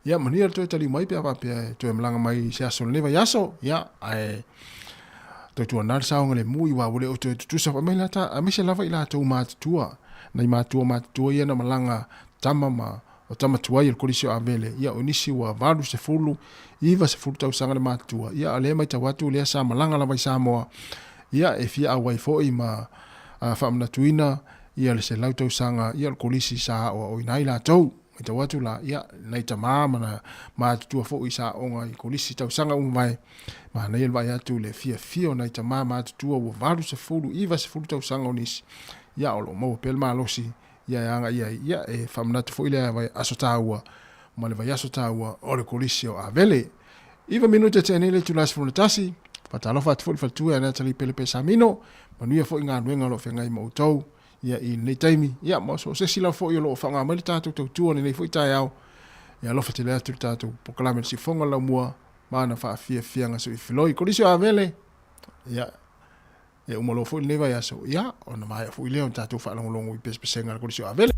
ia manuia te tali mai pe pe to mlanga mai se aso leva yaso ia ai to tu anar saunga le mui wa ole o to sa mai lata a mi se lava ila to matua nei matua ia na malanga tamama o tamatua i le kolisi o avele ia o nisi wa valu se fulu iva se fulu tau sanga le matua ia ale mai tawatu le sa malanga la vai Sāmoa ia e fia awai fo i ma famna tuina ia le se lautau sanga ia le kolisi sa o inai la tau mai tawatu la ia nei tamama na matua fo i sa onga i kolisi tau sanga vai ma nei le vai atu le fia nei tamama matua o valu se fulu iva se fulu tau sanga o nisi ia o lo mo pel malosi ia anga ia e famna tu fo ile vai asotaua ma le vai asotaua o le kolisi o avele iva minute te nele tu las fonatasi patalofa tu fo tu ana tali pele pesamino manuia fo inga nuenga lo fengai mo tau ia i nei taimi ia mo so se sila fo yo lo fanga mai tatu tu nei fo tai au ia lo fatele tu tatu proclame si fonga la mua mana fa fia nga so ifloi kolisi o avele ia e umolo fo leva ya so ia ona mai fo ile on tatu fa longo i pespesenga kolisi o avele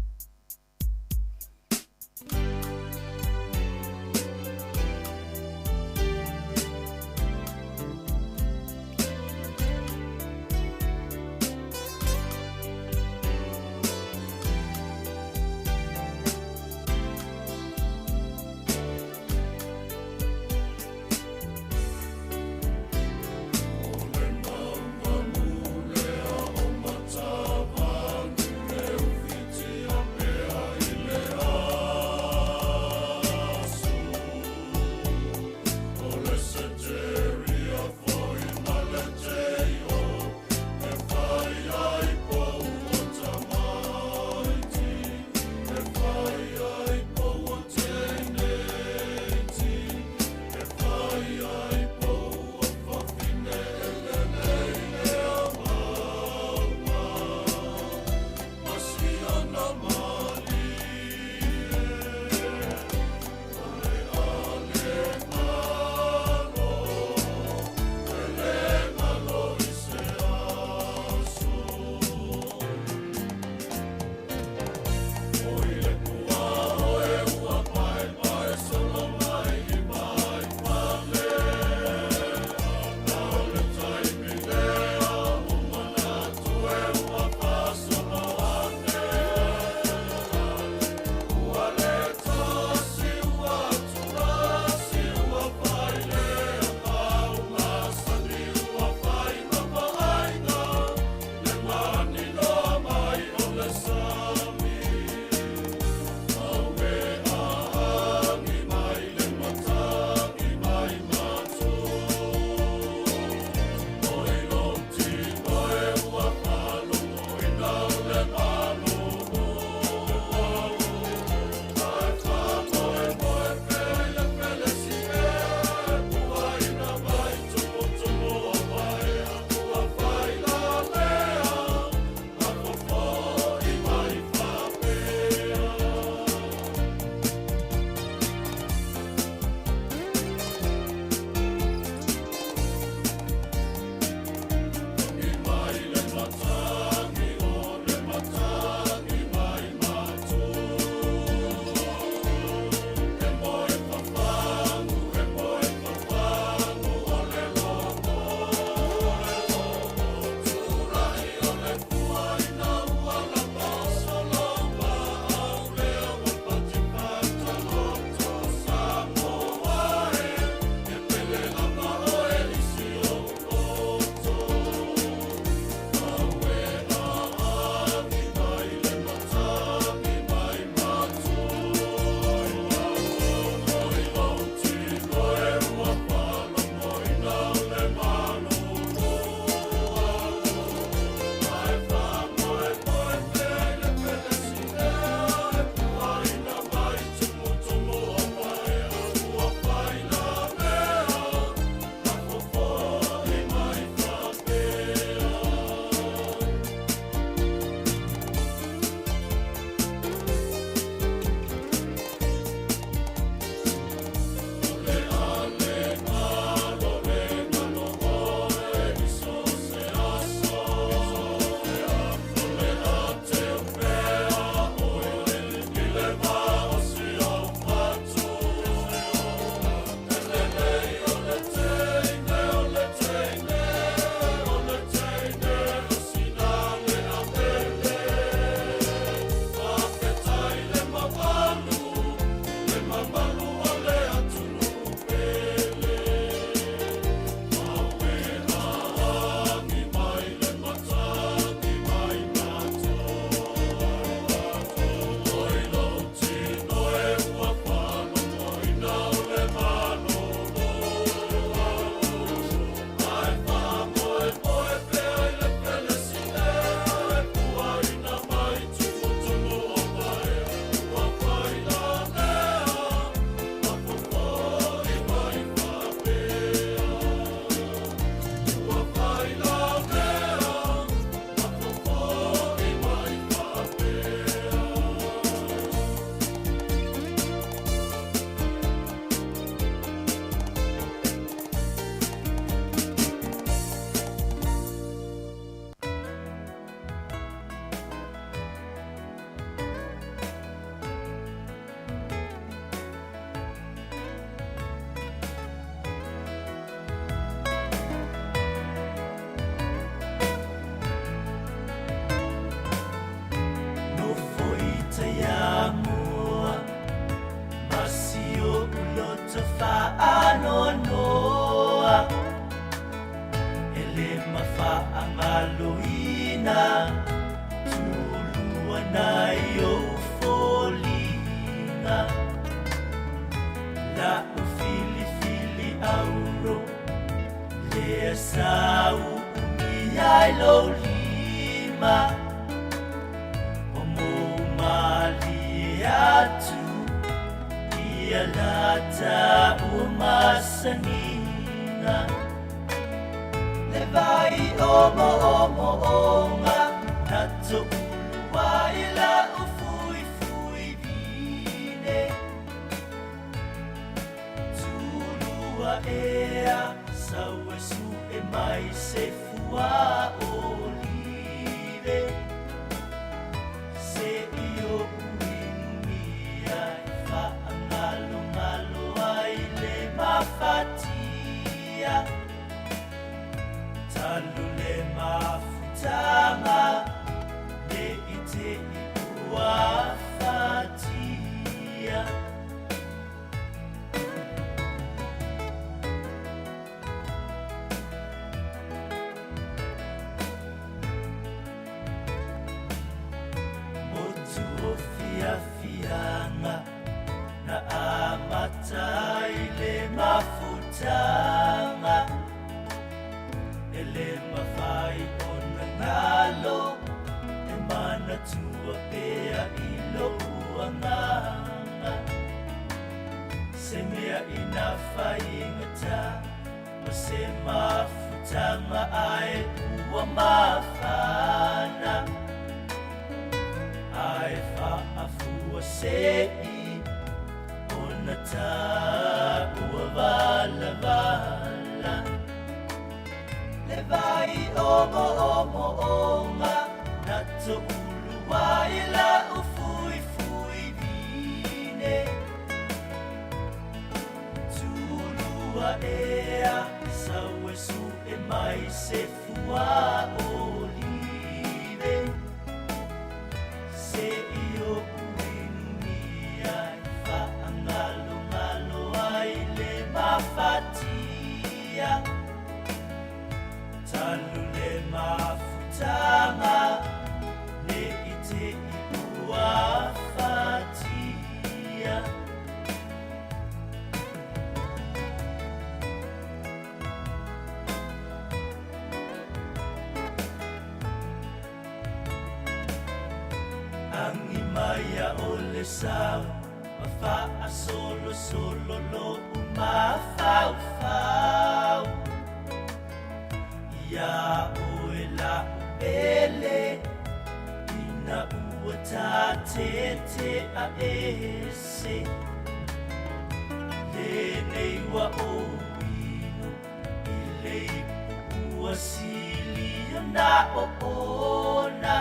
e sau umi ai lo lima o mo mali atu ia lata o masanina le vai omo na to uluai la o fui vine tulua ea sau e su e mai se fua olive se io uinuia e fa ngalo ai le mafatia talu le mafutanga le ite ua fatia motu o fianga na amatai le mafutanga ele mafai ona ngalo e mana tua pea ilo uanganga se mea ina fai ngata ma se mafutanga ai ua mafana ai fa afua se I ona ta ua vala le vai omo na to uluai la o fui vine tulua ea sau e su e mai se fua olive se io uinuia e fa ngalo ai le mafatia talu le mafutanga le ite ua fatia angi maya o le sau ma fa a solo lo uma fau ia oe la ele ina ua tātete a ese le nei wa o ino I le ua sili na o ona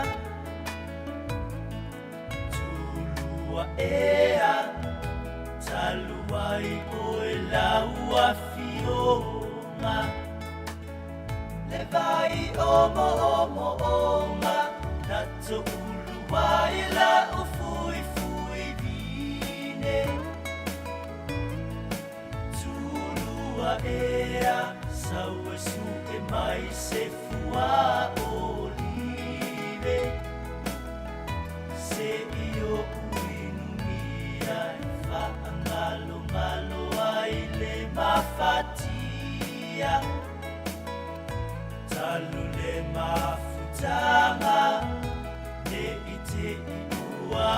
tulua ea taluai oe la ua fioma le vai omo na to uluai la o fui vine tulua ea sau e su e mai se fua olive se io uinuia e fa ngalo ai le mafatia talu le mafutanga le ite ua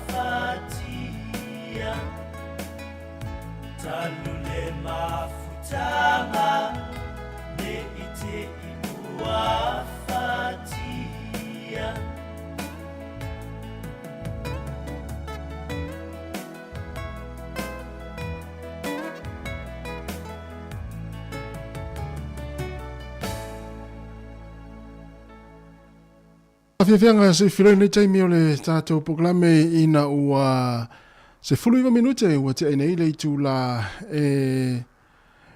fatia talu le mafutanga le ite ua fatia Fianga se filoi nei taimi o le tātou poklame ina ua se fulu iwa minute ua te nei le tu la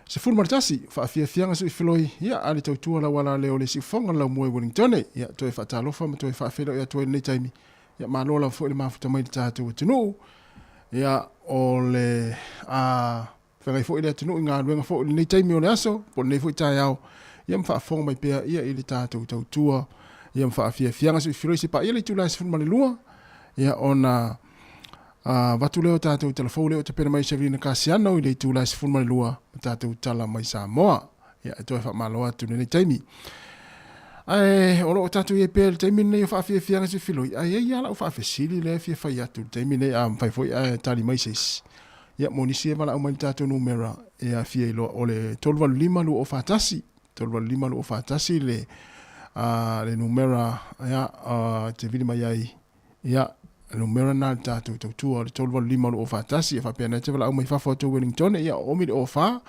se fulu maritasi fianga se filoi ia ali tautua la wala leo le sifonga la mua Wellington ia toi fatalofa ma toi fafelo ia toi nei taimi ia malola fo le mafuta mai tātou tunu ia o le whangai fo ile tunu ngā ruenga fo nei taimi o le aso po nei fo tai au ia mfafonga mai pea ia ili tātou tautua ia mfaafia fianga se filoi se pa ia le tu la se fulu malilua ia ona watu leo tātou telefou leo te pena mai Sabrina Kasiano i le tu la se fulu malilua tātou tala mai Sāmoa ia to fa malo atu nei taimi o lo tatu e pel taimi nei fa fia fia se filo ai ia la fa fesili le fia fa atu taimi nei am fa foi tali mai ses ia monisi vala o mai tatu numera e a fia lo ole 12 lu o fatasi 12 lu o fatasi le numera ia te vini mai ai ia numera na tatu tu o 12 lu o fatasi e fa pena te vala o mai fa foto Wellington ia o mi o fa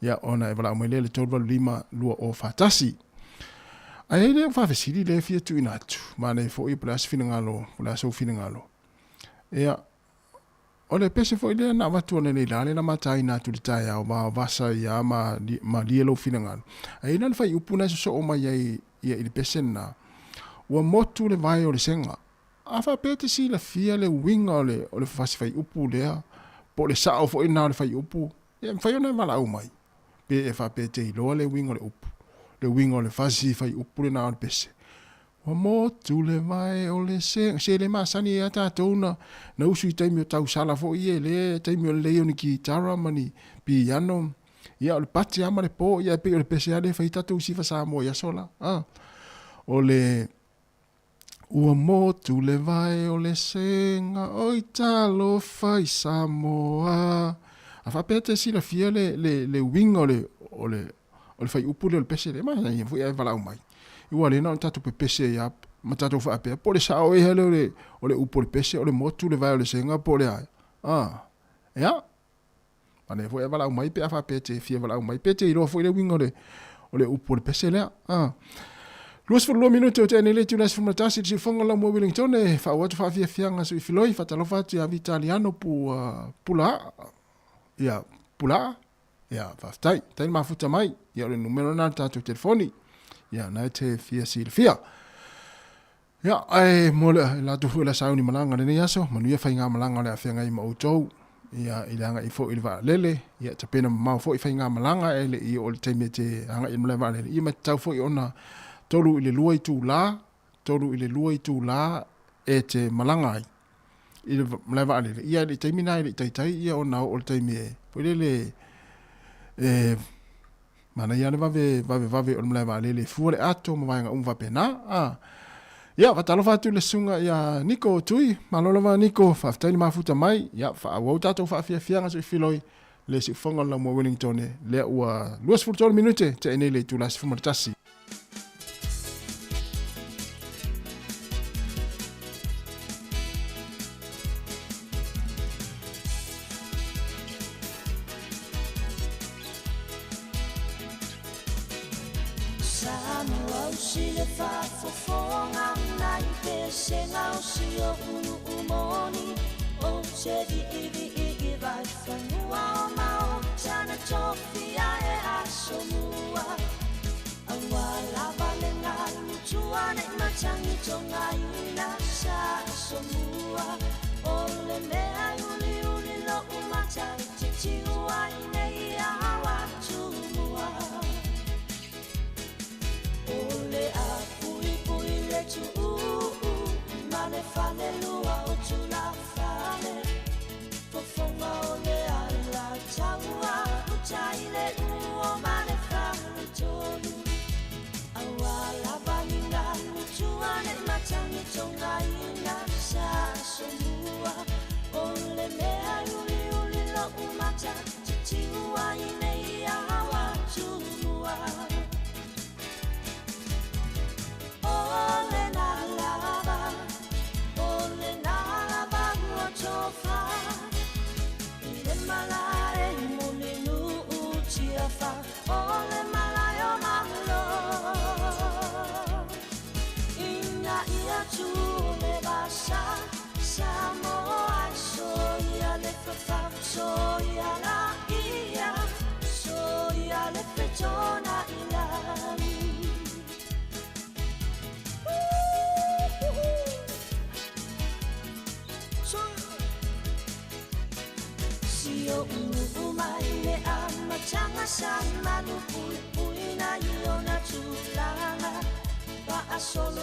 ia ona e vala o mai le 12 lu o fatasi ai le fa fesili le fia tu inatu mana fo i plus finangalo plus o finangalo ia ole pese fo ile na watu ne le na matai na tu tai au ma vasa ia ma lielo finangalo ai na fai upuna so o mai ai ia ile pese na wa motu le vai o le senga afa pete si la fia le winga ole fasi fai upu le po le sa fo ina le fai upu ia fai ona mala o mai pe fa pete i lo le winga le upu le winga o le fasi fai upu le na o le pese wa motu le vai o le se le masani e ata tona na usu i taimi o tau sala fo i le taimi o le leo ni ki tara mani pi ano ia o le pati ama le po ia pe o le pese ale fai tatu usifa Sāmoa ia sola o le ua motu le vai o le senga o i talo fai Sāmoa a fa pete si la fia le winga o le fai upu le pese le ma ia fu ia vala o mai ua le na tatu pe pese ia ma tatu fa pe po le sa o hele o le upu le pese o le motu le vai o le senga po le ai ia ane fu ia vala o mai pe fa pete fia vala o mai pete i ro fu le winga o le upu le pese le Luas for lo minuto te ne le tu las from tasi si fonga la mo Wellington e fa watu fa fia fianga so filoi fa talo fa ti Italiano pula fa tai ma futa mai ia le numero na tatu telefoni ia na te fia fia ia ai mo la tu la sauni malanga ne yaso manu ia fa nga malanga le afia ngai ma utou ia ilanga i fo ilva lele ia te pena ma fo i fa nga malanga ele i o le temete anga i mleva lele i ma tau fo i ona tolu ile lua i tu la e te malanga ai ile mleva ale ia le taimina ile taitai ia ona o le taimi e po ile mana ia le vave o mleva ale fu le ato ma vanga va pena ia va talo fatu le sunga ia Nico tui malolo va Nico fa tani mafuta mai ia fa wa tato fa fia so filoi le si fonga la mo Wellington le ua luas furtol minute te ene le tu las fumartasi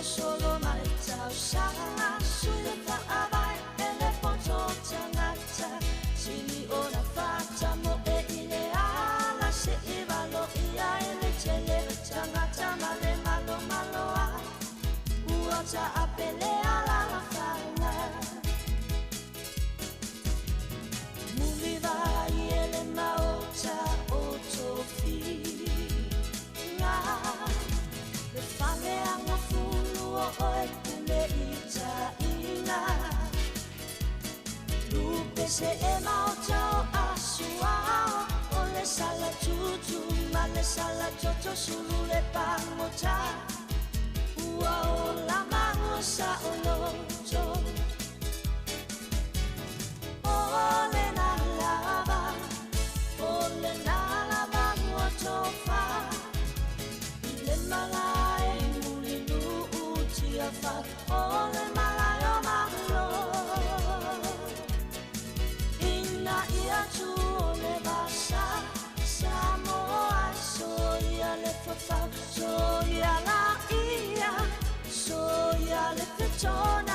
Solo mai tau sanga sui fa abai ele poto tangata sili ona fata mo e ile ala se ivalo ia ele ta apele ala la fanga Muliva iele mauta otofi Nga Le fale anga fulu o oe kule ita ina Lupe se e mauta o asuao O le sala tutu ma le sala toto sulu le pangota Ua o la mango sa o loto O le na lava ua tofa Le mala e muli nu uti a fa O le mala o mahlo Ina ia tu o le basa Sāmoa soia le fafa Soia la ia Soia le petona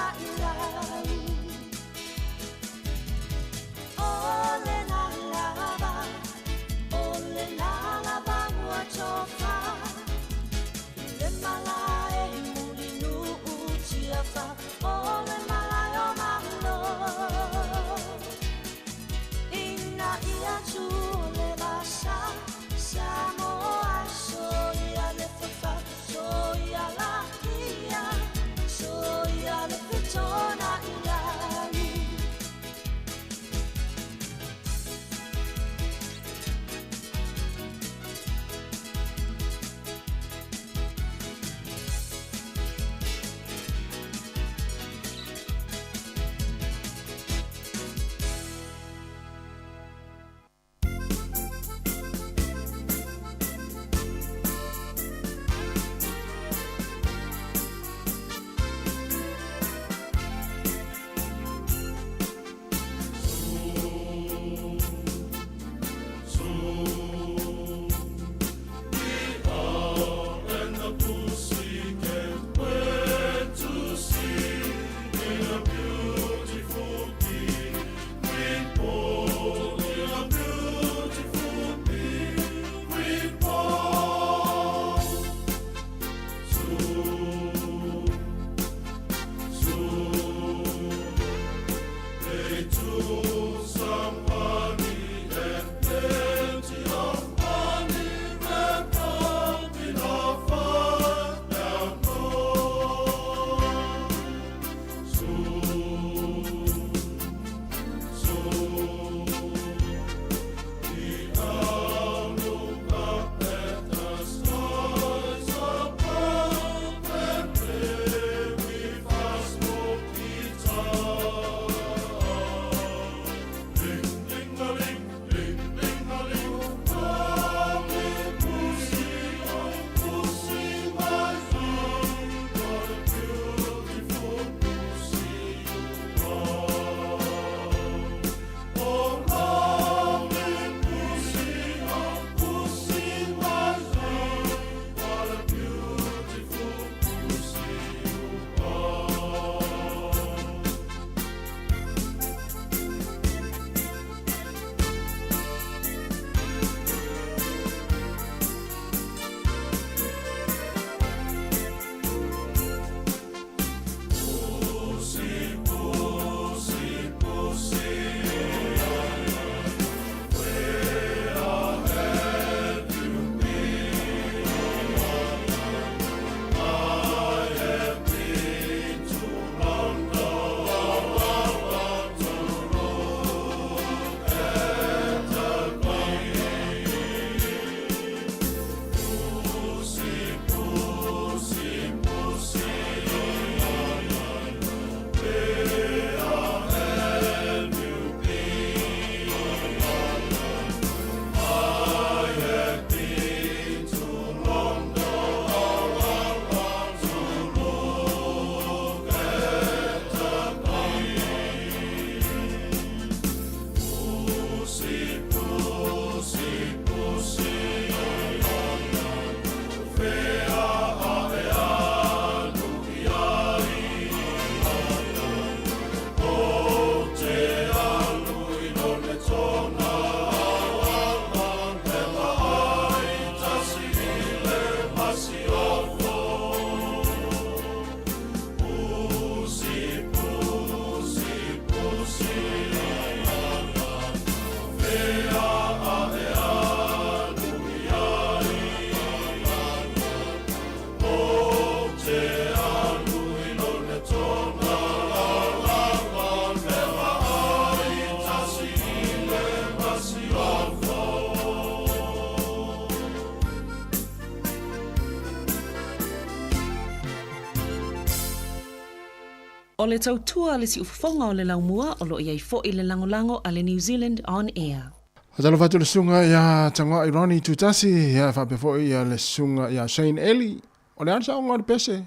O le tautua le si ufafonga o le laumua o lo iai fo i le langolango a le New Zealand On Air. Atalo fatu le sunga ia tangwa ironi tutasi ia whapefo ia le sunga ia Shane Eli. O le ansa o ngā pese.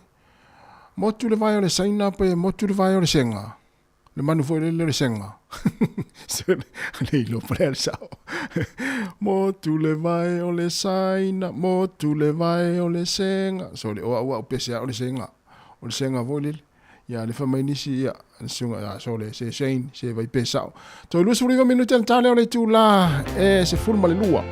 Motu le vai o le saina pe motu le vai o le senga. Le manu fo le senga. Le ilo prel sao. Motu le vai o le saina, motu le vai o le senga. So le oa o pese o le senga. O le senga vo le. Ya le famainisi ya sunga ya so le se Shane se vai pesao. To lu suri va minuti tale o le tu la e se forma le lua.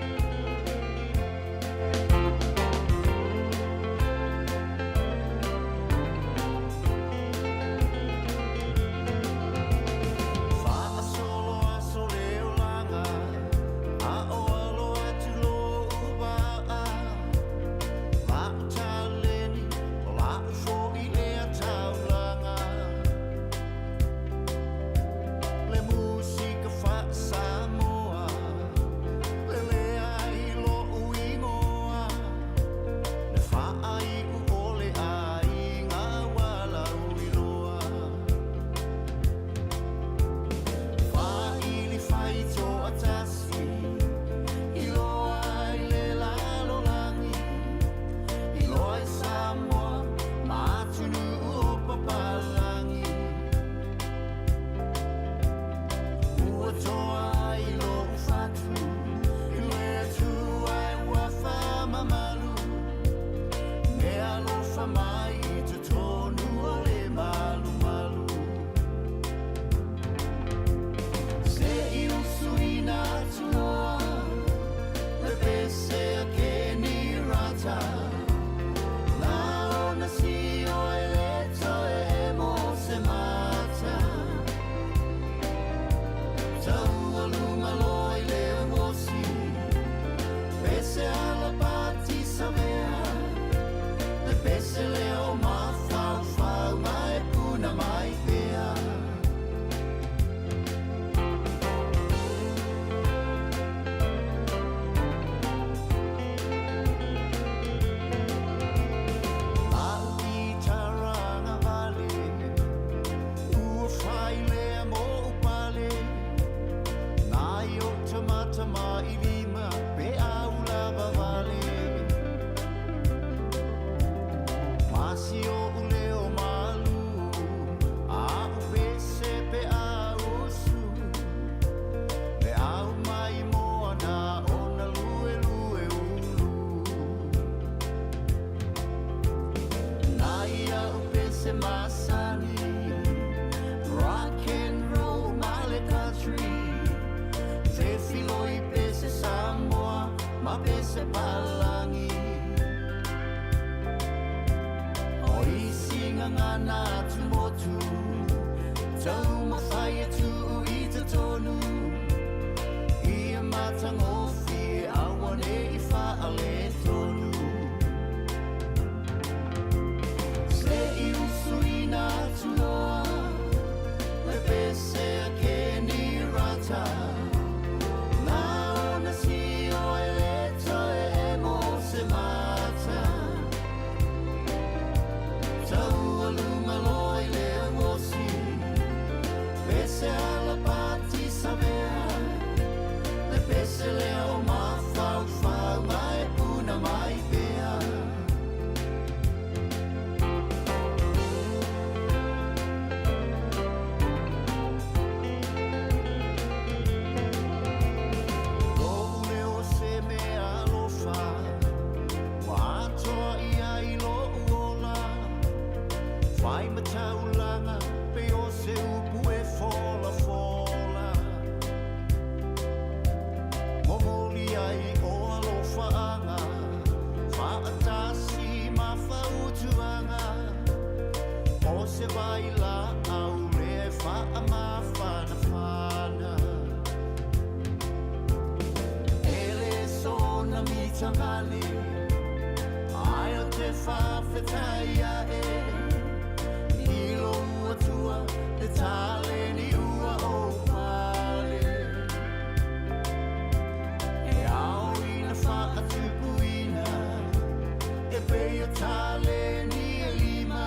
Taleni lima,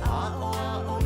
a o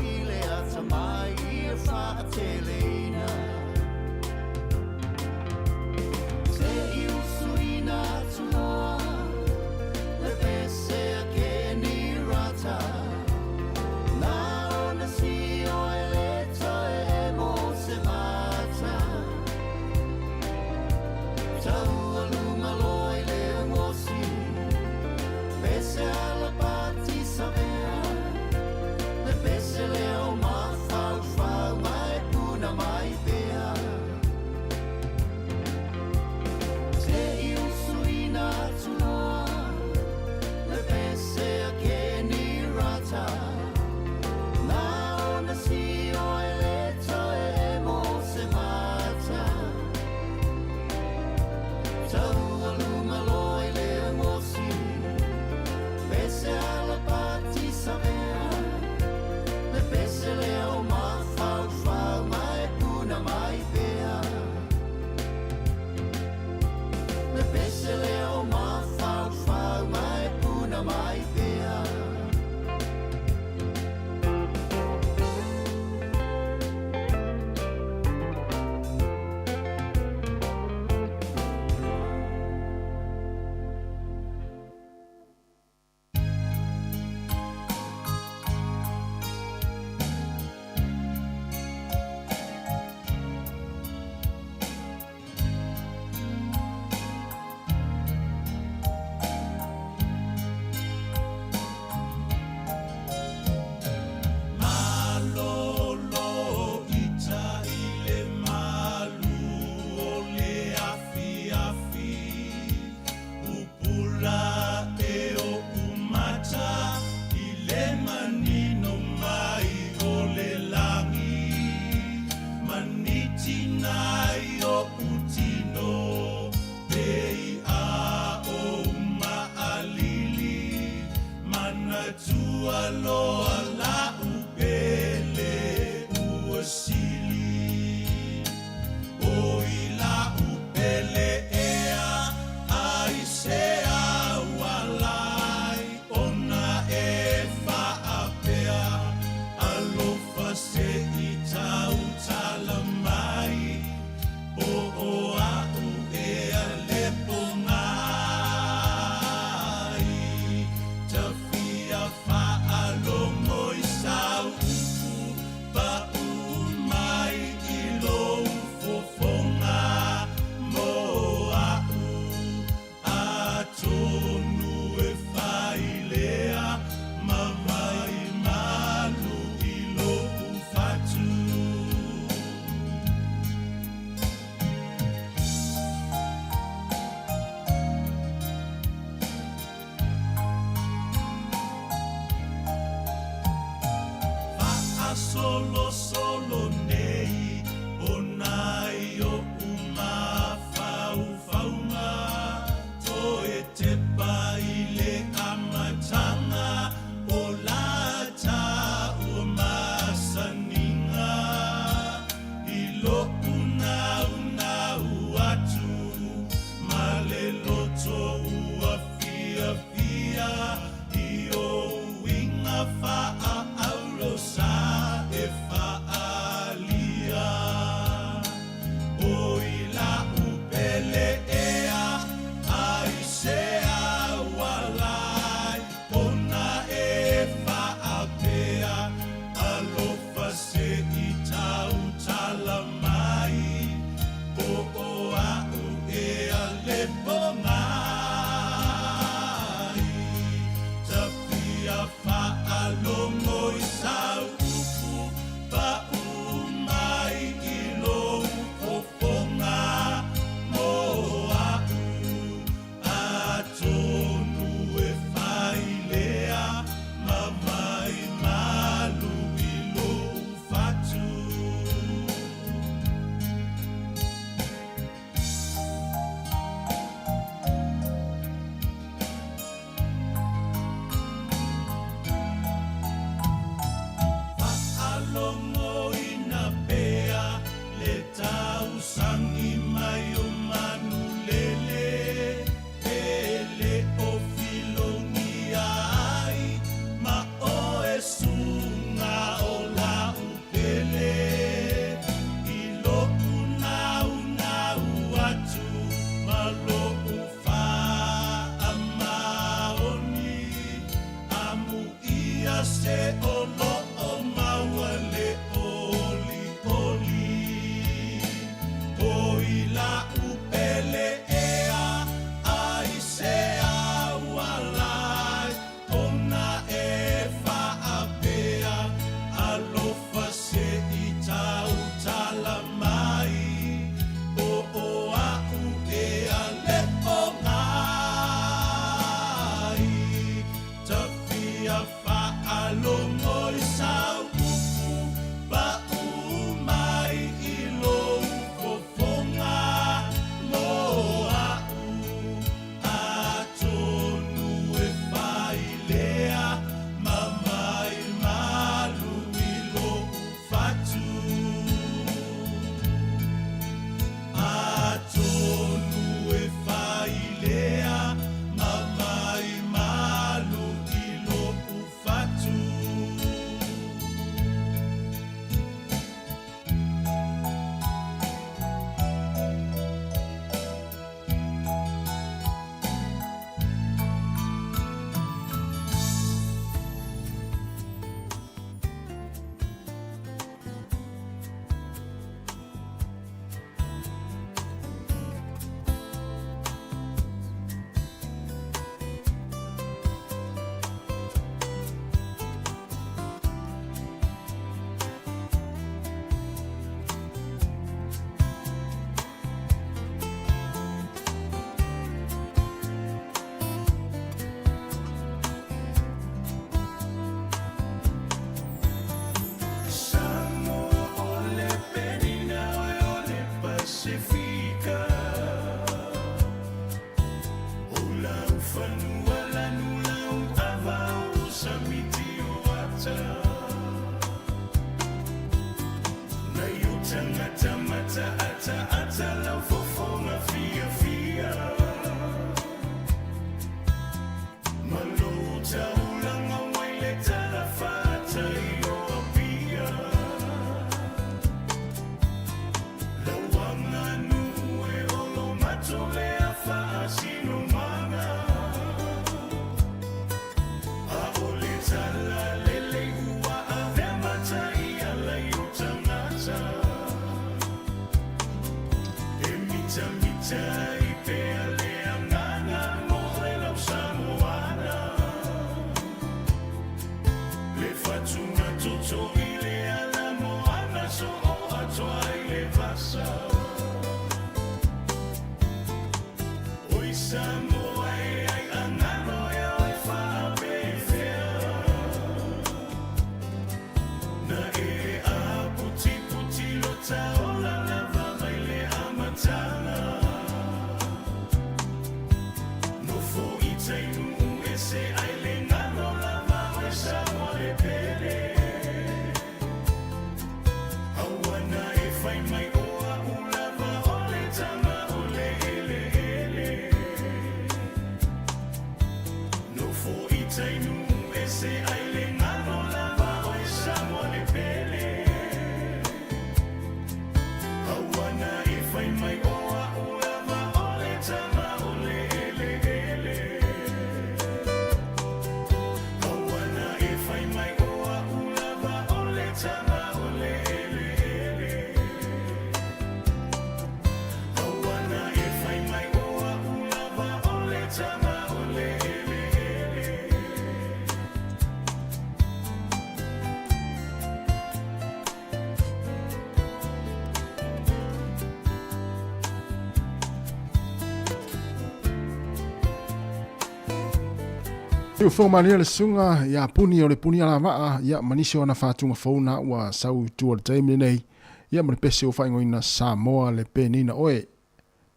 Io fo mania le sunga ya puni o le puni ala maa ya manisi ona fatunga fauna wa sau tu al time nei ya mo pese o faingo ina Sāmoa le penina oe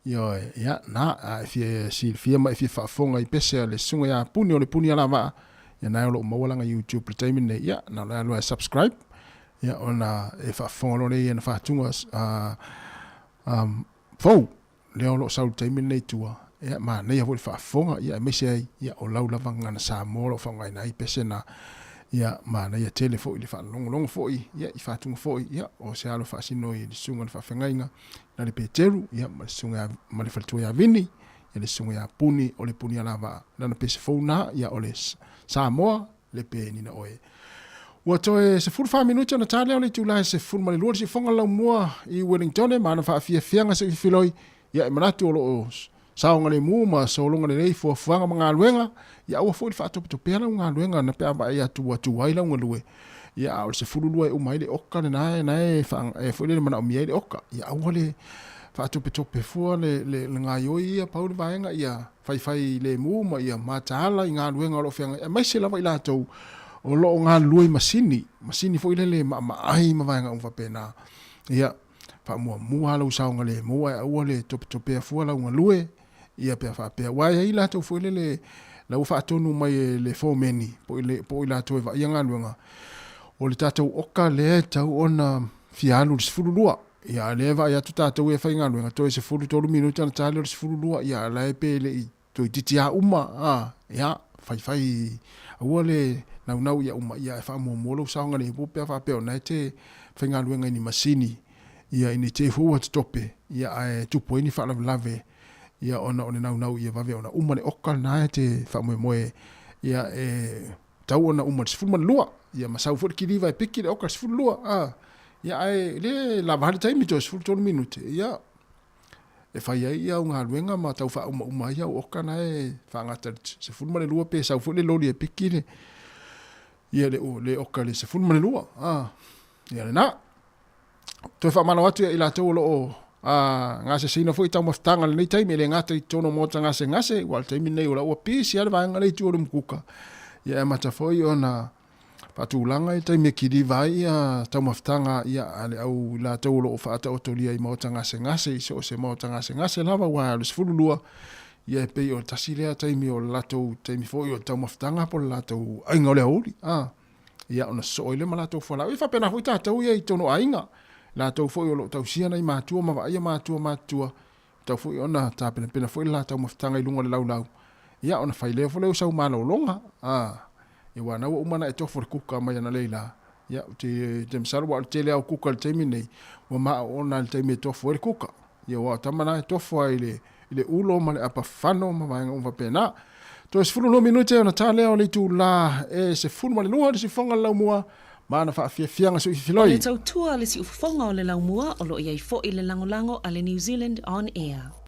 ya na fi si mai fi fa fonga I pese le sunga ya puni o le puni ala maa ya na lo mo wala YouTube le time nei ya na lo subscribe ya ona e fa fonga le ya fatunga fo le lo sau time nei tua ya ma nei ho fa fonga ya mese ya o lau lava ngana Sāmoa lo fonga ina I pese na ya ma nei telefo I fa long fo ya I fa tunga fo ya o se alo fa sino I sunga fa fengainga na le peteru ya ma sunga ma le faltu ya vini ya le sunga ya puni o le puni ala va na le pese fo na ya o le Sāmoa le pe ni na oe wa toe se full 5 minutos na tale o le tula se full ma le lo se fonga la mua I Wellington ma na fa fianga se filoi ya manatu o lo saonga le muma solonga le nei fo fuanga mga luenga ya o fo fa to pela nga luenga na pe ba ya tu ai la nga lue ya o se fulu lue o mai le okka na fa e fo le mana o mi le okka ya o le fa to pe fo le nga yo ya pa le vaenga ya fai le muma ya matala nga luenga lo fenga e mai se la vai la to o lo nga lue masini fo le ma ai ma vaenga o fa pena ya fa mua lo saonga le mua o le to pe fo la nga lue ia pe fa pe wa ia la to fo le la u fa tonu mai le fo meni po ila to va ia ngaluanga o le tatou oka le tau ona fialu se fululua ia le va ia tu tatou e fa ngaluanga to se fulu tolu minuta na tale se fululua ia la e pe le to titia uma ia fai o le nau ia uma ia fa mo lo saunga le po pe fa pe ona te fa ngaluanga ni masini ia ini te fu at tope ia ai tu poini fa lave ia ona nau ia vave ona uma le okal na te fa moe ia tau ona uma se fulman lua ia masau for ki liva piki le okal se ful lua ia ai le la vale time to se ful ton minute ia e fa ia unga luenga ma tau fa uma ia okal na fa ngata se fulman le lua pe sau fo le loli piki le ia le okal se fulman lua ia na to fa mana watu ila to lo ngase sina foi tau maftanga nei taimi le ngata I tono mota ngase wal taimi nei ola o pisi ala vanga le tu mkuka ya mata foi ona patulanga I taimi kidi vai tau maftanga ya ale au la tau lo fa ta otolia I mota ngase so se mota ngase lava wa le fululua ia pe o tasi lea taimi o latou taimi fo o tau maftanga po latou ainga o le auli ia ona so ile ma latou fola i fa pena fo tatou ia i tono ainga latou fo o lo tau sia nei matua ma vai matua tau fo ona ta pena fo latou maftanga i lunga le laulau ia ona fai le fo le usau malo longa e wana o mana e tofo kuka mai na leila ia te msalo wa te lea kuka le taimi nei o ma ona le taimi tofo le kuka ia wa tamana e tofo ile ulo ma le apa fano ma vai on va pena to es fulu no minute ona tale o le tu la e se fulu ma le lua se fonga la mua mana fa fianga so filoi le tau tua le si ufonga o le laumua o lo iai fo i le langolango a le New Zealand on air.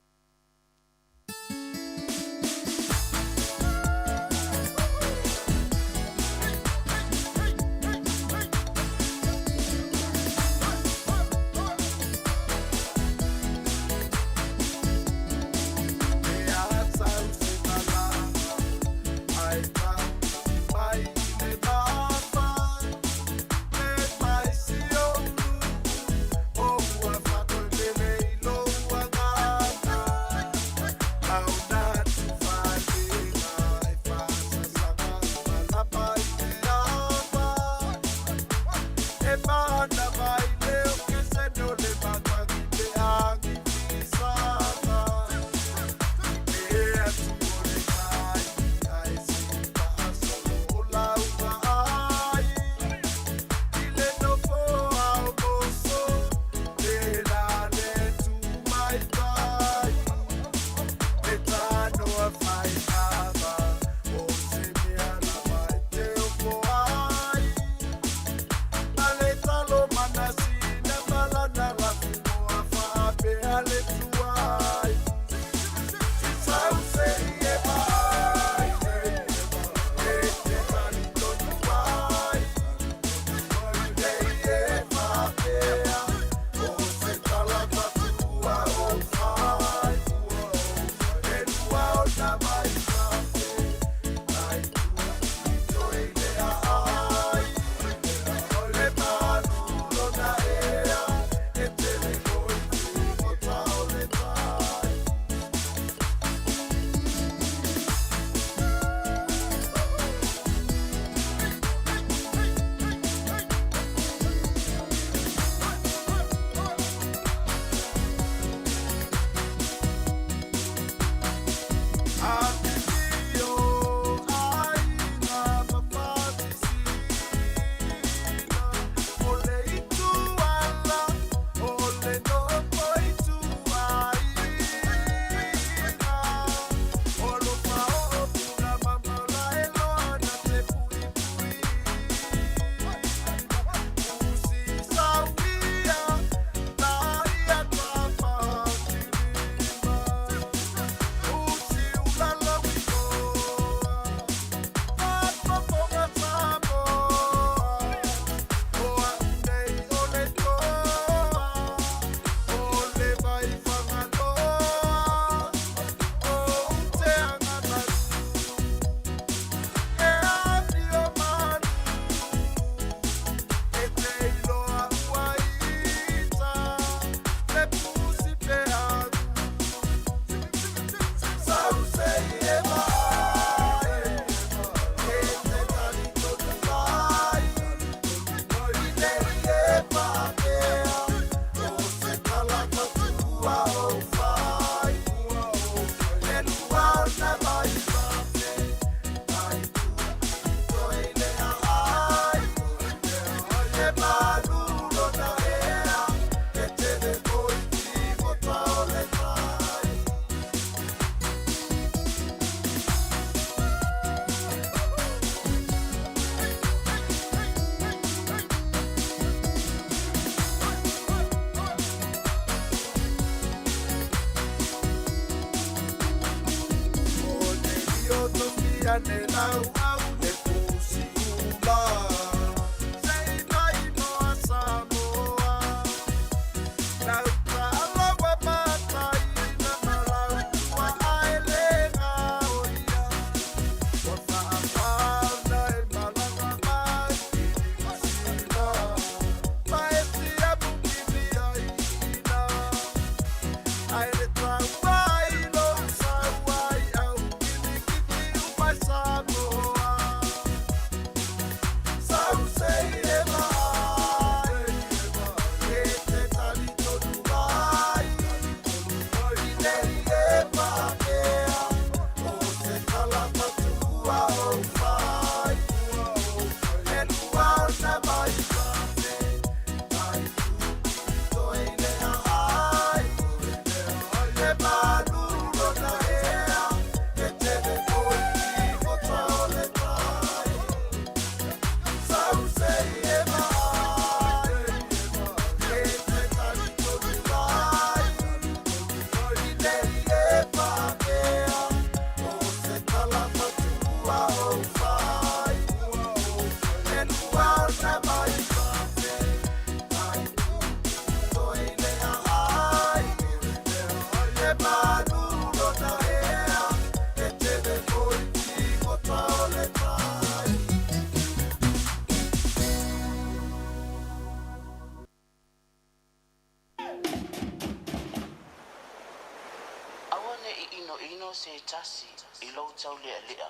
se tasi I lo tau lea lea.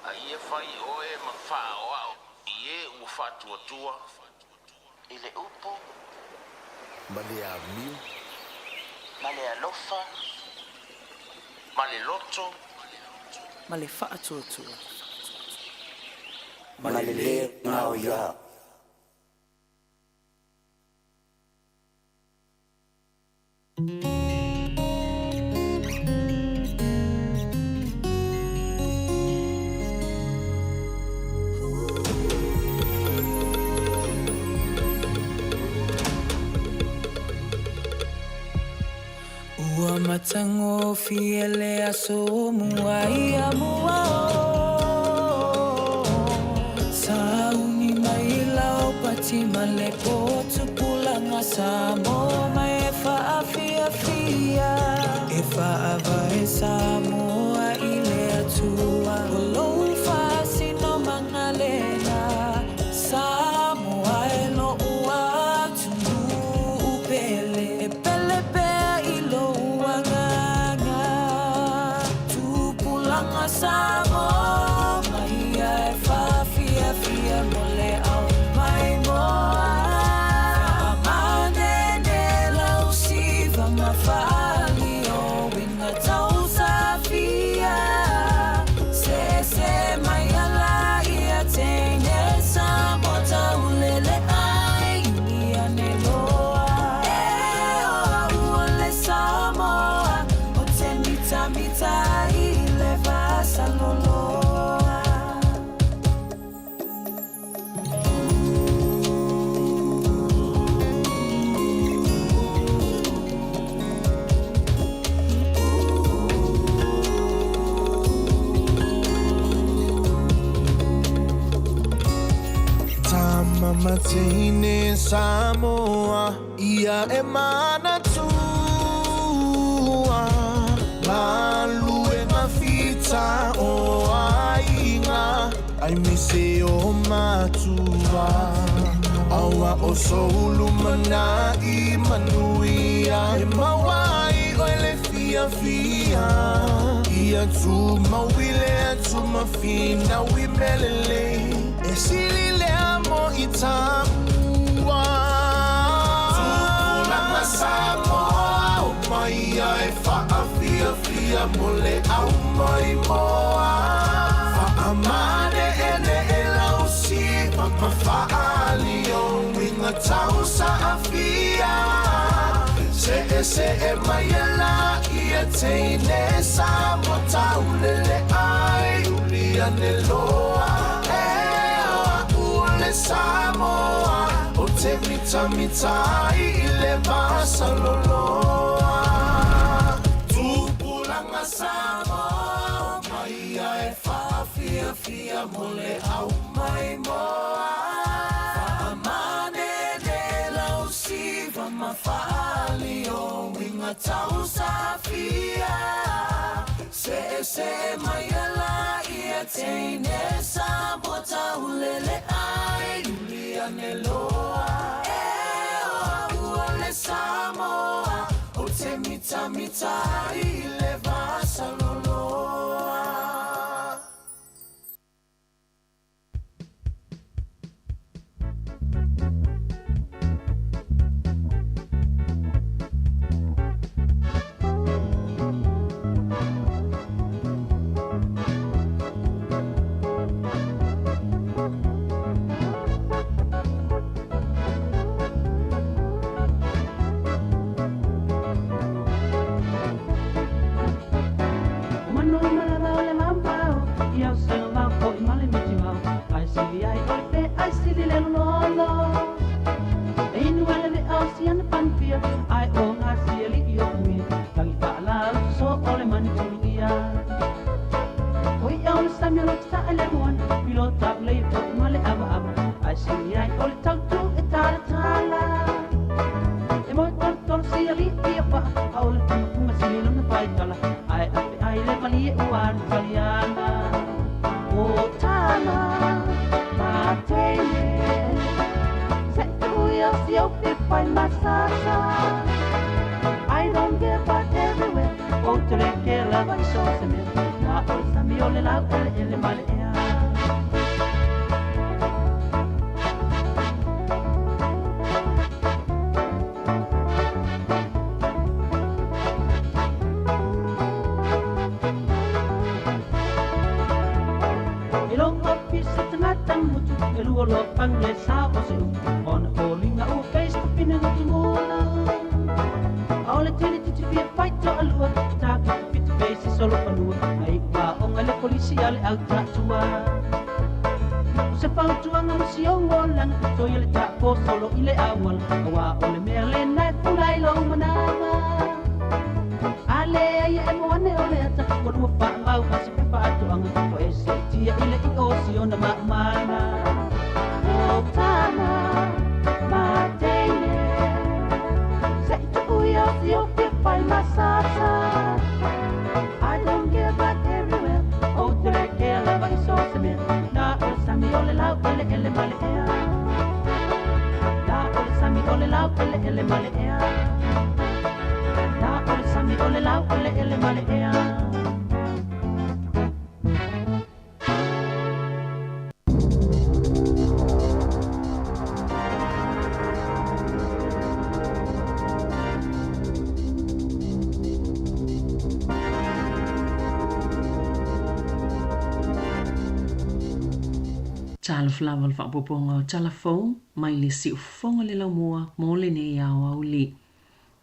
A ia fai oe ma whao au. Ie ua whatua tua. I le upo. Ma le a miu. Ma le alofa. Ma le loto. Ma le whaatua tua. Ma le lea ngao ia. Ua matango fiele aso mua ia mua o Sauni mai lau pati male potu pulanga Sāmoa mai e whaafia fia E whaava e Sāmoa I le atua Polou whaasino mangalenga Sāmoa e lo ua tunu upele E pele pea I lo ua nganga Tupulanga Sāmoa mai e whaafia fia mole au mai moa Manene lau siva mawhali o winga tau safia Se mai ala ia teine Sāmoa tau lele ai Ia ne loa E oa ua le Sāmoa O te mita mita I le vasa loloa Mama teine Sāmoa ia e mana tua Malu e mawhita o ainga Ai mise o matua Aua o soulu mana I manuia E mawai o ele fia fia Ia tu mawile tu mawhina wi melele E sili mo I taua Tupulanga Sāmoa O mai ai whaafia fia mole au mai moa Whaamane ene e lau siva Ma whaali o winga tau saafia Se e mai e la ia teine Sāmoa tau lele ai Ulia ne loa Sāmoa o te mita mita I le vasa loloa Tupulanga Sāmoa mai ai whaafia fia mole au mai moa Whaamane ne lau siva ma whaali o winga tau safia Se mai ala ia teine Sāmoa tau lele ai Ulia ne loa E oa ua le Sāmoa O te mita mita I le vasa loloa o te re ke la vai so se me na o sa mi o le lau ele male ea Lo pang le sa o se on calling o face to pin no to mola all the tele to be fight to alua ta fit face solo panua ai pa on le policial out ta tua se fa tua no si o lang so ile ta po solo ile awal wa o le merle na fulai lo manama ale ai e mo ne o le ta ko mo fa mau pa se pa to ang ko ese tia ile I o si ona ma mana Tana, Matene, say to Uya, you feel by my side. I don't give back everywhere. Oh, the girl of I saw some not all Sammy all allowed, ele malea. Not all Sammy all allowed, ele malea. Not all Sammy all allowed, ele malea. Tala flawa fa poponga telefon mai le si fonga le lamoa mo le ne ya au li.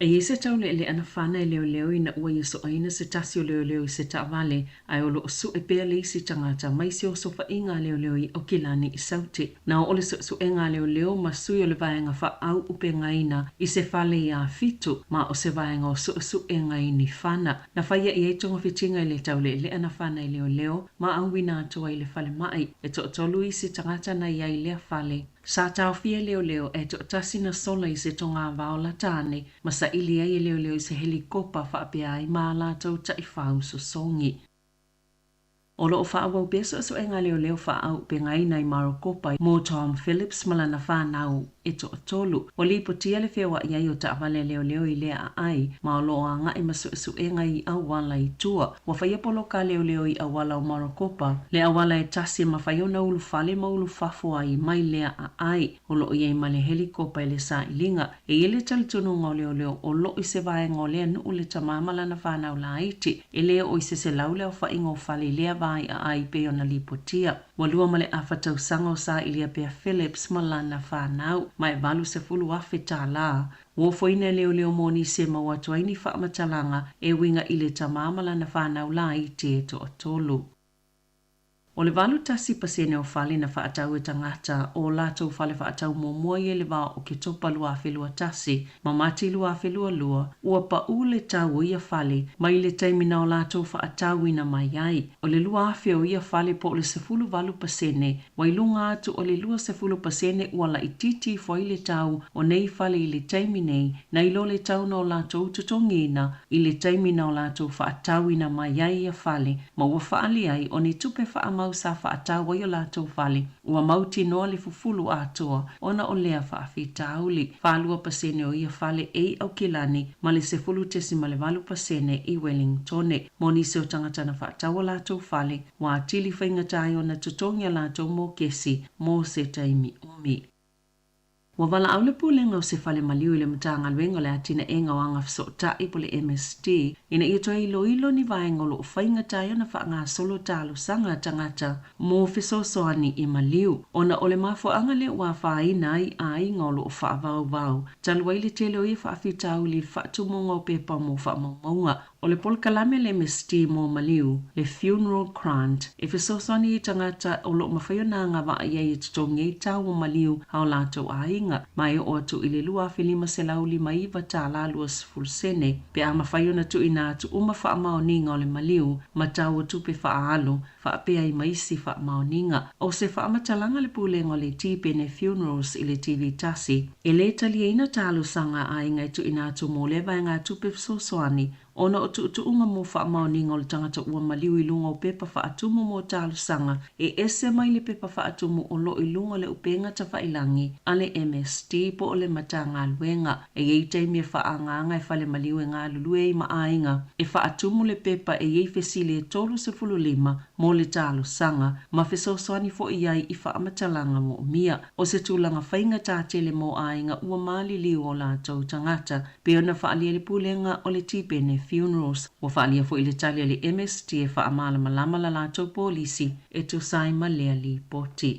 E se tau le ana fana leo leo ina ua yeso aina se tasio leo leo se ta vale ai o lo su e pea le si tangata mai se o sofa inga leo leo I o kilani I sauti. Na o le su enga leo leo ma sui o le vaenga fa au upe ngaina I se fale ia fitu ma o se vaenga o su enga ini fana. Na faya I eitonga fitinga le tau le ana fana leo leo ma au wina atua I le fale mai e to tolu I se tangata na ia I lea fale. Sa tau fia leo leo e to tasina sola I se tonga vaola tane ma sa ili ai leo leo I se helikopa fa apea I maa la tau ta I whau so songi. O lo o whaawau beso so e ngā leo leo whaau pe ngai nei Marokopa mo Tom Phillips malana whanau e to tolu. O lipo tia le whiawa iai o ta awale leo leo I lea ai ma o lo a ngai masu su e ngai awala I tua. Wa whaiapolo ka leo leo I awala o Marokopa. Le awala e tasi ma whaiona ulu fale ma ulu fafo ai mai lea ai. O lo iai ma le helikopa le sa ilinga. E ele talitunu ngau leo leo o lo I se vae ngau lea nu ule tamamalana whanau la iti. E lea o I se lau leo whaingo fale lea ai pe ona lipotia. Walua male afatau sango sa ilia pea Phillips malana whanau. Mai valu se fulu afe tā la. Wo foina leo leo moni se mawatuaini whaamatalanga e winga ile tamamala na whanau la I te to atolu. O le valu tasi pasene o fale na whaatau e tangata o latou fale whaatau momoa I le vā o ke topa lua whelua tasi, mamati lua whelua lua, ua pa ule tau ia fale, mai le taimina o latou whaatau ina mai ai. O le lua awheo ia fale po le sefulu valu pasene, wailunga atu o le lua sefulu pasene ua la ititi fo I le tau o nei fale I le taiminei, na ilo le tau na o latou tutongina, I le taimina o latou whaatau ina mai ai ia fale, ma ua whaali ai o ni tupe whaamau sa whaatau o latou fale, ua mauti noa le fufulu atoa, ona o lea whaafitauli, whalua pasene o ia fale e au kilani, ma le sefulu tesi ma le valu pasene I Wellingtone, moni se o tangata na whaatau o latou fale, wa atili whaingatai o na tutongi a latou mō kesi, mō se taimi umi. Wa wala au le pulenga o se fale maliu I le matanga luenga le atina e ngawanga fsota I po le MST, ina ia toa ilo ni vaenga lo whainga tayo na whaanga solo talo sanga tangata mo fisosoani I maliu. Ona ole mafo anga le wa whaina ai ngolo o whaavau vau. Talua I le tele o I whaafitau li whaatumonga o pepa mo whaamaunga. O le polkalame le MST mo maliu, le funeral grant, e fisosoani I tangata o lo mawhaiona nga wa ia I tutongi I tau o maliu hao lato ainga. Mai o atu I le lua filima se lauli mai iwa tā la lua sfulsene, pe a mawhaiona tu ina atu uma wha maoninga o le maliu, ma tau atu pe wha alo, wha pea I maisi wha maoninga. O se wha amatalanga le pulenga o le tipene funerals I le TV tasi, e le talia ina talo sanga a inga tu ina atu mo lewa ngā tupe fsosoani, Ona o tuutuunga mo whaamaoninga o le tangata ua maliu I lunga o pepa whaatumu mo tālu sanga e ese mai le pepa whaatumu o lo I lunga le upenga ta whailangi a le MST po o le matanga luenga e ei teimi e whaanganga e whale maliu e ngā lulue I maainga e whaatumu le pepa e ei fesile e tolu se fululima mo le tālu sanga ma fesoswani fo iai I whaamatalanga mo mia o se tūlanga whainga tātele mo ainga ua mali liu o lātou tangata pe ona whaalia le pulenga o le tipene funerals wa whaalia fo I le talia le MST e whaamala malama la lātou polisi e tu saima lea li poti.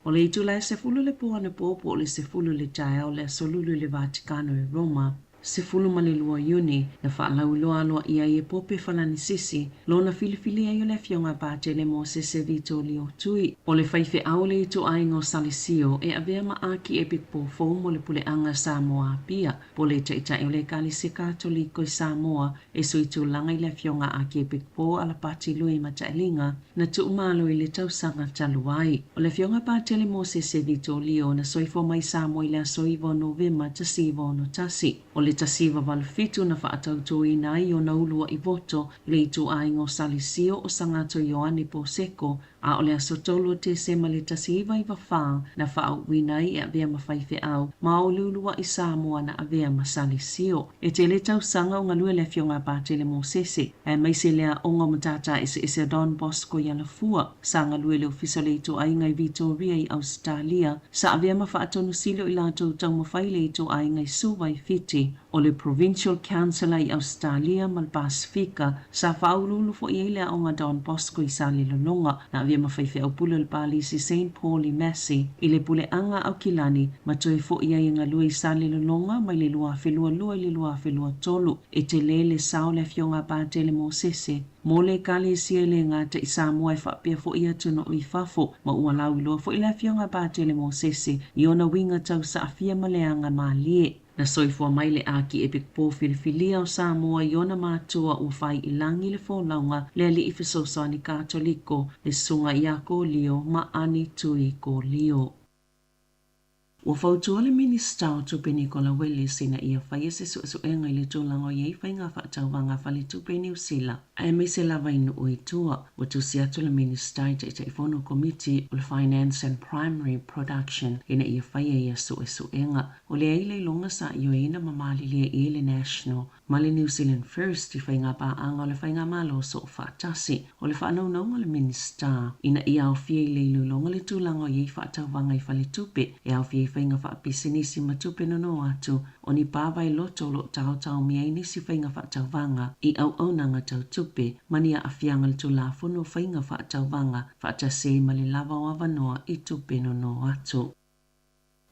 O le itu lai se fulu le puana popo o le se fulu le tae o le asolulu le Vaticano e Roma se fulu male lua Iuni na whaalau loa loa ia I e pope whanani sisi lo na filifili ai o le fionga pāte le mo se vito li o tui o le whaife au le itu aingo salisio e avea maaki e pikpo fau mo le pule anga Sāmoa pia po le taitai o le kalise katoliko I Sāmoa e suitu langa I le fionga aki e pikpo ala pati lui matailinga na tu umalo I le tausanga taluai o le fionga pāte le mo se vito li o na soifo mai Sāmoa I le soivo novema tasivo no tasi o le tasiva valfitu na whaatautu I nai o na ulua I voto le itu aingo salisio o sangato Ioani po seko a o le asotolo te sema le tasiva I wawha na whaau winai e avea mawhaife au ma o lulua I Sāmoa na avea masalisio e te le tau sanga o ngalue le fionga pāte le mosese e maise lea onga matata ese Don Bosco Yalafua sanga lue le ofisa le itu ainga I Victoria I Australia sa avea mawhaatonu silo I lato tau mawhai le itu ainga I Suwai Fiti o le Provincial Council I Australia mal Pasifika sa whaululu fo I lea onga Don Bosco I Sali Lolonga na avea mawhaife au pula le palisi St. Paul I Massey I le pule anga au kilani ma toi fo I inga lua I Sali Lolonga mai le lua whelua lua I le lua whelua tolu e te le sao le fionga pāte le mosese mo le kale sia le ngata I Sāmoa e whapea fo I atuno I whafo ma ua lau I loa fo I le fionga pāte le mosese I ona winga tau sa afia maleanga malie na soifua mai le aki e pikpo filifilia o Sāmoa I ona mātua ua whai I langi le wholaunga le ali I fesosani katoliko le sunga I a ko lio ma ani tui ko lio. Ua whautua le minista o tupe Nicola Willis ina ia whaia se suenga I le tūlango iei whai ngā whaatauwanga whale tupe New Zealand. Ai me se lava inu o itua, wa tu siatu le minista I te ifono komiti o le Finance and Primary Production ina ia whaia ia suenga. O le eile longa sa io ina mamali lia I le National ma le New Zealand First I whai ngā paanga o le whai ngā malo so whaatasi. O le whaanaunga le minista ina ia au fia I le ilu longa le tūlango iei whaatauwanga I whale tupe e au fia whainga whaapisinisi matupe nono atu o ni pāwai loto lo tau mia inisi whainga whaatauwanga I au nanga tau tupe mania afianga le tulafono whainga whaatauwanga whaatase ma le lava o avanoa I tupe nono atu.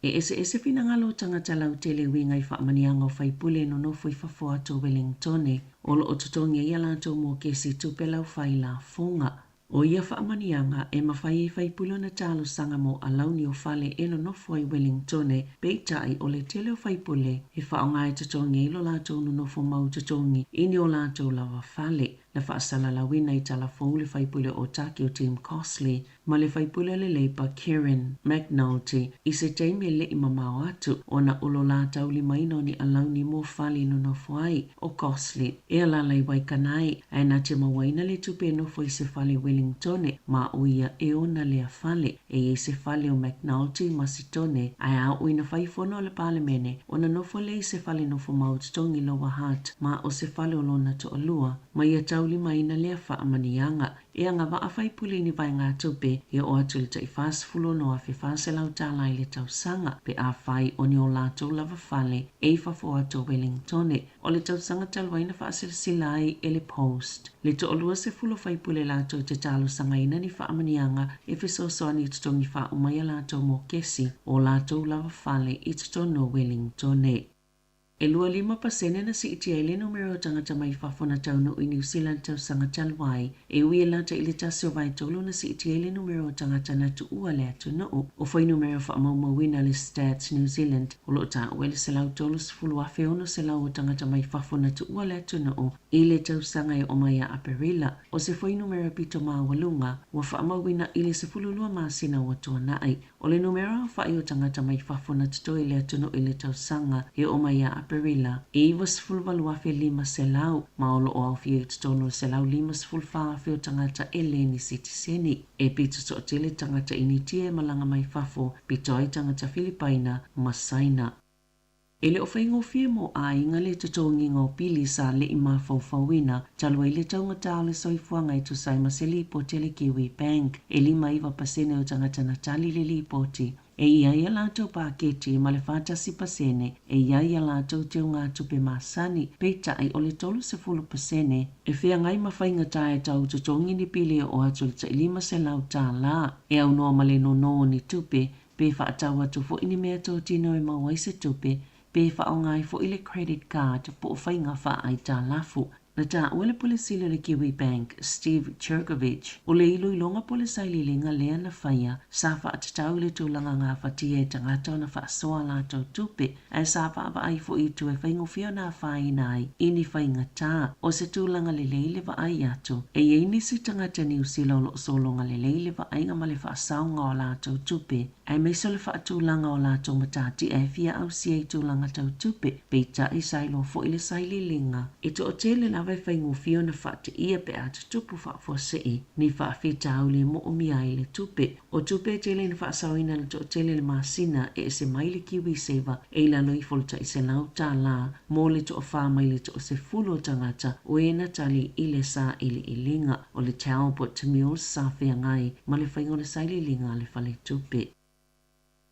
E ese finangalo tangata lau tele winga I whaamanianga o whaipule no nofo I whafo ato Wellingtone o lo o tutongia ia lato mo kesi tupe lau whaila fonga. O ia whaamanianga e mawhai e whaipulo na talo sanga mo alauni o whale e no nofo I Wellingtone peitai o le tele o whaipule e whaonga e tutongia ilo lato no nofo mau tutongi ini o lato lawa whale. Na whaasala la wina I talafou le whaipule o taki o Tim Cosley ma le whaipule le leipa Kieran McNulty I se teime le I mamao atu o na olo la tauli maino ni alauni mo whali no nofo ai o Cosley e alala I waikanai e na te mawaina le tupe nofo I se whale Wellingtone ma uia e ona lea whale e se whale o McNulty ma sitone ai a uina whaifono le palemene o na nofo le I se whale nofo maututongi Lower Hutt ma o se whale o lona to alua ma ia tauli maina lea whaamanianga e anga waa whaipule ni vai ngā tupe e o atu le tai whasfulo no a whiwhase lau tālai le tausanga pe a whai o ni o lātou lava whale e whafo ato Wellingtone o le tausanga talwaina whaasila ai e le Post. Le to olua se fulo whaipule lātou te talo sanga ina ni whaamanianga e whisosoa ni tutongi wha umaya lātou mo kesi o lātou lava whale I tutono Wellingtone. E lua 5% na si iti ele numero tangata mai whafona tauno I New Zealand tau sanga talwai. E ui lata ili tasio vai tolu na si iti ele numero tangata na tu ua lea tu noo. O fai numero wha maumawina le Stats New Zealand. O lo ta uele se lau tolu sifulu afe ono se lau o tangata mai whafona tu ua lea tu noo. Ile tau sanga e omaya aperila. O se fai numero pito maa walunga. Wa wha mawina ile sifulu lua maa sina watua naai. O le numero wha i o tangata mai whafona tuto ile atu noo ile tau sanga e omaya aperila. Perila. E was full waluafe lima selau. Maolo o awhia tono selau lima full whaafeo tangata eleni sitiseni. E pita so tele tangata initie malanga mai fafo. Pito ai tangata Filipaina masaina. Ele o whaingofia mo a inga le tatongi ngō pili sa le ima fawfawina, talua i le taunga tāle soifuanga i tu sai maseli po tele Kiwi Bank, e lima iwa pasene o tangata na tali le li poti. E ia ia lātou pāketi ma le whātasi pasene, e ia ia lātou te unga tupe masani, peita ai o le tolu se fulu pasene, e whea ngai mawhainga tae tau tatongi ni pili o atu le tailima se lau tā la, e au noa male no ni tupe, pe whaatau atu fo ini mea tō tino e mawai se tupe, pe whaongai fo ile credit card po whainga wha ai tā lafu. Na tā uele polisile le Kiwi Bank, Steve Cherkovich, o le ilo ilonga polisaili linga lea na whaia, sa wha atatau le tūlanga ngā whatia e tangata na wha soa lātou tupe, e sa wha ava ai fo i tu e whaingofio nā whainai, ini whainga tā, o se tūlanga le leile wa ai atu, e eini si tangata ni usila o solonga le leile wa ai ngama le wha saunga o lātou tupe, e meiso le wha tūlanga o lātou matati e fia au si e tūlanga tau tupe, peita i sailo fo ile saili linga, e to o tele na vai whaingofio na whate ia pe atu tupu whaafua sei, ni whaafita au le mo o mia i le tupe. O tupe tele na whaasawina na to tele le maasina e se maile Kiwi Saver e lano i folta i se lau tā la, mō le to o whaama i le to o se fulo tangata o e na tali i le sa ili i linga o le tau po Tamil sa whea ngai ma le whaingona saili linga le whale tupe.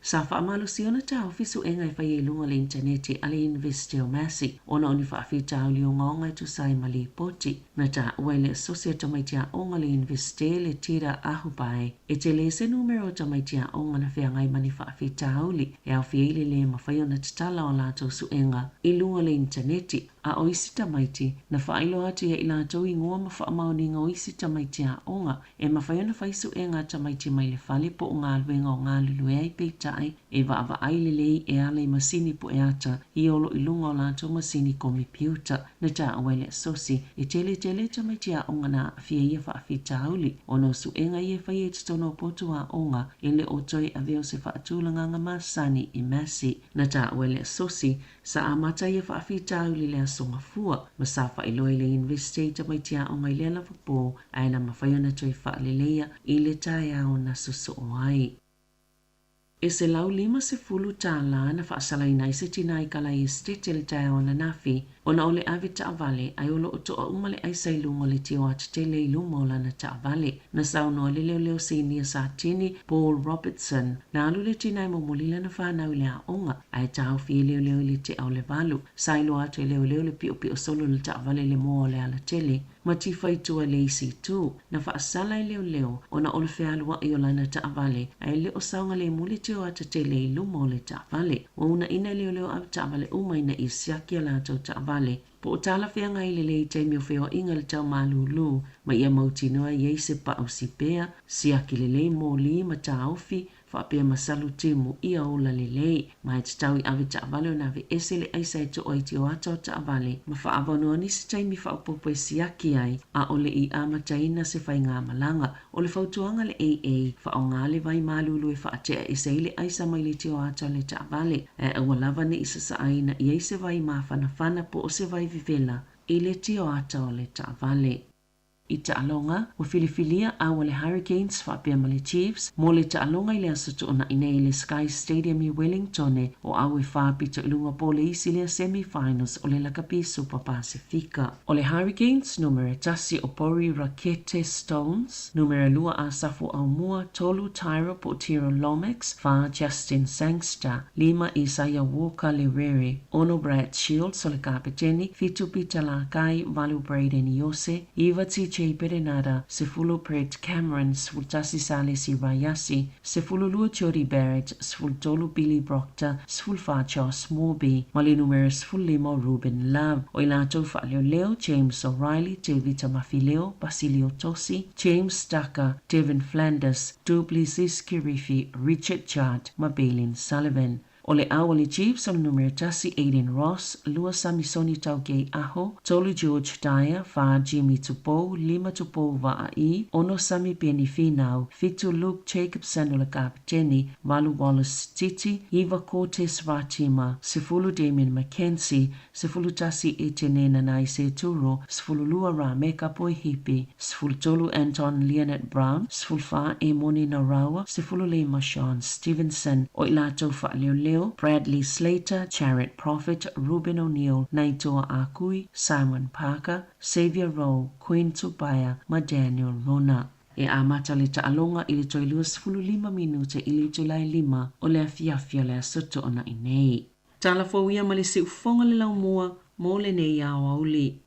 Sa whaamalo siona tau fisu e ngai whai e lunga le interneti ale Investio Masi, ona oni whaafi tau li o ngaonga tu sai mali poti, na ta uele associate tamaitia onga le Investe le tira ahupai, e te le se numero tamaitia onga na whea ngai mani whaafi tau li, e au whieile le mawhaiona tatala o lato suenga, i lunga le interneti, a oisi tamaiti, na whailo atu ia i lato i ngua ma whaamaoni ngā oisi tamaitia onga, e mawhaiona whaisu e ngā tamaiti mai le whale po o ngā luenga o ngā lulue ai peita e wa ai lelei e ale i masini po e ata i olo i lunga o lato masini kompiuta na ta awele sosi e tele tamaitia onga na fia ia whaafi tauli o no su enga ia whai e titono potua onga e le o toi a veo se whaatulanga nga masani i masi na ta awele sosi sa amata ia whaafi tauli le asonga fua ma sa whailoi le Investe tamaitia onga i le ala wapo aina mawhaiona toi whaalelea i le tae au na susu o ai. E se lau lima se fulu tā la na whaasala inai se tina i kala i estete le tae o na nafi, o na ole awe ta avale ai olo o toa umale ai sailungo le tio atu te le ilumo la na ta avale. Na sauno le leo sinia sa tini Paul Robertson, na alu le tina i momolila na whanau le a onga, ai tau fie leo le te au le valu, sailo atu e leo le pio solo le ta avale le mo le ala tele, ma ti whaitua le isi tu, na whaasala i leo, o na ole whialua i o lana ta avale, ai leo saunga le muli tio atu te le ilumo le ta avale, o una ina leo au ta avale umaina i siakia la ta avale, po o tala whea ngai le te mio whea inga le tau malulu, ma ia mauti noa iei se pa au si pea, siaki le mo li ma ta aufi, whapea masalu timu ia ola lelei, ma e tau i awe ta avale o nawe ese le aisa e to o iti o ata o ta avale, ma whaabanoa ni se taimi whaapopo e siaki ai, a ole i amataina se whai ngā malanga, o le whautuanga le AA, wha o ngā le vai malulu e whaatea e se ile aisa mai le ti o ata le ta avale, e awa lava ni isa sa aina i eise vai mawhana po o se vai vivela, i le ti o ata o le ta avale. I ta alonga, o filifilia a wale Hurricanes whapea ma le Chiefs, mo le ta alonga i le asatu ona ina i le Sky Stadium i Wellington o awe whapita ilunga po le isi le semi-finals o le Lakapi Super Pasifika. O le Hurricanes, numero tasi o Pori Rakete Stones, numero lua a Safu Aumua, Tolu Tyro po Tiro Lomax, fa Justin Sangster, lima Isaiah Walker Lerere, ono Brad Shields o le kapiteni, fitu Pita Lakai, Valu Braden Yose, Iva T.J. Berenada, Sefulu Pret Cameron, Svultasi Salesi Rayasi, Sefulu Lua Jody Barrett, Svultolu Billy Proctor, Svulfa Charles Morby, Mali numero Svulimo Ruben Love, Oilato Falio Leo, James O'Reilly, David Tamafileo, Basilio Tosi, James Tucker, Devin Flanders, Dublisis Kirifi, Richard Chart, Mabalin Sullivan. O le au le Chiefs o le numero tasi Aiden Ross, lua Samisoni Taukei Aho, tolu George Dyer, fa Jimmy Tupou, lima Tupou Vaai, ono Sami Penny Finau, fitu Luke Jacobson o le kapiteni, Walu Wallace Titi, Eva Cortes Vatima, sefulu Damien McKenzie, sefulu tasi Etienne Nanai Seturo, sefulu lua Rameka Poi Hipi, sefulu tolu Anton Leonard Brown, sefulu fa Emoni Narawa, sefulu lima Sean Stevenson, o ilato fa Leo, Bradley Slater, Charit Prophet, Ruben O'Neill, Naitoa Akui, Simon Parker, Xavier Rowe, Queen Tubaya, ma Daniel Rona. E amata le taalonga i le toilua 15 minute i le Julai 5 o le afiafia le asoto ona inei. Tala fawia ma le se ufonga le laumua mo le nei au auli.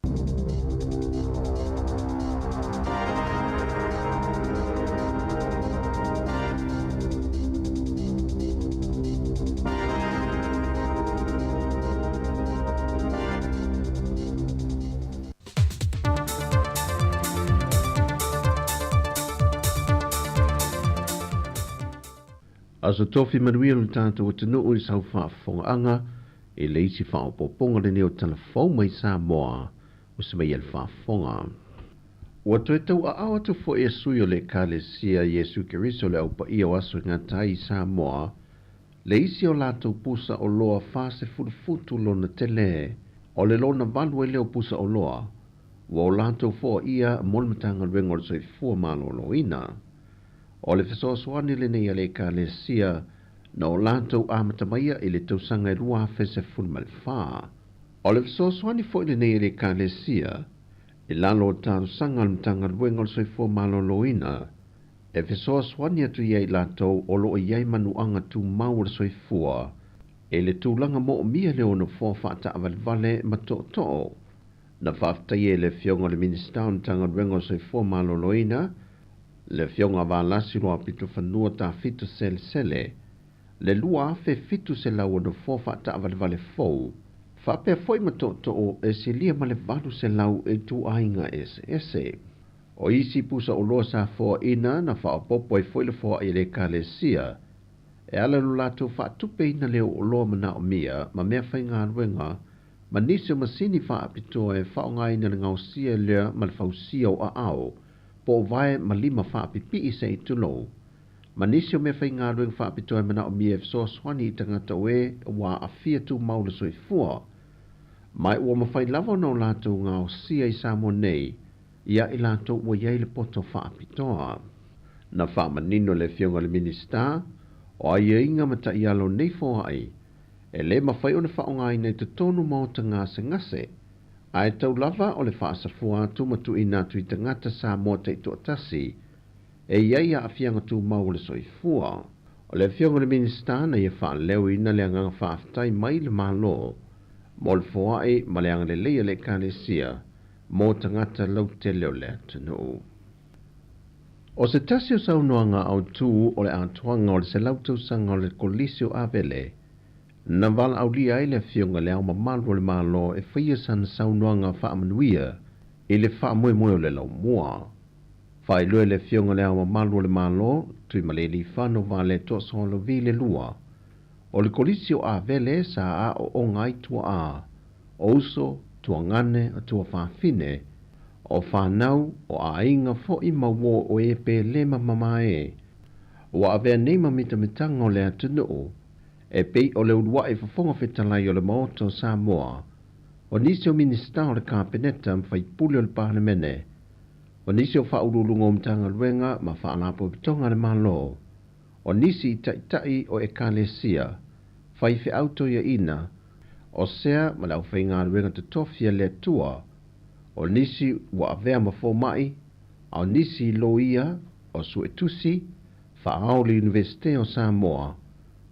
Asa tofi manuia lo tātou o tanu o i sau whaafonga e leisi whaapoponga le neo telefon mai Sāmoa o se mai el whaafonga. Ua toe tau a awa tu fo e sui o le kalesia Yesu Keriso le au pa ia o aso ngatai Sāmoa, leisi o lātou pusa o loa whase futu lo na tele, o le lo na valu e leo pusa o loa, wa o lātou fo ia molmatanga rengo le soi fua malo lo ina. O le fesoasoani le nei ale kalesia na o lātou āmatamaia i le tausanga i rua fese fulma le whā. O le fesoasoani fo i le nei ale kalesia i lalo o tāru sanga le mtanga ruenga le soifua maloloina. E fesoasoani atu iai lātou o lo iai manuanga tu mau le soifua e le tūlanga mo o mia leo no fōwha ta avalvale ma to'o. Na whaftai e le fionga le minister o mtanga ruenga le soifua maloloina le fionga wālasi roa pito whanua tā fitu sele, le lua fe fitu se lau no fōwha ta avalvale fōu, whapea foi matoto o e se lia ma le valu se lau e tu ainga ese. O isi pusa o loa sa fōa ina na whaapopo e foi le fōa i le kalesia, e ala lulato whaatupe ina leo o loa mana o mia, ma mea whainga ruenga, ma nisi o masini whaapito e whaonga ina le ngausia lea ma le whausia o a ao, po vai ma lima whaapipi i se i tulo. Ma nisi o me whai ngā rueng whaapitoa mana o mie so swani i tangata oe wa a fia tu maula soi fua. Mai ua ma whai lava no lātou ngā o sia i Sāmoa nei, ia i lātou ua iei le poto whaapitoa. Na whaamanino le fionga le minister, o ai e inga mata i alo nei fōa ai, e le ma whai o ne whaonga i nei te tonu mauta ngā se ngase, ai tau lava o le whaasafua tu matu i nā tui tangata Sāmoa te ito atasi, e iei a fianga tu mau le soifua. O le fionga le minister na ia wha leo ina le anganga whaaftai mai le malo, mo le foae ma le anga le leia le kalesia, mo tangata lau te leo le atunu. O se tasi o saunoanga au tū o le atuanga o le se lautau sanga o le kolisio avele, na vala au lia ai le fionga le au mamalu le malo e whaia san saunoanga whaamanuia i le whaamoe o le lau mua. Whai lue le fionga le au mamalu le malo, tui maleli whano vale toa solo vi le lua. O le kolisio a vele sa a o ngai tua a, o uso, tua ngane, a tua whaafine, o whanau, o a inga fo i mawo o e pe lema mamae. O a vea neima mitamitanga o le atunu, e pei o le udua e whafonga whetalai o le maoto Sāmoa. O nisi o minister o le kāpeneta mwhai puli o le parlemene. O nisi o whaurulunga o mtanga luenga ma whaalapo pitonga le malo. O nisi i taitai o e kalesia, whai whi auto ia ina, o sea ma lau whai ngā luenga te tofia le tua. O nisi wa avea ma fō mai, o nisi loia, o suetusi, whaao le Universite o Sāmoa,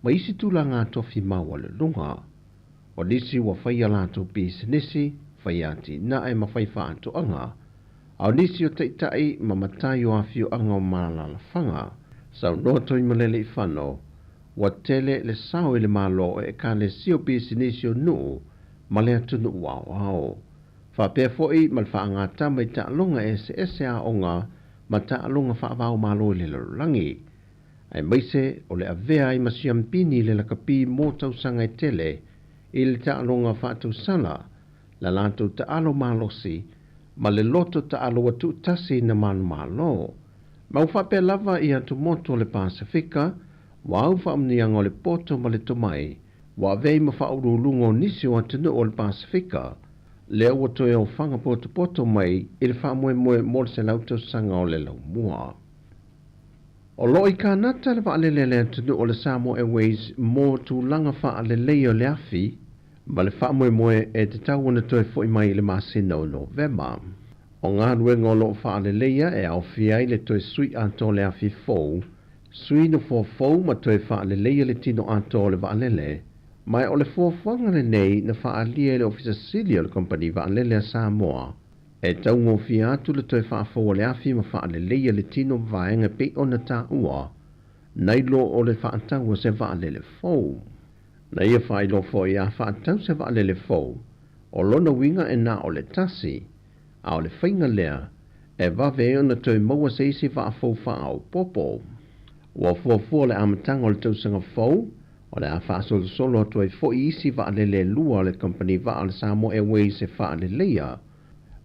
ma isi tula ngā tofi maua le lunga. O nisi wa whai alato bisinisi, whai ati nae ma whai whaato anga. Au nisi o teitai ma matai o awhio anga o malala whanga. Sau noto i malele i whano, wa tele le sao i le malo e ka le sio bisinisi o nuu, ma le atunu wao. Whapea foi ma le whaanga tama i ta alunga ese a onga, ma ta alunga whaavao malo i le lorangi. Ai maise o le avea i masiampini le lakapi mō tausanga i tele i le taalonga whātou sala la lantou taalo malosi ma le loto taalo watu tasi na manu malo. Mau whape lava i atu moto le Pasifika, wa au whaamnianga o le poto ma le tomai, wa vei ma whaurulungo nisi o atunu o le Pasifika, le ua toe o whanga poto mai i le whaamue mo le se lautou sanga o le lau mua. O loi ka nata le waalele le atunu o le Sāmoa Airways mō tūlanga waalele o le afi, ma le whaamue e te tau ana toe fo i mai le masina o November. O ngā ruenga o lo whaaleleia e au fiai le toe sui anto le afi fōu, sui no fōu ma toe whaaleleia le tino anto le waalele, mai o le fōwhanga le nei na whaalia le ofisa sili o le kompani waalele a Sāmoa, e tau ngō fia atu le toe whaafou le afi ma whaaleleia le tino vaenga pe o na tā ua, nailo o le whaatau se waalele fōu. Na ia whailo fō i a whaatau se waalele fōu, o lona winga e nā o le tasi, a o le whainga lea, e wawe ona toi maua se isi whaafou whaau popo. Ua fuafua le amatanga o le tausanga fōu, o le a whaasolo solo toi fo i isi waalele lua le kompani wa le Sāmoa Airways se waaleleia,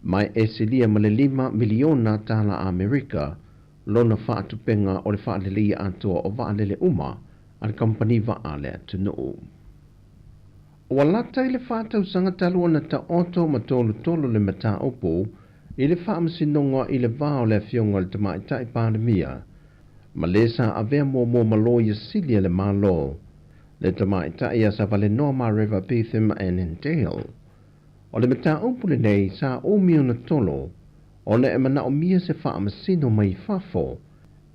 mai e silia ma le 5 miliona tala Amerika, lona whaatupenga o le waaleleia atua o waalele uma, al kompani wa le atunu. Ua lata i le whātau sanga talu ana ta oto ma tolu le mata opo, i le whaamasinonga i le vāo le fionga le tamaitai pandemia, ma le sa avea mō malo i silia le malo, le tamaitai a sa vale Norma River Betham and Endale. O le mata opo le nei sa o mio na tolo, o le emana o mia se whaamasino mai whafo,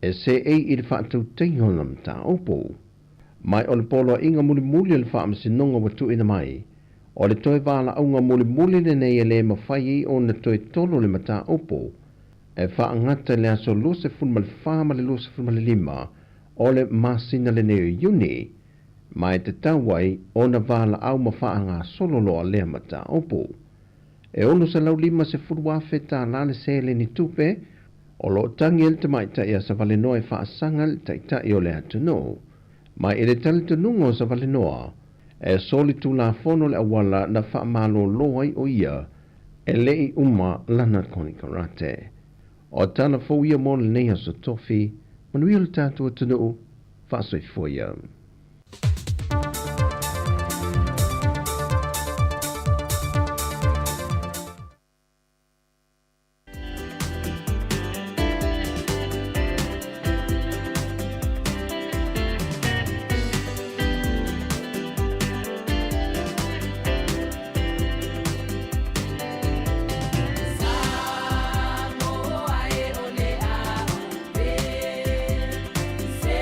e se i le whaatau tengo na mata opo. Mai o le polo inga muli le whaamasinonga watu ina mai, o le toi wala aunga muli le nei e le mawhai o na toi tolo le mata opo, e whaangata le aso lose funma le whaama le lose funma le 5, o le masina le neo yuni, mai te tauai o na wala au ma whaanga sololoa le mata opo. E ono sa lau 5 se furuafe ta lale se le ni tupe, o lo tangi el te maita ia sa vale noa e whaasanga le taitai o le atunu. Mai ele tali tunungo sa vale noa, e soli tu la fono le awala na whaamalo loai o ia, e lei uma lana koni karate. O tana fo ia mo le neha so tofi, manuia le tātua tunu, whaasoi foia. Samoa e ole a o pe, se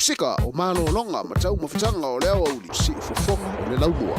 sika o mano longa matau mafitanga o leo au si fofonga o le laumua.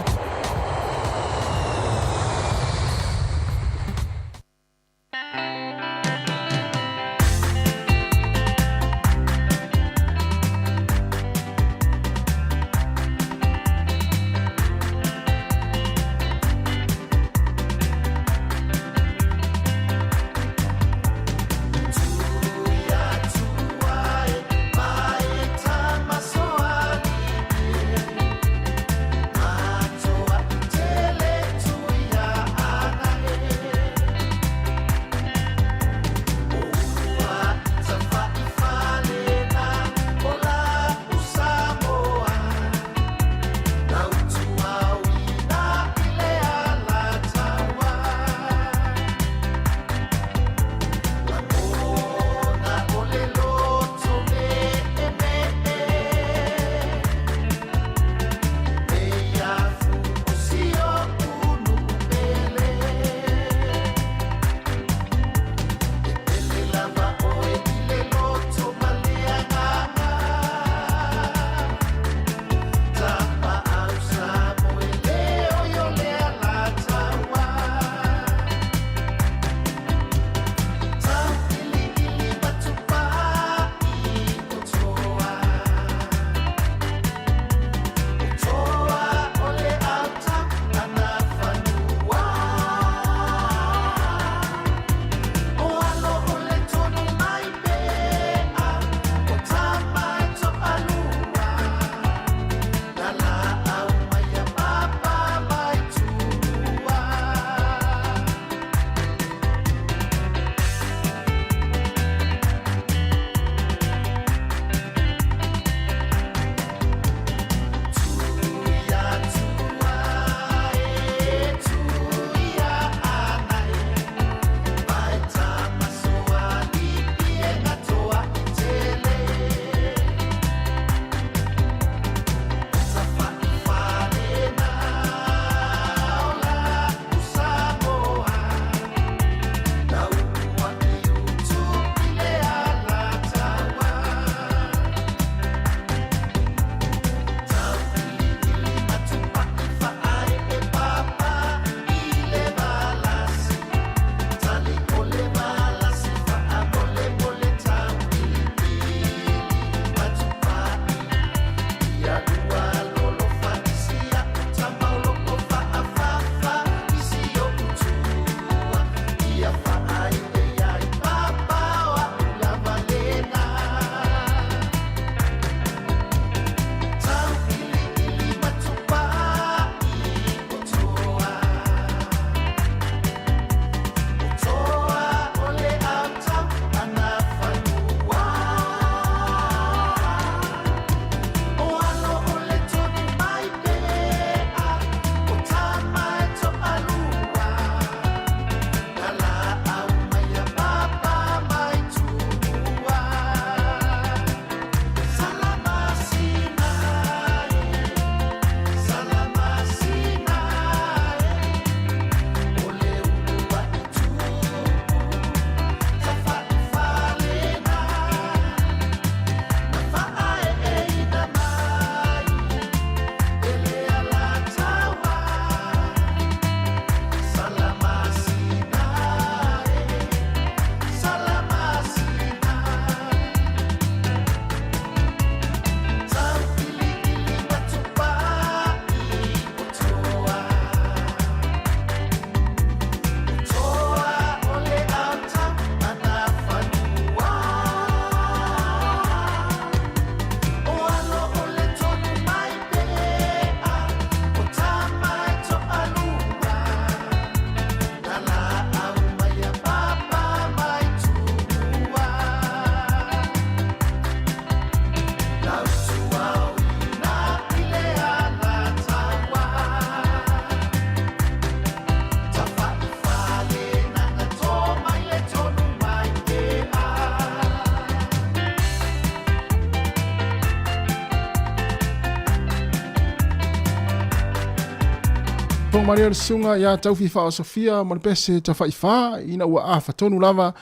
Pong Maria sunga ya tau fifa o Sofia mo pese ta fai fa ina ua afa tonu lava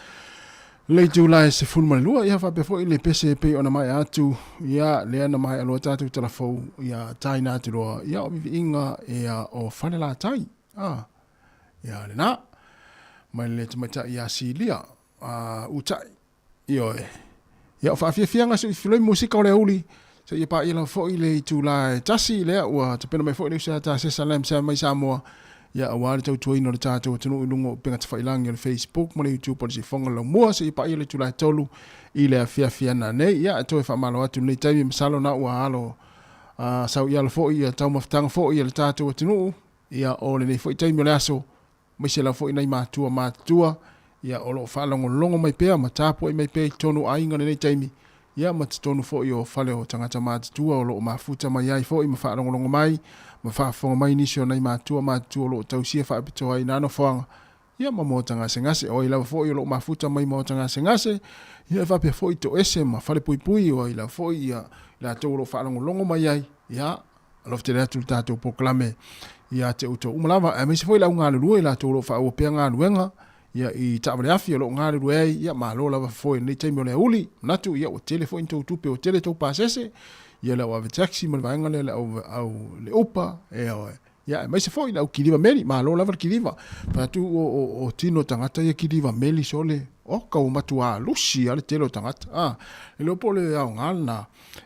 Le July se fulma lua ia fa pe fo ile pese pe ona mai atu ia le ana mai alo tatu telefo ia taina atu roa ia o inga ia o fanela tai ia le na mai le tmata ia silia utai io ia fa fianga se filoi musika o le uli se ia pa ia fo ile July tasi le ua te pena mai fo ile sa ta se salam sa mai Sāmoa ia awari tau tuaina le tātou tunu ilungo penga te whailangi le Facebook mo le YouTube o le si whonga lau mua se i pa i le tulai tolu i le fia na nei ia e toi whamalo atu nei taimi masalo na ua alo sau i ala fo i a tau maftanga fo i le tātou tunu ia o le nei fo i taimi o le aso mai se la fo i nei mātua ia o lo whalongo longo mai pea ma tāpua i mai pea i tonu ainga le nei taimi ia ma te tonu fo i o whale o tangata mātua o lo mafuta mai ai fo i ma whalongo longo mai ma whaafonga mai nisio nei mātua lo tausia whaapitoa i nano whanga. Ia ma mōtanga se ngase, o i lawa fo i lo mafuta mai mōtanga se ngase, ia whapea fo i to ese ma whale pui o i lawa fo i la tau lo whaalongo longo mai ai, ia, alofte rea tu tātou poklame, ia te uto umalawa, a meise fo i lau ngā lurua i la tau lo whaapea ngā luenga, ia i tāmare afi o lo ngā lurua ai, ia ma lo lawa fo i nei taimi o le uli, natu ia o telefoni tau tupe o tele tau pasese, ia la wa taxi mo vaenga le au le opa ia mai se foi la kiliva meli ma lo la kiliva pa tu o tino tangata ia kiliva meli sole o ka o matua lusi ale telo tangata e lo pole au ngana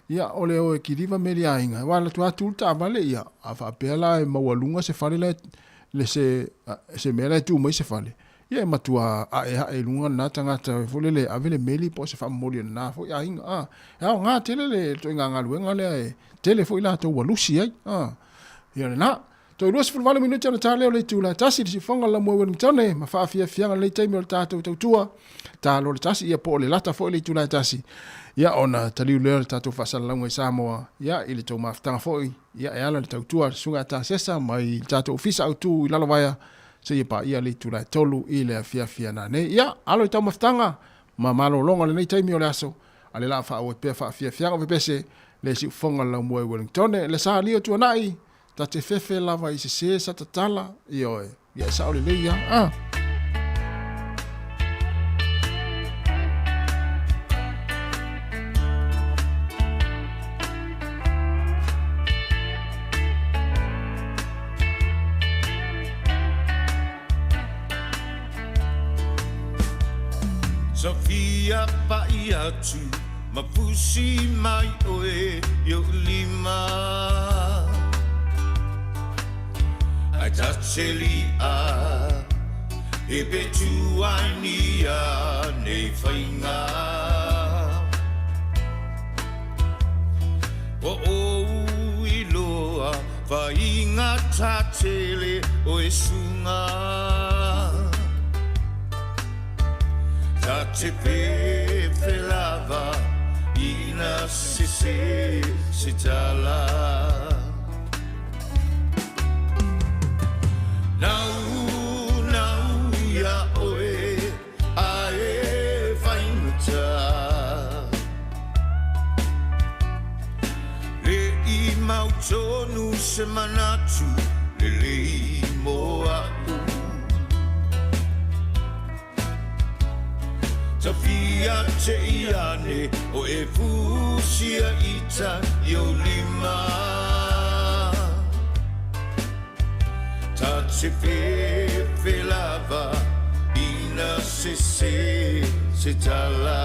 ia ole o kiliva meli ainga wala tu atu ta vale ia afa pela e mawalunga se fale le se mele tu mai se fale ia matua e lunga na tangata folele avele meli po se fa moli na fo ia inga nga tele to nga luenga le tele fo ila to walusi ai ia na to luas fo vale minuto na tale le tu la tasi si fonga la mo tone ma fa fia le taimi o tato tua ta lo tasi ia po le lata fo le tu la tasi ia ona taliu le tato fa sala ngai Sāmoa ia ile to maftanga fo ia ala le tua sunga ta sesa mai tato ofisa au tu ila waya se ia pa ia le tulai tolu i le fia na nei ia alo i tau maftanga ma malo longa le nei taimi o le aso ale la fa o pe fa fia o pese le si fonga la mo Wellington le sa lio tu nai ta te fefe lava i se sa tatala io ia sa o le ia Sofia pa iatu mapusi mai oe yo lima ai tacheli e betu ainia nei fainga o iloa fainga tachele oe sunga te pepe lava ina se tala nau ia oe ae whainguta le i mautonu se manatu le i moa Sofia te iane o e fusia ita yo lima ta te fefe lava ina se tala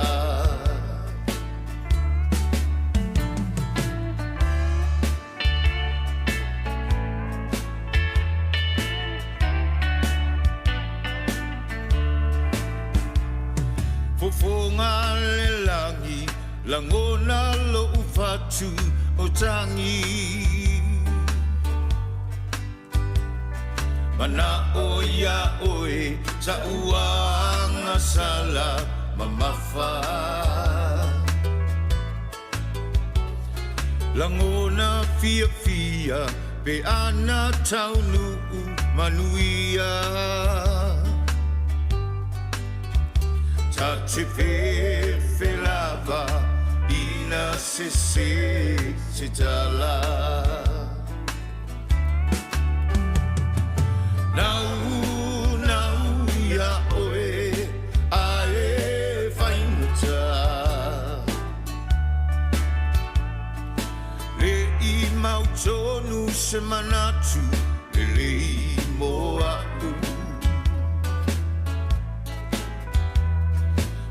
Fofonga le langi, langona lo ufatu o tangi. Mana oia oe, sa uanga sala mamafa. Langona fia, pe ana taunu manuia. Te fefe lava ina se tala nau ia oe ae manatu lelei moa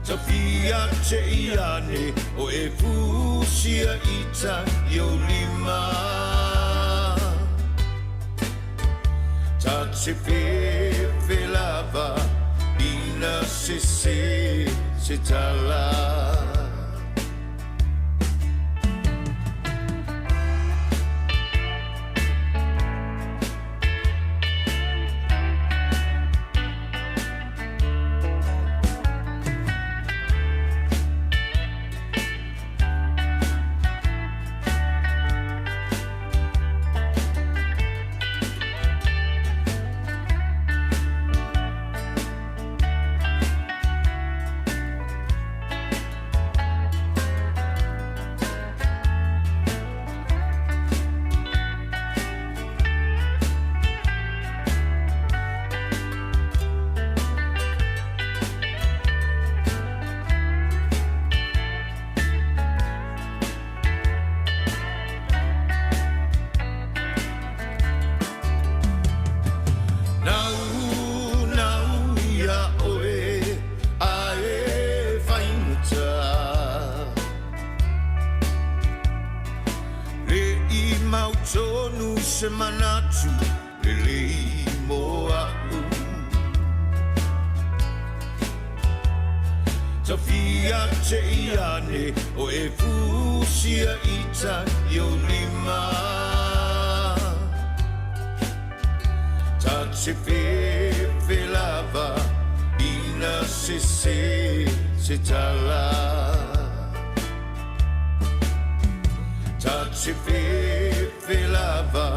Tafia te iane o e fusia ita yo lima Ta te fe lava ina se tala Se manatu lelei moa Tafia te iane o e fusia ita yo lima Ta te fe lava ina se tala Ta te fe lava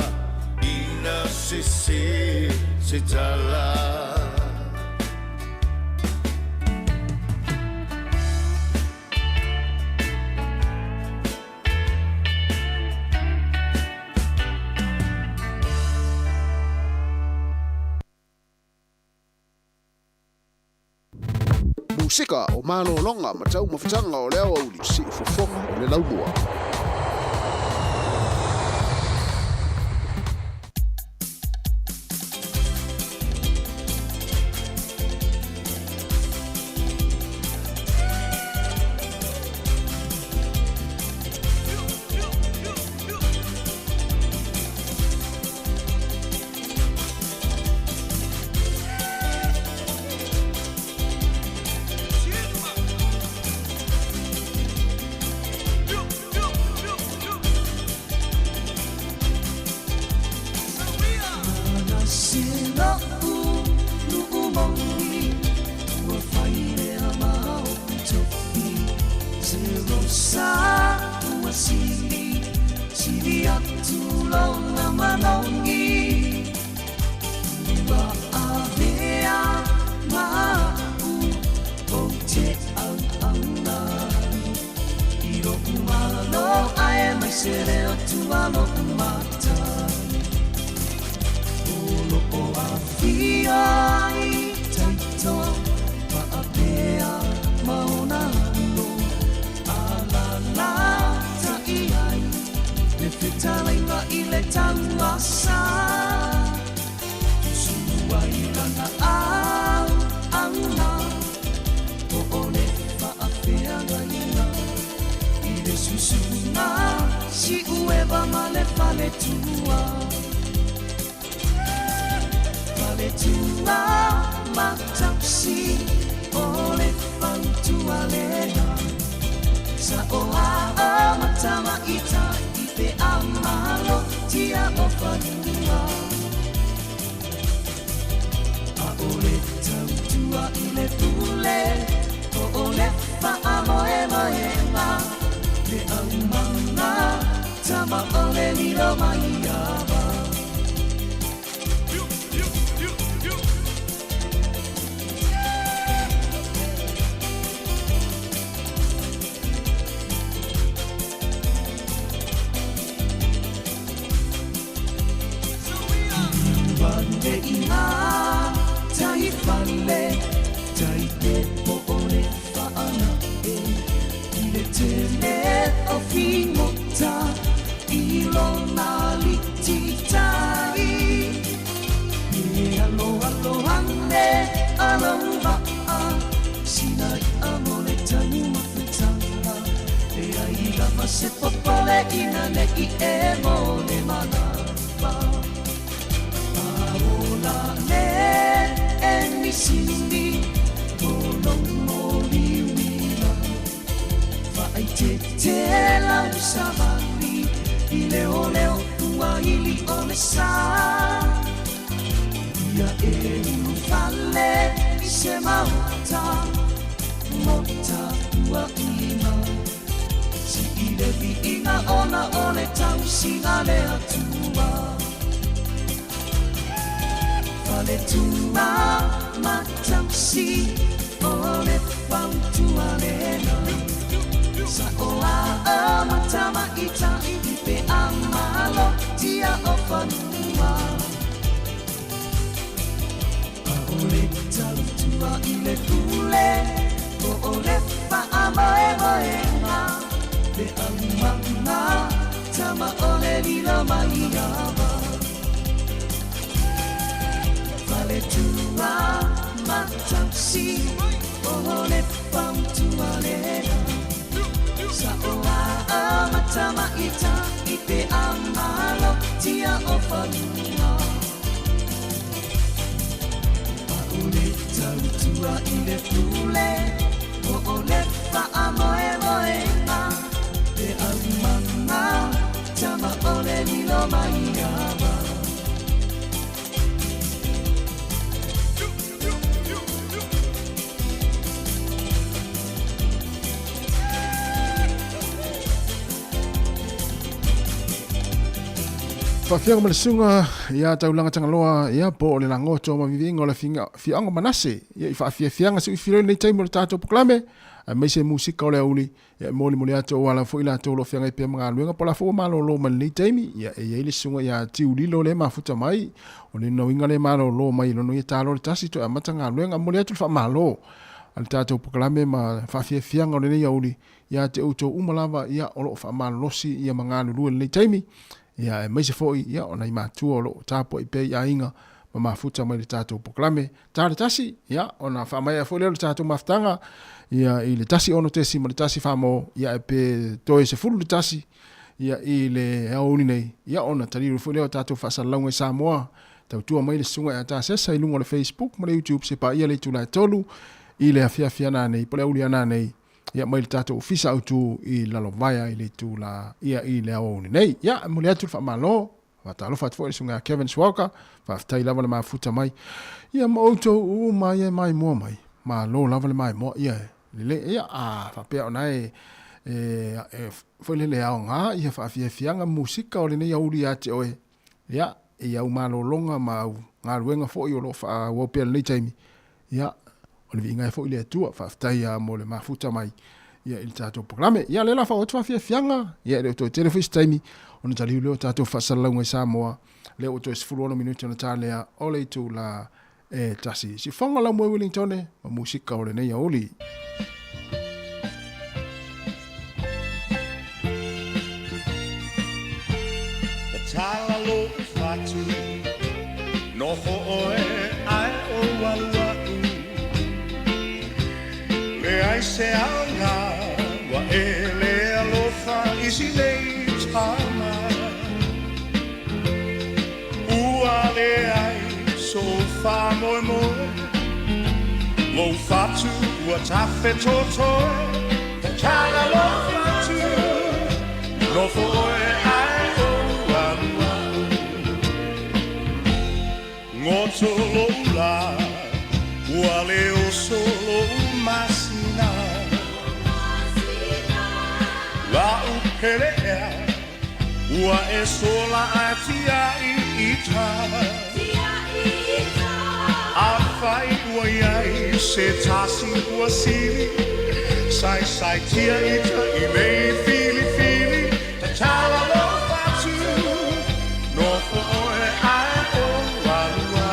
ina se tala Musika o mano longa matau mawhitanga o leo au li si fofonga o le laumua. Te le o fi mota i lo na liti ina le I e mo le manapa Aola le e misini Molong mo liwila Wai te lau samani I leo leo tua ili o le sa Ia e ufale I se mauta Mota ua ima Si I le vi inga ona o le tau singa le atua Fale tua matau si o le fautua lena Sa oa a matama ita I pe amalo tia o fanua A o le tau tua I le kule O le fa amae moenga Le aumanga Tama o le lila mai ama Vale tua matausi O le fautua lena Sa oa a matama ita I pe amalo tia o fanua A o le tautua I le fule O le fa amoe moenga Le aumanga Tama o le lilo mai ama Whawhianga ma le sunga, ia taulanga tangaloa, ia po o le langoto ma vivinga o le fianga manase, ia I whawhianga si uwhiroi nei taimu le tātou poklame, a meise musika o le auli, ia moli ato o ala fo ila tō lo whianga I pia mga aluenga, po la fo malo lo ma nei taimi, ia e le sunga ia tiu lilo le mafuta mai, o le inga le malo lo mai, lono ia tālo le tasi to a matanga aluenga, moli atu wha malo, al tātou poklame ma whawhianga o le nei auli, ia te auto umalava, ia o lo wha malo losi, ia mga alulua le nei taimi, ia e maise foi ia ona I matua o lo tapo I pei a inga ma mafuta mai le tātou poklame tāre tasi ia ona whamai a foi leo le tātou maftanga ia I le tasi ono tesi ma le tasi whamo ia e pe toe se furu le tasi ia I le aoni nei ia ona tariru foi leo tātou whasalaunga I Sāmoa tau tua mai le sunga e a tāsesa I lunga le Facebook ma le YouTube se pa ia le tūlai tolu I le awhiawhiana nei po le auli ana nei ia mai le tātou ofisa autu I lalo vaia I le tūla ia I le aoni nei ia mole atu wha malo watalo wha tfo sunga Kevin Swalker wha ftai lava le mafuta mai ia ma auto u mai e mai mua mai ma lo lava le mai mua ia le ia a wha pia ona fwele le ao ngā ia wha fianga musika o le nei auri ate oe ia ia u malo longa ma au ngā ruenga fo I o lo wha wopia le taimi ia o le vinga e fo ile atua whaftai a mo le mafuta mai ia I tātou programe ia le la wha o tua fianga ia le o tō telefis taimi o na taliu leo tātou whasalaunga I Sāmoa le o tō sifuru minuti na tālea o le tū la e tasi si whanga lau mua Wellingtone ma musika o le nei a oli Tala lo fatu no ho oe ai o walua Le ai se anga wa e le alofa isi nei tama Ua le ai so fa moi moi Lo fatu ua tafe totoe Tala lo fatu no ho oe ai o walua Ngoto lo la ua le o solo masina La ukelea ua e sola atia I ita A fai ua iai se tasi ua sili Sai tia ita I nei fili Ta tala lo fatu No foe ai o walua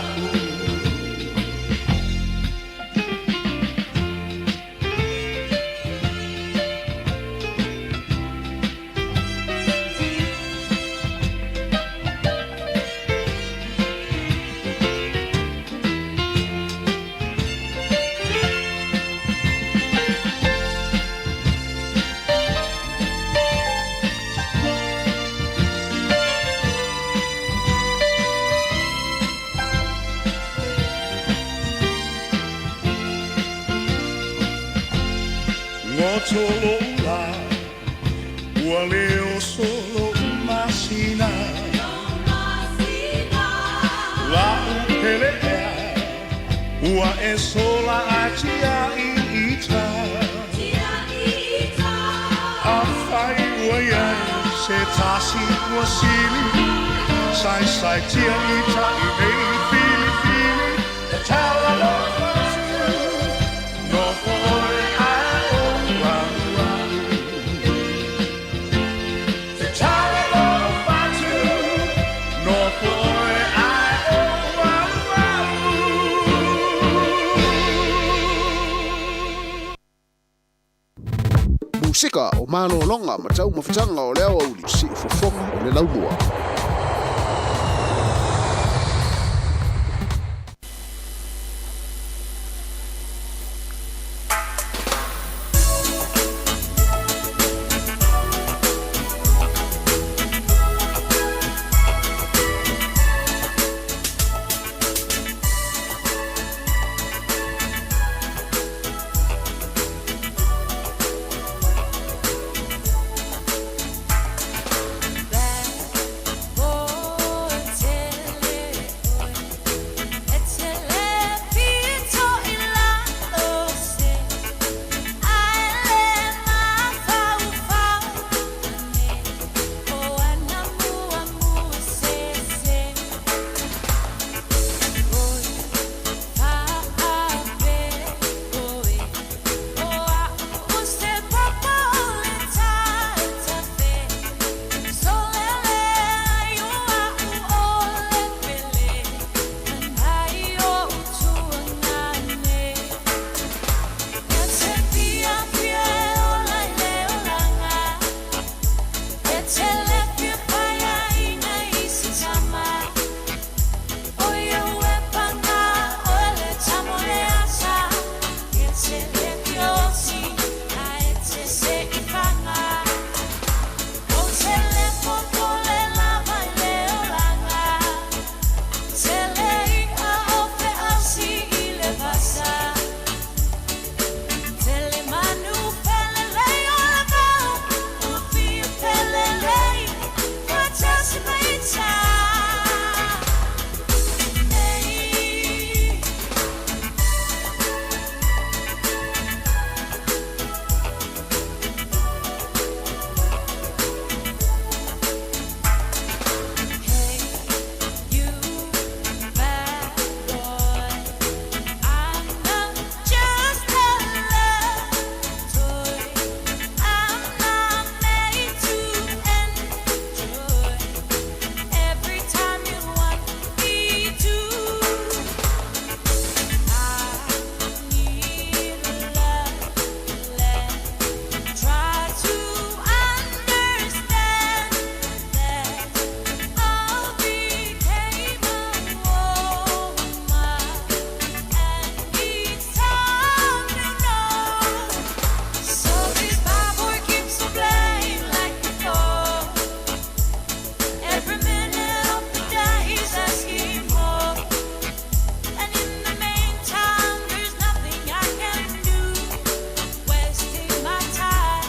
tolola ua leo solo masina la upelea ua e sola atia I ita a fai ua iai se tasi ua sili sai sai tia ita I mei fili fili the talalo no for Musika o malo longa ma tau mawhitanga o leo au li si ufofonga o le laumua.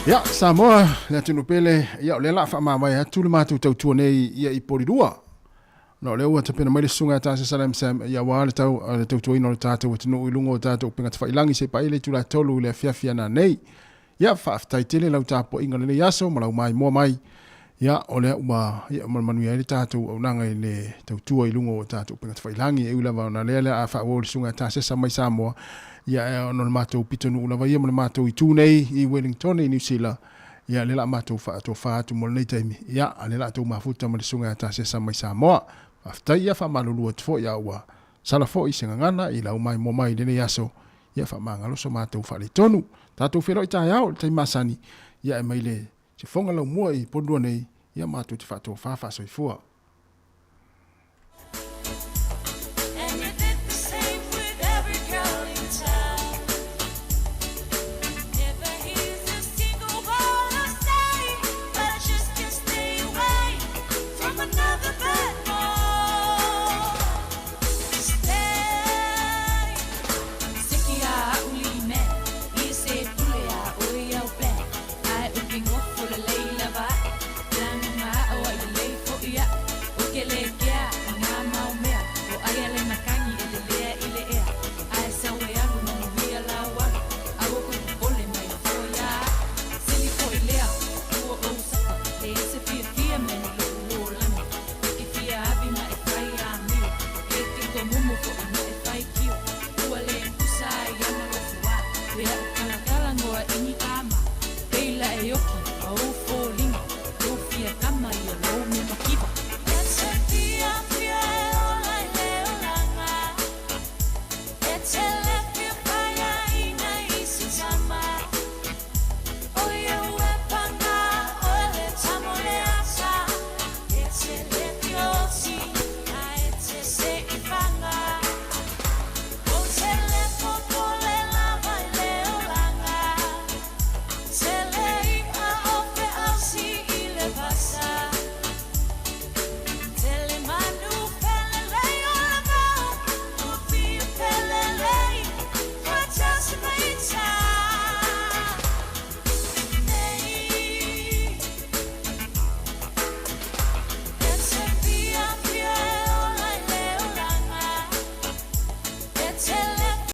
Ya, Sāmoa, le tunu pele, ia o le la wha mai atu le mātou tautua nei ia I porirua. No le ua tapena mai le sunga tāsa salam sam, ia wā le tautua ino le tātou atinu I lungo o tātou pinga tawhailangi se paile tula tolu le fiafia na nei. Ia whaaftai tele lau tāpo inga le yaso, malau mai mua mai. Ia o le ua, ia manu ia le tātou au nanga I le tautua I lungo o tātou pinga tawhailangi, e ula na le a wha le sunga tāsa samai Sāmoa. Ia no le mātou pitonu ula ia mo le mātou I tūnei I Wellington I New Zealand. Ia le la mātou whaatu mo le nei taimi. Ia le la tau mafuta mo le sunga ta se samai Sāmoa. Whaftai ia wha malulua tfo ia ua. Sala fo I senga ngana I lau mai mo mai lene yaso. Ia wha mangaloso mātou wha le tonu. Tātou whero I tai au le tai masani. Ia e mai le se fonga lau mua I pondua nei. Ia mātou te whātou whawha soifua.